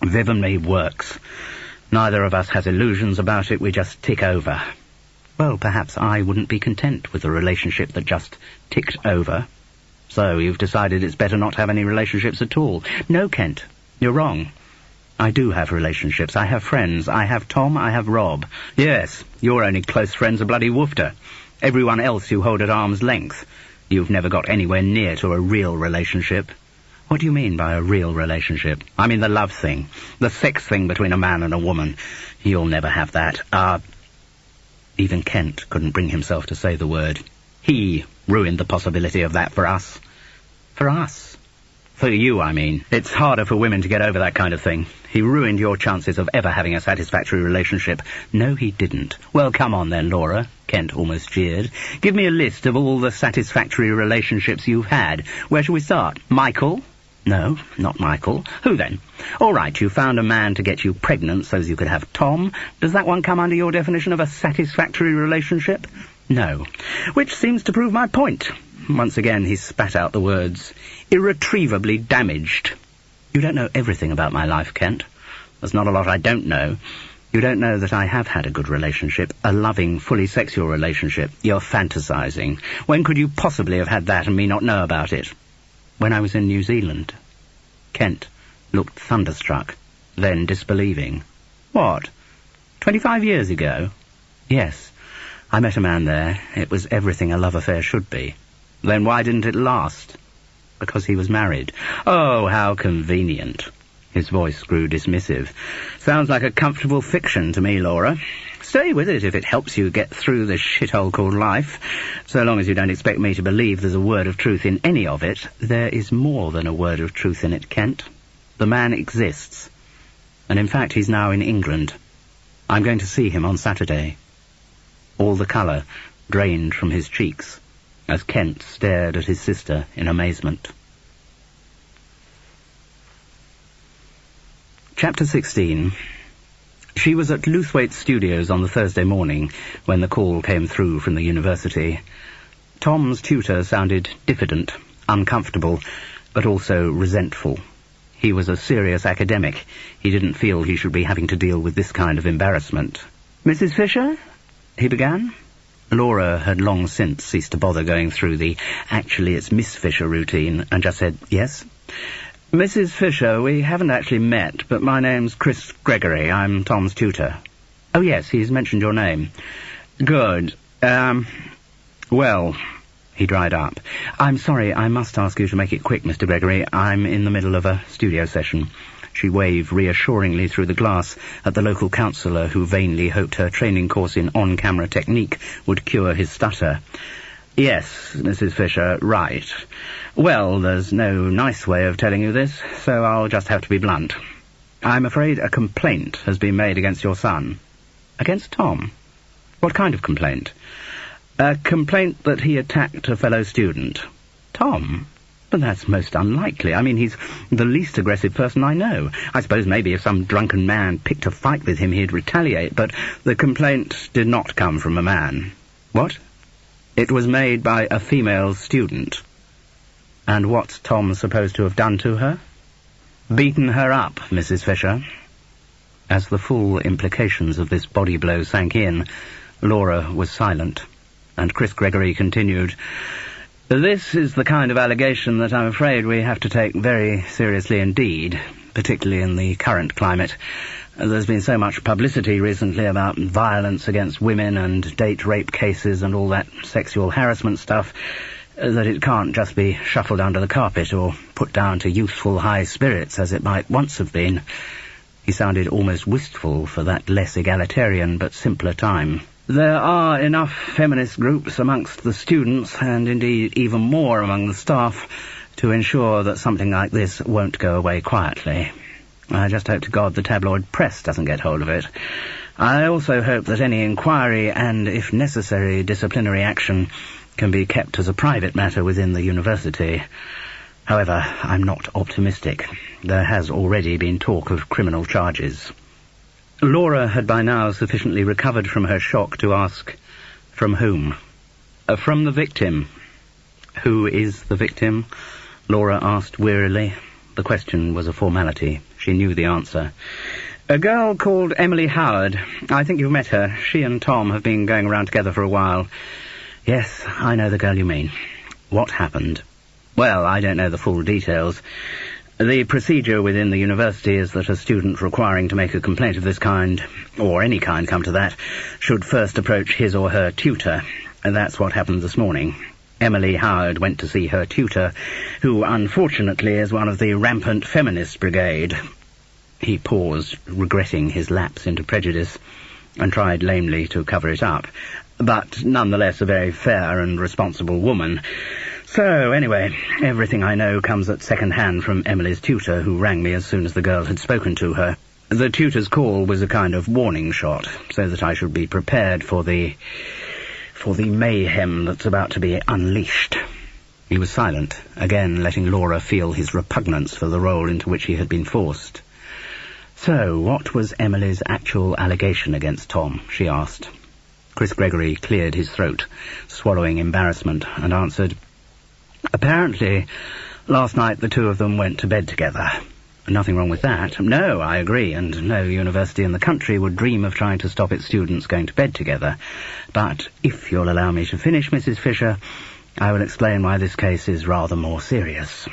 "Viv and me works. Neither of us has illusions about it, we just tick over." "Well, perhaps I wouldn't be content with a relationship that just ticked over." "So you've decided it's better not to have any relationships at all?" "No, Kent, you're wrong. I do have relationships. I have friends. I have Tom, I have Rob." "Yes, your only close friend's a bloody woofter. Everyone else you hold at arm's length. You've never got anywhere near to a real relationship." "What do you mean by a real relationship?" "I mean the love thing, the sex thing between a man and a woman. You'll never have that. Even Kent couldn't bring himself to say the word. "He ruined the possibility of that for us." "For us?" "For you, I mean. It's harder for women to get over that kind of thing. He ruined your chances of ever having a satisfactory relationship." "No, he didn't." "Well, come on then, Laura," Kent almost jeered. "Give me a list of all the satisfactory relationships you've had. Where shall we start? Michael?" "No, not Michael." "Who then?" "All right, you found a man to get you pregnant so as you could have Tom. Does that one come under your definition of a satisfactory relationship?" "No." "Which seems to prove my point." Once again he spat out the words, "irretrievably damaged." "You don't know everything about my life, Kent." "There's not a lot I don't know." "You don't know that I have had a good relationship, a loving, fully sexual relationship." "You're fantasizing. When could you possibly have had that and me not know about it?" "When I was in New Zealand." Kent looked thunderstruck, then disbelieving. "What? 25 years ago?" "Yes. I met a man there. It was everything a love affair should be." "Then why didn't it last?" "Because he was married." "Oh, how convenient." His voice grew dismissive. "Sounds like a comfortable fiction to me, Laura. Stay with it if it helps you get through this shithole called life. So long as you don't expect me to believe there's a word of truth in any of it." "There is more than a word of truth in it, Kent. The man exists. And in fact he's now in England. I'm going to see him on Saturday." All the colour drained from his cheeks as Kent stared at his sister in amazement. Chapter 16. She was at Lewthwaite Studios on the Thursday morning when the call came through from the university. Tom's tutor sounded diffident, uncomfortable, but also resentful. He was a serious academic. He didn't feel he should be having to deal with this kind of embarrassment. "Mrs. Fisher?" he began. Laura had long since ceased to bother going through the "actually it's Miss Fisher" routine and just said, "Yes?" "Mrs. Fisher, we haven't actually met, but my name's Chris Gregory. I'm Tom's tutor." "Oh, yes, he's mentioned your name." "Good. Well," he dried up. "I'm sorry, I must ask you to make it quick, Mr. Gregory. I'm in the middle of a studio session." She waved reassuringly through the glass at the local counsellor who vainly hoped her training course in on-camera technique would cure his stutter. Yes, Mrs. Fisher, right. Well, there's no nice way of telling you this, so I'll just have to be blunt. I'm afraid a complaint has been made against your son. Against Tom? What kind of complaint? A complaint that he attacked a fellow student. Tom? But that's most unlikely. I mean, he's the least aggressive person I know. I suppose maybe if some drunken man picked a fight with him, he'd retaliate, but the complaint did not come from a man. What? It was made by a female student. And what's Tom supposed to have done to her? Beaten her up, Mrs. Fisher. As the full implications of this body blow sank in, Laura was silent, and Chris Gregory continued, "This is the kind of allegation that I'm afraid we have to take very seriously indeed, particularly in the current climate. There's been so much publicity recently about violence against women and date rape cases and all that sexual harassment stuff that it can't just be shuffled under the carpet or put down to youthful high spirits as it might once have been." He sounded almost wistful for that less egalitarian but simpler time. "There are enough feminist groups amongst the students, and indeed even more among the staff, to ensure that something like this won't go away quietly. I just hope to God the tabloid press doesn't get hold of it. I also hope that any inquiry and, if necessary, disciplinary action can be kept as a private matter within the university. However, I'm not optimistic. There has already been talk of criminal charges." Laura had by now sufficiently recovered from her shock to ask, "From whom?" "From the victim." "Who is the victim?" Laura asked wearily. The question was a formality. She knew the answer. "A girl called Emily Howard. I think you've met her. She and Tom have been going around together for a while." "Yes, I know the girl you mean. What happened?" "Well, I don't know the full details. The procedure within the university is that a student requiring to make a complaint of this kind, or any kind come to that, should first approach his or her tutor, and that's what happened this morning. Emily Howard went to see her tutor, who unfortunately is one of the rampant feminist brigade." He paused, regretting his lapse into prejudice, and tried lamely to cover it up, "but nonetheless a very fair and responsible woman. So, anyway, everything I know comes at second hand from Emily's tutor, who rang me as soon as the girl had spoken to her. The tutor's call was a kind of warning shot, so that I should be prepared for the mayhem that's about to be unleashed." He was silent, again letting Laura feel his repugnance for the role into which he had been forced. "So, what was Emily's actual allegation against Tom?" she asked. Chris Gregory cleared his throat, swallowing embarrassment, and answered, "Apparently, last night the two of them went to bed together. Nothing wrong with that. No, I agree, and no university in the country would dream of trying to stop its students going to bed together. But if you'll allow me to finish, Mrs. Fisher, I will explain why this case is rather more serious.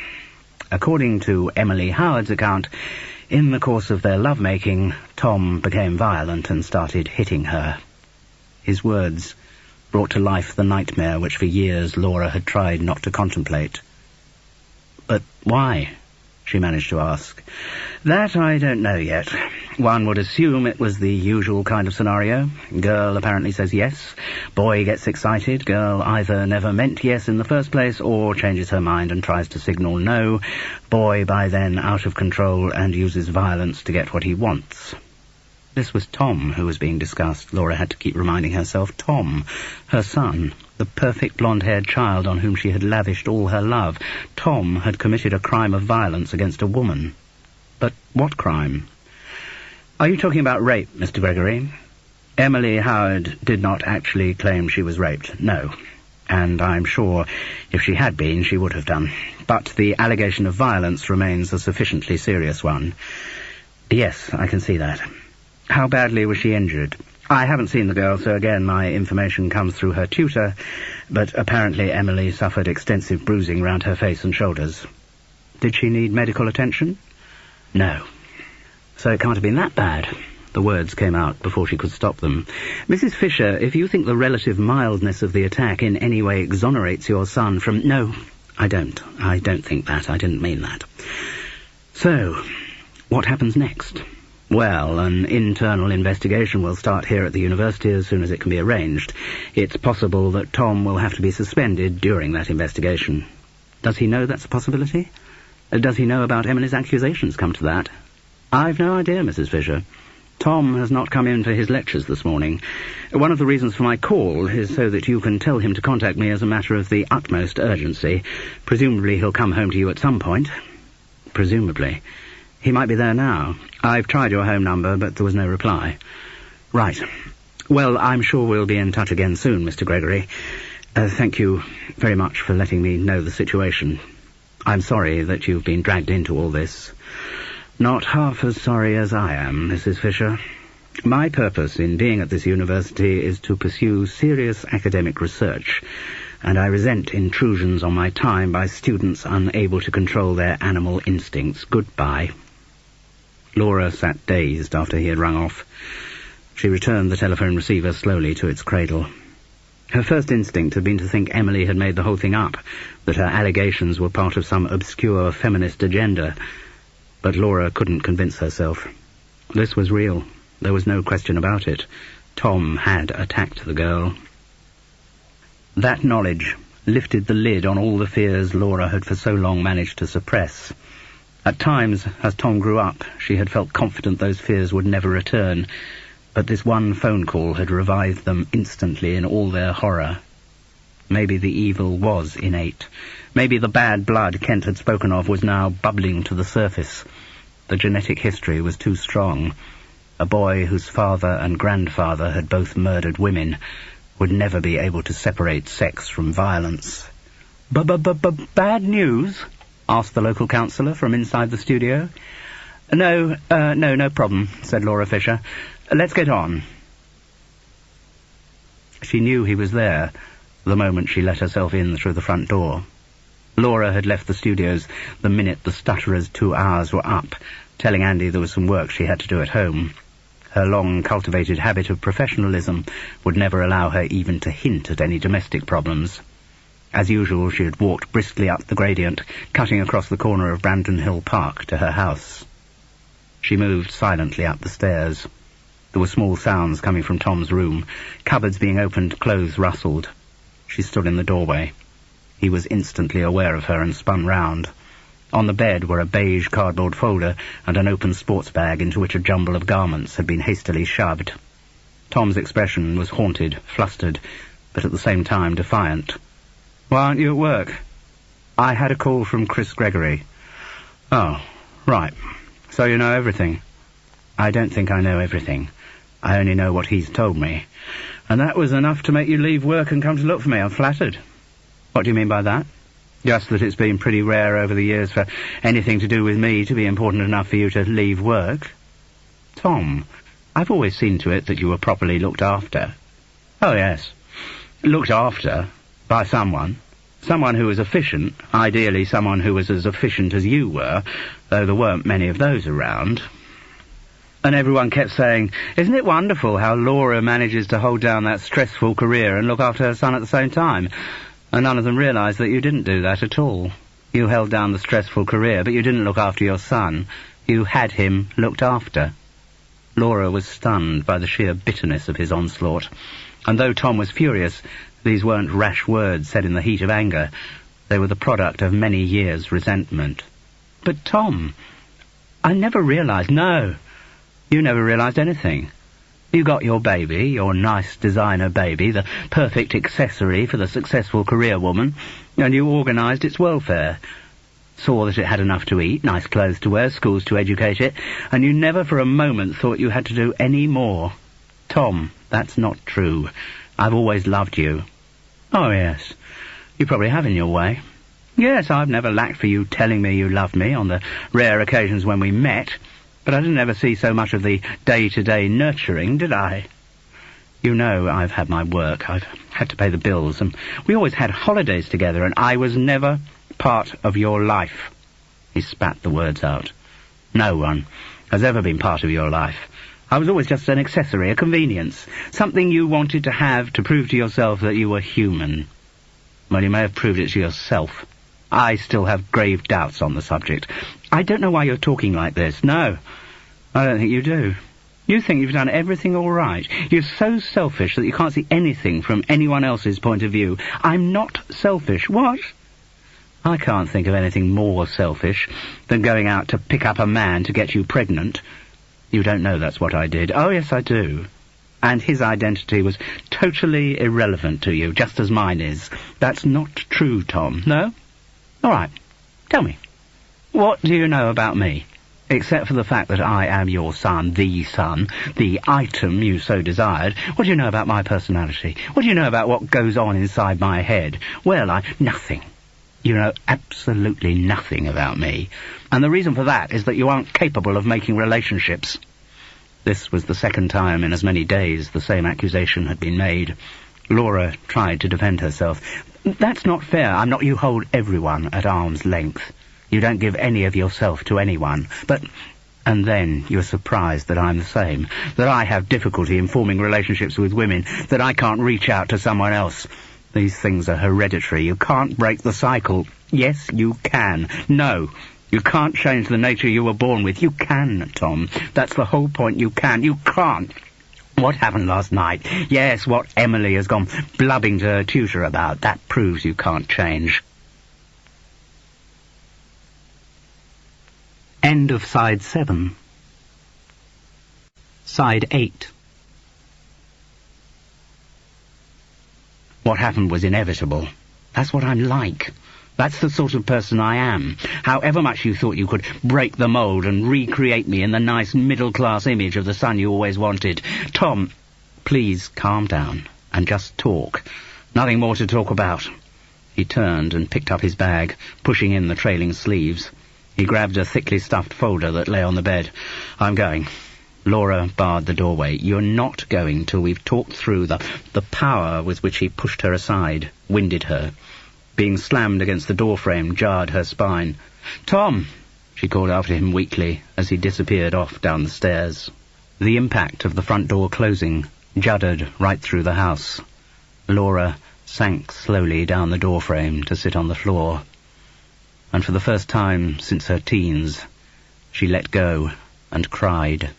According to Emily Howard's account, in the course of their lovemaking, Tom became violent and started hitting her." His words brought to life the nightmare which for years Laura had tried not to contemplate. "But why?" she managed to ask. "That I don't know yet. One would assume it was the usual kind of scenario. Girl apparently says yes, boy gets excited, girl either never meant yes in the first place or changes her mind and tries to signal no, boy by then out of control and uses violence to get what he wants." This was Tom who was being discussed, Laura had to keep reminding herself. Tom, her son, the perfect blonde-haired child on whom she had lavished all her love. Tom had committed a crime of violence against a woman. But what crime? "Are you talking about rape, Mr. Gregory?" Emily Howard did not actually claim she was raped, no. And I'm sure if she had been, she would have done. But the allegation of violence remains a sufficiently serious one. "Yes, I can see that." "How badly was she injured?" "I haven't seen the girl, so again my information comes through her tutor, but apparently Emily suffered extensive bruising round her face and shoulders." "Did she need medical attention?" "No." "So it can't have been that bad." The words came out before she could stop them. "Mrs. Fisher, if you think the relative mildness of the attack in any way exonerates your son from—" "No, I don't. I don't think that. I didn't mean that." "So, what happens next?" Well, an internal investigation will start here at the university as soon as it can be arranged. It's possible that Tom will have to be suspended during that investigation. Does he know that's a possibility? Does he know about Emily's accusations, come to that? I've no idea, Mrs. Fisher. Tom has not come in for his lectures this morning. One of the reasons for my call is so that you can tell him to contact me as a matter of the utmost urgency. Presumably he'll come home to you at some point. Presumably. He might be there now. I've tried your home number, but there was no reply. Right. Well, I'm sure we'll be in touch again soon, Mr. Gregory. Thank you very much for letting me know the situation. I'm sorry that you've been dragged into all this. Not half as sorry as I am, Mrs. Fisher. My purpose in being at this university is to pursue serious academic research, and I resent intrusions on my time by students unable to control their animal instincts. Goodbye. Laura sat dazed after he had rung off. She returned the telephone receiver slowly to its cradle. Her first instinct had been to think Emily had made the whole thing up, that her allegations were part of some obscure feminist agenda. But Laura couldn't convince herself. This was real. There was no question about it. Tom had attacked the girl. That knowledge lifted the lid on all the fears Laura had for so long managed to suppress. At times, as Tom grew up, she had felt confident those fears would never return, but this one phone call had revived them instantly in all their horror. Maybe the evil was innate. Maybe the bad blood Kent had spoken of was now bubbling to the surface. The genetic history was too strong. A boy whose father and grandfather had both murdered women would never be able to separate sex from violence. Bad news? Asked the local councillor from inside the studio. No problem, said Laura Fisher. Let's get on. She knew he was there the moment she let herself in through the front door. Laura had left the studios the minute the stutterer's 2 hours were up, telling Andy there was some work she had to do at home. Her long-cultivated habit of professionalism would never allow her even to hint at any domestic problems. As usual, she had walked briskly up the gradient, cutting across the corner of Brandon Hill Park to her house. She moved silently up the stairs. There were small sounds coming from Tom's room. Cupboards being opened, clothes rustled. She stood in the doorway. He was instantly aware of her and spun round. On the bed were a beige cardboard folder and an open sports bag into which a jumble of garments had been hastily shoved. Tom's expression was haunted, flustered, but at the same time defiant. "Why aren't you at work?" "I had a call from Chris Gregory." "Oh, right. So you know everything?" "I don't think I know everything. I only know what he's told me." "And that was enough to make you leave work and come to look for me. I'm flattered." "What do you mean by that?" "Just that it's been pretty rare over the years for anything to do with me to be important enough for you to leave work." "Tom, I've always seen to it that you were properly looked after." "Oh, yes. Looked after by someone. Someone who was efficient, ideally someone who was as efficient as you were, though there weren't many of those around." And everyone kept saying, "Isn't it wonderful how Laura manages to hold down that stressful career and look after her son at the same time?" And none of them realised that you didn't do that at all. You held down the stressful career, but you didn't look after your son. You had him looked after. Laura was stunned by the sheer bitterness of his onslaught. And though Tom was furious, these weren't rash words said in the heat of anger. They were the product of many years' resentment. "But Tom, I never realised—" "No, you never realised anything. You got your baby, your nice designer baby, the perfect accessory for the successful career woman, and you organised its welfare. Saw that it had enough to eat, nice clothes to wear, schools to educate it, and you never for a moment thought you had to do any more. Tom, that's not true. I've always loved you." "Oh, yes. You probably have in your way." "Yes, I've never lacked for you telling me you loved me on the rare occasions when we met, but I didn't ever see so much of the day-to-day nurturing, did I? You know I've had my work. I've had to pay the bills, and we always had holidays together, and I was never part of your life." He spat the words out. "No one has ever been part of your life. I was always just an accessory, a convenience, something you wanted to have to prove to yourself that you were human. Well, you may have proved it to yourself. I still have grave doubts on the subject. I don't know why you're talking like this. No, I don't think you do. You think you've done everything all right. You're so selfish that you can't see anything from anyone else's point of view. I'm not selfish. What? I can't think of anything more selfish than going out to pick up a man to get you pregnant. You don't know that's what I did. Oh, yes, I do. And his identity was totally irrelevant to you, just as mine is. That's not true, Tom. No? All right. Tell me. What do you know about me? Except for the fact that I am your son, the item you so desired. What do you know about my personality? What do you know about what goes on inside my head? Well, nothing. You know absolutely nothing about me. And the reason for that is that you aren't capable of making relationships. This was the second time in as many days the same accusation had been made. Laura tried to defend herself. That's not fair. You hold everyone at arm's length. You don't give any of yourself to anyone. And then you're surprised that I'm the same, that I have difficulty in forming relationships with women, that I can't reach out to someone else. These things are hereditary. You can't break the cycle. Yes, you can. No, you can't change the nature you were born with. You can, Tom. That's the whole point. You can. You can't. What happened last night? Yes, what Emily has gone blubbing to her tutor about. That proves you can't change. End of side 7. Side 8. What happened was inevitable. That's what I'm like. That's the sort of person I am. However much you thought you could break the mould and recreate me in the nice middle-class image of the son you always wanted. Tom, please calm down and just talk. Nothing more to talk about. He turned and picked up his bag, pushing in the trailing sleeves. He grabbed a thickly stuffed folder that lay on the bed. I'm going. Laura barred the doorway. You're not going till we've talked through the power with which he pushed her aside, winded her. Being slammed against the doorframe jarred her spine. Tom! She called after him weakly as he disappeared off down the stairs. The impact of the front door closing juddered right through the house. Laura sank slowly down the doorframe to sit on the floor. And for the first time since her teens, she let go and cried.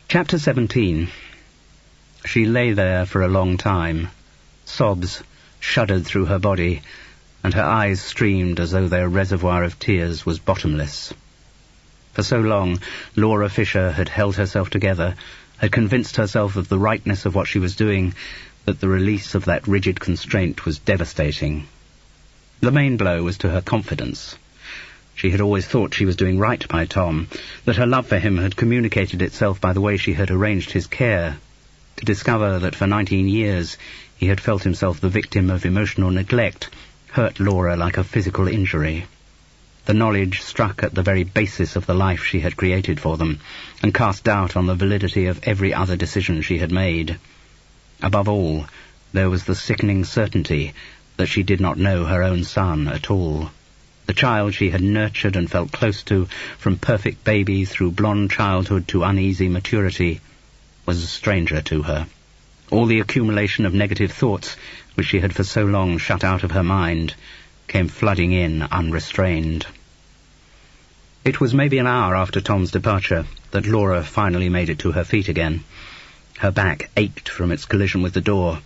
Chapter 17. She lay there for a long time. Sobs shuddered through her body, and her eyes streamed as though their reservoir of tears was bottomless. For so long, Laura Fisher had held herself together, had convinced herself of the rightness of what she was doing, that the release of that rigid constraint was devastating. The main blow was to her confidence. She had always thought she was doing right by Tom, that her love for him had communicated itself by the way she had arranged his care. To discover that for 19 years he had felt himself the victim of emotional neglect hurt Laura like a physical injury. The knowledge struck at the very basis of the life she had created for them, and cast doubt on the validity of every other decision she had made. Above all, there was the sickening certainty that she did not know her own son at all. The child she had nurtured and felt close to, from perfect baby through blonde childhood to uneasy maturity, was a stranger to her. All the accumulation of negative thoughts, which she had for so long shut out of her mind, came flooding in unrestrained. It was maybe an hour after Tom's departure that Laura finally made it to her feet again. Her back ached from its collision with the door,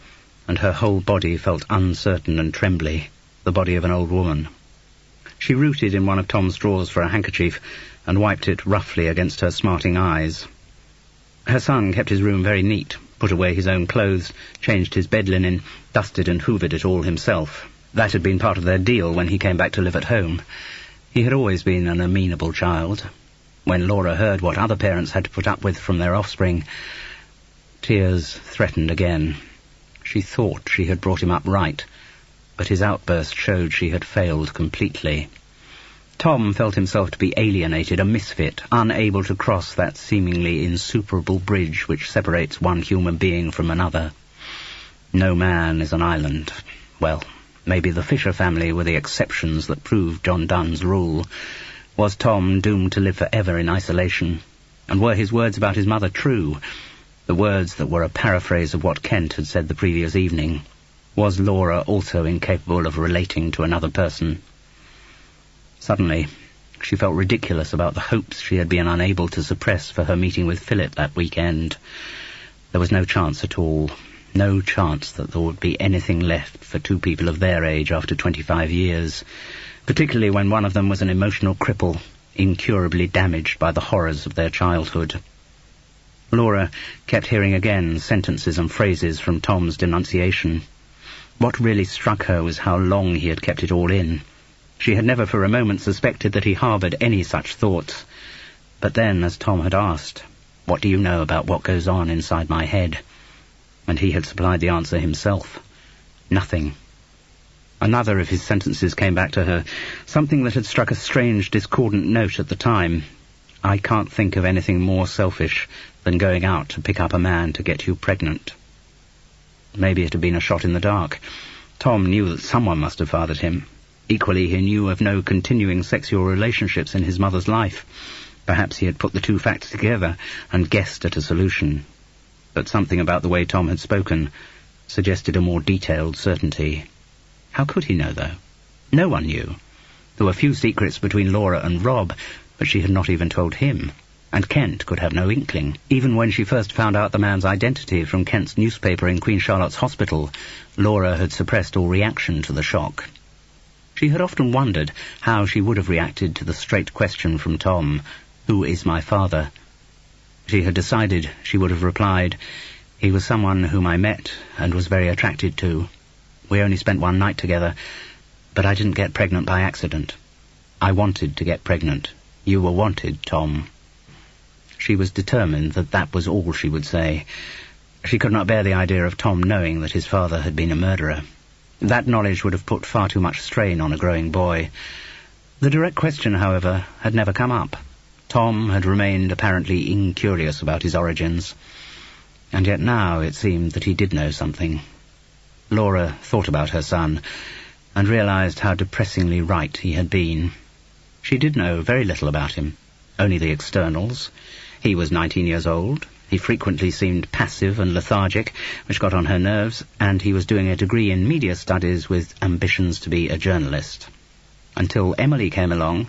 and her whole body felt uncertain and trembly, the body of an old woman. She rooted in one of Tom's drawers for a handkerchief and wiped it roughly against her smarting eyes. Her son kept his room very neat, put away his own clothes, changed his bed linen, dusted and hoovered it all himself. That had been part of their deal when he came back to live at home. He had always been an amenable child. When Laura heard what other parents had to put up with from their offspring, tears threatened again. She thought she had brought him up right, but his outburst showed she had failed completely. Tom felt himself to be alienated, a misfit, unable to cross that seemingly insuperable bridge which separates one human being from another. No man is an island. Well, maybe the Fisher family were the exceptions that proved John Donne's rule. Was Tom doomed to live forever in isolation? And were his words about his mother true? The words that were a paraphrase of what Kent had said the previous evening. Was Laura also incapable of relating to another person? Suddenly, she felt ridiculous about the hopes she had been unable to suppress for her meeting with Philip that weekend. There was no chance at all. No chance that there would be anything left for two people of their age after 25 years, particularly when one of them was an emotional cripple, incurably damaged by the horrors of their childhood. Laura kept hearing again sentences and phrases from Tom's denunciation. What really struck her was how long he had kept it all in. She had never for a moment suspected that he harboured any such thoughts. But then, as Tom had asked, "What do you know about what goes on inside my head?" And he had supplied the answer himself. Nothing. Another of his sentences came back to her, something that had struck a strange, discordant note at the time. "I can't think of anything more selfish than going out to pick up a man to get you pregnant." Maybe it had been a shot in the dark. Tom knew that someone must have fathered him. Equally, he knew of no continuing sexual relationships in his mother's life. Perhaps he had put the two facts together and guessed at a solution. But something about the way Tom had spoken suggested a more detailed certainty. How could he know, though? No one knew. There were few secrets between Laura and Rob, but she had not even told him. And Kent could have no inkling. Even when she first found out the man's identity from Kent's newspaper in Queen Charlotte's Hospital, Laura had suppressed all reaction to the shock. She had often wondered how she would have reacted to the straight question from Tom, "Who is my father?" She had decided she would have replied, "He was someone whom I met and was very attracted to. We only spent one night together, but I didn't get pregnant by accident. I wanted to get pregnant. You were wanted, Tom." She was determined that that was all she would say. She could not bear the idea of Tom knowing that his father had been a murderer. That knowledge would have put far too much strain on a growing boy. The direct question, however, had never come up. Tom had remained apparently incurious about his origins. And yet now it seemed that he did know something. Laura thought about her son and realized how depressingly right he had been. She did know very little about him, only the externals. He was 19 years old. He frequently seemed passive and lethargic, which got on her nerves, and he was doing a degree in media studies with ambitions to be a journalist. Until Emily came along,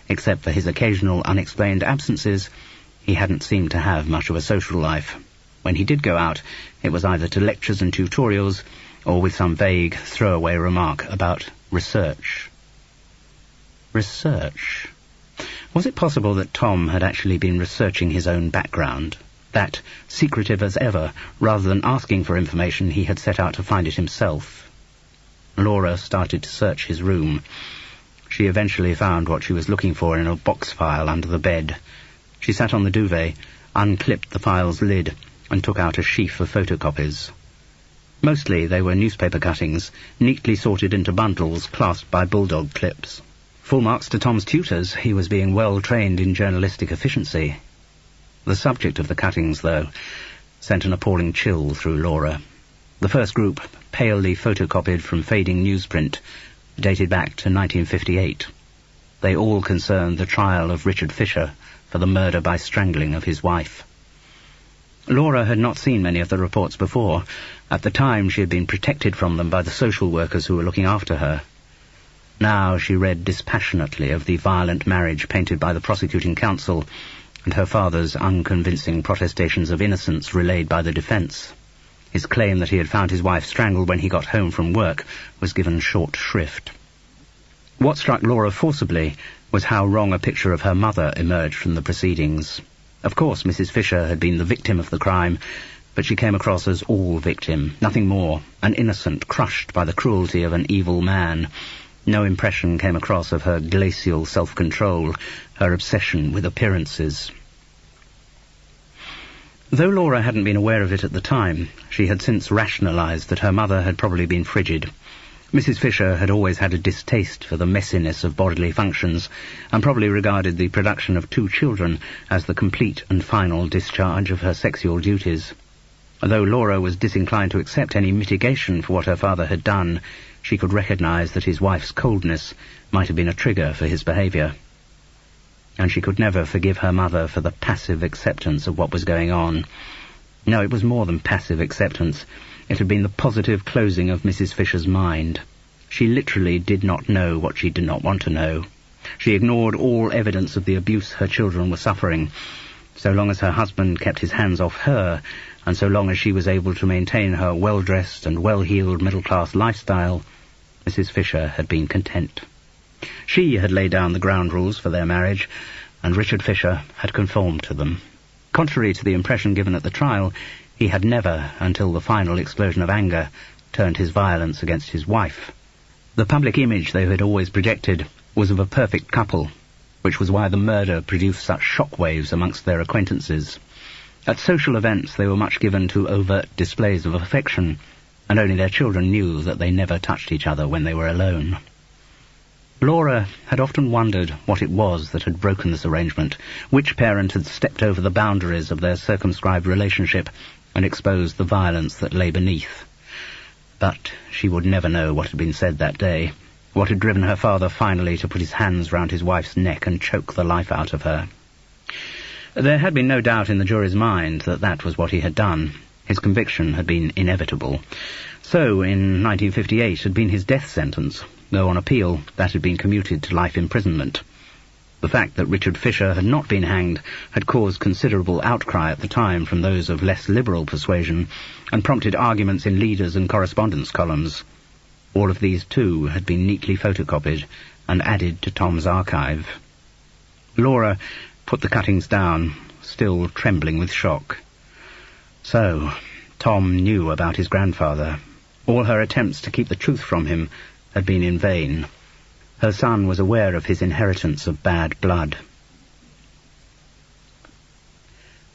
except for his occasional unexplained absences, he hadn't seemed to have much of a social life. When he did go out, it was either to lectures and tutorials, or with some vague, throwaway remark about research. Research? Was it possible that Tom had actually been researching his own background? That, secretive as ever, rather than asking for information, he had set out to find it himself? Laura started to search his room. She eventually found what she was looking for in a box file under the bed. She sat on the duvet, unclipped the file's lid, and took out a sheaf of photocopies. Mostly they were newspaper cuttings, neatly sorted into bundles clasped by bulldog clips. Full marks to Tom's tutors. He was being well trained in journalistic efficiency. The subject of the cuttings, though, sent an appalling chill through Laura. The first group, palely photocopied from fading newsprint, dated back to 1958. They all concerned the trial of Richard Fisher for the murder by strangling of his wife. Laura had not seen many of the reports before. At the time she had been protected from them by the social workers who were looking after her. Now she read dispassionately of the violent marriage painted by the prosecuting counsel, and her father's unconvincing protestations of innocence relayed by the defence. His claim that he had found his wife strangled when he got home from work was given short shrift. What struck Laura forcibly was how wrong a picture of her mother emerged from the proceedings. Of course, Mrs. Fisher had been the victim of the crime, but she came across as all victim, nothing more, an innocent crushed by the cruelty of an evil man. No impression came across of her glacial self-control, her obsession with appearances. Though Laura hadn't been aware of it at the time, she had since rationalized that her mother had probably been frigid. Mrs. Fisher had always had a distaste for the messiness of bodily functions, and probably regarded the production of 2 children as the complete and final discharge of her sexual duties. Though Laura was disinclined to accept any mitigation for what her father had done, she could recognize that his wife's coldness might have been a trigger for his behavior. And she could never forgive her mother for the passive acceptance of what was going on. No, it was more than passive acceptance. It had been the positive closing of Mrs. Fisher's mind. She literally did not know what she did not want to know. She ignored all evidence of the abuse her children were suffering. So long as her husband kept his hands off her, and so long as she was able to maintain her well-dressed and well-heeled middle-class lifestyle, Mrs. Fisher had been content. She had laid down the ground rules for their marriage, and Richard Fisher had conformed to them. Contrary to the impression given at the trial, he had never, until the final explosion of anger, turned his violence against his wife. The public image they had always projected was of a perfect couple, which was why the murder produced such shockwaves amongst their acquaintances. At social events they were much given to overt displays of affection, and only their children knew that they never touched each other when they were alone. Laura had often wondered what it was that had broken this arrangement, which parent had stepped over the boundaries of their circumscribed relationship and exposed the violence that lay beneath. But she would never know what had been said that day, what had driven her father finally to put his hands round his wife's neck and choke the life out of her. There had been no doubt in the jury's mind that that was what he had done. His conviction had been inevitable. So, in 1958, had been his death sentence, though on appeal that had been commuted to life imprisonment. The fact that Richard Fisher had not been hanged had caused considerable outcry at the time from those of less liberal persuasion, and prompted arguments in leaders and correspondence columns. All of these, too, had been neatly photocopied and added to Tom's archive. Laura put the cuttings down, still trembling with shock. So, Tom knew about his grandfather. All her attempts to keep the truth from him had been in vain. Her son was aware of his inheritance of bad blood.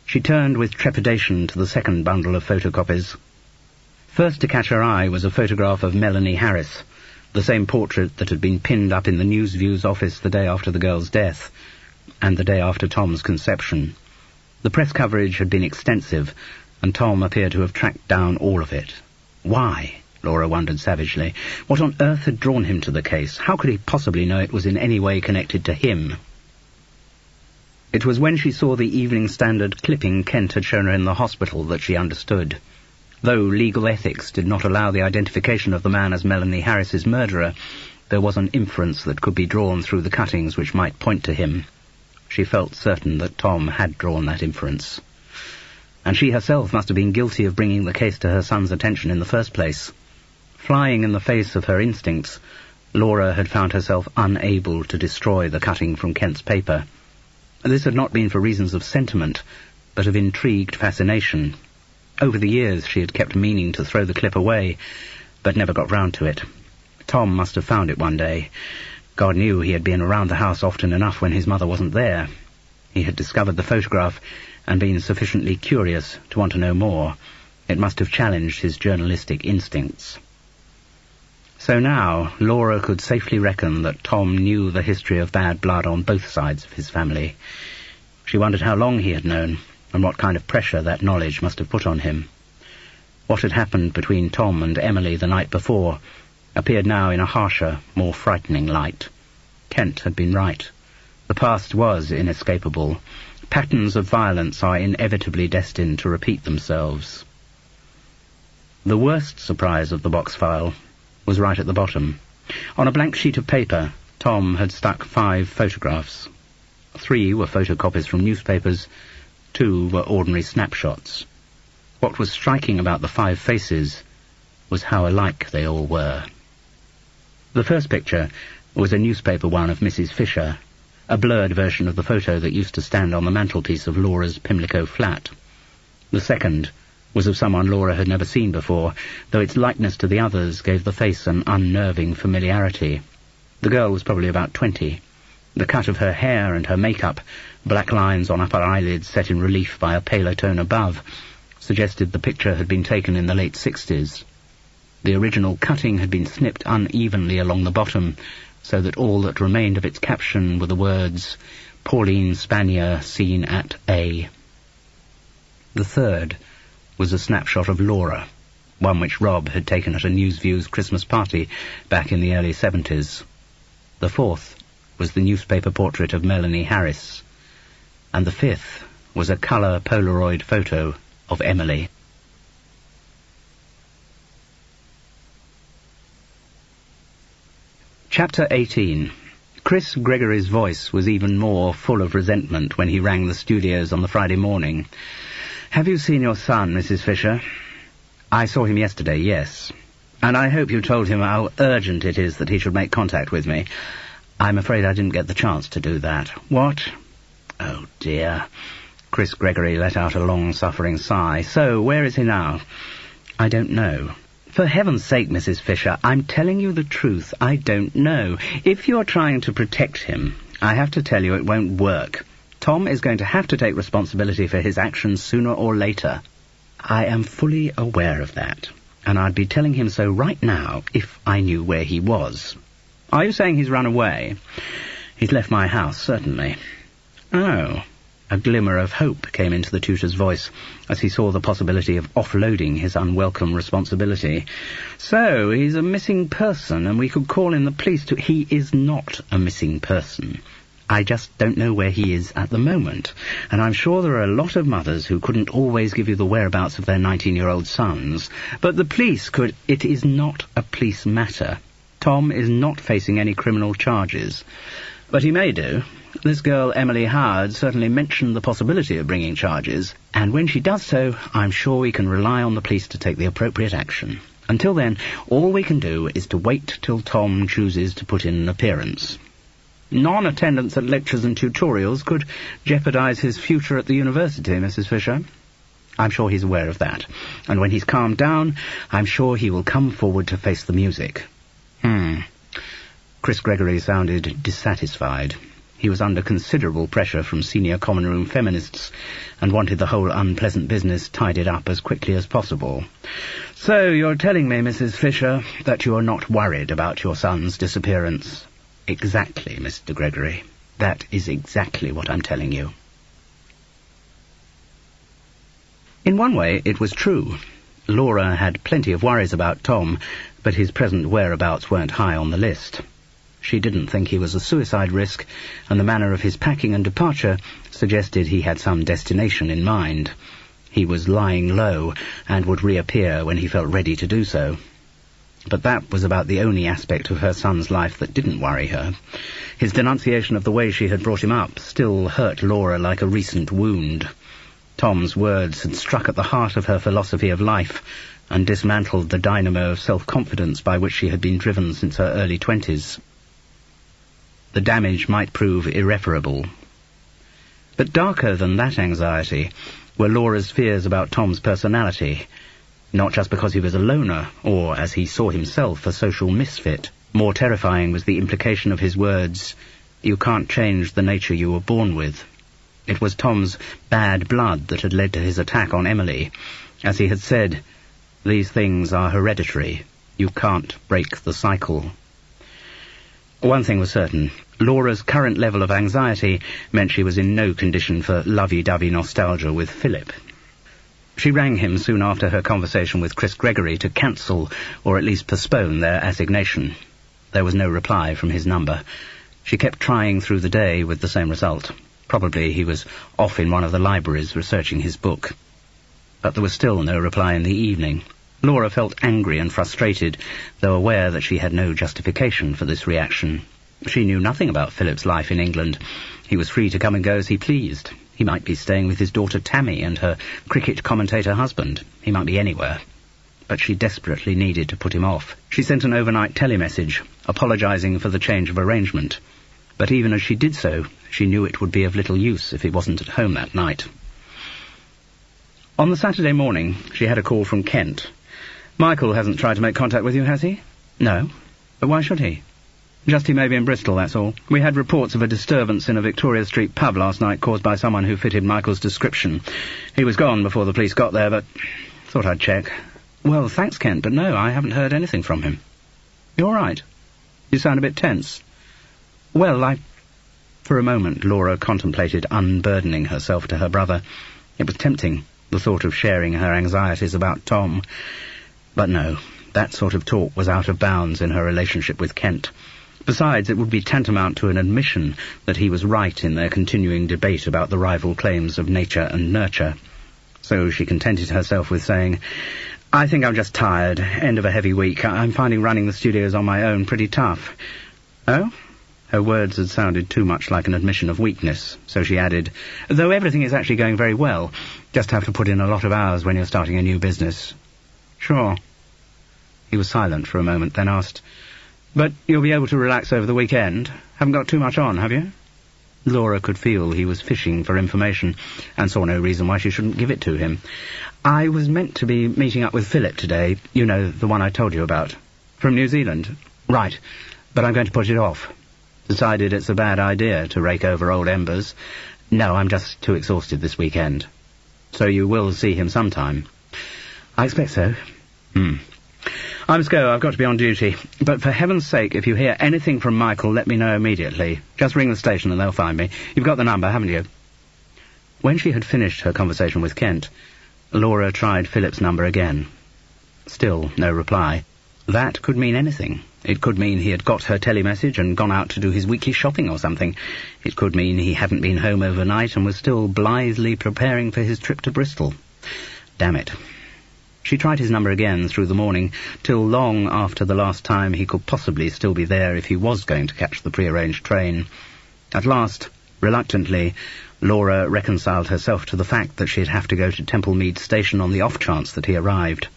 She turned with trepidation to the second bundle of photocopies. First to catch her eye was a photograph of Melanie Harris, the same portrait that had been pinned up in the Newsview's office the day after the girl's death, and the day after Tom's conception. The press coverage had been extensive, and Tom appeared to have tracked down all of it. Why? Laura wondered savagely. What on earth had drawn him to the case? How could he possibly know it was in any way connected to him? It was when she saw the Evening Standard clipping Kent had shown her in the hospital that she understood. Though legal ethics did not allow the identification of the man as Melanie Harris's murderer, there was an inference that could be drawn through the cuttings which might point to him. She felt certain that Tom had drawn that inference. And she herself must have been guilty of bringing the case to her son's attention in the first place. Flying in the face of her instincts, Laura had found herself unable to destroy the cutting from Kent's paper. This had not been for reasons of sentiment, but of intrigued fascination. Over the years she had kept meaning to throw the clip away, but never got round to it. Tom must have found it one day. God knew he had been around the house often enough when his mother wasn't there. He had discovered the photograph and been sufficiently curious to want to know more. It must have challenged his journalistic instincts. So now Laura could safely reckon that Tom knew the history of bad blood on both sides of his family. She wondered how long he had known, and what kind of pressure that knowledge must have put on him. What had happened between Tom and Emily the night before appeared now in a harsher, more frightening light. Kent had been right. The past was inescapable. Patterns of violence are inevitably destined to repeat themselves. The worst surprise of the box file was right at the bottom. On a blank sheet of paper, Tom had stuck 5 photographs. 3 were photocopies from newspapers, 2 were ordinary snapshots. What was striking about the 5 faces was how alike they all were. The first picture was a newspaper one of Mrs. Fisher, a blurred version of the photo that used to stand on the mantelpiece of Laura's Pimlico flat. The second was of someone Laura had never seen before, though its likeness to the others gave the face an unnerving familiarity. The girl was probably about 20. The cut of her hair and her makeup, black lines on upper eyelids set in relief by a paler tone above, suggested the picture had been taken in the late 60s. The original cutting had been snipped unevenly along the bottom, so that all that remained of its caption were the words, Pauline Spanier seen at A. The third was a snapshot of Laura, one which Rob had taken at a Newsview's Christmas party back in the early 70s. The fourth was the newspaper portrait of Melanie Harris, and the fifth was a colour Polaroid photo of Emily. Chapter 18. Chris Gregory's voice was even more full of resentment when he rang the studios on the Friday morning. "Have you seen your son, Mrs. Fisher?" "I saw him yesterday, yes. And I hope you told him how urgent it is that he should make contact with me." "I'm afraid I didn't get the chance to do that." "What? Oh, dear." Chris Gregory let out a long-suffering sigh. "So, where is he now?" "I don't know." "For heaven's sake, Mrs. Fisher, I'm telling you the truth. I don't know. If you're trying to protect him, I have to tell you it won't work. Tom is going to have to take responsibility for his actions sooner or later." "I am fully aware of that, and I'd be telling him so right now if I knew where he was." "Are you saying he's run away?" "He's left my house, certainly." "Oh." A glimmer of hope came into the tutor's voice as he saw the possibility of offloading his unwelcome responsibility. "So, he's a missing person, and we could call in the police to—" "He is not a missing person. I just don't know where he is at the moment, and I'm sure there are a lot of mothers who couldn't always give you the whereabouts of their 19-year-old sons. But the police could—" "It is not a police matter. Tom is not facing any criminal charges. But he may do. This girl, Emily Howard, certainly mentioned the possibility of bringing charges, and when she does so, I'm sure we can rely on the police to take the appropriate action. Until then, all we can do is to wait till Tom chooses to put in an appearance. Non-attendance at lectures and tutorials could jeopardize his future at the university, Mrs. Fisher." "I'm sure he's aware of that, and when he's calmed down, I'm sure he will come forward to face the music." Chris Gregory sounded dissatisfied. He was under considerable pressure from senior common room feminists and wanted the whole unpleasant business tidied up as quickly as possible. "So you're telling me, Mrs. Fisher, that you are not worried about your son's disappearance?" "Exactly, Mr. Gregory. That is exactly what I'm telling you." In one way, it was true. Laura had plenty of worries about Tom, but his present whereabouts weren't high on the list. She didn't think he was a suicide risk, and the manner of his packing and departure suggested he had some destination in mind. He was lying low and would reappear when he felt ready to do so. But that was about the only aspect of her son's life that didn't worry her. His denunciation of the way she had brought him up still hurt Laura like a recent wound. Tom's words had struck at the heart of her philosophy of life and dismantled the dynamo of self-confidence by which she had been driven since her early 20s. The damage might prove irreparable. But darker than that anxiety were Laura's fears about Tom's personality, not just because he was a loner, or, as he saw himself, a social misfit. More terrifying was the implication of his words, "You can't change the nature you were born with." It was Tom's bad blood that had led to his attack on Emily. As he had said, "These things are hereditary. You can't break the cycle." One thing was certain. Laura's current level of anxiety meant she was in no condition for lovey-dovey nostalgia with Philip. She rang him soon after her conversation with Chris Gregory to cancel, or at least postpone, their assignation. There was no reply from his number. She kept trying through the day with the same result. Probably he was off in one of the libraries researching his book. But there was still no reply in the evening. Laura felt angry and frustrated, though aware that she had no justification for this reaction. She knew nothing about Philip's life in England. He was free to come and go as he pleased. He might be staying with his daughter Tammy and her cricket commentator husband. He might be anywhere. But she desperately needed to put him off. She sent an overnight telemessage, apologizing for the change of arrangement. But even as she did so, she knew it would be of little use if he wasn't at home that night. On the Saturday morning, she had a call from Kent. "Michael hasn't tried to make contact with you, has he?" "No. But why should he?" "Just he may be in Bristol, that's all. We had reports of a disturbance in a Victoria Street pub last night caused by someone who fitted Michael's description. He was gone before the police got there, but thought I'd check." "Well, thanks, Kent, but no, I haven't heard anything from him." "You all right? You sound a bit tense." "Well, For a moment, Laura contemplated unburdening herself to her brother. It was tempting, the thought of sharing her anxieties about Tom. But no, that sort of talk was out of bounds in her relationship with Kent. Besides, it would be tantamount to an admission that he was right in their continuing debate about the rival claims of nature and nurture. So she contented herself with saying, "I think I'm just tired. End of a heavy week. I'm finding running the studios on my own pretty tough." "Oh? Her words had sounded too much like an admission of weakness, so she added, "Though everything is actually going very well. Just have to put in a lot of hours when you're starting a new business." "Sure." He was silent for a moment, then asked, "But you'll be able to relax over the weekend? Haven't got too much on, have you?" Laura could feel he was fishing for information, and saw no reason why she shouldn't give it to him. "I was meant to be meeting up with Philip today, you know, the one I told you about. From New Zealand?" "Right, but I'm going to put it off. Decided it's a bad idea to rake over old embers. No, I'm just too exhausted this weekend." "So you will see him sometime?" "I expect so." "I must go, I've got to be on duty. But for heaven's sake, if you hear anything from Michael, let me know immediately. Just ring the station and they'll find me. You've got the number, haven't you?" When she had finished her conversation with Kent, Laura tried Philip's number again. Still no reply. That could mean anything. It could mean he had got her telemessage and gone out to do his weekly shopping or something. It could mean he hadn't been home overnight and was still blithely preparing for his trip to Bristol. Damn it. She tried his number again through the morning, till long after the last time he could possibly still be there if he was going to catch the prearranged train. At last, reluctantly, Laura reconciled herself to the fact that she'd have to go to Temple Mead Station on the off chance that he arrived.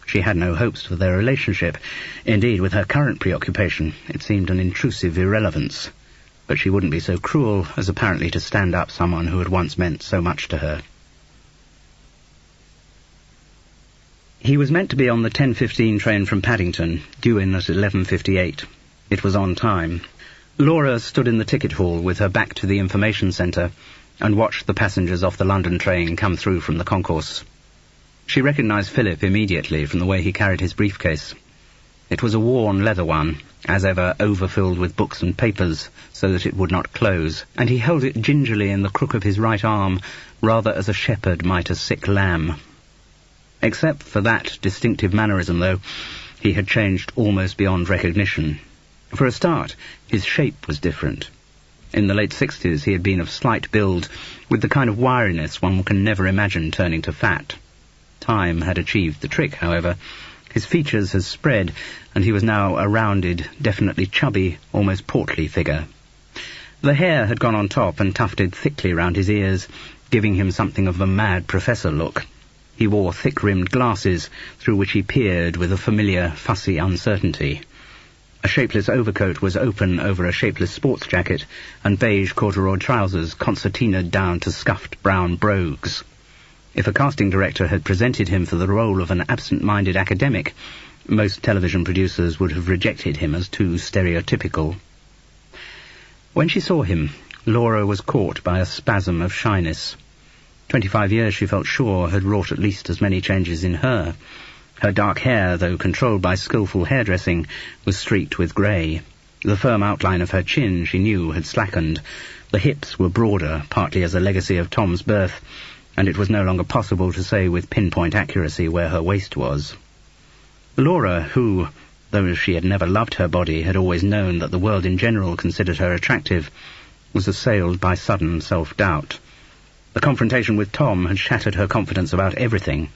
She had no hopes for their relationship. Indeed, with her current preoccupation, it seemed an intrusive irrelevance. But she wouldn't be so cruel as apparently to stand up someone who had once meant so much to her. He was meant to be on the 10:15 train from Paddington, due in at 11:58. It was on time. Laura stood in the ticket hall with her back to the information centre and watched the passengers off the London train come through from the concourse. She recognised Philip immediately from the way he carried his briefcase. It was a worn leather one, as ever overfilled with books and papers so that it would not close, and he held it gingerly in the crook of his right arm, rather as a shepherd might a sick lamb. Except for that distinctive mannerism, though, he had changed almost beyond recognition. For a start, his shape was different. In the late 60s he had been of slight build, with the kind of wiriness one can never imagine turning to fat. Time had achieved the trick, however. His features had spread, and he was now a rounded, definitely chubby, almost portly figure. The hair had gone on top and tufted thickly round his ears, giving him something of a mad professor look. He wore thick-rimmed glasses, through which he peered with a familiar, fussy uncertainty. A shapeless overcoat was open over a shapeless sports jacket, and beige corduroy trousers concertinaed down to scuffed brown brogues. If a casting director had presented him for the role of an absent-minded academic, most television producers would have rejected him as too stereotypical. When she saw him, Laura was caught by a spasm of shyness. 25 years, she felt sure, had wrought at least as many changes in her. Her dark hair, though controlled by skillful hairdressing, was streaked with grey. The firm outline of her chin, she knew, had slackened. The hips were broader, partly as a legacy of Tom's birth, and it was no longer possible to say with pinpoint accuracy where her waist was. Laura, who, though she had never loved her body, had always known that the world in general considered her attractive, was assailed by sudden self-doubt. The confrontation with Tom had shattered her confidence about everything.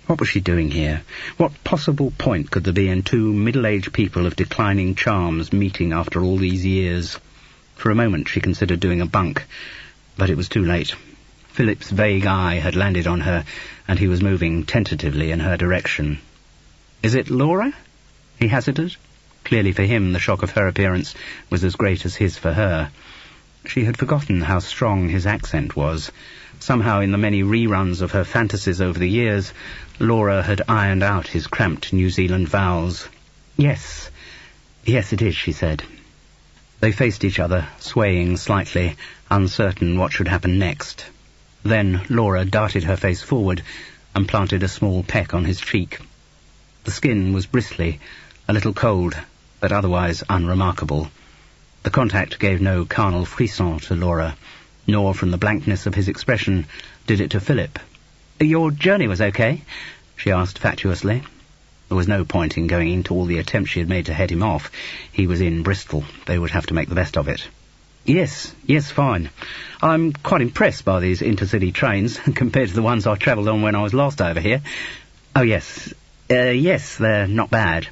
What was she doing here? What possible point could there be in two middle-aged people of declining charms meeting after all these years? For a moment she considered doing a bunk, but it was too late. Philip's vague eye had landed on her, and he was moving tentatively in her direction. "Is it Laura?" he hazarded. Clearly for him the shock of her appearance was as great as his for her. She had forgotten how strong his accent was. Somehow in the many reruns of her fantasies over the years, Laura had ironed out his cramped New Zealand vowels. Yes, it is," she said. They faced each other, swaying slightly, uncertain what should happen next. Then Laura darted her face forward and planted a small peck on his cheek. The skin was bristly, a little cold, but otherwise unremarkable. The contact gave no carnal frisson to Laura, nor from the blankness of his expression did it to Philip. "Your journey was okay?" she asked fatuously. There was no point in going into all the attempts she had made to head him off. He was in Bristol. They would have to make the best of it. Yes, fine. I'm quite impressed by these intercity trains compared to the ones I travelled on when I was last over here. Oh, yes. Yes, they're not bad.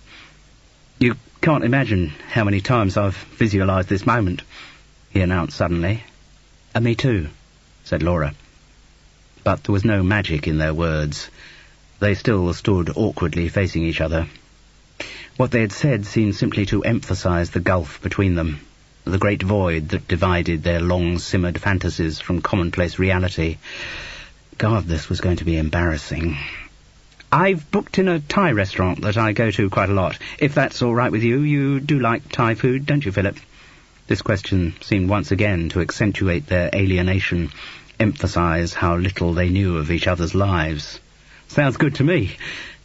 You can't imagine how many times I've visualised this moment," he announced suddenly. Me too," said Laura. But there was no magic in their words. They still stood awkwardly facing each other. What they had said seemed simply to emphasise the gulf between them, the great void that divided their long-simmered fantasies from commonplace reality. God, this was going to be embarrassing. "I've booked in a Thai restaurant that I go to quite a lot. If that's all right with you, you do like Thai food, don't you, Philip?" This question seemed once again to accentuate their alienation, emphasise how little they knew of each other's lives. "Sounds good to me,"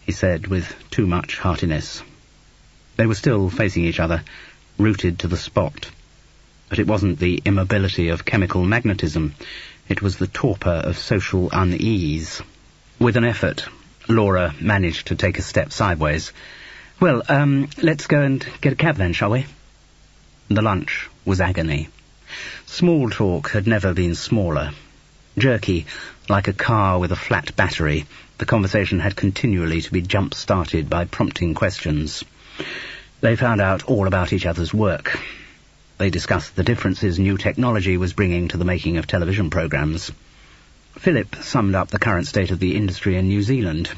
he said with too much heartiness. They were still facing each other, rooted to the spot. But it wasn't the immobility of chemical magnetism. It was the torpor of social unease. With an effort, Laura managed to take a step sideways. "Well, let's go and get a cab then, shall we?" The lunch was agony. Small talk had never been smaller. Jerky, like a car with a flat battery, the conversation had continually to be jump-started by prompting questions. They found out all about each other's work. They discussed the differences new technology was bringing to the making of television programmes. Philip summed up the current state of the industry in New Zealand.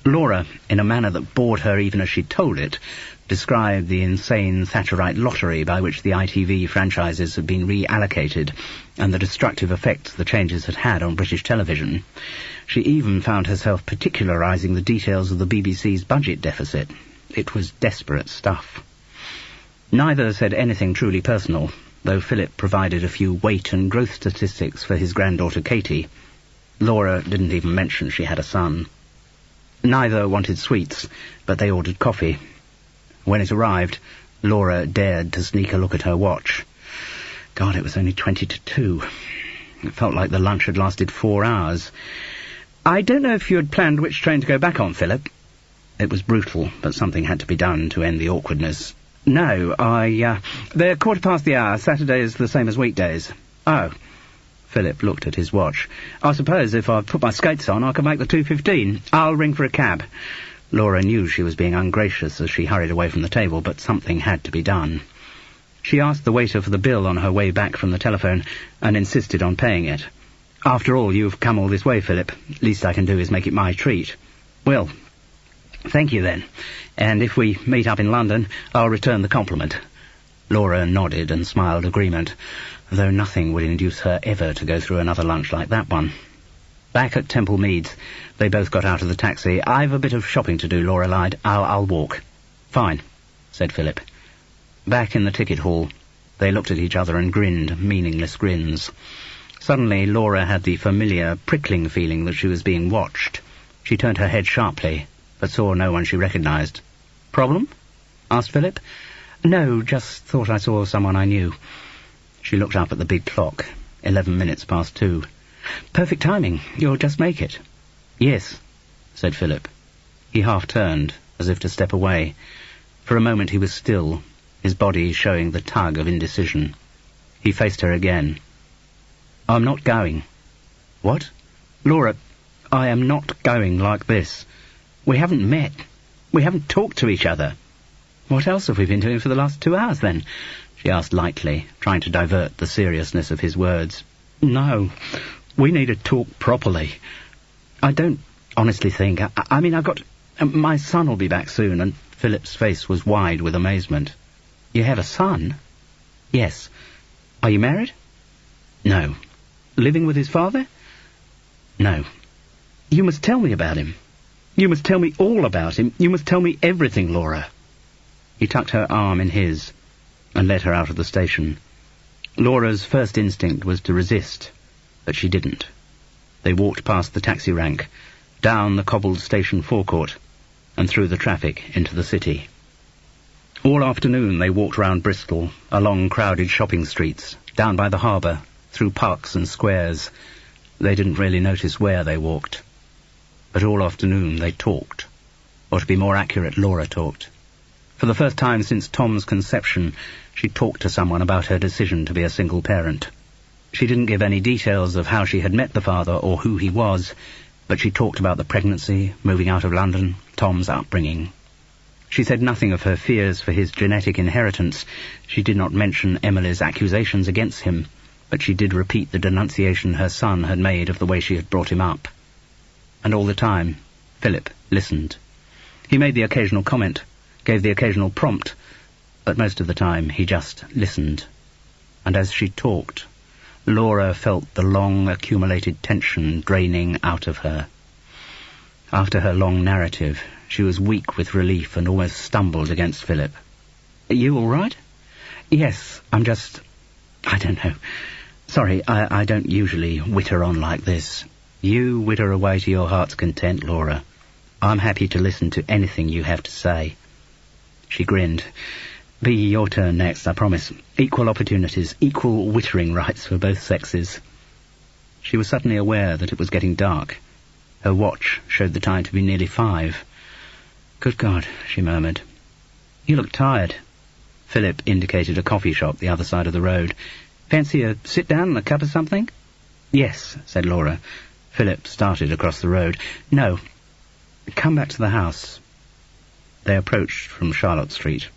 Laura, in a manner that bored her even as she told it, described the insane Thatcherite lottery by which the ITV franchises had been reallocated and the destructive effects the changes had had on British television. She even found herself particularising the details of the BBC's budget deficit. It was desperate stuff. Neither said anything truly personal, though Philip provided a few weight and growth statistics for his granddaughter Katie. Laura didn't even mention she had a son. Neither wanted sweets, but they ordered coffee. When it arrived, Laura dared to sneak a look at her watch. God, it was only 20 to 2. It felt like the lunch had lasted 4 hours. "I don't know if you had planned which train to go back on, Philip." It was brutal, but something had to be done to end the awkwardness. "No, they're 1/4 the hour. Saturday is the same as weekdays." "Oh." Philip looked at his watch. "I suppose if I put my skates on, I can make the 2:15. I'll ring for a cab." Laura knew she was being ungracious as she hurried away from the table, but something had to be done. She asked the waiter for the bill on her way back from the telephone and insisted on paying it. "After all, you've come all this way, Philip. Least I can do is make it my treat." "Well, thank you then. And if we meet up in London, I'll return the compliment." Laura nodded and smiled agreement, though nothing would induce her ever to go through another lunch like that one. Back at Temple Meads, they both got out of the taxi. "I've a bit of shopping to do," Laura lied. I'll walk." "Fine," said Philip. Back in the ticket hall, they looked at each other and grinned meaningless grins. Suddenly, Laura had the familiar, prickling feeling that she was being watched. She turned her head sharply, but saw no one she recognised. "Problem?" asked Philip. "No, just thought I saw someone I knew." She looked up at the big clock. 11 minutes past 2. "Perfect timing. You'll just make it." "Yes," said Philip. He half-turned, as if to step away. For a moment he was still, his body showing the tug of indecision. He faced her again. "I'm not going." "What?" "Laura, I am not going like this. We haven't met. We haven't talked to each other." "What else have we been doing for the last 2 hours, then?" she asked lightly, trying to divert the seriousness of his words. "No, we need to talk properly. I don't honestly think... I mean, I've got... my son will be back soon," and Philip's face was wide with amazement. "You have a son?" "Yes." "Are you married?" "No." "Living with his father?" "No." "You must tell me about him. You must tell me all about him. You must tell me everything, Laura." He tucked her arm in his and led her out of the station. Laura's first instinct was to resist, but she didn't. They walked past the taxi rank, down the cobbled station forecourt, and through the traffic into the city. All afternoon they walked round Bristol, along crowded shopping streets, down by the harbour, through parks and squares. They didn't really notice where they walked. But all afternoon they talked. Or to be more accurate, Laura talked. For the first time since Tom's conception, she talked to someone about her decision to be a single parent. She didn't give any details of how she had met the father or who he was, but she talked about the pregnancy, moving out of London, Tom's upbringing. She said nothing of her fears for his genetic inheritance. She did not mention Emily's accusations against him, but she did repeat the denunciation her son had made of the way she had brought him up. And all the time, Philip listened. He made the occasional comment, gave the occasional prompt, but most of the time he just listened. And as she talked, Laura felt the long accumulated tension draining out of her. After her long narrative, she was weak with relief and almost stumbled against Philip. "Are you all right?" "Yes, I don't know. Sorry, I don't usually witter on like this." "You witter away to your heart's content, Laura. I'm happy to listen to anything you have to say." She grinned. "Be your turn next, I promise. Equal opportunities, equal wittering rights for both sexes." She was suddenly aware that it was getting dark. Her watch showed the time to be nearly 5. "Good God," she murmured. "You look tired." Philip indicated a coffee shop the other side of the road. "Fancy a sit-down and a cup of something?" "Yes," said Laura. Philip started across the road. "No. Come back to the house." They approached from Charlotte Street.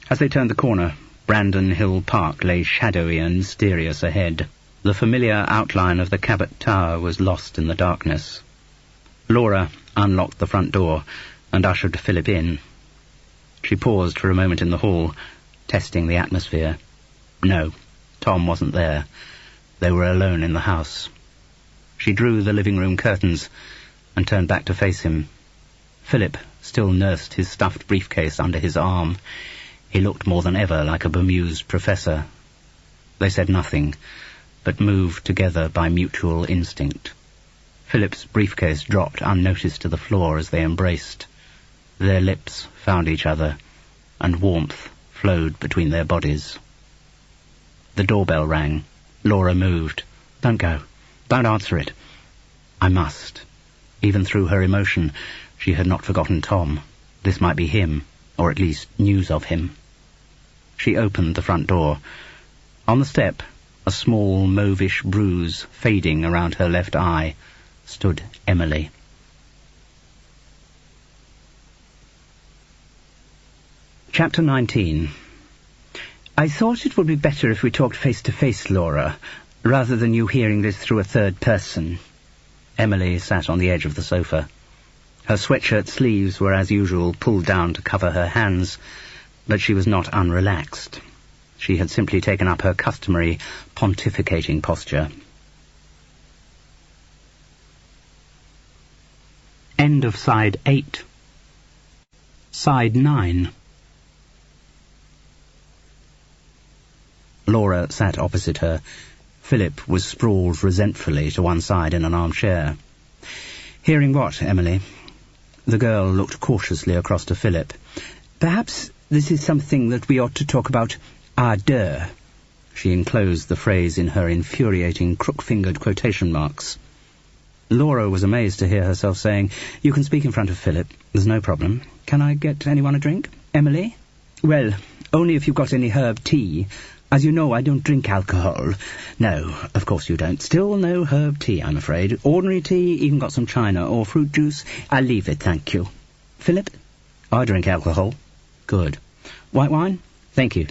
As they turned the corner, Brandon Hill Park lay shadowy and mysterious ahead. The familiar outline of the Cabot Tower was lost in the darkness. Laura unlocked the front door and ushered Philip in. She paused for a moment in the hall, testing the atmosphere. No, Tom wasn't there. They were alone in the house. She drew the living room curtains and turned back to face him. Philip still nursed his stuffed briefcase under his arm. He looked more than ever like a bemused professor. They said nothing, but moved together by mutual instinct. Philip's briefcase dropped unnoticed to the floor as they embraced. Their lips found each other, and warmth flowed between their bodies. The doorbell rang. Laura moved. "Don't go. Don't answer it." "I must." Even through her emotion, she had not forgotten Tom. This might be him, or at least news of him. She opened the front door. On the step, a small mauvish bruise fading around her left eye, stood Emily. Chapter 19. "I thought it would be better if we talked face-to-face, Laura, rather than you hearing this through a third person." Emily sat on the edge of the sofa. Her sweatshirt sleeves were as usual pulled down to cover her hands, but she was not unrelaxed. She had simply taken up her customary pontificating posture. End of side 8. Side 9. Laura sat opposite her. Philip was sprawled resentfully to one side in an armchair. "Hearing what, Emily?" The girl looked cautiously across to Philip. "Perhaps this is something that we ought to talk about à deux." She enclosed the phrase in her infuriating crook-fingered quotation marks. Laura was amazed to hear herself saying, "You can speak in front of Philip. There's no problem. Can I get anyone a drink? Emily?" "Well, only if you've got any herb tea. As you know, I don't drink alcohol." "No, of course you don't. Still no herb tea, I'm afraid. Ordinary tea, even got some china or fruit juice. I'll leave it, thank you." "Philip?" "I drink alcohol." "Good. White wine?" "Thank you."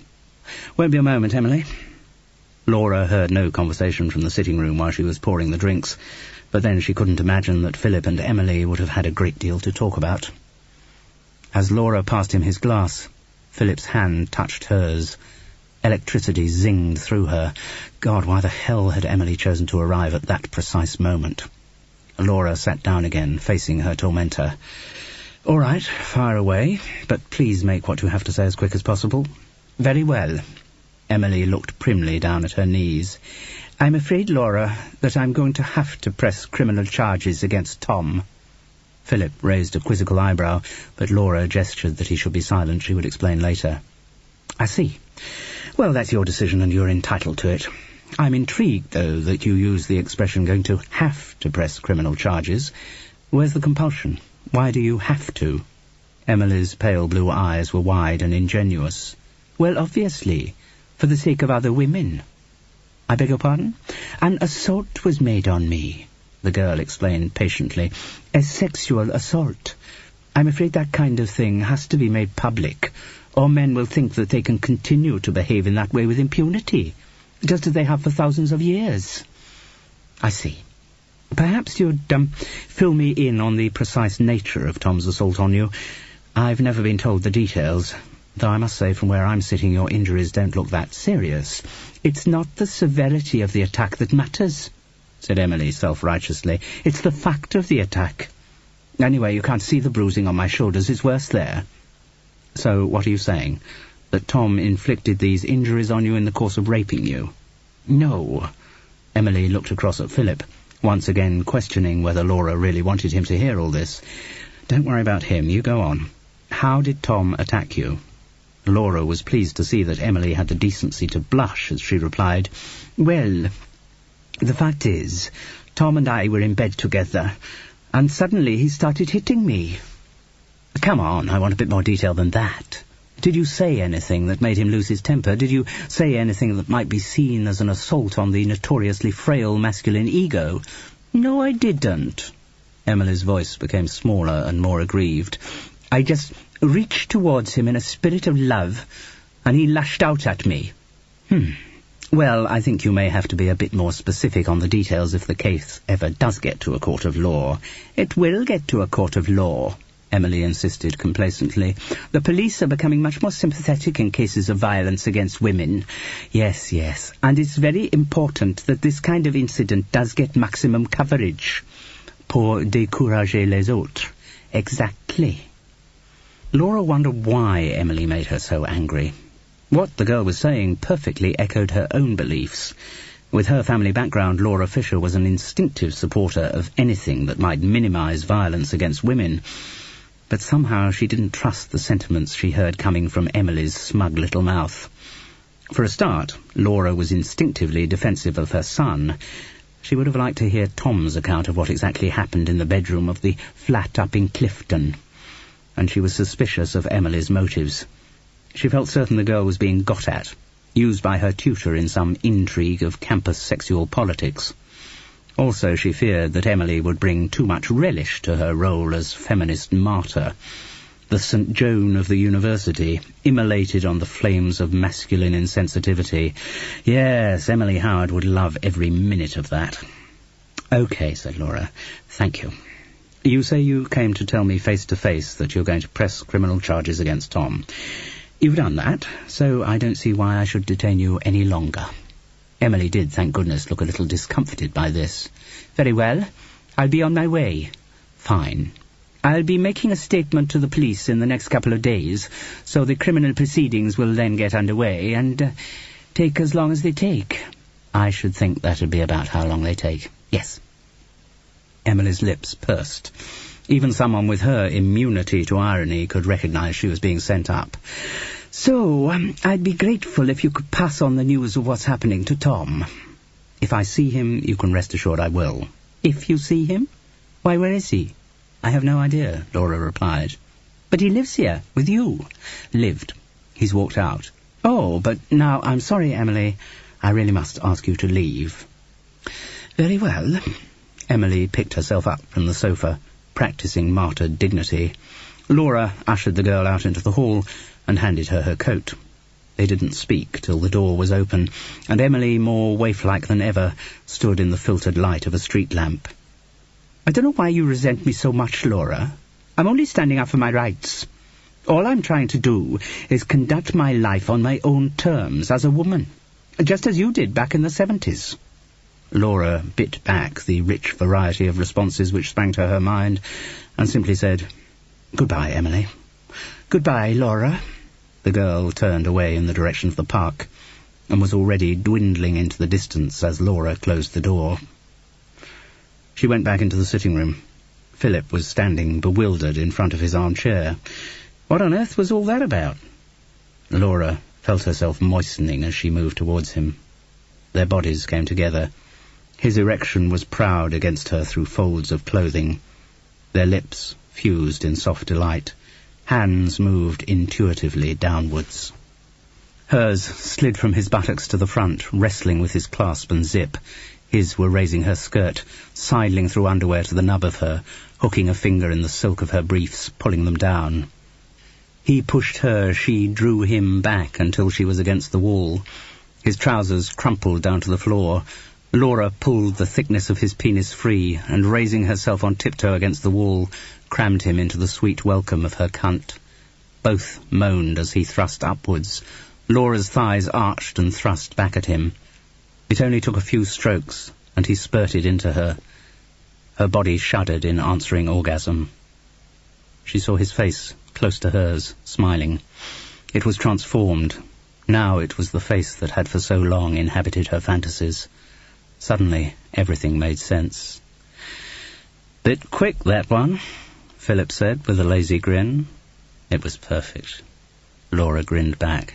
"Won't be a moment, Emily." Laura heard no conversation from the sitting room while she was pouring the drinks, but then she couldn't imagine that Philip and Emily would have had a great deal to talk about. As Laura passed him his glass, Philip's hand touched hers. Electricity zinged through her. God, why the hell had Emily chosen to arrive at that precise moment? Laura sat down again, facing her tormentor. "All right, fire away, but please make what you have to say as quick as possible." "Very well." Emily looked primly down at her knees. "I'm afraid, Laura, that I'm going to have to press criminal charges against Tom." Philip raised a quizzical eyebrow, but Laura gestured that he should be silent. She would explain later. "I see. Well, that's your decision and you're entitled to it. I'm intrigued, though, that you use the expression going to have to press criminal charges. Where's the compulsion? Why do you have to?" Emily's pale blue eyes were wide and ingenuous. "Well, obviously, for the sake of other women." "I beg your pardon?" "An assault was made on me," the girl explained patiently. "A sexual assault. I'm afraid that kind of thing has to be made public, or men will think that they can continue to behave in that way with impunity, just as they have for thousands of years. I see. Perhaps you'd fill me in on the precise nature of Tom's assault on you. I've never been told the details, though I must say from where I'm sitting your injuries don't look that serious. It's not the severity of the attack that matters, said Emily self-righteously. It's the fact of the attack. Anyway, you can't see the bruising on my shoulders. It's worse there. So what are you saying? That Tom inflicted these injuries on you in the course of raping you? No. Emily looked across at Philip, once again questioning whether Laura really wanted him to hear all this. Don't worry about him. You go on. How did Tom attack you? Laura was pleased to see that Emily had the decency to blush as she replied, Well, the fact is, Tom and I were in bed together, and suddenly he started hitting me. Come on, I want a bit more detail than that. Did you say anything that made him lose his temper? Did you say anything that might be seen as an assault on the notoriously frail masculine ego? No, I didn't. Emily's voice became smaller and more aggrieved. I just reached towards him in a spirit of love, and he lashed out at me. Well, I think you may have to be a bit more specific on the details if the case ever does get to a court of law. It will get to a court of law, Emily insisted complacently. The police are becoming much more sympathetic in cases of violence against women. Yes, and it's very important that this kind of incident does get maximum coverage. Pour décourager les autres. Exactly. Laura wondered why Emily made her so angry. What the girl was saying perfectly echoed her own beliefs. With her family background, Laura Fisher was an instinctive supporter of anything that might minimize violence against women. But somehow she didn't trust the sentiments she heard coming from Emily's smug little mouth. For a start, Laura was instinctively defensive of her son. She would have liked to hear Tom's account of what exactly happened in the bedroom of the flat up in Clifton. And she was suspicious of Emily's motives. She felt certain the girl was being got at, used by her tutor in some intrigue of campus sexual politics. Also, she feared that Emily would bring too much relish to her role as feminist martyr, the St. Joan of the university, immolated on the flames of masculine insensitivity. Yes, Emily Howard would love every minute of that. Okay, said Laura. Thank you. You say you came to tell me face-to-face that you're going to press criminal charges against Tom. You've done that, so I don't see why I should detain you any longer. Emily did, thank goodness, look a little discomfited by this. Very well. I'll be on my way. Fine. I'll be making a statement to the police in the next couple of days, so the criminal proceedings will then get underway and take as long as they take. I should think that'll be about how long they take. Yes. Emily's lips pursed. Even someone with her immunity to irony could recognize she was being sent up. So, I'd be grateful if you could pass on the news of what's happening to Tom. If I see him, you can rest assured I will. If you see him? Why, where is he? I have no idea, Laura replied. But he lives here, with you. Lived. He's walked out. Oh, but now, I'm sorry, Emily. I really must ask you to leave. Very well. Emily picked herself up from the sofa, practising martyred dignity. Laura ushered the girl out into the hall and handed her her coat. They didn't speak till the door was open, and Emily, more waif-like than ever, stood in the filtered light of a street lamp. I don't know why you resent me so much, Laura. I'm only standing up for my rights. All I'm trying to do is conduct my life on my own terms as a woman, just as you did back in the 70s. Laura bit back the rich variety of responses which sprang to her mind, and simply said, Goodbye, Emily. Goodbye, Laura. The girl turned away in the direction of the park, and was already dwindling into the distance as Laura closed the door. She went back into the sitting room. Philip was standing bewildered in front of his armchair. What on earth was all that about? Laura felt herself moistening as she moved towards him. Their bodies came together. His erection was proud against her through folds of clothing. Their lips fused in soft delight. Hands moved intuitively downwards. Hers slid from his buttocks to the front, wrestling with his clasp and zip. His were raising her skirt, sidling through underwear to the nub of her, hooking a finger in the silk of her briefs, pulling them down. He pushed her, she drew him back until she was against the wall. His trousers crumpled down to the floor. Laura pulled the thickness of his penis free, and raising herself on tiptoe against the wall, crammed him into the sweet welcome of her cunt. Both moaned as he thrust upwards. Laura's thighs arched and thrust back at him. It only took a few strokes, and he spurted into her. Her body shuddered in answering orgasm. She saw his face, close to hers, smiling. It was transformed. Now it was the face that had for so long inhabited her fantasies. Suddenly, everything made sense. "Bit quick, that one," Philip said with a lazy grin. It was perfect. Laura grinned back.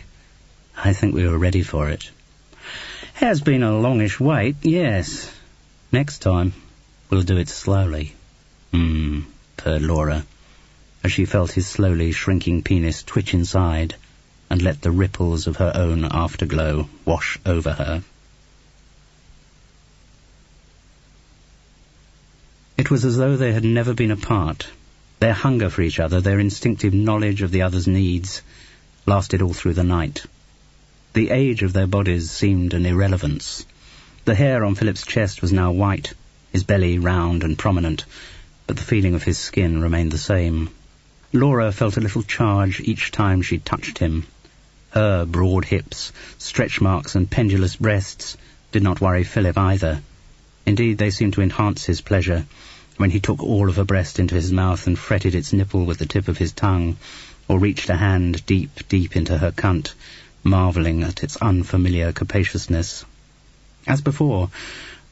"I think we were ready for it." "Has been a longish wait, yes. Next time, we'll do it slowly." Purred Laura, as she felt his slowly shrinking penis twitch inside and let the ripples of her own afterglow wash over her. It was as though they had never been apart. Their hunger for each other, their instinctive knowledge of the other's needs, lasted all through the night. The age of their bodies seemed an irrelevance. The hair on Philip's chest was now white, his belly round and prominent, but the feeling of his skin remained the same. Laura felt a little charge each time she touched him. Her broad hips, stretch marks and pendulous breasts did not worry Philip either. Indeed, they seemed to enhance his pleasure, when he took all of her breast into his mouth and fretted its nipple with the tip of his tongue, or reached a hand deep, deep into her cunt, marvelling at its unfamiliar capaciousness. As before,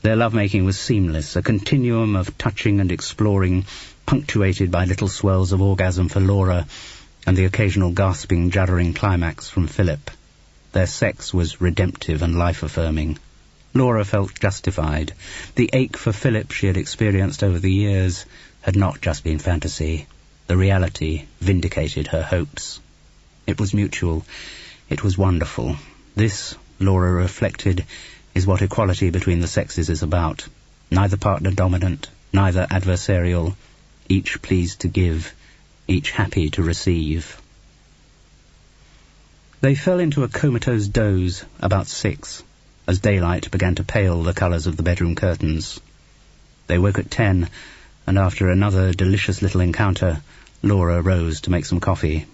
their lovemaking was seamless, a continuum of touching and exploring, punctuated by little swells of orgasm for Laura, and the occasional gasping, juddering climax from Philip. Their sex was redemptive and life-affirming. Laura felt justified. The ache for Philip she had experienced over the years had not just been fantasy. The reality vindicated her hopes. It was mutual. It was wonderful. This, Laura reflected, is what equality between the sexes is about. Neither partner dominant, neither adversarial, each pleased to give, each happy to receive. They fell into a comatose doze about 6, as daylight began to pale the colours of the bedroom curtains. They woke at 10, and after another delicious little encounter, Laura rose to make some coffee.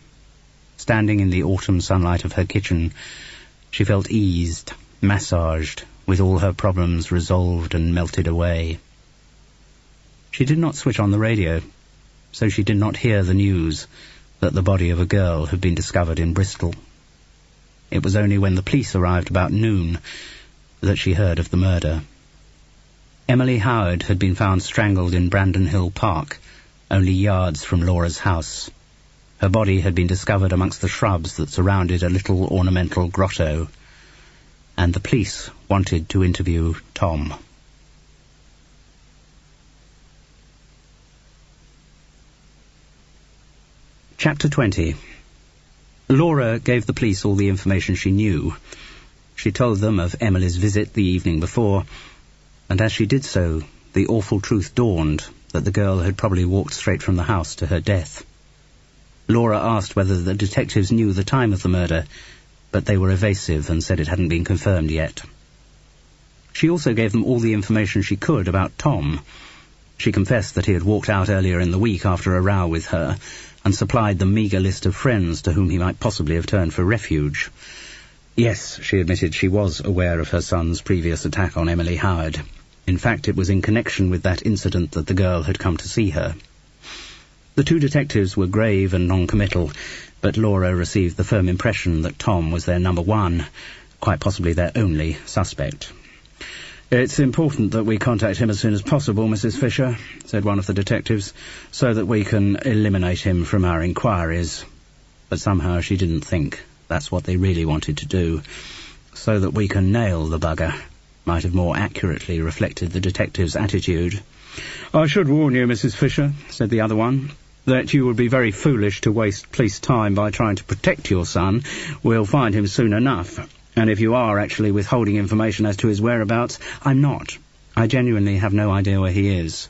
Standing in the autumn sunlight of her kitchen, she felt eased, massaged, with all her problems resolved and melted away. She did not switch on the radio, so she did not hear the news that the body of a girl had been discovered in Bristol. It was only when the police arrived about noon that she heard of the murder. Emily Howard had been found strangled in Brandon Hill Park, only yards from Laura's house. Her body had been discovered amongst the shrubs that surrounded a little ornamental grotto, and the police wanted to interview Tom. Chapter 20. Laura gave the police all the information she knew. She told them of Emily's visit the evening before, and as she did so, the awful truth dawned that the girl had probably walked straight from the house to her death. Laura asked whether the detectives knew the time of the murder, but they were evasive and said it hadn't been confirmed yet. She also gave them all the information she could about Tom. She confessed that he had walked out earlier in the week after a row with her, and supplied the meagre list of friends to whom he might possibly have turned for refuge. Yes, she admitted she was aware of her son's previous attack on Emily Howard. In fact, it was in connection with that incident that the girl had come to see her. The two detectives were grave and non-committal, but Laura received the firm impression that Tom was their number one, quite possibly their only, suspect. "It's important that we contact him as soon as possible, Mrs. Fisher," said one of the detectives, "so that we can eliminate him from our inquiries." But somehow she didn't think that's what they really wanted to do. "So that we can nail the bugger," might have more accurately reflected the detective's attitude. "I should warn you, Mrs. Fisher," said the other one, "that you would be very foolish to waste police time by trying to protect your son. We'll find him soon enough. And if you are actually withholding information as to his whereabouts..." "I'm not. I genuinely have no idea where he is."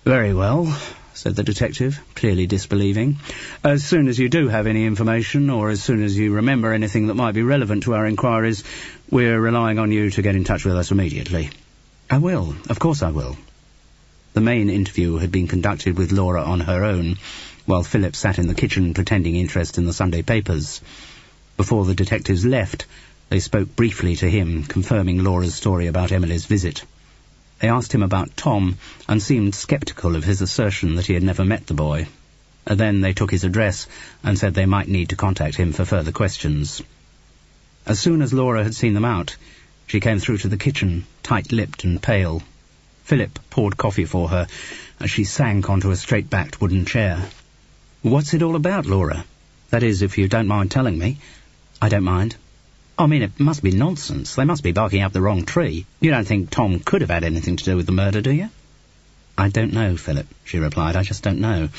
"Very well," said the detective, clearly disbelieving. "As soon as you do have any information, or as soon as you remember anything that might be relevant to our inquiries, we're relying on you to get in touch with us immediately." "I will. Of course I will." The main interview had been conducted with Laura on her own, while Philip sat in the kitchen pretending interest in the Sunday papers. Before the detectives left, they spoke briefly to him, confirming Laura's story about Emily's visit. They asked him about Tom, and seemed sceptical of his assertion that he had never met the boy. Then they took his address and said they might need to contact him for further questions. As soon as Laura had seen them out, she came through to the kitchen, tight-lipped and pale. Philip poured coffee for her as she sank onto a straight-backed wooden chair. "What's it all about, Laura? That is, if you don't mind telling me." "I don't mind." "I mean, it must be nonsense. They must be barking up the wrong tree. You don't think Tom could have had anything to do with the murder, do you?" "I don't know, Philip," she replied. "I just don't know.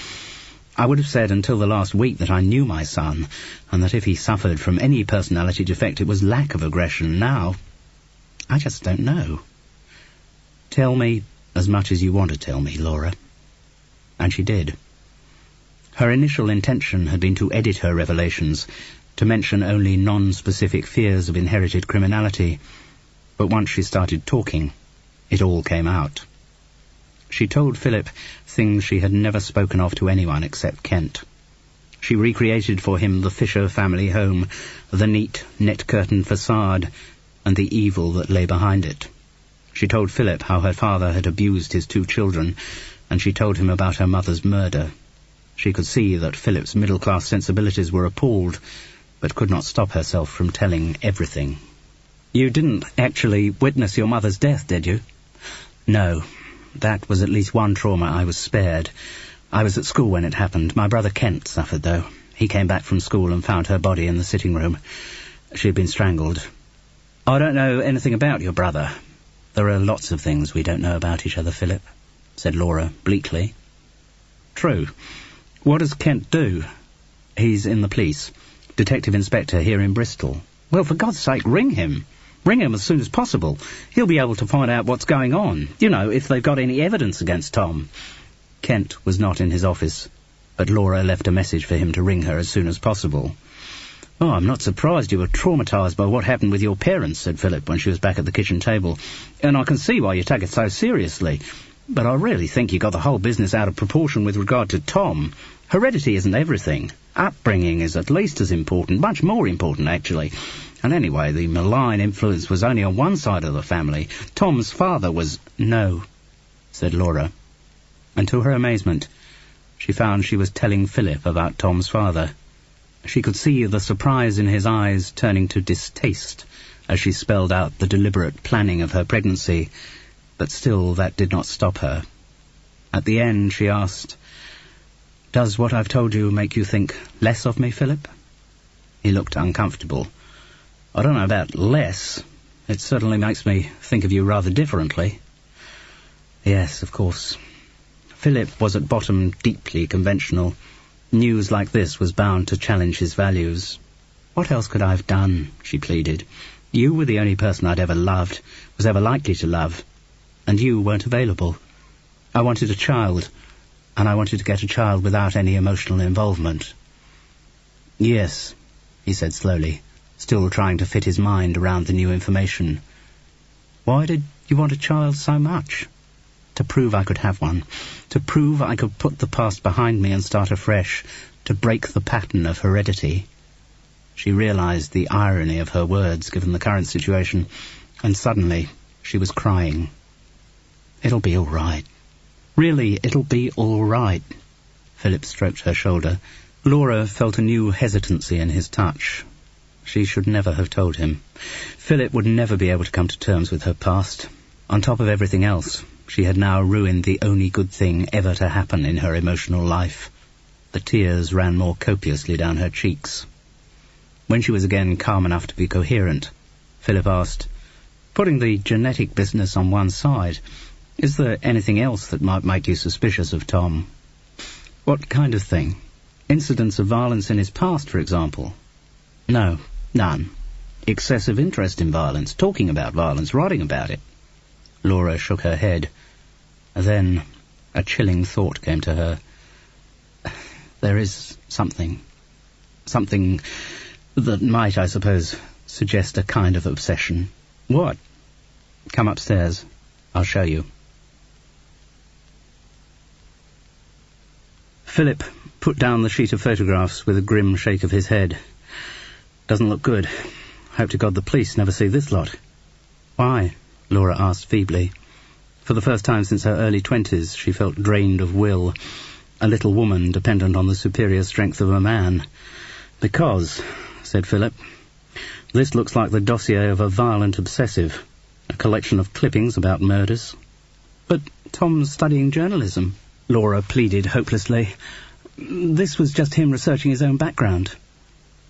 I would have said until the last week that I knew my son, and that if he suffered from any personality defect it was lack of aggression. Now, I just don't know." "Tell me as much as you want to tell me, Laura." And she did. Her initial intention had been to edit her revelations, to mention only non-specific fears of inherited criminality, but once she started talking, it all came out. She told Philip things she had never spoken of to anyone except Kent. She recreated for him the Fisher family home, the neat, net-curtained facade, and the evil that lay behind it. She told Philip how her father had abused his 2 children, and she told him about her mother's murder. She could see that Philip's middle-class sensibilities were appalled, but could not stop herself from telling everything. "You didn't actually witness your mother's death, did you?" "No. That was at least one trauma I was spared. I was at school when it happened. My brother Kent suffered, though. He came back from school and found her body in the sitting room. She had been strangled." "I don't know anything about your brother." "There are lots of things we don't know about each other, Philip," said Laura bleakly. "True. What does Kent do?" "He's in the police. Detective Inspector here in Bristol." "Well, for God's sake, ring him. Ring him as soon as possible. He'll be able to find out what's going on. You know, if they've got any evidence against Tom." Kent was not in his office, but Laura left a message for him to ring her as soon as possible. "Oh, I'm not surprised you were traumatised by what happened with your parents," said Philip when she was back at the kitchen table. "And I can see why you take it so seriously. But I really think you got the whole business out of proportion with regard to Tom. Heredity isn't everything. Upbringing is at least as important, much more important, actually. And anyway, the malign influence was only on one side of the family. Tom's father was—" "No," said Laura. And to her amazement, she found she was telling Philip about Tom's father. She could see the surprise in his eyes turning to distaste as she spelled out the deliberate planning of her pregnancy, but still that did not stop her. At the end she asked, "Does what I've told you make you think less of me, Philip?" He looked uncomfortable. "I don't know about less. It certainly makes me think of you rather differently." Yes, of course. Philip was at bottom deeply conventional. News like this was bound to challenge his values. "What else could I have done?" she pleaded. "You were the only person I'd ever loved, was ever likely to love, and you weren't available. I wanted a child, and I wanted to get a child without any emotional involvement." "Yes," he said slowly, still trying to fit his mind around the new information. "Why did you want a child so much?" "To prove I could have one. To prove I could put the past behind me and start afresh. To break the pattern of heredity." She realized the irony of her words given the current situation, and suddenly she was crying. "It'll be all right. Really, it'll be all right." Philip stroked her shoulder. Laura felt a new hesitancy in his touch. She should never have told him. Philip would never be able to come to terms with her past. On top of everything else, she had now ruined the only good thing ever to happen in her emotional life. The tears ran more copiously down her cheeks. When she was again calm enough to be coherent, Philip asked, "Putting the genetic business on one side, is there anything else that might make you suspicious of Tom?" "What kind of thing? Incidents of violence in his past, for example?" "No, none. Excessive interest in violence, talking about violence, writing about it." Laura shook her head. Then, A chilling thought came to her. There is something that might, I suppose, suggest a kind of obsession. What? Come upstairs. I'll show you. Philip put down the sheet of photographs with a grim shake of his head. Doesn't look good. Hope to God the police never see this lot. Why? Laura asked feebly. For the first time since her early 20s, she felt drained of will, a little woman dependent on the superior strength of a man. Because, said Philip, this looks like the dossier of a violent obsessive, a collection of clippings about murders. But Tom's studying journalism, Laura pleaded hopelessly. This was just him researching his own background.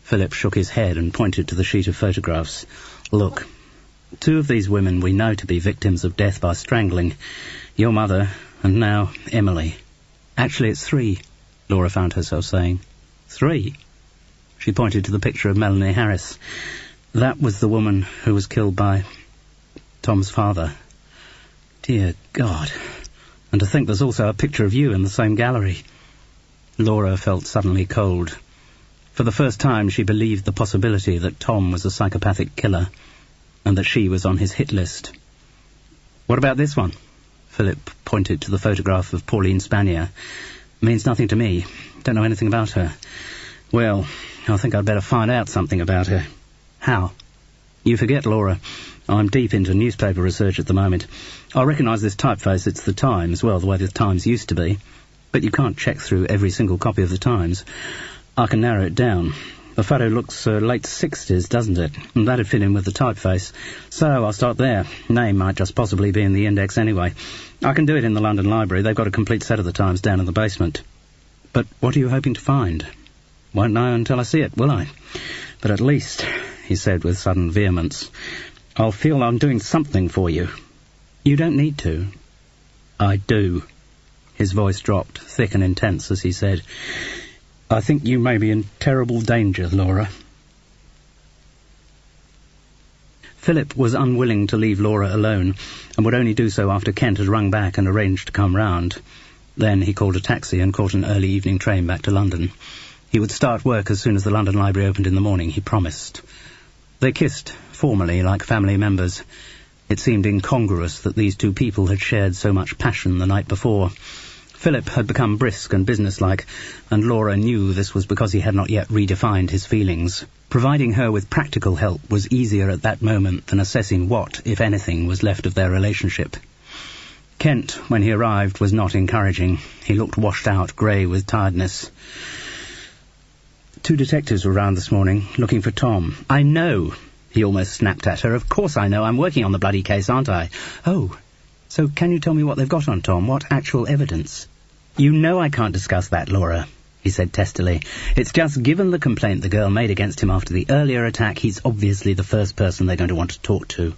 Philip shook his head and pointed to the sheet of photographs. Look, 2 of these women we know to be victims of death by strangling. Your mother, and now Emily. Actually, it's 3, Laura found herself saying. 3? She pointed to the picture of Melanie Harris. That was the woman who was killed by Tom's father. Dear God. And to think there's also a picture of you in the same gallery. Laura felt suddenly cold. For the first time she believed the possibility that Tom was a psychopathic killer, and that she was on his hit list. What about this one? Philip pointed to the photograph of Pauline Spanier. Means nothing to me. Don't know anything about her. Well, I think I'd better find out something about her. How? You forget, Laura. I'm deep into newspaper research at the moment. I recognise this typeface. It's the Times, well, the way the Times used to be. But you can't check through every single copy of the Times. I can narrow it down. The photo looks late 60s, doesn't it? And that'd fit in with the typeface. So I'll start there. Name might just possibly be in the index anyway. I can do it in the London Library. They've got a complete set of the Times down in the basement. But what are you hoping to find? Won't know until I see it, will I? But at least, he said with sudden vehemence, I'll feel I'm doing something for you. You don't need to. I do. His voice dropped, thick and intense, as he said, I think you may be in terrible danger, Laura. Philip was unwilling to leave Laura alone, and would only do so after Kent had rung back and arranged to come round. Then he called a taxi and caught an early evening train back to London. He would start work as soon as the London Library opened in the morning, he promised. They kissed, formally, like family members. It seemed incongruous that these 2 people had shared so much passion the night before. Philip had become brisk and businesslike, and Laura knew this was because he had not yet redefined his feelings. Providing her with practical help was easier at that moment than assessing what, if anything, was left of their relationship. Kent, when he arrived, was not encouraging. He looked washed out, grey with tiredness. 2 detectives were round this morning, looking for Tom. I know, he almost snapped at her. Of course I know. I'm working on the bloody case, aren't I? Oh, so can you tell me what they've got on Tom? What actual evidence? You know I can't discuss that, Laura, he said testily. It's just given the complaint the girl made against him after the earlier attack, he's obviously the first person they're going to want to talk to.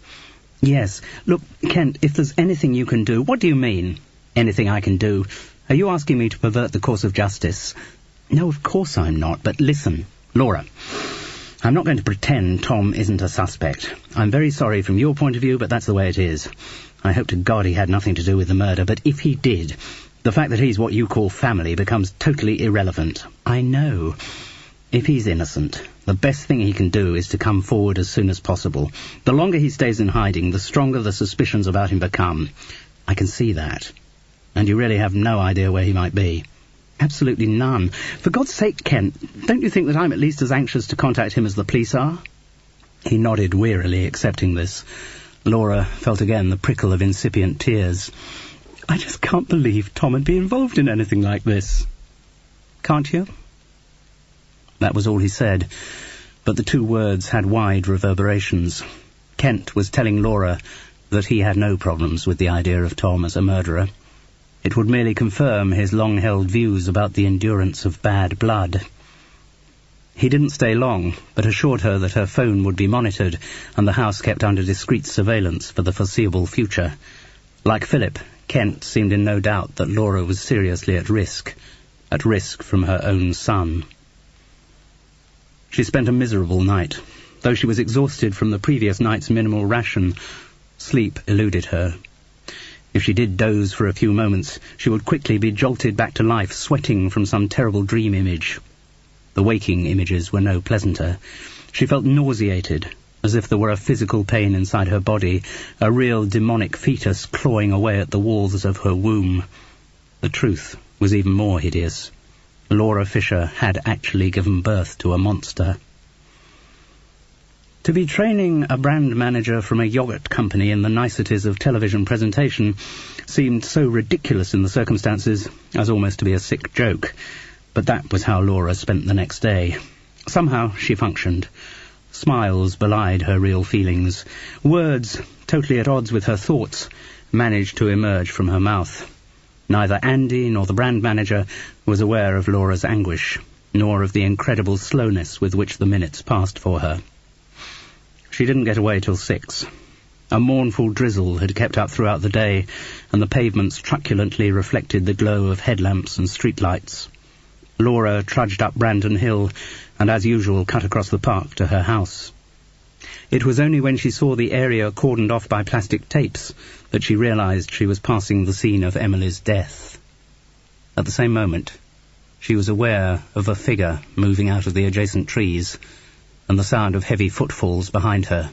Yes. Look, Kent, if there's anything you can do... What do you mean, anything I can do? Are you asking me to pervert the course of justice? No, of course I'm not, but listen, Laura, I'm not going to pretend Tom isn't a suspect. I'm very sorry from your point of view, but that's the way it is. I hope to God he had nothing to do with the murder, but if he did, the fact that he's what you call family becomes totally irrelevant. I know. If he's innocent, the best thing he can do is to come forward as soon as possible. The longer he stays in hiding, the stronger the suspicions about him become. I can see that. And you really have no idea where he might be. Absolutely none. For God's sake, Kent, don't you think that I'm at least as anxious to contact him as the police are? He nodded wearily, accepting this. Laura felt again the prickle of incipient tears. I just can't believe Tom would be involved in anything like this. Can't you? That was all he said, but the 2 words had wide reverberations. Kent was telling Laura that he had no problems with the idea of Tom as a murderer. It would merely confirm his long-held views about the endurance of bad blood. He didn't stay long, but assured her that her phone would be monitored and the house kept under discreet surveillance for the foreseeable future. Like Philip, Kent seemed in no doubt that Laura was seriously at risk from her own son. She spent a miserable night. Though she was exhausted from the previous night's minimal ration, sleep eluded her. If she did doze for a few moments, she would quickly be jolted back to life, sweating from some terrible dream image. The waking images were no pleasanter. She felt nauseated, as if there were a physical pain inside her body, a real demonic fetus clawing away at the walls of her womb. The truth was even more hideous. Laura Fisher had actually given birth to a monster. To be training a brand manager from a yogurt company in the niceties of television presentation seemed so ridiculous in the circumstances as almost to be a sick joke. But that was how Laura spent the next day. Somehow she functioned. Smiles belied her real feelings. Words, totally at odds with her thoughts, managed to emerge from her mouth. Neither Andy nor the brand manager was aware of Laura's anguish, nor of the incredible slowness with which the minutes passed for her. She didn't get away till 6. A mournful drizzle had kept up throughout the day, and the pavements truculently reflected the glow of headlamps and streetlights. Laura trudged up Brandon Hill, and as usual cut across the park to her house. It was only when she saw the area cordoned off by plastic tapes that she realized she was passing the scene of Emily's death. At the same moment, she was aware of a figure moving out of the adjacent trees, and the sound of heavy footfalls behind her.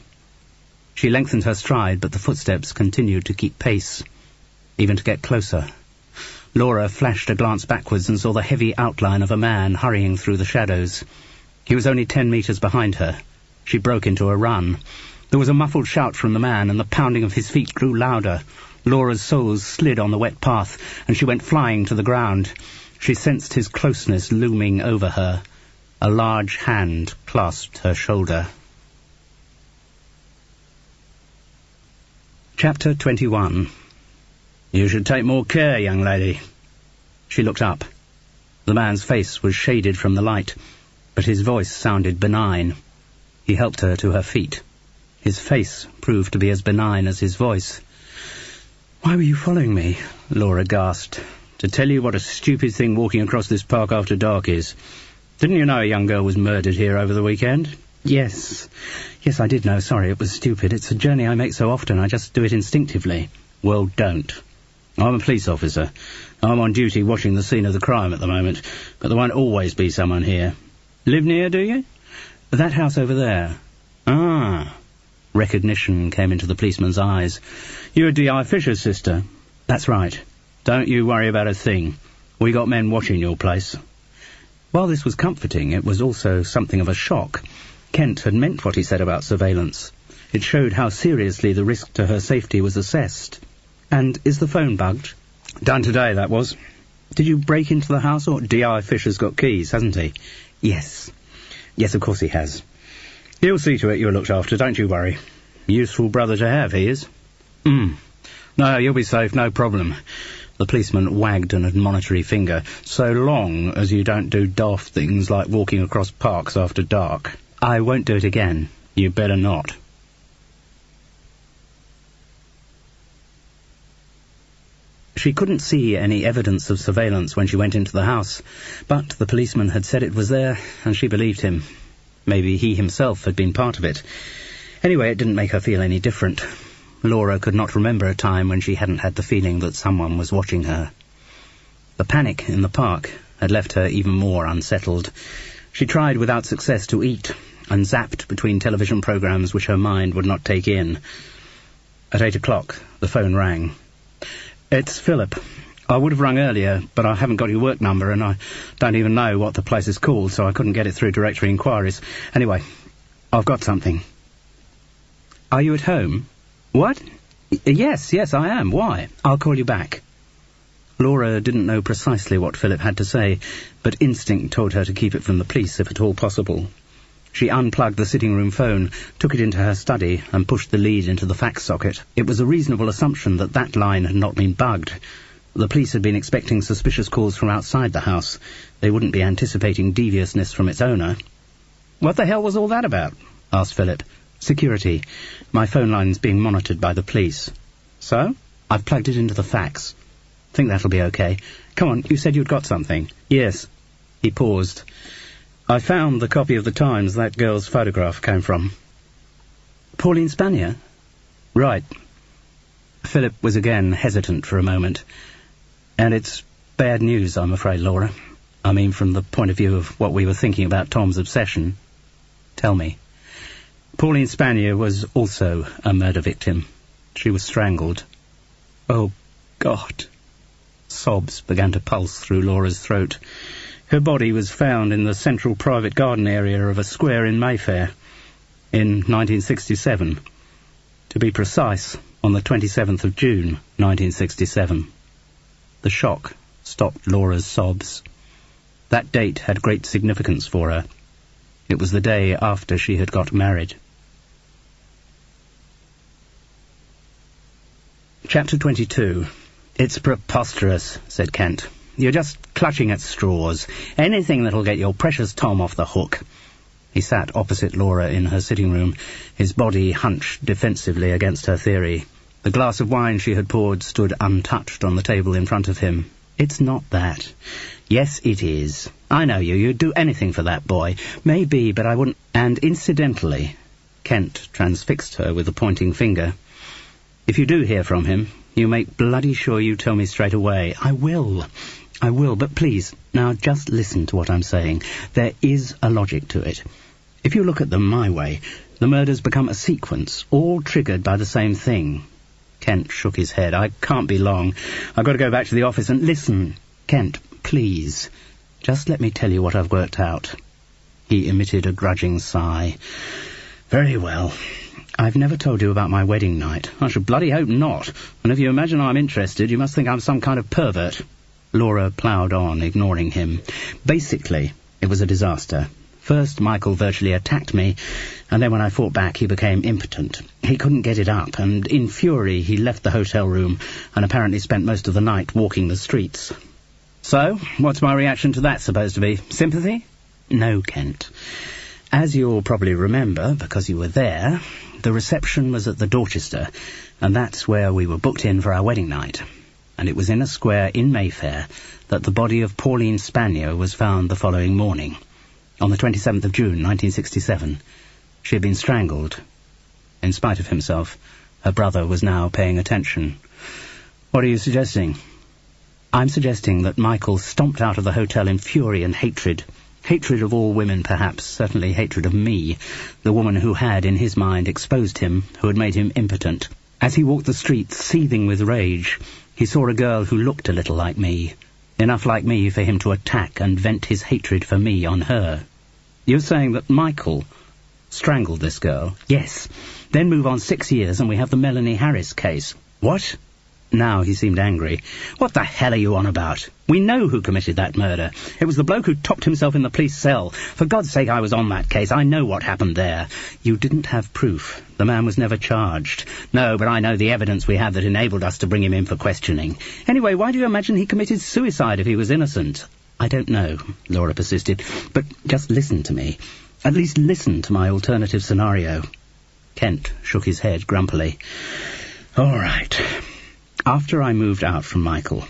She lengthened her stride, but the footsteps continued to keep pace, even to get closer. Laura flashed a glance backwards and saw the heavy outline of a man hurrying through the shadows. He was only 10 meters behind her. She broke into a run. There was a muffled shout from the man, and the pounding of his feet grew louder. Laura's soles slid on the wet path, and she went flying to the ground. She sensed his closeness looming over her. A large hand clasped her shoulder. Chapter 21. "You should take more care, young lady." She looked up. The man's face was shaded from the light, but his voice sounded benign. He helped her to her feet. His face proved to be as benign as his voice. "Why were you following me?" Laura gasped. "To tell you what a stupid thing walking across this park after dark is. Didn't you know a young girl was murdered here over the weekend?" Yes, I did know. Sorry, it was stupid. It's a journey I make so often. I just do it instinctively." "Well, don't. I'm a police officer. I'm on duty watching the scene of the crime at the moment, but there won't always be someone here. Live near, do you?" "That house over there." "Ah." Recognition came into the policeman's eyes. "You're D.I. Fisher's sister?" "That's right." "Don't you worry about a thing. We got men watching your place." While this was comforting, it was also something of a shock. Kent had meant what he said about surveillance. It showed how seriously the risk to her safety was assessed. "And is the phone bugged?" "Done today, that was." "Did you break into the house, or—" "D.I. Fisher's got keys, hasn't he?" Yes, of course he has." "He'll see to it you're looked after, don't you worry. Useful brother to have, he is." "No, you'll be safe, no problem." The policeman wagged an admonitory finger. "So long as you don't do daft things like walking across parks after dark." "I won't do it again." "You better not." She couldn't see any evidence of surveillance when she went into the house, but the policeman had said it was there, and she believed him. Maybe he himself had been part of it. Anyway, it didn't make her feel any different. Laura could not remember a time when she hadn't had the feeling that someone was watching her. The panic in the park had left her even more unsettled. She tried without success to eat, and zapped between television programs which her mind would not take in. At 8 o'clock, the phone rang. "It's Philip. I would have rung earlier, but I haven't got your work number, and I don't even know what the place is called, so I couldn't get it through directory inquiries. Anyway, I've got something." "Are you at home?" "What? Yes, I am. Why?" "I'll call you back." Laura didn't know precisely what Philip had to say, but instinct told her to keep it from the police if at all possible. She unplugged the sitting-room phone, took it into her study, and pushed the lead into the fax socket. It was a reasonable assumption that that line had not been bugged. The police had been expecting suspicious calls from outside the house. They wouldn't be anticipating deviousness from its owner. "What the hell was all that about?" asked Philip. "Security. My phone line's being monitored by the police." "So?" "I've plugged it into the fax. Think that'll be okay. Come on, you said you'd got something." "Yes." He paused. "I found the copy of the Times that girl's photograph came from." "Pauline Spanier?" "Right. Philip was again hesitant for a moment. And it's bad news, I'm afraid, Laura. I mean, from the point of view of what we were thinking about Tom's obsession. Tell me. Pauline Spanier was also a murder victim. She was strangled. Oh, God. Sobs began to pulse through Laura's throat. Her body was found in the central private garden area of a square in Mayfair in 1967. To be precise, on the 27th of June, 1967. The shock stopped Laura's sobs. That date had great significance for her. It was the day after she had got married. Chapter 22. "It's preposterous," said Kent. "You're just clutching at straws. Anything that'll get your precious Tom off the hook." He sat opposite Laura in her sitting room, his body hunched defensively against her theory. The glass of wine she had poured stood untouched on the table in front of him. "It's not that." "Yes, it is. I know you. You'd do anything for that boy." "Maybe, but I wouldn't—" "And incidentally," Kent transfixed her with a pointing finger, "if you do hear from him, you make bloody sure you tell me straight away." I will, but please, now just listen to what I'm saying. There is a logic to it. If you look at them my way, the murders become a sequence, all triggered by the same thing." Kent shook his head. "I can't be long. I've got to go back to the office and listen. Kent, please, just let me tell you what I've worked out." He emitted a grudging sigh. "Very well. I've never told you about my wedding night. I should bloody hope not. And if you imagine I'm interested, you must think I'm some kind of pervert." Laura ploughed on, ignoring him. "Basically, it was a disaster. First, Michael virtually attacked me, and then when I fought back, he became impotent. He couldn't get it up, and in fury, he left the hotel room and apparently spent most of the night walking the streets." "So, what's my reaction to that supposed to be? Sympathy?" "No, Kent. As you'll probably remember, because you were there, the reception was at the Dorchester, and that's where we were booked in for our wedding night. And it was in a square in Mayfair that the body of Pauline Spanier was found the following morning, on the 27th of June, 1967. She had been strangled. In spite of himself, her brother was now paying attention. "What are you suggesting?" "I'm suggesting that Michael stomped out of the hotel in fury and hatred. Hatred of all women, perhaps, certainly hatred of me, the woman who had, in his mind, exposed him, who had made him impotent. As he walked the streets, seething with rage, he saw a girl who looked a little like me, enough like me for him to attack and vent his hatred for me on her." "You're saying that Michael strangled this girl?" "Yes. Then move on 6 years and we have the Melanie Harris case." "What?" Now he seemed angry. "What the hell are you on about? We know who committed that murder. It was the bloke who topped himself in the police cell. For God's sake, I was on that case. I know what happened there." "You didn't have proof. The man was never charged." "No, but I know the evidence we had that enabled us to bring him in for questioning. Anyway, why do you imagine he committed suicide if he was innocent?" "I don't know," Laura persisted, "but just listen to me. At least listen to my alternative scenario." Kent shook his head grumpily. "All right. After I moved out from Michael,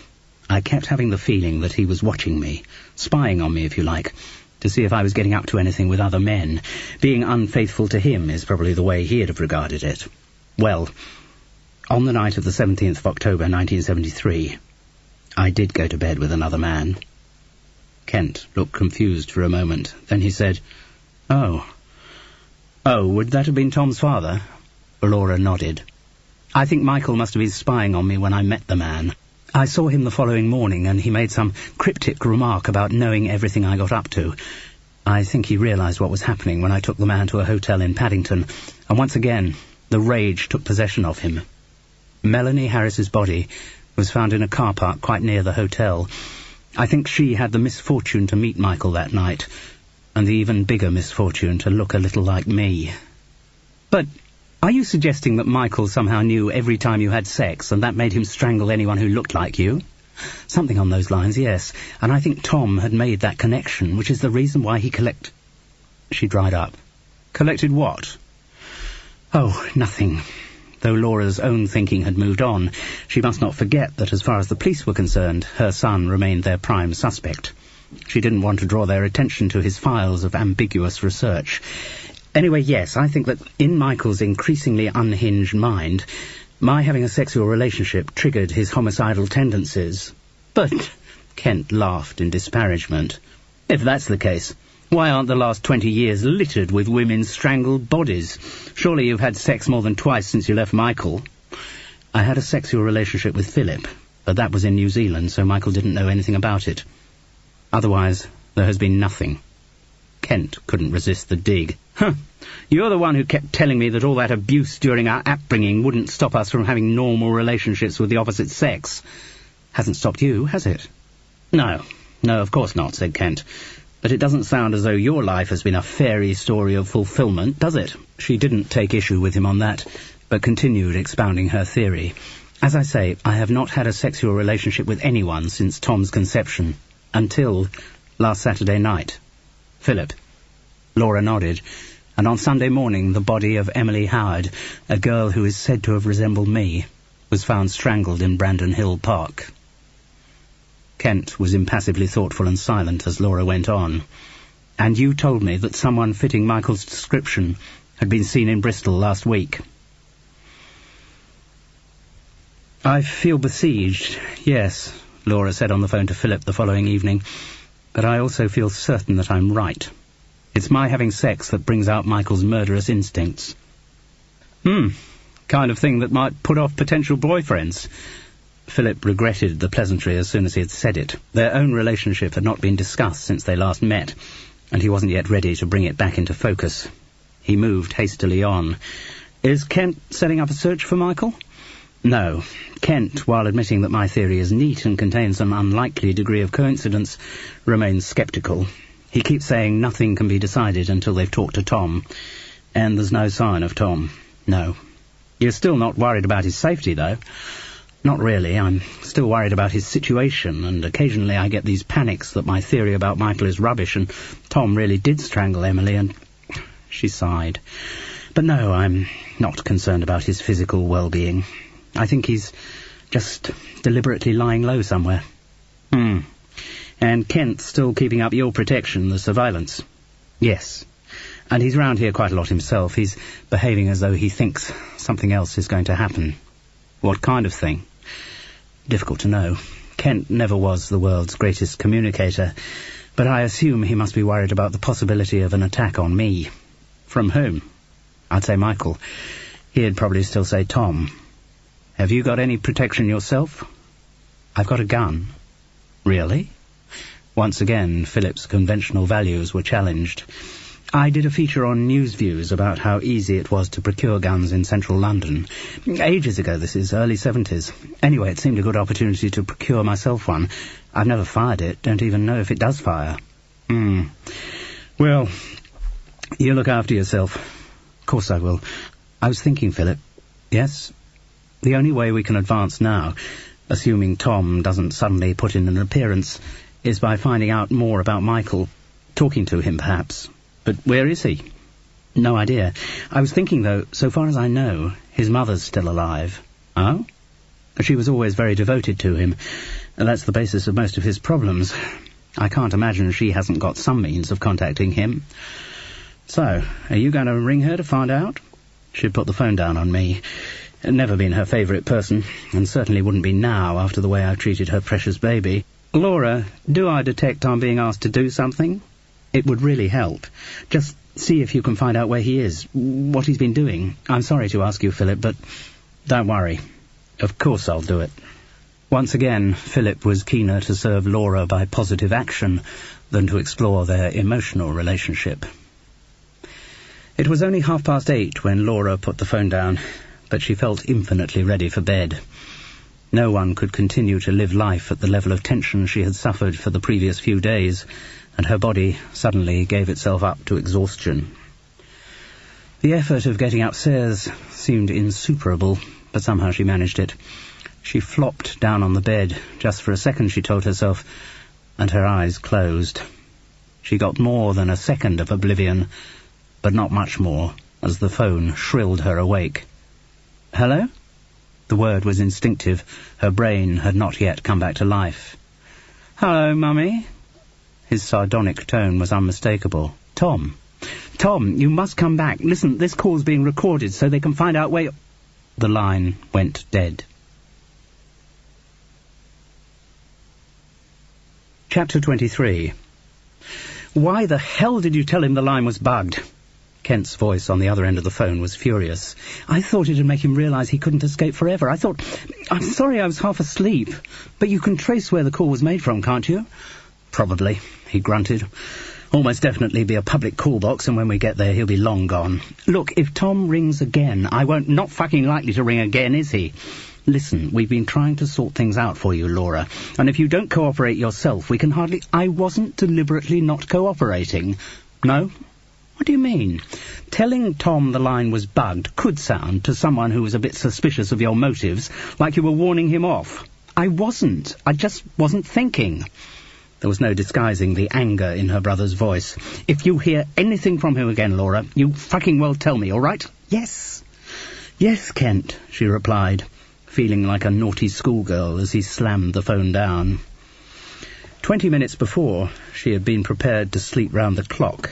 I kept having the feeling that he was watching me, spying on me, if you like, to see if I was getting up to anything with other men. Being unfaithful to him is probably the way he'd have regarded it. Well, on the night of the 17th of October, 1973, I did go to bed with another man." Kent looked confused for a moment. Then he said, Oh, would that have been Tom's father?" Laura nodded. "I think Michael must have been spying on me when I met the man. I saw him the following morning, and he made some cryptic remark about knowing everything I got up to. I think he realized what was happening when I took the man to a hotel in Paddington, and once again, the rage took possession of him. Melanie Harris's body was found in a car park quite near the hotel. I think she had the misfortune to meet Michael that night, and the even bigger misfortune to look a little like me." "But are you suggesting that Michael somehow knew every time you had sex, and that made him strangle anyone who looked like you?" "Something on those lines, yes. And I think Tom had made that connection, which is the reason why he She dried up. "Collected what?" "Oh, nothing." Though Laura's own thinking had moved on, she must not forget that as far as the police were concerned, her son remained their prime suspect. She didn't want to draw their attention to his files of ambiguous research. "Anyway, yes, I think that in Michael's increasingly unhinged mind, My having a sexual relationship triggered his homicidal tendencies. But Kent laughed in disparagement. If that's the case, why aren't the last 20 years littered with women's strangled bodies? Surely you've had sex more than twice since you left Michael. I had a sexual relationship with Philip, but that was in New Zealand, so Michael didn't know anything about it. Otherwise, there has been nothing. Kent couldn't resist the dig. Huh. You're the one who kept telling me that all that abuse during our upbringing wouldn't stop us from having normal relationships with the opposite sex. Hasn't stopped you, has it? No, of course not, said Kent. But it doesn't sound as though your life has been a fairy story of fulfillment, does it? She didn't take issue with him on that, but continued expounding her theory. As I say, I have not had a sexual relationship with anyone since Tom's conception, until last Saturday night. Philip. Laura nodded, and on Sunday morning the body of Emily Howard, a girl who is said to have resembled me, was found strangled in Brandon Hill Park. Kent was impassively thoughtful and silent as Laura went on. And you told me that someone fitting Michael's description had been seen in Bristol last week. I feel besieged, yes, Laura said on the phone to Philip the following evening, but I also feel certain that I'm right. It's my having sex that brings out Michael's murderous instincts. Kind of thing that might put off potential boyfriends. Philip regretted the pleasantry as soon as he had said it. Their own relationship had not been discussed since they last met, and he wasn't yet ready to bring it back into focus. He moved hastily on. Is Kent setting up a search for Michael? No. Kent, while admitting that my theory is neat and contains an unlikely degree of coincidence, remains sceptical. He keeps saying nothing can be decided until they've talked to Tom. And there's no sign of Tom. No. You're still not worried about his safety, though? Not really. I'm still worried about his situation, and occasionally I get these panics that my theory about Michael is rubbish and Tom really did strangle Emily, and... She sighed. But no, I'm not concerned about his physical well-being. I think he's just deliberately lying low somewhere. And Kent's still keeping up your protection, the surveillance? Yes. And he's round here quite a lot himself. He's behaving as though he thinks something else is going to happen. What kind of thing? Difficult to know. Kent never was the world's greatest communicator, but I assume he must be worried about the possibility of an attack on me. From whom? I'd say Michael. He'd probably still say Tom. Have you got any protection yourself? I've got a gun. Really? Once again, Philip's conventional values were challenged. I did a feature on News Views about how easy it was to procure guns in central London. Ages ago, this is, early 70s. Anyway, it seemed a good opportunity to procure myself one. I've never fired it, don't even know if it does fire. Well, you look after yourself. Of course I will. I was thinking, Philip. Yes? The only way we can advance now, assuming Tom doesn't suddenly put in an appearance, is by finding out more about Michael. Talking to him, perhaps. But where is he? No idea. I was thinking, though, so far as I know, his mother's still alive. Oh? She was always very devoted to him, and that's the basis of most of his problems. I can't imagine she hasn't got some means of contacting him. So, are you going to ring her to find out? She'd put the phone down on me. Never been her favourite person, and certainly wouldn't be now after the way I've treated her precious baby. Laura, do I detect I'm being asked to do something? It would really help. Just see if you can find out where he is, what he's been doing. I'm sorry to ask you, Philip, but don't worry. Of course I'll do it. Once again, Philip was keener to serve Laura by positive action than to explore their emotional relationship. It was only 8:30 when Laura put the phone down, but she felt infinitely ready for bed. No one could continue to live life at the level of tension she had suffered for the previous few days, and her body suddenly gave itself up to exhaustion. The effort of getting upstairs seemed insuperable, but somehow she managed it. She flopped down on the bed, just for a second, she told herself, and her eyes closed. She got more than a second of oblivion, but not much more, as the phone shrilled her awake. Hello? The word was instinctive. Her brain had not yet come back to life. Hello, Mummy? His sardonic tone was unmistakable. Tom, you must come back. Listen, this call's being recorded so they can find out where The line went dead. Chapter 23. "Why the hell did you tell him the line was bugged?" Kent's voice on the other end of the phone was furious. "I thought it'd make him realise he couldn't escape forever. I'm sorry I was half asleep. But you can trace where the call was made from, can't you?" "Probably," he grunted. "Almost definitely be a public call box, and when we get there he'll be long gone. Look, if Tom rings again, I won't... Not fucking likely to ring again, is he? Listen, we've been trying to sort things out for you, Laura, and if you don't cooperate yourself, we can hardly... I wasn't deliberately not cooperating. No? What do you mean? Telling Tom the line was bugged could sound, to someone who was a bit suspicious of your motives, like you were warning him off. I wasn't. I just wasn't thinking." There was no disguising the anger in her brother's voice. "If you hear anything from him again, Laura, you fucking well tell me, all right?" "Yes. Yes, Kent," she replied, feeling like a naughty schoolgirl as he slammed the phone down. 20 minutes before, she had been prepared to sleep round the clock,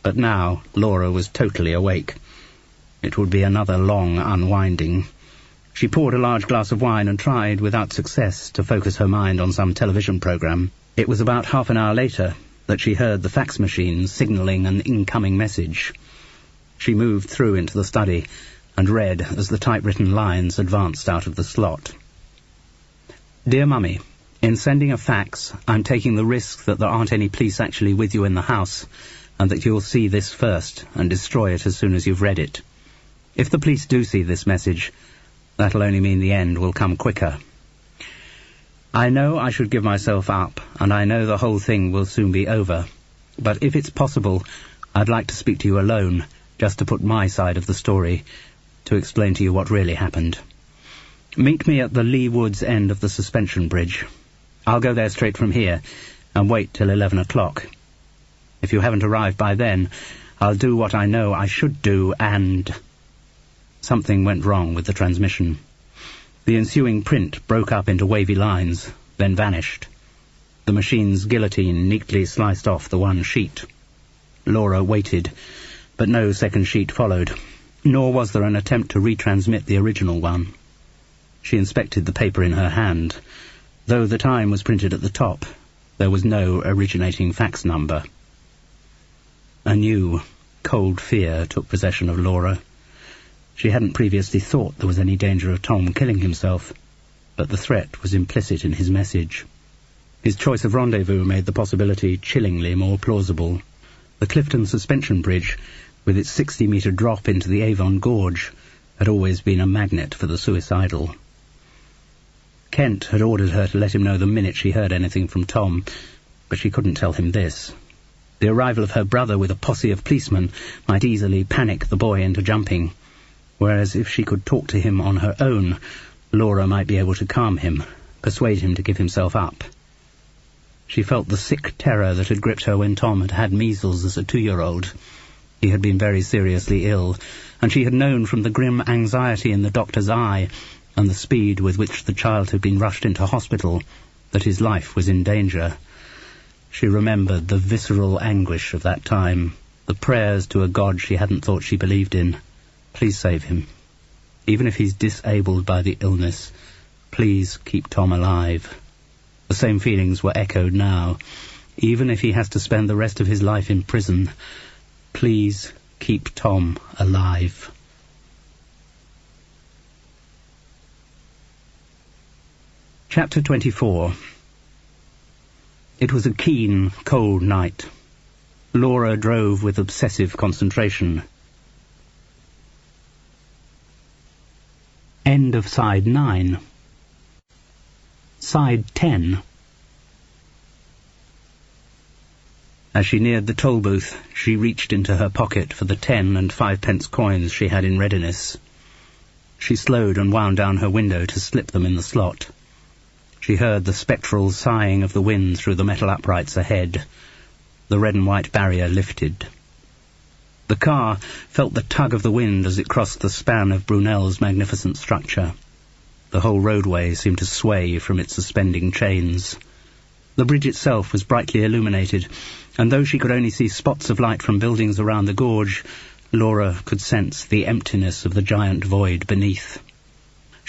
but now Laura was totally awake. It would be another long unwinding. She poured a large glass of wine and tried, without success, to focus her mind on some television programme. It was about half an hour later that she heard the fax machine signalling an incoming message. She moved through into the study and read as the typewritten lines advanced out of the slot. "Dear Mummy, in sending a fax, I'm taking the risk that there aren't any police actually with you in the house, and that you'll see this first and destroy it as soon as you've read it. If the police do see this message, that'll only mean the end will come quicker. I know I should give myself up, and I know the whole thing will soon be over, but if it's possible, I'd like to speak to you alone, just to put my side of the story, to explain to you what really happened. Meet me at the Lee Woods end of the suspension bridge. I'll go there straight from here, and wait till 11 o'clock. If you haven't arrived by then, I'll do what I know I should do, and..." Something went wrong with the transmission. The ensuing print broke up into wavy lines, then vanished. The machine's guillotine neatly sliced off the one sheet. Laura waited, but no second sheet followed, nor was there an attempt to retransmit the original one. She inspected the paper in her hand. Though the time was printed at the top, there was no originating fax number. A new, cold fear took possession of Laura. She hadn't previously thought there was any danger of Tom killing himself, but the threat was implicit in his message. His choice of rendezvous made the possibility chillingly more plausible. The Clifton Suspension Bridge, with its 60-metre drop into the Avon Gorge, had always been a magnet for the suicidal. Kent had ordered her to let him know the minute she heard anything from Tom, but she couldn't tell him this. The arrival of her brother with a posse of policemen might easily panic the boy into jumping, whereas if she could talk to him on her own, Laura might be able to calm him, persuade him to give himself up. She felt the sick terror that had gripped her when Tom had had measles as a 2-year-old. He had been very seriously ill, and she had known from the grim anxiety in the doctor's eye and the speed with which the child had been rushed into hospital that his life was in danger. She remembered the visceral anguish of that time, the prayers to a God she hadn't thought she believed in. Please save him. Even if he's disabled by the illness, please keep Tom alive. The same feelings were echoed now. Even if he has to spend the rest of his life in prison, please keep Tom alive. Chapter 24. It was a keen, cold night. Laura drove with obsessive concentration. End of side 9. Side 10. As she neared the toll booth, she reached into her pocket for the 10 and 5-pence coins she had in readiness. She slowed and wound down her window to slip them in the slot. She heard the spectral sighing of the wind through the metal uprights ahead. The red and white barrier lifted. The car felt the tug of the wind as it crossed the span of Brunel's magnificent structure. The whole roadway seemed to sway from its suspending chains. The bridge itself was brightly illuminated, and though she could only see spots of light from buildings around the gorge, Laura could sense the emptiness of the giant void beneath.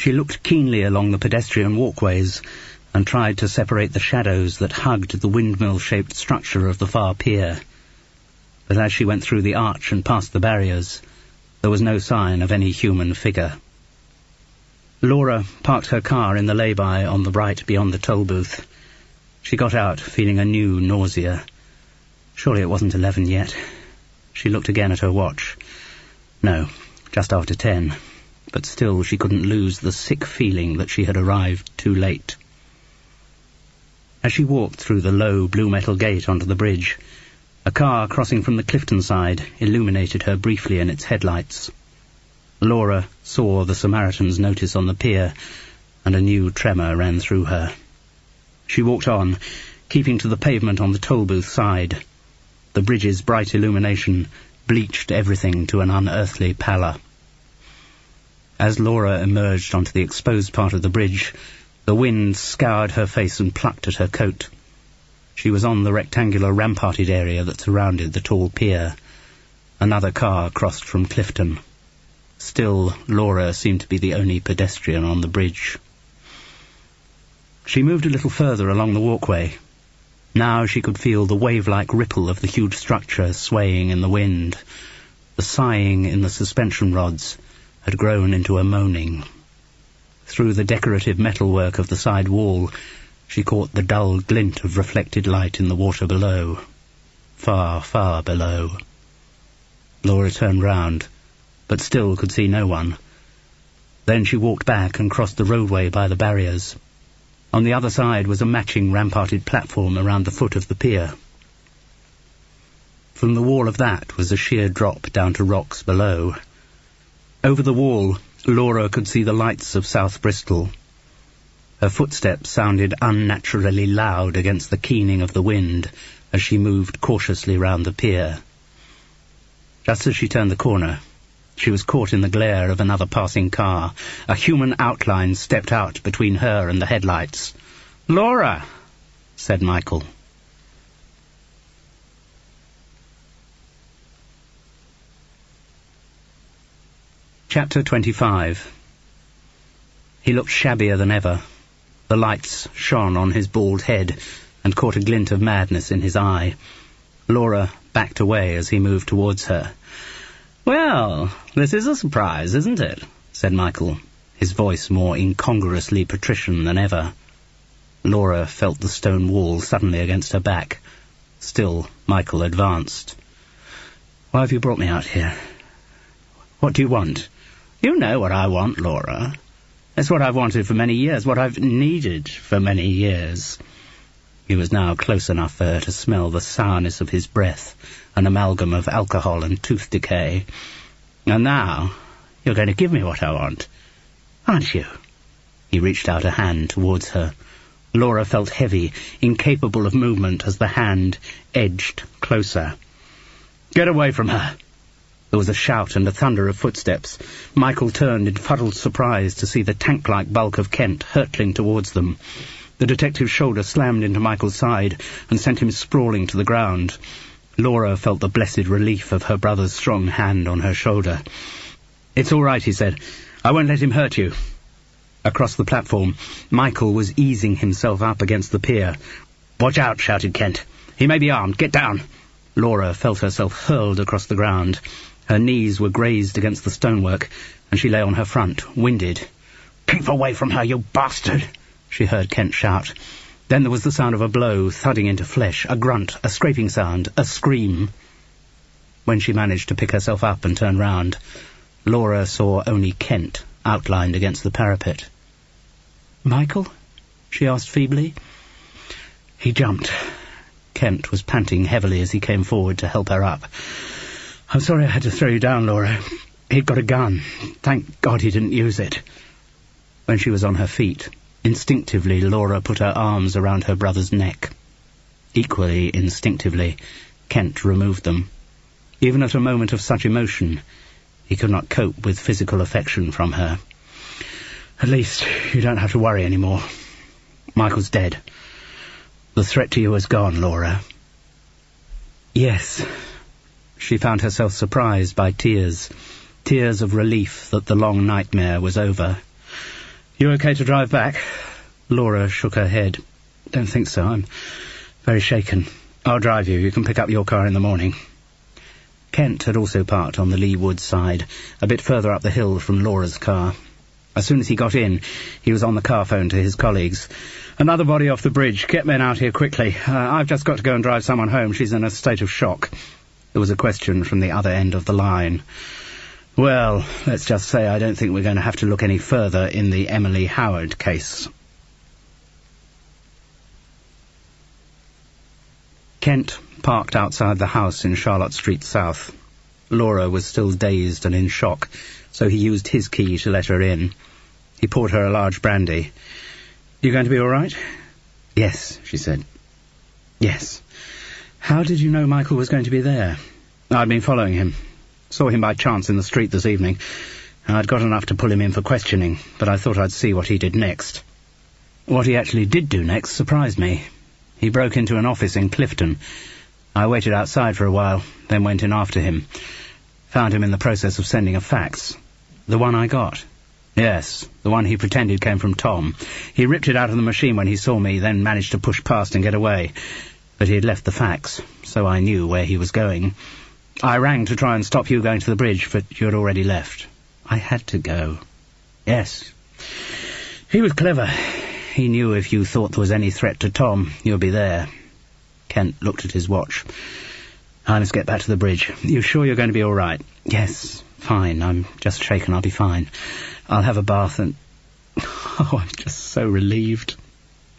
She looked keenly along the pedestrian walkways and tried to separate the shadows that hugged the windmill-shaped structure of the far pier. But as she went through the arch and past the barriers, there was no sign of any human figure. Laura parked her car in the lay-by on the right beyond the toll booth. She got out, feeling a new nausea. Surely it wasn't 11 yet. She looked again at her watch. No, just after 10. But still she couldn't lose the sick feeling that she had arrived too late. As she walked through the low blue metal gate onto the bridge, a car crossing from the Clifton side illuminated her briefly in its headlights. Laura saw the Samaritan's notice on the pier, and a new tremor ran through her. She walked on, keeping to the pavement on the toll booth side. The bridge's bright illumination bleached everything to an unearthly pallor. As Laura emerged onto the exposed part of the bridge, the wind scoured her face and plucked at her coat. She was on the rectangular ramparted area that surrounded the tall pier. Another car crossed from Clifton. Still, Laura seemed to be the only pedestrian on the bridge. She moved a little further along the walkway. Now she could feel the wave-like ripple of the huge structure swaying in the wind. The sighing in the suspension rods had grown into a moaning. Through the decorative metalwork of the side wall, she caught the dull glint of reflected light in the water below. Far, far below. Laura turned round, but still could see no one. Then she walked back and crossed the roadway by the barriers. On the other side was a matching ramparted platform around the foot of the pier. From the wall of that was a sheer drop down to rocks below. Over the wall, Laura could see the lights of South Bristol. Her footsteps sounded unnaturally loud against the keening of the wind as she moved cautiously round the pier. Just as she turned the corner, she was caught in the glare of another passing car. A human outline stepped out between her and the headlights. "Laura," said Michael. Chapter 25. He looked shabbier than ever. The lights shone on his bald head and caught a glint of madness in his eye. Laura backed away as he moved towards her. "Well, this is a surprise, isn't it?" said Michael, his voice more incongruously patrician than ever. Laura felt the stone wall suddenly against her back. Still, Michael advanced. "Why have you brought me out here? What do you want?" "You know what I want, Laura. It's what I've wanted for many years, what I've needed for many years." He was now close enough for her to smell the sourness of his breath, an amalgam of alcohol and tooth decay. "And now, you're going to give me what I want, aren't you?" He reached out a hand towards her. Laura felt heavy, incapable of movement as the hand edged closer. "Get away from her!" There was a shout and a thunder of footsteps. Michael turned in fuddled surprise to see the tank-like bulk of Kent hurtling towards them. The detective's shoulder slammed into Michael's side and sent him sprawling to the ground. Laura felt the blessed relief of her brother's strong hand on her shoulder. "It's all right," he said. "I won't let him hurt you." Across the platform, Michael was easing himself up against the pier. "Watch out," shouted Kent. "He may be armed. Get down." Laura felt herself hurled across the ground. Her knees were grazed against the stonework, and she lay on her front, winded. "Keep away from her, you bastard!" she heard Kent shout. Then there was the sound of a blow thudding into flesh, a grunt, a scraping sound, a scream. When she managed to pick herself up and turn round, Laura saw only Kent outlined against the parapet. "Michael?" she asked feebly. He jumped. Kent was panting heavily as he came forward to help her up. "I'm sorry I had to throw you down, Laura. He'd got a gun. Thank God he didn't use it." When she was on her feet, instinctively Laura put her arms around her brother's neck. Equally instinctively, Kent removed them. Even at a moment of such emotion, he could not cope with physical affection from her. "At least you don't have to worry any more. Michael's dead. The threat to you is gone, Laura." "Yes." She found herself surprised by tears of relief that the long nightmare was over. You okay to drive back? Laura shook her head. Don't think so. I'm very shaken. I'll drive you. You can pick up your car in the morning. Kent had also parked on the Lee Wood side, a bit further up the hill from Laura's car. As soon as he got in, he was on the car phone to his colleagues. Another body off the bridge. Get men out here quickly. I've just got to go and drive someone home. She's in a state of shock. There was a question from the other end of the line. Well, let's just say I don't think we're going to have to look any further in the Emily Howard case. Kent parked outside the house in Charlotte Street South. Laura was still dazed and in shock, so he used his key to let her in. He poured her a large brandy. You going to be all right? Yes, she said. Yes. How did you know Michael was going to be there? I'd been following him. Saw him by chance in the street this evening. I'd got enough to pull him in for questioning, but I thought I'd see what he did next. What he actually did do next surprised me. He broke into an office in Clifton. I waited outside for a while, then went in after him. Found him in the process of sending a fax. The one I got. Yes, the one he pretended came from Tom. He ripped it out of the machine when he saw me, then managed to push past and get away. But he had left the fax, so I knew where he was going. I rang to try and stop you going to the bridge, but you had already left. I had to go. Yes. He was clever. He knew if you thought there was any threat to Tom, you'd be there. Kent looked at his watch. I must get back to the bridge. You sure you're going to be all right? Yes, fine. I'm just shaken. I'll be fine. I'll have a bath and... Oh, I'm just so relieved.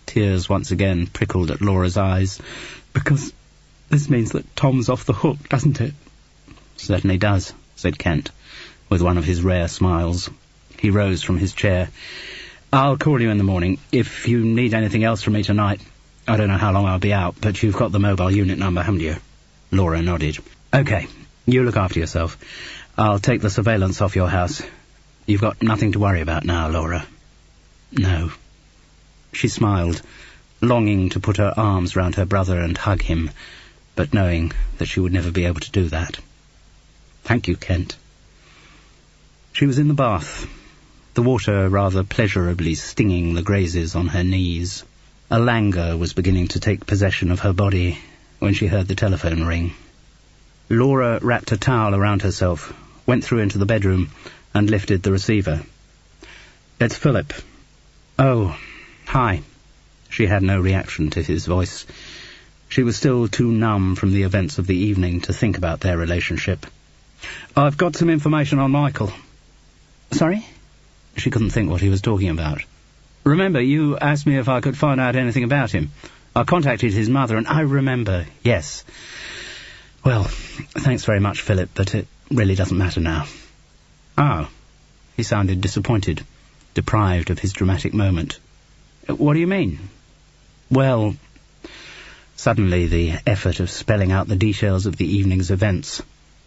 Tears once again prickled at Laura's eyes. Because this means that Tom's off the hook, doesn't it? Certainly does, said Kent, with one of his rare smiles. He rose from his chair. I'll call you in the morning. If you need anything else from me tonight, I don't know how long I'll be out, but you've got the mobile unit number, haven't you? Laura nodded. Okay, you look after yourself. I'll take the surveillance off your house. You've got nothing to worry about now, Laura. No. She smiled, longing to put her arms round her brother and hug him, but knowing that she would never be able to do that. Thank you, Kent. She was in the bath, the water rather pleasurably stinging the grazes on her knees. A languor was beginning to take possession of her body when she heard the telephone ring. Laura wrapped a towel around herself, went through into the bedroom, and lifted the receiver. It's Philip. Oh, hi. She had no reaction to his voice. She was still too numb from the events of the evening to think about their relationship. I've got some information on Michael. Sorry? She couldn't think what he was talking about. Remember, you asked me if I could find out anything about him. I contacted his mother, and I remember, yes. Well, thanks very much, Philip, but it really doesn't matter now. Oh. He sounded disappointed, deprived of his dramatic moment. What do you mean? Well, suddenly the effort of spelling out the details of the evening's events,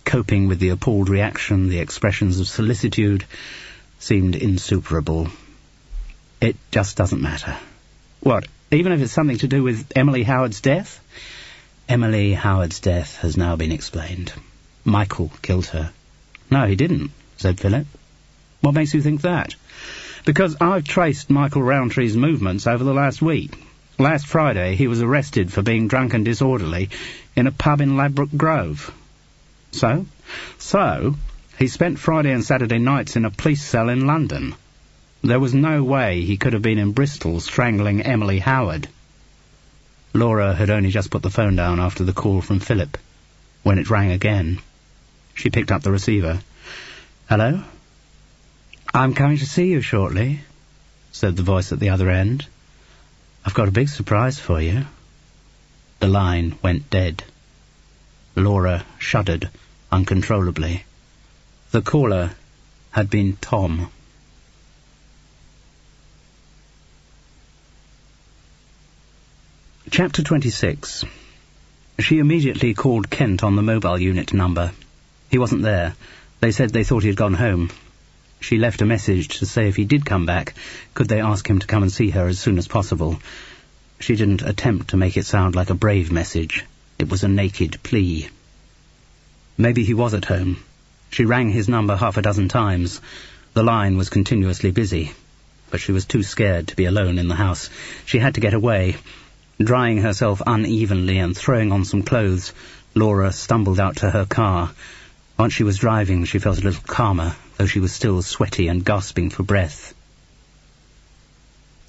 coping with the appalled reaction, the expressions of solicitude, seemed insuperable. It just doesn't matter. What, even if it's something to do with Emily Howard's death? Emily Howard's death has now been explained. Michael killed her. No, he didn't, said Philip. What makes you think that? Because I've traced Michael Rowntree's movements over the last week. Last Friday he was arrested for being drunk and disorderly in a pub in Ladbroke Grove. So, he spent Friday and Saturday nights in a police cell in London. There was no way he could have been in Bristol strangling Emily Howard. Laura had only just put the phone down after the call from Philip, when it rang again. She picked up the receiver. Hello? I'm coming to see you shortly, said the voice at the other end. I've got a big surprise for you. The line went dead. Laura shuddered uncontrollably. The caller had been Tom. Chapter 26. She immediately called Kent on the mobile unit number. He wasn't there. They said they thought he'd gone home. She left a message to say if he did come back, could they ask him to come and see her as soon as possible. She didn't attempt to make it sound like a brave message. It was a naked plea. Maybe he was at home. She rang his number half a dozen times. The line was continuously busy. but she was too scared to be alone in the house. She had to get away. Drying herself unevenly and throwing on some clothes, Laura stumbled out to her car. Once she was driving, she felt a little calmer, though she was still sweaty and gasping for breath.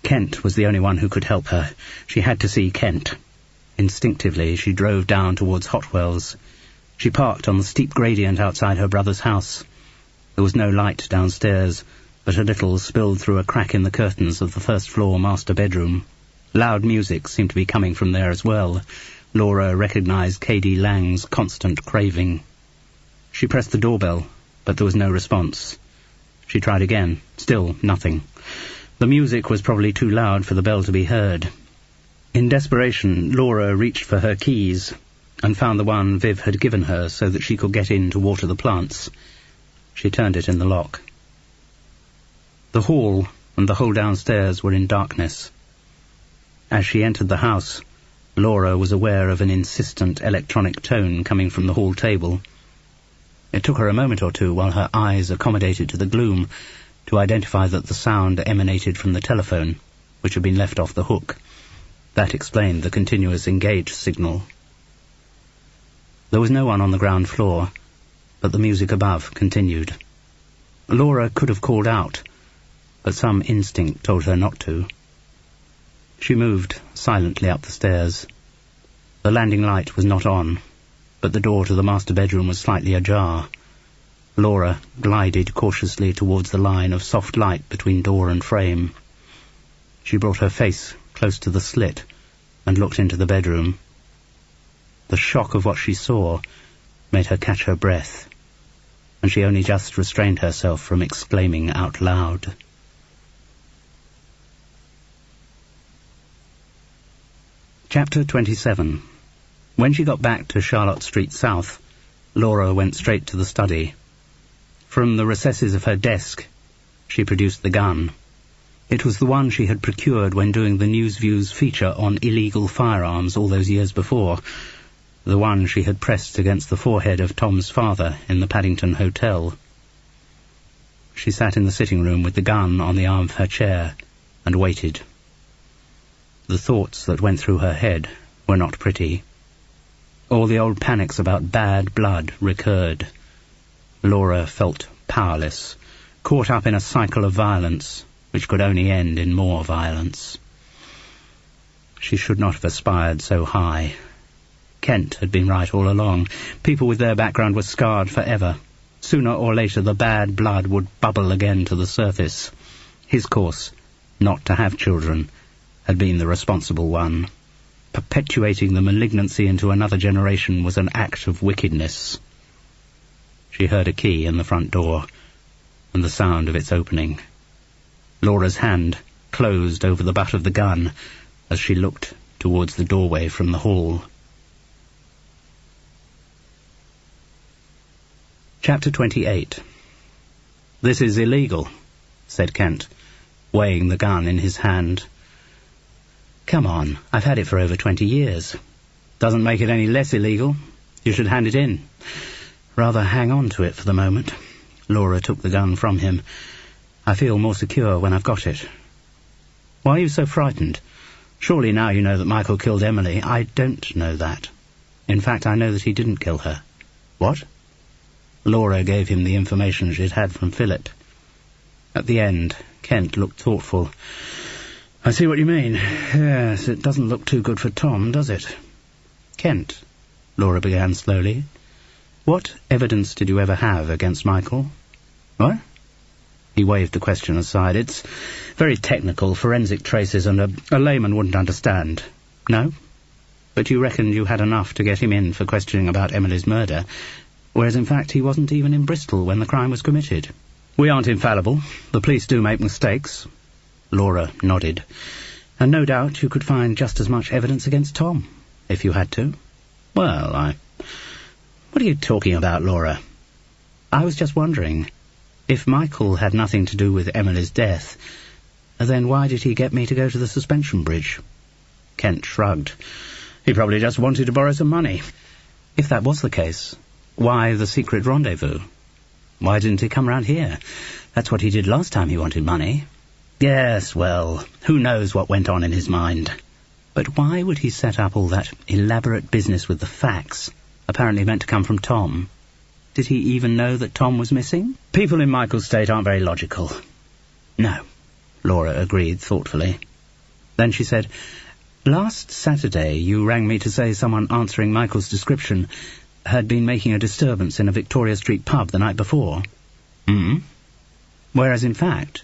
Kent was the only one who could help her. She had to see Kent. Instinctively, she drove down towards Hotwell's. She parked on the steep gradient outside her brother's house. There was no light downstairs, but a little spilled through a crack in the curtains of the first-floor master bedroom. Loud music seemed to be coming from there as well. Laura recognised K.D. Lang's constant craving. She pressed the doorbell, but there was no response. She tried again. Still nothing. The music was probably too loud for the bell to be heard. In desperation, Laura reached for her keys and found the one Viv had given her so that she could get in to water the plants. She turned it in the lock. The hall and the whole downstairs were in darkness. As she entered the house, Laura was aware of an insistent electronic tone coming from the hall table. It took her a moment or two while her eyes accommodated to the gloom to identify that the sound emanated from the telephone, which had been left off the hook. That explained the continuous engage signal. There was no one on the ground floor, but the music above continued. Laura could have called out, but some instinct told her not to. She moved silently up the stairs. The landing light was not on, but the door to the master bedroom was slightly ajar. Laura glided cautiously towards the line of soft light between door and frame. She brought her face close to the slit and looked into the bedroom. The shock of what she saw made her catch her breath, and she only just restrained herself from exclaiming out loud. Chapter 27. When she got back to Charlotte Street South, Laura went straight to the study. From the recesses of her desk, she produced the gun. It was the one she had procured when doing the Newsview's feature on illegal firearms all those years before, the one she had pressed against the forehead of Tom's father in the Paddington Hotel. She sat in the sitting room with the gun on the arm of her chair and waited. The thoughts that went through her head were not pretty. All the old panics about bad blood recurred. Laura felt powerless, caught up in a cycle of violence, which could only end in more violence. She should not have aspired so high. Kent had been right all along. People with their background were scarred forever. Sooner or later the bad blood would bubble again to the surface. His course, not to have children, had been the responsible one. Perpetuating the malignancy into another generation was an act of wickedness. She heard a key in the front door, and the sound of its opening. Laura's hand closed over the butt of the gun as she looked towards the doorway from the hall. Chapter 28. "This is illegal," said Kent, weighing the gun in his hand. "Come on, I've had it for over 20 years. Doesn't make it any less illegal. You should hand it in." "Rather hang on to it for the moment." Laura took the gun from him. "I feel more secure when I've got it." "Why are you so frightened? Surely now you know that Michael killed Emily." "I don't know that. In fact, I know that he didn't kill her." "What?" Laura gave him the information she'd had from Philip. At the end, Kent looked thoughtful. "I see what you mean. Yes, it doesn't look too good for Tom, does it?" "Kent," Laura began slowly, "what evidence did you ever have against Michael?" "What?" He waved the question aside. "It's very technical, forensic traces, and a layman wouldn't understand." "No? But you reckoned you had enough to get him in for questioning about Emily's murder, whereas in fact he wasn't even in Bristol when the crime was committed." "We aren't infallible. The police do make mistakes." Laura nodded. "And no doubt you could find just as much evidence against Tom, if you had to." "Well, What are you talking about, Laura?" "I was just wondering, if Michael had nothing to do with Emily's death, then why did he get me to go to the suspension bridge?" Kent shrugged. "He probably just wanted to borrow some money." "If that was the case, why the secret rendezvous? Why didn't he come round here? That's what he did last time he wanted money." Yes, well, who knows what went on in his mind. But why would he set up all that elaborate business with the fax, apparently meant to come from Tom? Did he even know that Tom was missing? People in Michael's state aren't very logical. No, Laura agreed thoughtfully. Then she said, "Last Saturday you rang me to say someone answering Michael's description had been making a disturbance in a Victoria Street pub the night before." Whereas in fact,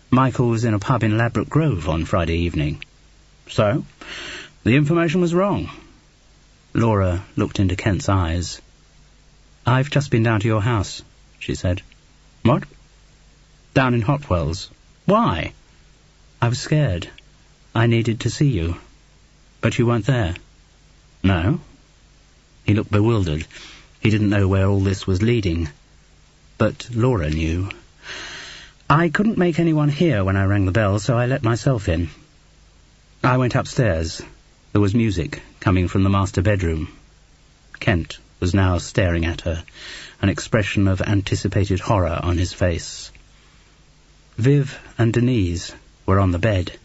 Michael was in a pub in Ladbroke Grove on Friday evening. So, the information was wrong. Laura looked into Kent's eyes. "I've just been down to your house," she said. "What?" "Down in Hotwells." "Why?" "I was scared. I needed to see you. But you weren't there." "No." He looked bewildered. He didn't know where all this was leading. But Laura knew. "I couldn't make anyone hear when I rang the bell, so I let myself in. I went upstairs. There was music coming from the master bedroom." Kent was now staring at her, an expression of anticipated horror on his face. "Viv and Denise were on the bed,"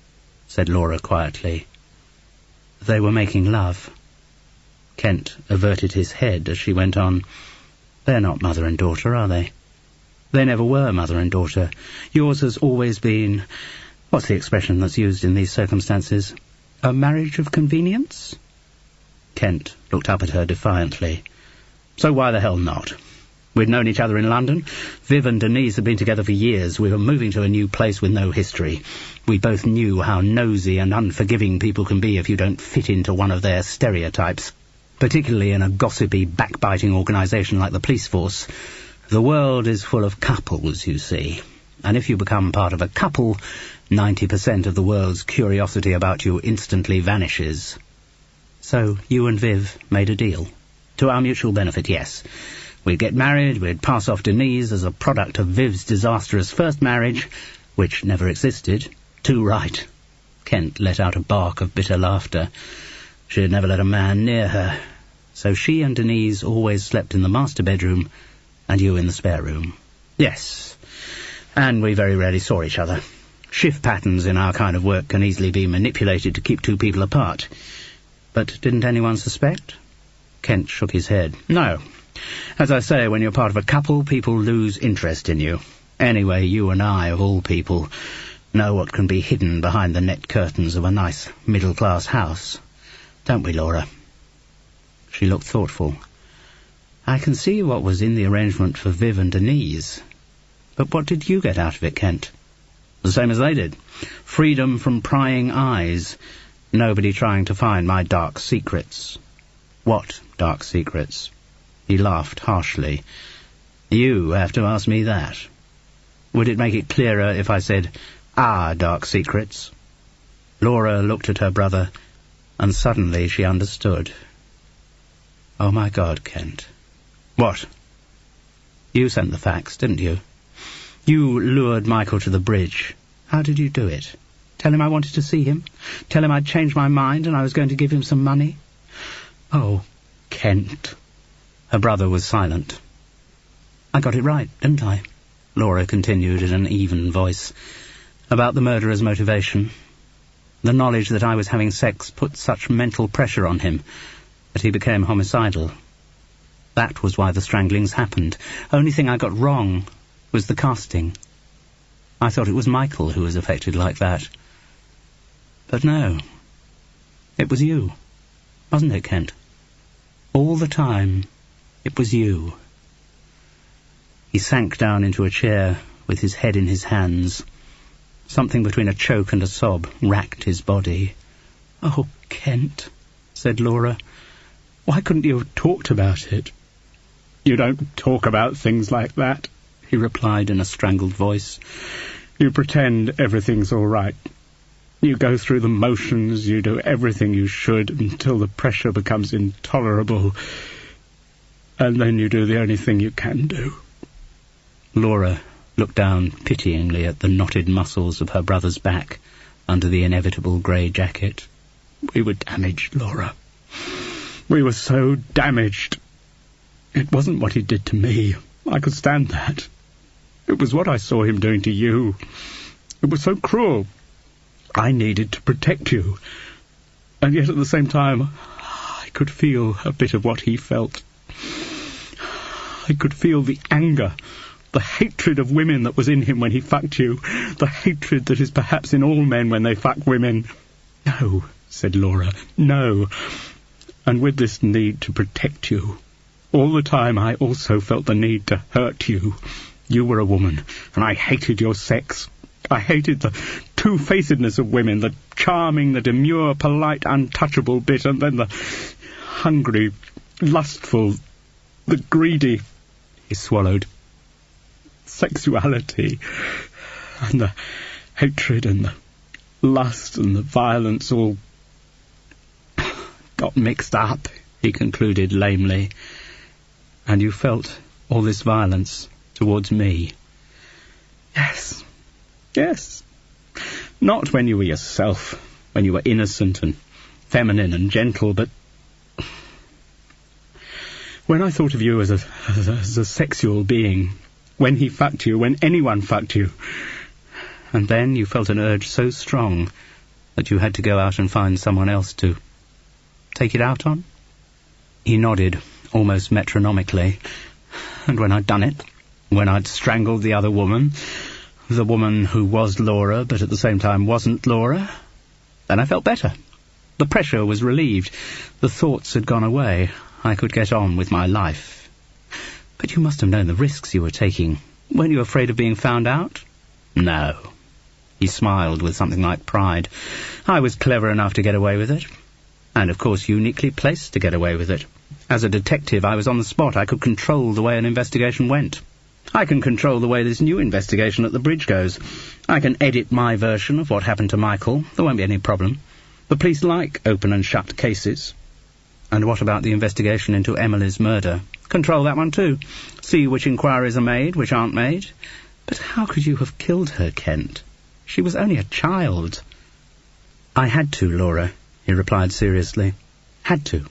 said Laura quietly. "They were making love." Kent averted his head as she went on. "They're not mother and daughter, are they? They never were mother and daughter. Yours has always been... what's the expression that's used in these circumstances? A marriage of convenience?" Kent looked up at her defiantly. "So why the hell not? We'd known each other in London. Viv and Denise had been together for years. We were moving to a new place with no history. We both knew how nosy and unforgiving people can be if you don't fit into one of their stereotypes, particularly in a gossipy, backbiting organisation like the police force. The world is full of couples, you see, and if you become part of a couple, 90% of the world's curiosity about you instantly vanishes. So you and Viv made a deal. To our mutual benefit, yes. We'd get married, we'd pass off Denise as a product of Viv's disastrous first marriage, which never existed. Too right." Kent let out a bark of bitter laughter. She had never let a man near her. So she and Denise always slept in the master bedroom, and you in the spare room. Yes, and we very rarely saw each other. Shift patterns in our kind of work can easily be manipulated to keep two people apart. But didn't anyone suspect? Kent shook his head. No. As I say, when you're part of a couple, people lose interest in you. Anyway, you and I, of all people, know what can be hidden behind the net curtains of a nice middle-class house. Don't we, Laura? She looked thoughtful. I can see what was in the arrangement for Viv and Denise. But what did you get out of it, Kent? The same as they did. Freedom from prying eyes. Nobody trying to find my dark secrets. What dark secrets? He laughed harshly. You have to ask me that. Would it make it clearer if I said, our dark secrets? Laura looked at her brother, and suddenly she understood. Oh, my God, Kent. What? You sent the fax, didn't you? You lured Michael to the bridge. How did you do it? Tell him I wanted to see him? Tell him I'd changed my mind and I was going to give him some money? Oh, Kent. Her brother was silent. I got it right, didn't I? Laura continued in an even voice. About the murderer's motivation. The knowledge that I was having sex put such mental pressure on him that he became homicidal. That was why the stranglings happened. Only thing I got wrong was the casting. I thought it was Michael who was affected like that. But no. It was you. Wasn't it, Kent? All the time, it was you. He sank down into a chair with his head in his hands. Something between a choke and a sob racked his body. Oh, Kent, said Laura. Why couldn't you have talked about it? You don't talk about things like that, he replied in a strangled voice. You pretend everything's all right. You go through the motions, you do everything you should until the pressure becomes intolerable, and then you do the only thing you can do. Laura looked down pityingly at the knotted muscles of her brother's back under the inevitable grey jacket. We were damaged, Laura. We were so damaged. It wasn't what he did to me. I could stand that. It was what I saw him doing to you. It was so cruel. I needed to protect you. And yet at the same time, I could feel a bit of what he felt. I could feel the anger, the hatred of women that was in him when he fucked you, the hatred that is perhaps in all men when they fuck women. No, said Laura, no. And with this need to protect you, all the time I also felt the need to hurt you. You were a woman, and I hated your sex. I hated the two-facedness of women, the charming, the demure, polite, untouchable bit, and then the hungry, lustful, the greedy. He swallowed. Sexuality, and the hatred, and the lust, and the violence all got mixed up, he concluded lamely. And you felt all this violence towards me? Yes. Yes. Not when you were yourself, when you were innocent and feminine and gentle, but when I thought of you as a sexual being, when he fucked you, when anyone fucked you. And then you felt an urge so strong that you had to go out and find someone else to take it out on? He nodded, almost metronomically. And when I'd done it, when I'd strangled the other woman, the woman who was Laura but at the same time wasn't Laura, then I felt better. The pressure was relieved. The thoughts had gone away. I could get on with my life. But you must have known the risks you were taking. Weren't you afraid of being found out? No. He smiled with something like pride. I was clever enough to get away with it. And, of course, uniquely placed to get away with it. As a detective, I was on the spot. I could control the way an investigation went. I can control the way this new investigation at the bridge goes. I can edit my version of what happened to Michael. There won't be any problem. The police like open and shut cases. And what about the investigation into Emily's murder? Control that one too. See which inquiries are made, which aren't made. But how could you have killed her, Kent? She was only a child. I had to, Laura, he replied seriously. Had to.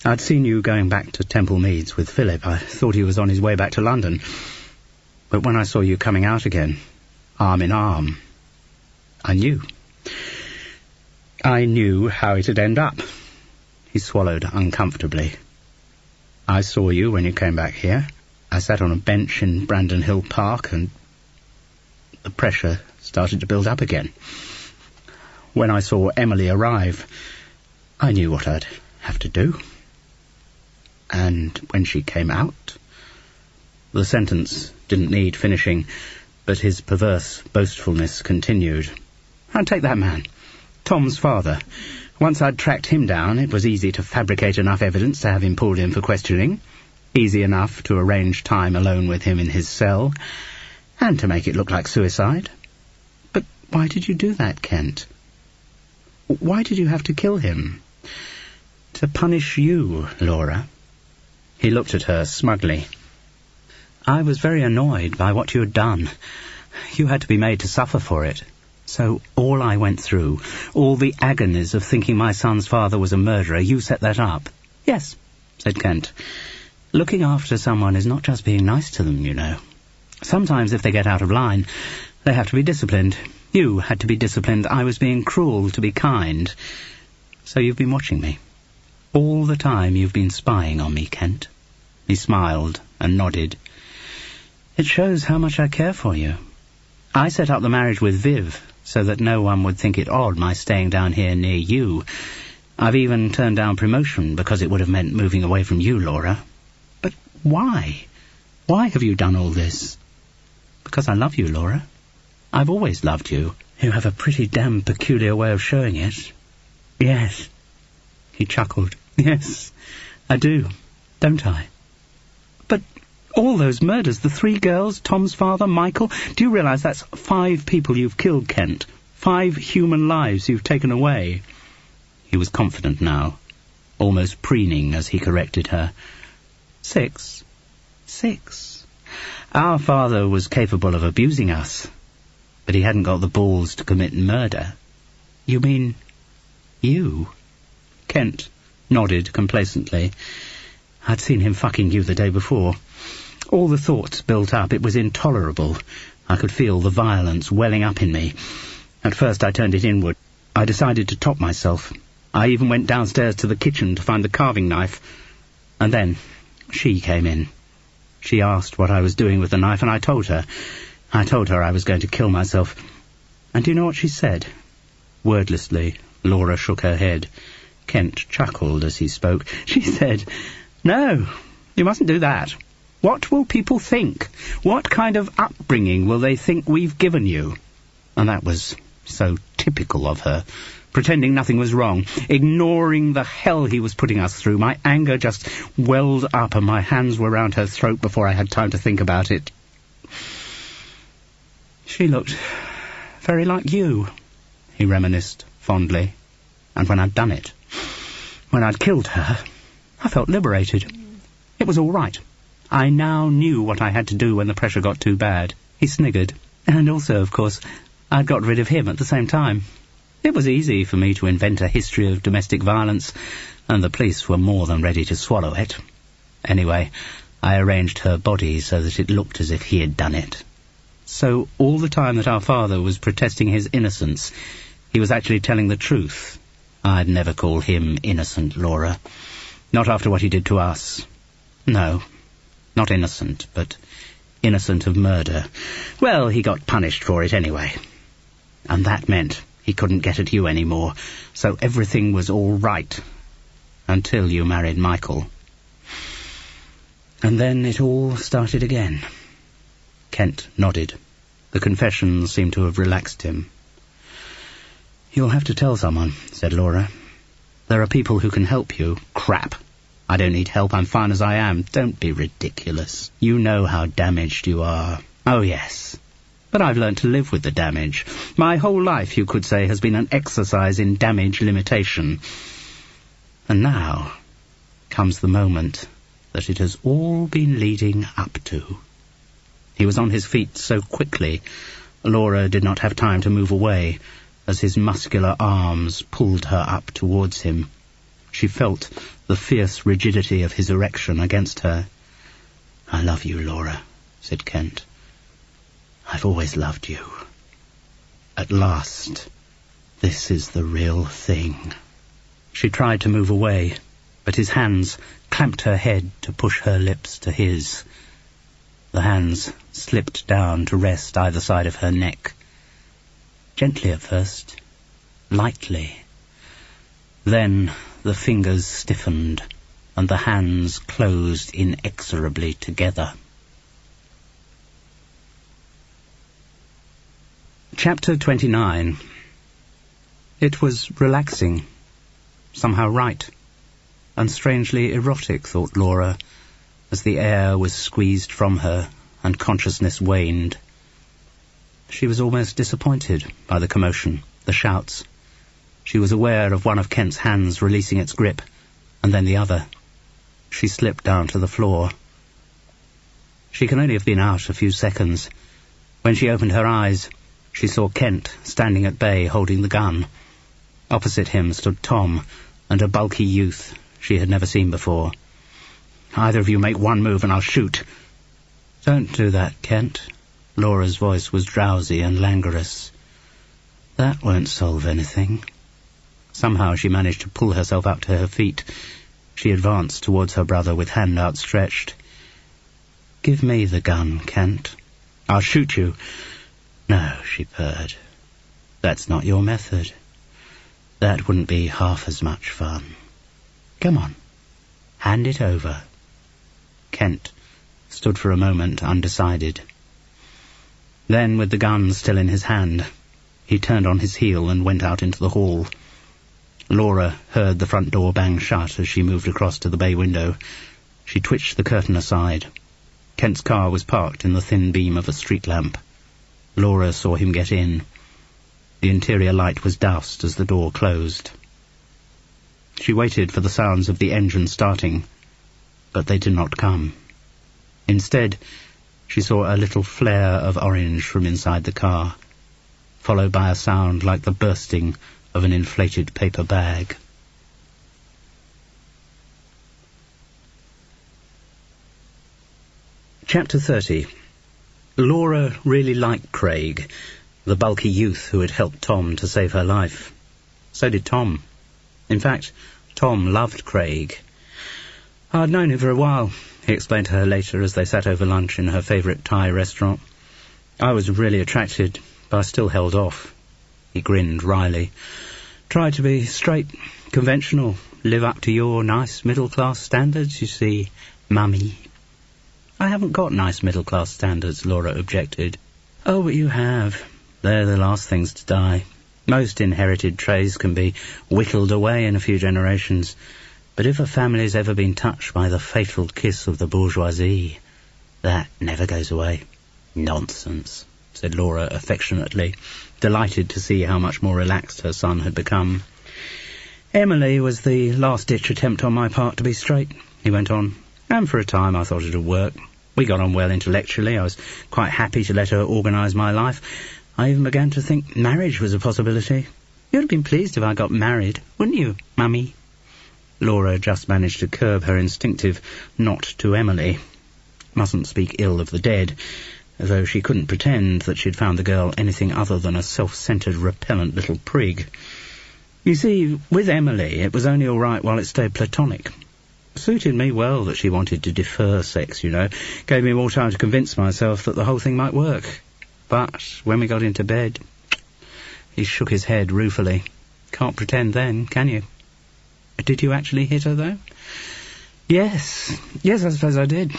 I'd seen you going back to Temple Meads with Philip. I thought he was on his way back to London. But when I saw you coming out again, arm in arm, I knew. I knew how it'd end up. He swallowed uncomfortably. I saw you when you came back here. I sat on a bench in Brandon Hill Park, and the pressure started to build up again. When I saw Emily arrive, I knew what I'd have to do. And when she came out... The sentence didn't need finishing, but his perverse boastfulness continued. I'd take that man, Tom's father. Once I'd tracked him down, it was easy to fabricate enough evidence to have him pulled in for questioning, easy enough to arrange time alone with him in his cell, and to make it look like suicide. But why did you do that, Kent? Why did you have to kill him? To punish you, Laura. He looked at her smugly. I was very annoyed by what you had done. You had to be made to suffer for it. So all I went through, all the agonies of thinking my son's father was a murderer, you set that up. Yes, said Kent. Looking after someone is not just being nice to them, you know. Sometimes if they get out of line, they have to be disciplined. You had to be disciplined. I was being cruel to be kind. So you've been watching me. All the time you've been spying on me, Kent. He smiled and nodded. It shows how much I care for you. I set up the marriage with Viv so that no one would think it odd my staying down here near you. I've even turned down promotion because it would have meant moving away from you, Laura. But why? Why have you done all this? Because I love you, Laura. I've always loved you. You have a pretty damn peculiar way of showing it. Yes. He chuckled. Yes, I do, don't I? But all those murders, the 3 girls, Tom's father, Michael, do you realise that's 5 people you've killed, Kent? 5 human lives you've taken away. He was confident now, almost preening as he corrected her. 6. 6. Our father was capable of abusing us, but he hadn't got the balls to commit murder. You mean you? Kent nodded complacently. I'd seen him fucking you the day before. All the thoughts built up. It was intolerable. I could feel the violence welling up in me. At first I turned it inward. I decided to top myself. I even went downstairs to the kitchen to find the carving knife. And then she came in. She asked what I was doing with the knife, and I told her. I told her I was going to kill myself. And do you know what she said? Wordlessly, Laura shook her head. Kent chuckled as he spoke. She said, "No, you mustn't do that. What will people think? What kind of upbringing will they think we've given you?" And that was so typical of her, pretending nothing was wrong, ignoring the hell he was putting us through. My anger just welled up and my hands were round her throat before I had time to think about it. "She looked very like you," he reminisced fondly. "And when I'd done it, when I'd killed her, I felt liberated. It was all right. I now knew what I had to do when the pressure got too bad." He sniggered. "And also, of course, I'd got rid of him at the same time. It was easy for me to invent a history of domestic violence, and the police were more than ready to swallow it. Anyway, I arranged her body so that it looked as if he had done it. So all the time that our father was protesting his innocence, he was actually telling the truth. I'd never call him innocent, Laura. Not after what he did to us. No, not innocent, but innocent of murder. Well, he got punished for it anyway. And that meant he couldn't get at you anymore, so everything was all right. Until you married Michael. And then it all started again." Kent nodded. The confession seemed to have relaxed him. "You'll have to tell someone," said Laura. "There are people who can help you." "Crap. I don't need help. I'm fine as I am. Don't be ridiculous. You know how damaged you are." "Oh, yes. But I've learnt to live with the damage. My whole life, you could say, has been an exercise in damage limitation. And now comes the moment that it has all been leading up to." He was on his feet so quickly, Laura did not have time to move away, as his muscular arms pulled her up towards him. She felt the fierce rigidity of his erection against her. "I love you, Laura," said Kent. "I've always loved you. At last, this is the real thing." She tried to move away, but his hands clamped her head to push her lips to his. The hands slipped down to rest either side of her neck. Gently at first, lightly. Then the fingers stiffened, and the hands closed inexorably together. Chapter 29. It was relaxing, somehow right, and strangely erotic, thought Laura, as the air was squeezed from her and consciousness waned. She was almost disappointed by the commotion, the shouts. She was aware of one of Kent's hands releasing its grip, and then the other. She slipped down to the floor. She can only have been out a few seconds. When she opened her eyes, she saw Kent standing at bay holding the gun. Opposite him stood Tom and a bulky youth she had never seen before. "Either of you make one move and I'll shoot." "Don't do that, Kent." Laura's voice was drowsy and languorous. "That won't solve anything." Somehow she managed to pull herself up to her feet. She advanced towards her brother with hand outstretched. "Give me the gun, Kent." "I'll shoot you." "No," she purred. "That's not your method. That wouldn't be half as much fun. Come on, hand it over." Kent stood for a moment undecided. Then, with the gun still in his hand, he turned on his heel and went out into the hall. Laura heard the front door bang shut as she moved across to the bay window. She twitched the curtain aside. Kent's car was parked in the thin beam of a street lamp. Laura saw him get in. The interior light was doused as the door closed. She waited for the sounds of the engine starting, but they did not come. Instead, she saw a little flare of orange from inside the car, followed by a sound like the bursting of an inflated paper bag. Chapter 30. Laura really liked Craig, the bulky youth who had helped Tom to save her life. So did Tom. In fact, Tom loved Craig. I'd known him for a while, he explained to her later as they sat over lunch in her favourite Thai restaurant. I was really attracted, but I still held off. He grinned wryly. Tried to be straight, conventional, live up to your nice middle-class standards, you see, mummy. I haven't got nice middle-class standards, Laura objected. Oh, but you have. They're the last things to die. Most inherited traits can be whittled away in a few generations, but if a family's ever been touched by the fatal kiss of the bourgeoisie, that never goes away. Nonsense, said Laura affectionately, delighted to see how much more relaxed her son had become. Emily was the last-ditch attempt on my part to be straight, he went on, and for a time I thought it would work. We got on well intellectually. I was quite happy to let her organise my life. I even began to think marriage was a possibility. You'd have been pleased if I got married, wouldn't you, Mummy? Laura just managed to curb her instinctive not to Emily. Mustn't speak ill of the dead, though she couldn't pretend that she'd found the girl anything other than a self-centred, repellent little prig. You see, with Emily, it was only all right while it stayed platonic. Suited me well that she wanted to defer sex, you know. Gave me more time to convince myself that the whole thing might work. But when we got into bed, he shook his head ruefully. Can't pretend then, can you? Did you actually hit her, though? Yes, I suppose I did.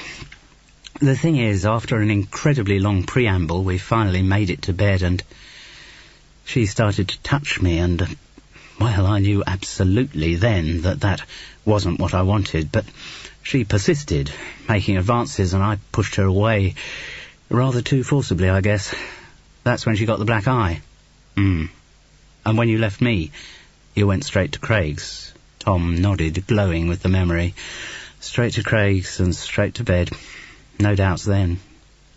The thing is, after an incredibly long preamble, we finally made it to bed, and she started to touch me, and, well, I knew absolutely then that that wasn't what I wanted, but she persisted, making advances, and I pushed her away, rather too forcibly, I guess. That's when she got the black eye. And when you left me, you went straight to Craig's. Tom nodded, glowing with the memory. Straight to Craig's and straight to bed. No doubts then.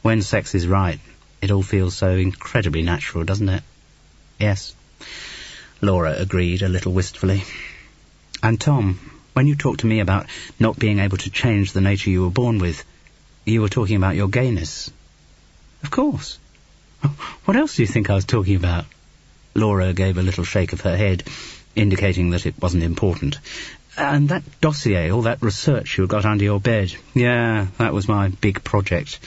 When sex is right, it all feels so incredibly natural, doesn't it? Yes. Laura agreed a little wistfully. And Tom, when you talked to me about not being able to change the nature you were born with, you were talking about your gayness. Of course. What else do you think I was talking about? Laura gave a little shake of her head, indicating that it wasn't important. And that dossier, all that research you got under your bed. Yeah, that was my big project.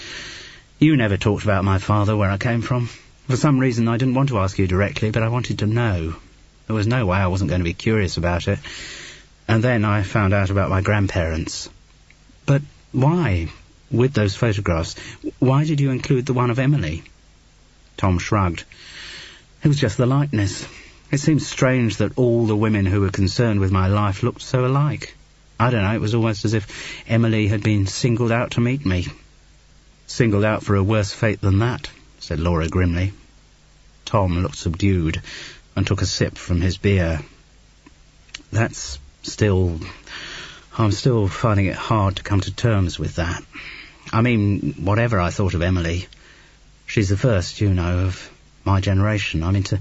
You never talked about my father, where I came from. For some reason I didn't want to ask you directly, but I wanted to know. There was no way I wasn't going to be curious about it. And then I found out about my grandparents. But why, with those photographs, why did you include the one of Emily? Tom shrugged. It was just the likeness. It seemed strange that all the women who were concerned with my life looked so alike. I don't know, it was almost as if Emily had been singled out to meet me. Singled out for a worse fate than that, said Laura grimly. Tom looked subdued and took a sip from his beer. I'm still finding it hard to come to terms with that. I mean, whatever I thought of Emily, she's the first, you know, of my generation. I mean, to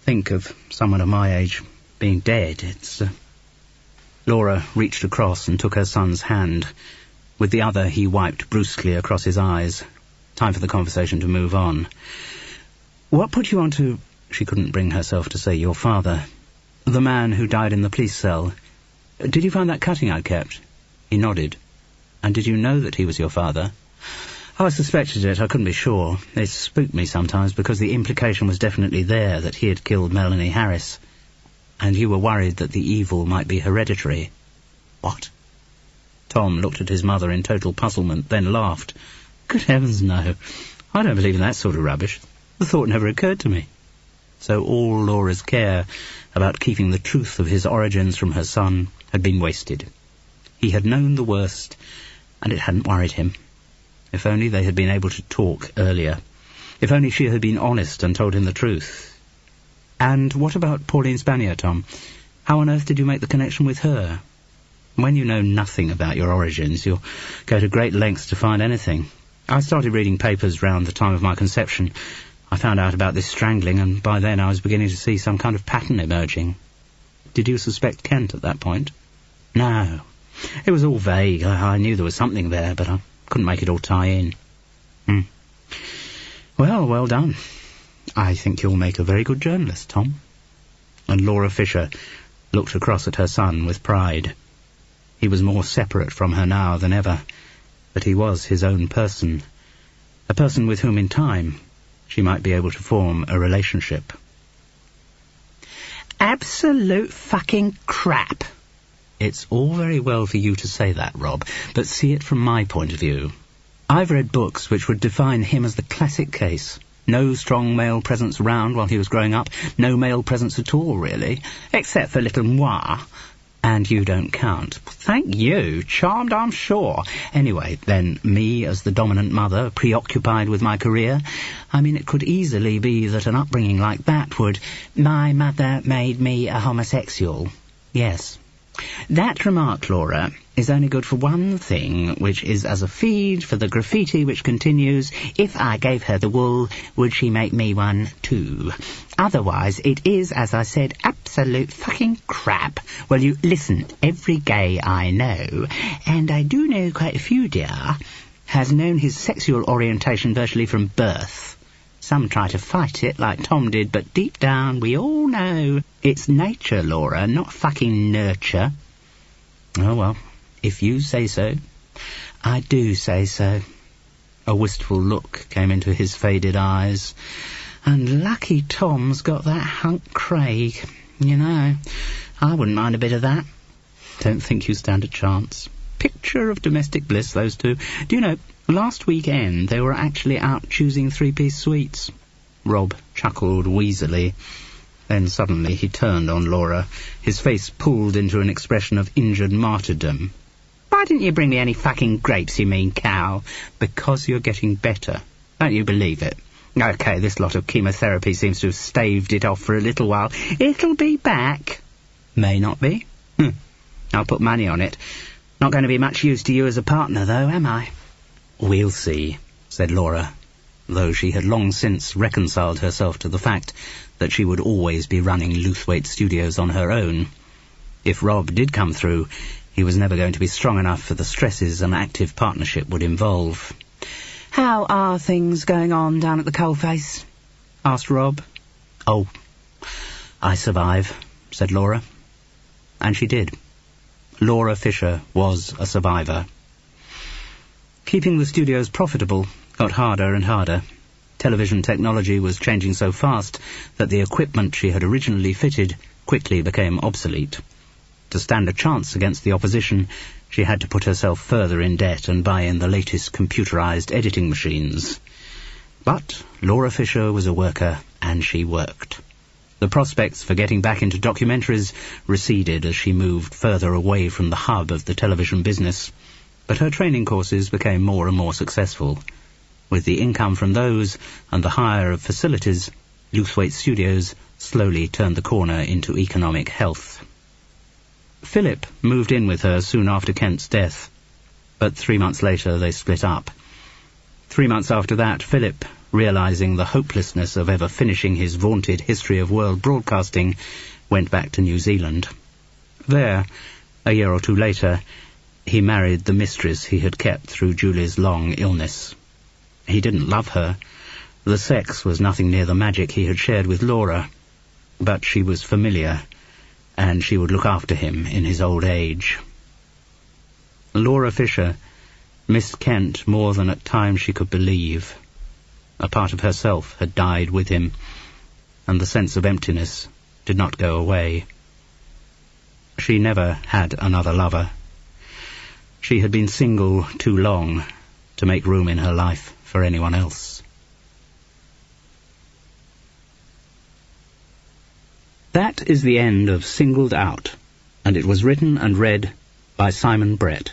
think of someone of my age being dead, it's... Laura reached across and took her son's hand. With the other, he wiped brusquely across his eyes. Time for the conversation to move on. What put you on to... She couldn't bring herself to say your father. The man who died in the police cell. Did you find that cutting I kept? He nodded. And did you know that he was your father? I suspected it, I couldn't be sure. It spooked me sometimes because the implication was definitely there that he had killed Melanie Harris. And you were worried that the evil might be hereditary. What? Tom looked at his mother in total puzzlement, then laughed. Good heavens, no. I don't believe in that sort of rubbish. The thought never occurred to me. So all Laura's care about keeping the truth of his origins from her son had been wasted. He had known the worst, and it hadn't worried him. If only they had been able to talk earlier. If only she had been honest and told him the truth. And what about Pauline Spanier, Tom? How on earth did you make the connection with her? When you know nothing about your origins, you'll go to great lengths to find anything. I started reading papers round the time of my conception. I found out about this strangling, and by then I was beginning to see some kind of pattern emerging. Did you suspect Kent at that point? No. It was all vague. I knew there was something there, but I couldn't make it all tie in. Well, well done. I think you'll make a very good journalist, Tom. And Laura Fisher looked across at her son with pride. He was more separate from her now than ever, but he was his own person, a person with whom in time she might be able to form a relationship. Absolute fucking crap. It's all very well for you to say that, Rob, but see it from my point of view. I've read books which would define him as the classic case. No strong male presence around while he was growing up, no male presence at all, really, except for little moi. And you don't count. Thank you. Charmed, I'm sure. Anyway, then, me as the dominant mother, preoccupied with my career. I mean, it could easily be that an upbringing like that would... My mother made me a homosexual. Yes. That remark, Laura, is only good for one thing, which is as a feed for the graffiti which continues, if I gave her the wool, would she make me one too? Otherwise, it is, as I said, absolute fucking crap. Well, you listen, every gay I know, and I do know quite a few, dear, has known his sexual orientation virtually from birth. Some try to fight it, like Tom did, but deep down we all know it's nature, Laura, not fucking nurture. Oh, well, if you say so, I do say so. A wistful look came into his faded eyes. And lucky Tom's got that hunk Craig. You know, I wouldn't mind a bit of that. Don't think you stand a chance. Picture of domestic bliss, those two. Do you know, last weekend they were actually out choosing three-piece suites. Rob chuckled wheezily. Then suddenly he turned on Laura, his face pulled into an expression of injured martyrdom. Why didn't you bring me any fucking grapes, you mean cow? Because you're getting better. Don't you believe it? OK, this lot of chemotherapy seems to have staved it off for a little while. It'll be back. May not be. I'll put money on it. Not going to be much use to you as a partner, though, am I? We'll see, said Laura, though she had long since reconciled herself to the fact that she would always be running Lewthwaite Studios on her own. If Rob did come through, he was never going to be strong enough for the stresses an active partnership would involve. How are things going on down at the coalface? Asked Rob. Oh, I survive, said Laura. And she did. Laura Fisher was a survivor. Keeping the studios profitable got harder and harder. Television technology was changing so fast that the equipment she had originally fitted quickly became obsolete. To stand a chance against the opposition, she had to put herself further in debt and buy in the latest computerized editing machines. But Laura Fisher was a worker, and she worked. The prospects for getting back into documentaries receded as she moved further away from the hub of the television business, but her training courses became more and more successful. With the income from those and the hire of facilities, Lewthwaite Studios slowly turned the corner into economic health. Philip moved in with her soon after Kent's death, but 3 months later they split up. 3 months after that, Philip, realizing the hopelessness of ever finishing his vaunted history of world broadcasting, went back to New Zealand. There, a year or two later, he married the mistress he had kept through Julie's long illness. He didn't love her. The sex was nothing near the magic he had shared with Laura, but she was familiar, and she would look after him in his old age. Laura Fisher missed Kent more than at times she could believe. A part of herself had died with him, and the sense of emptiness did not go away. She never had another lover. She had been single too long to make room in her life for anyone else. That is the end of Singled Out, and it was written and read by Simon Brett.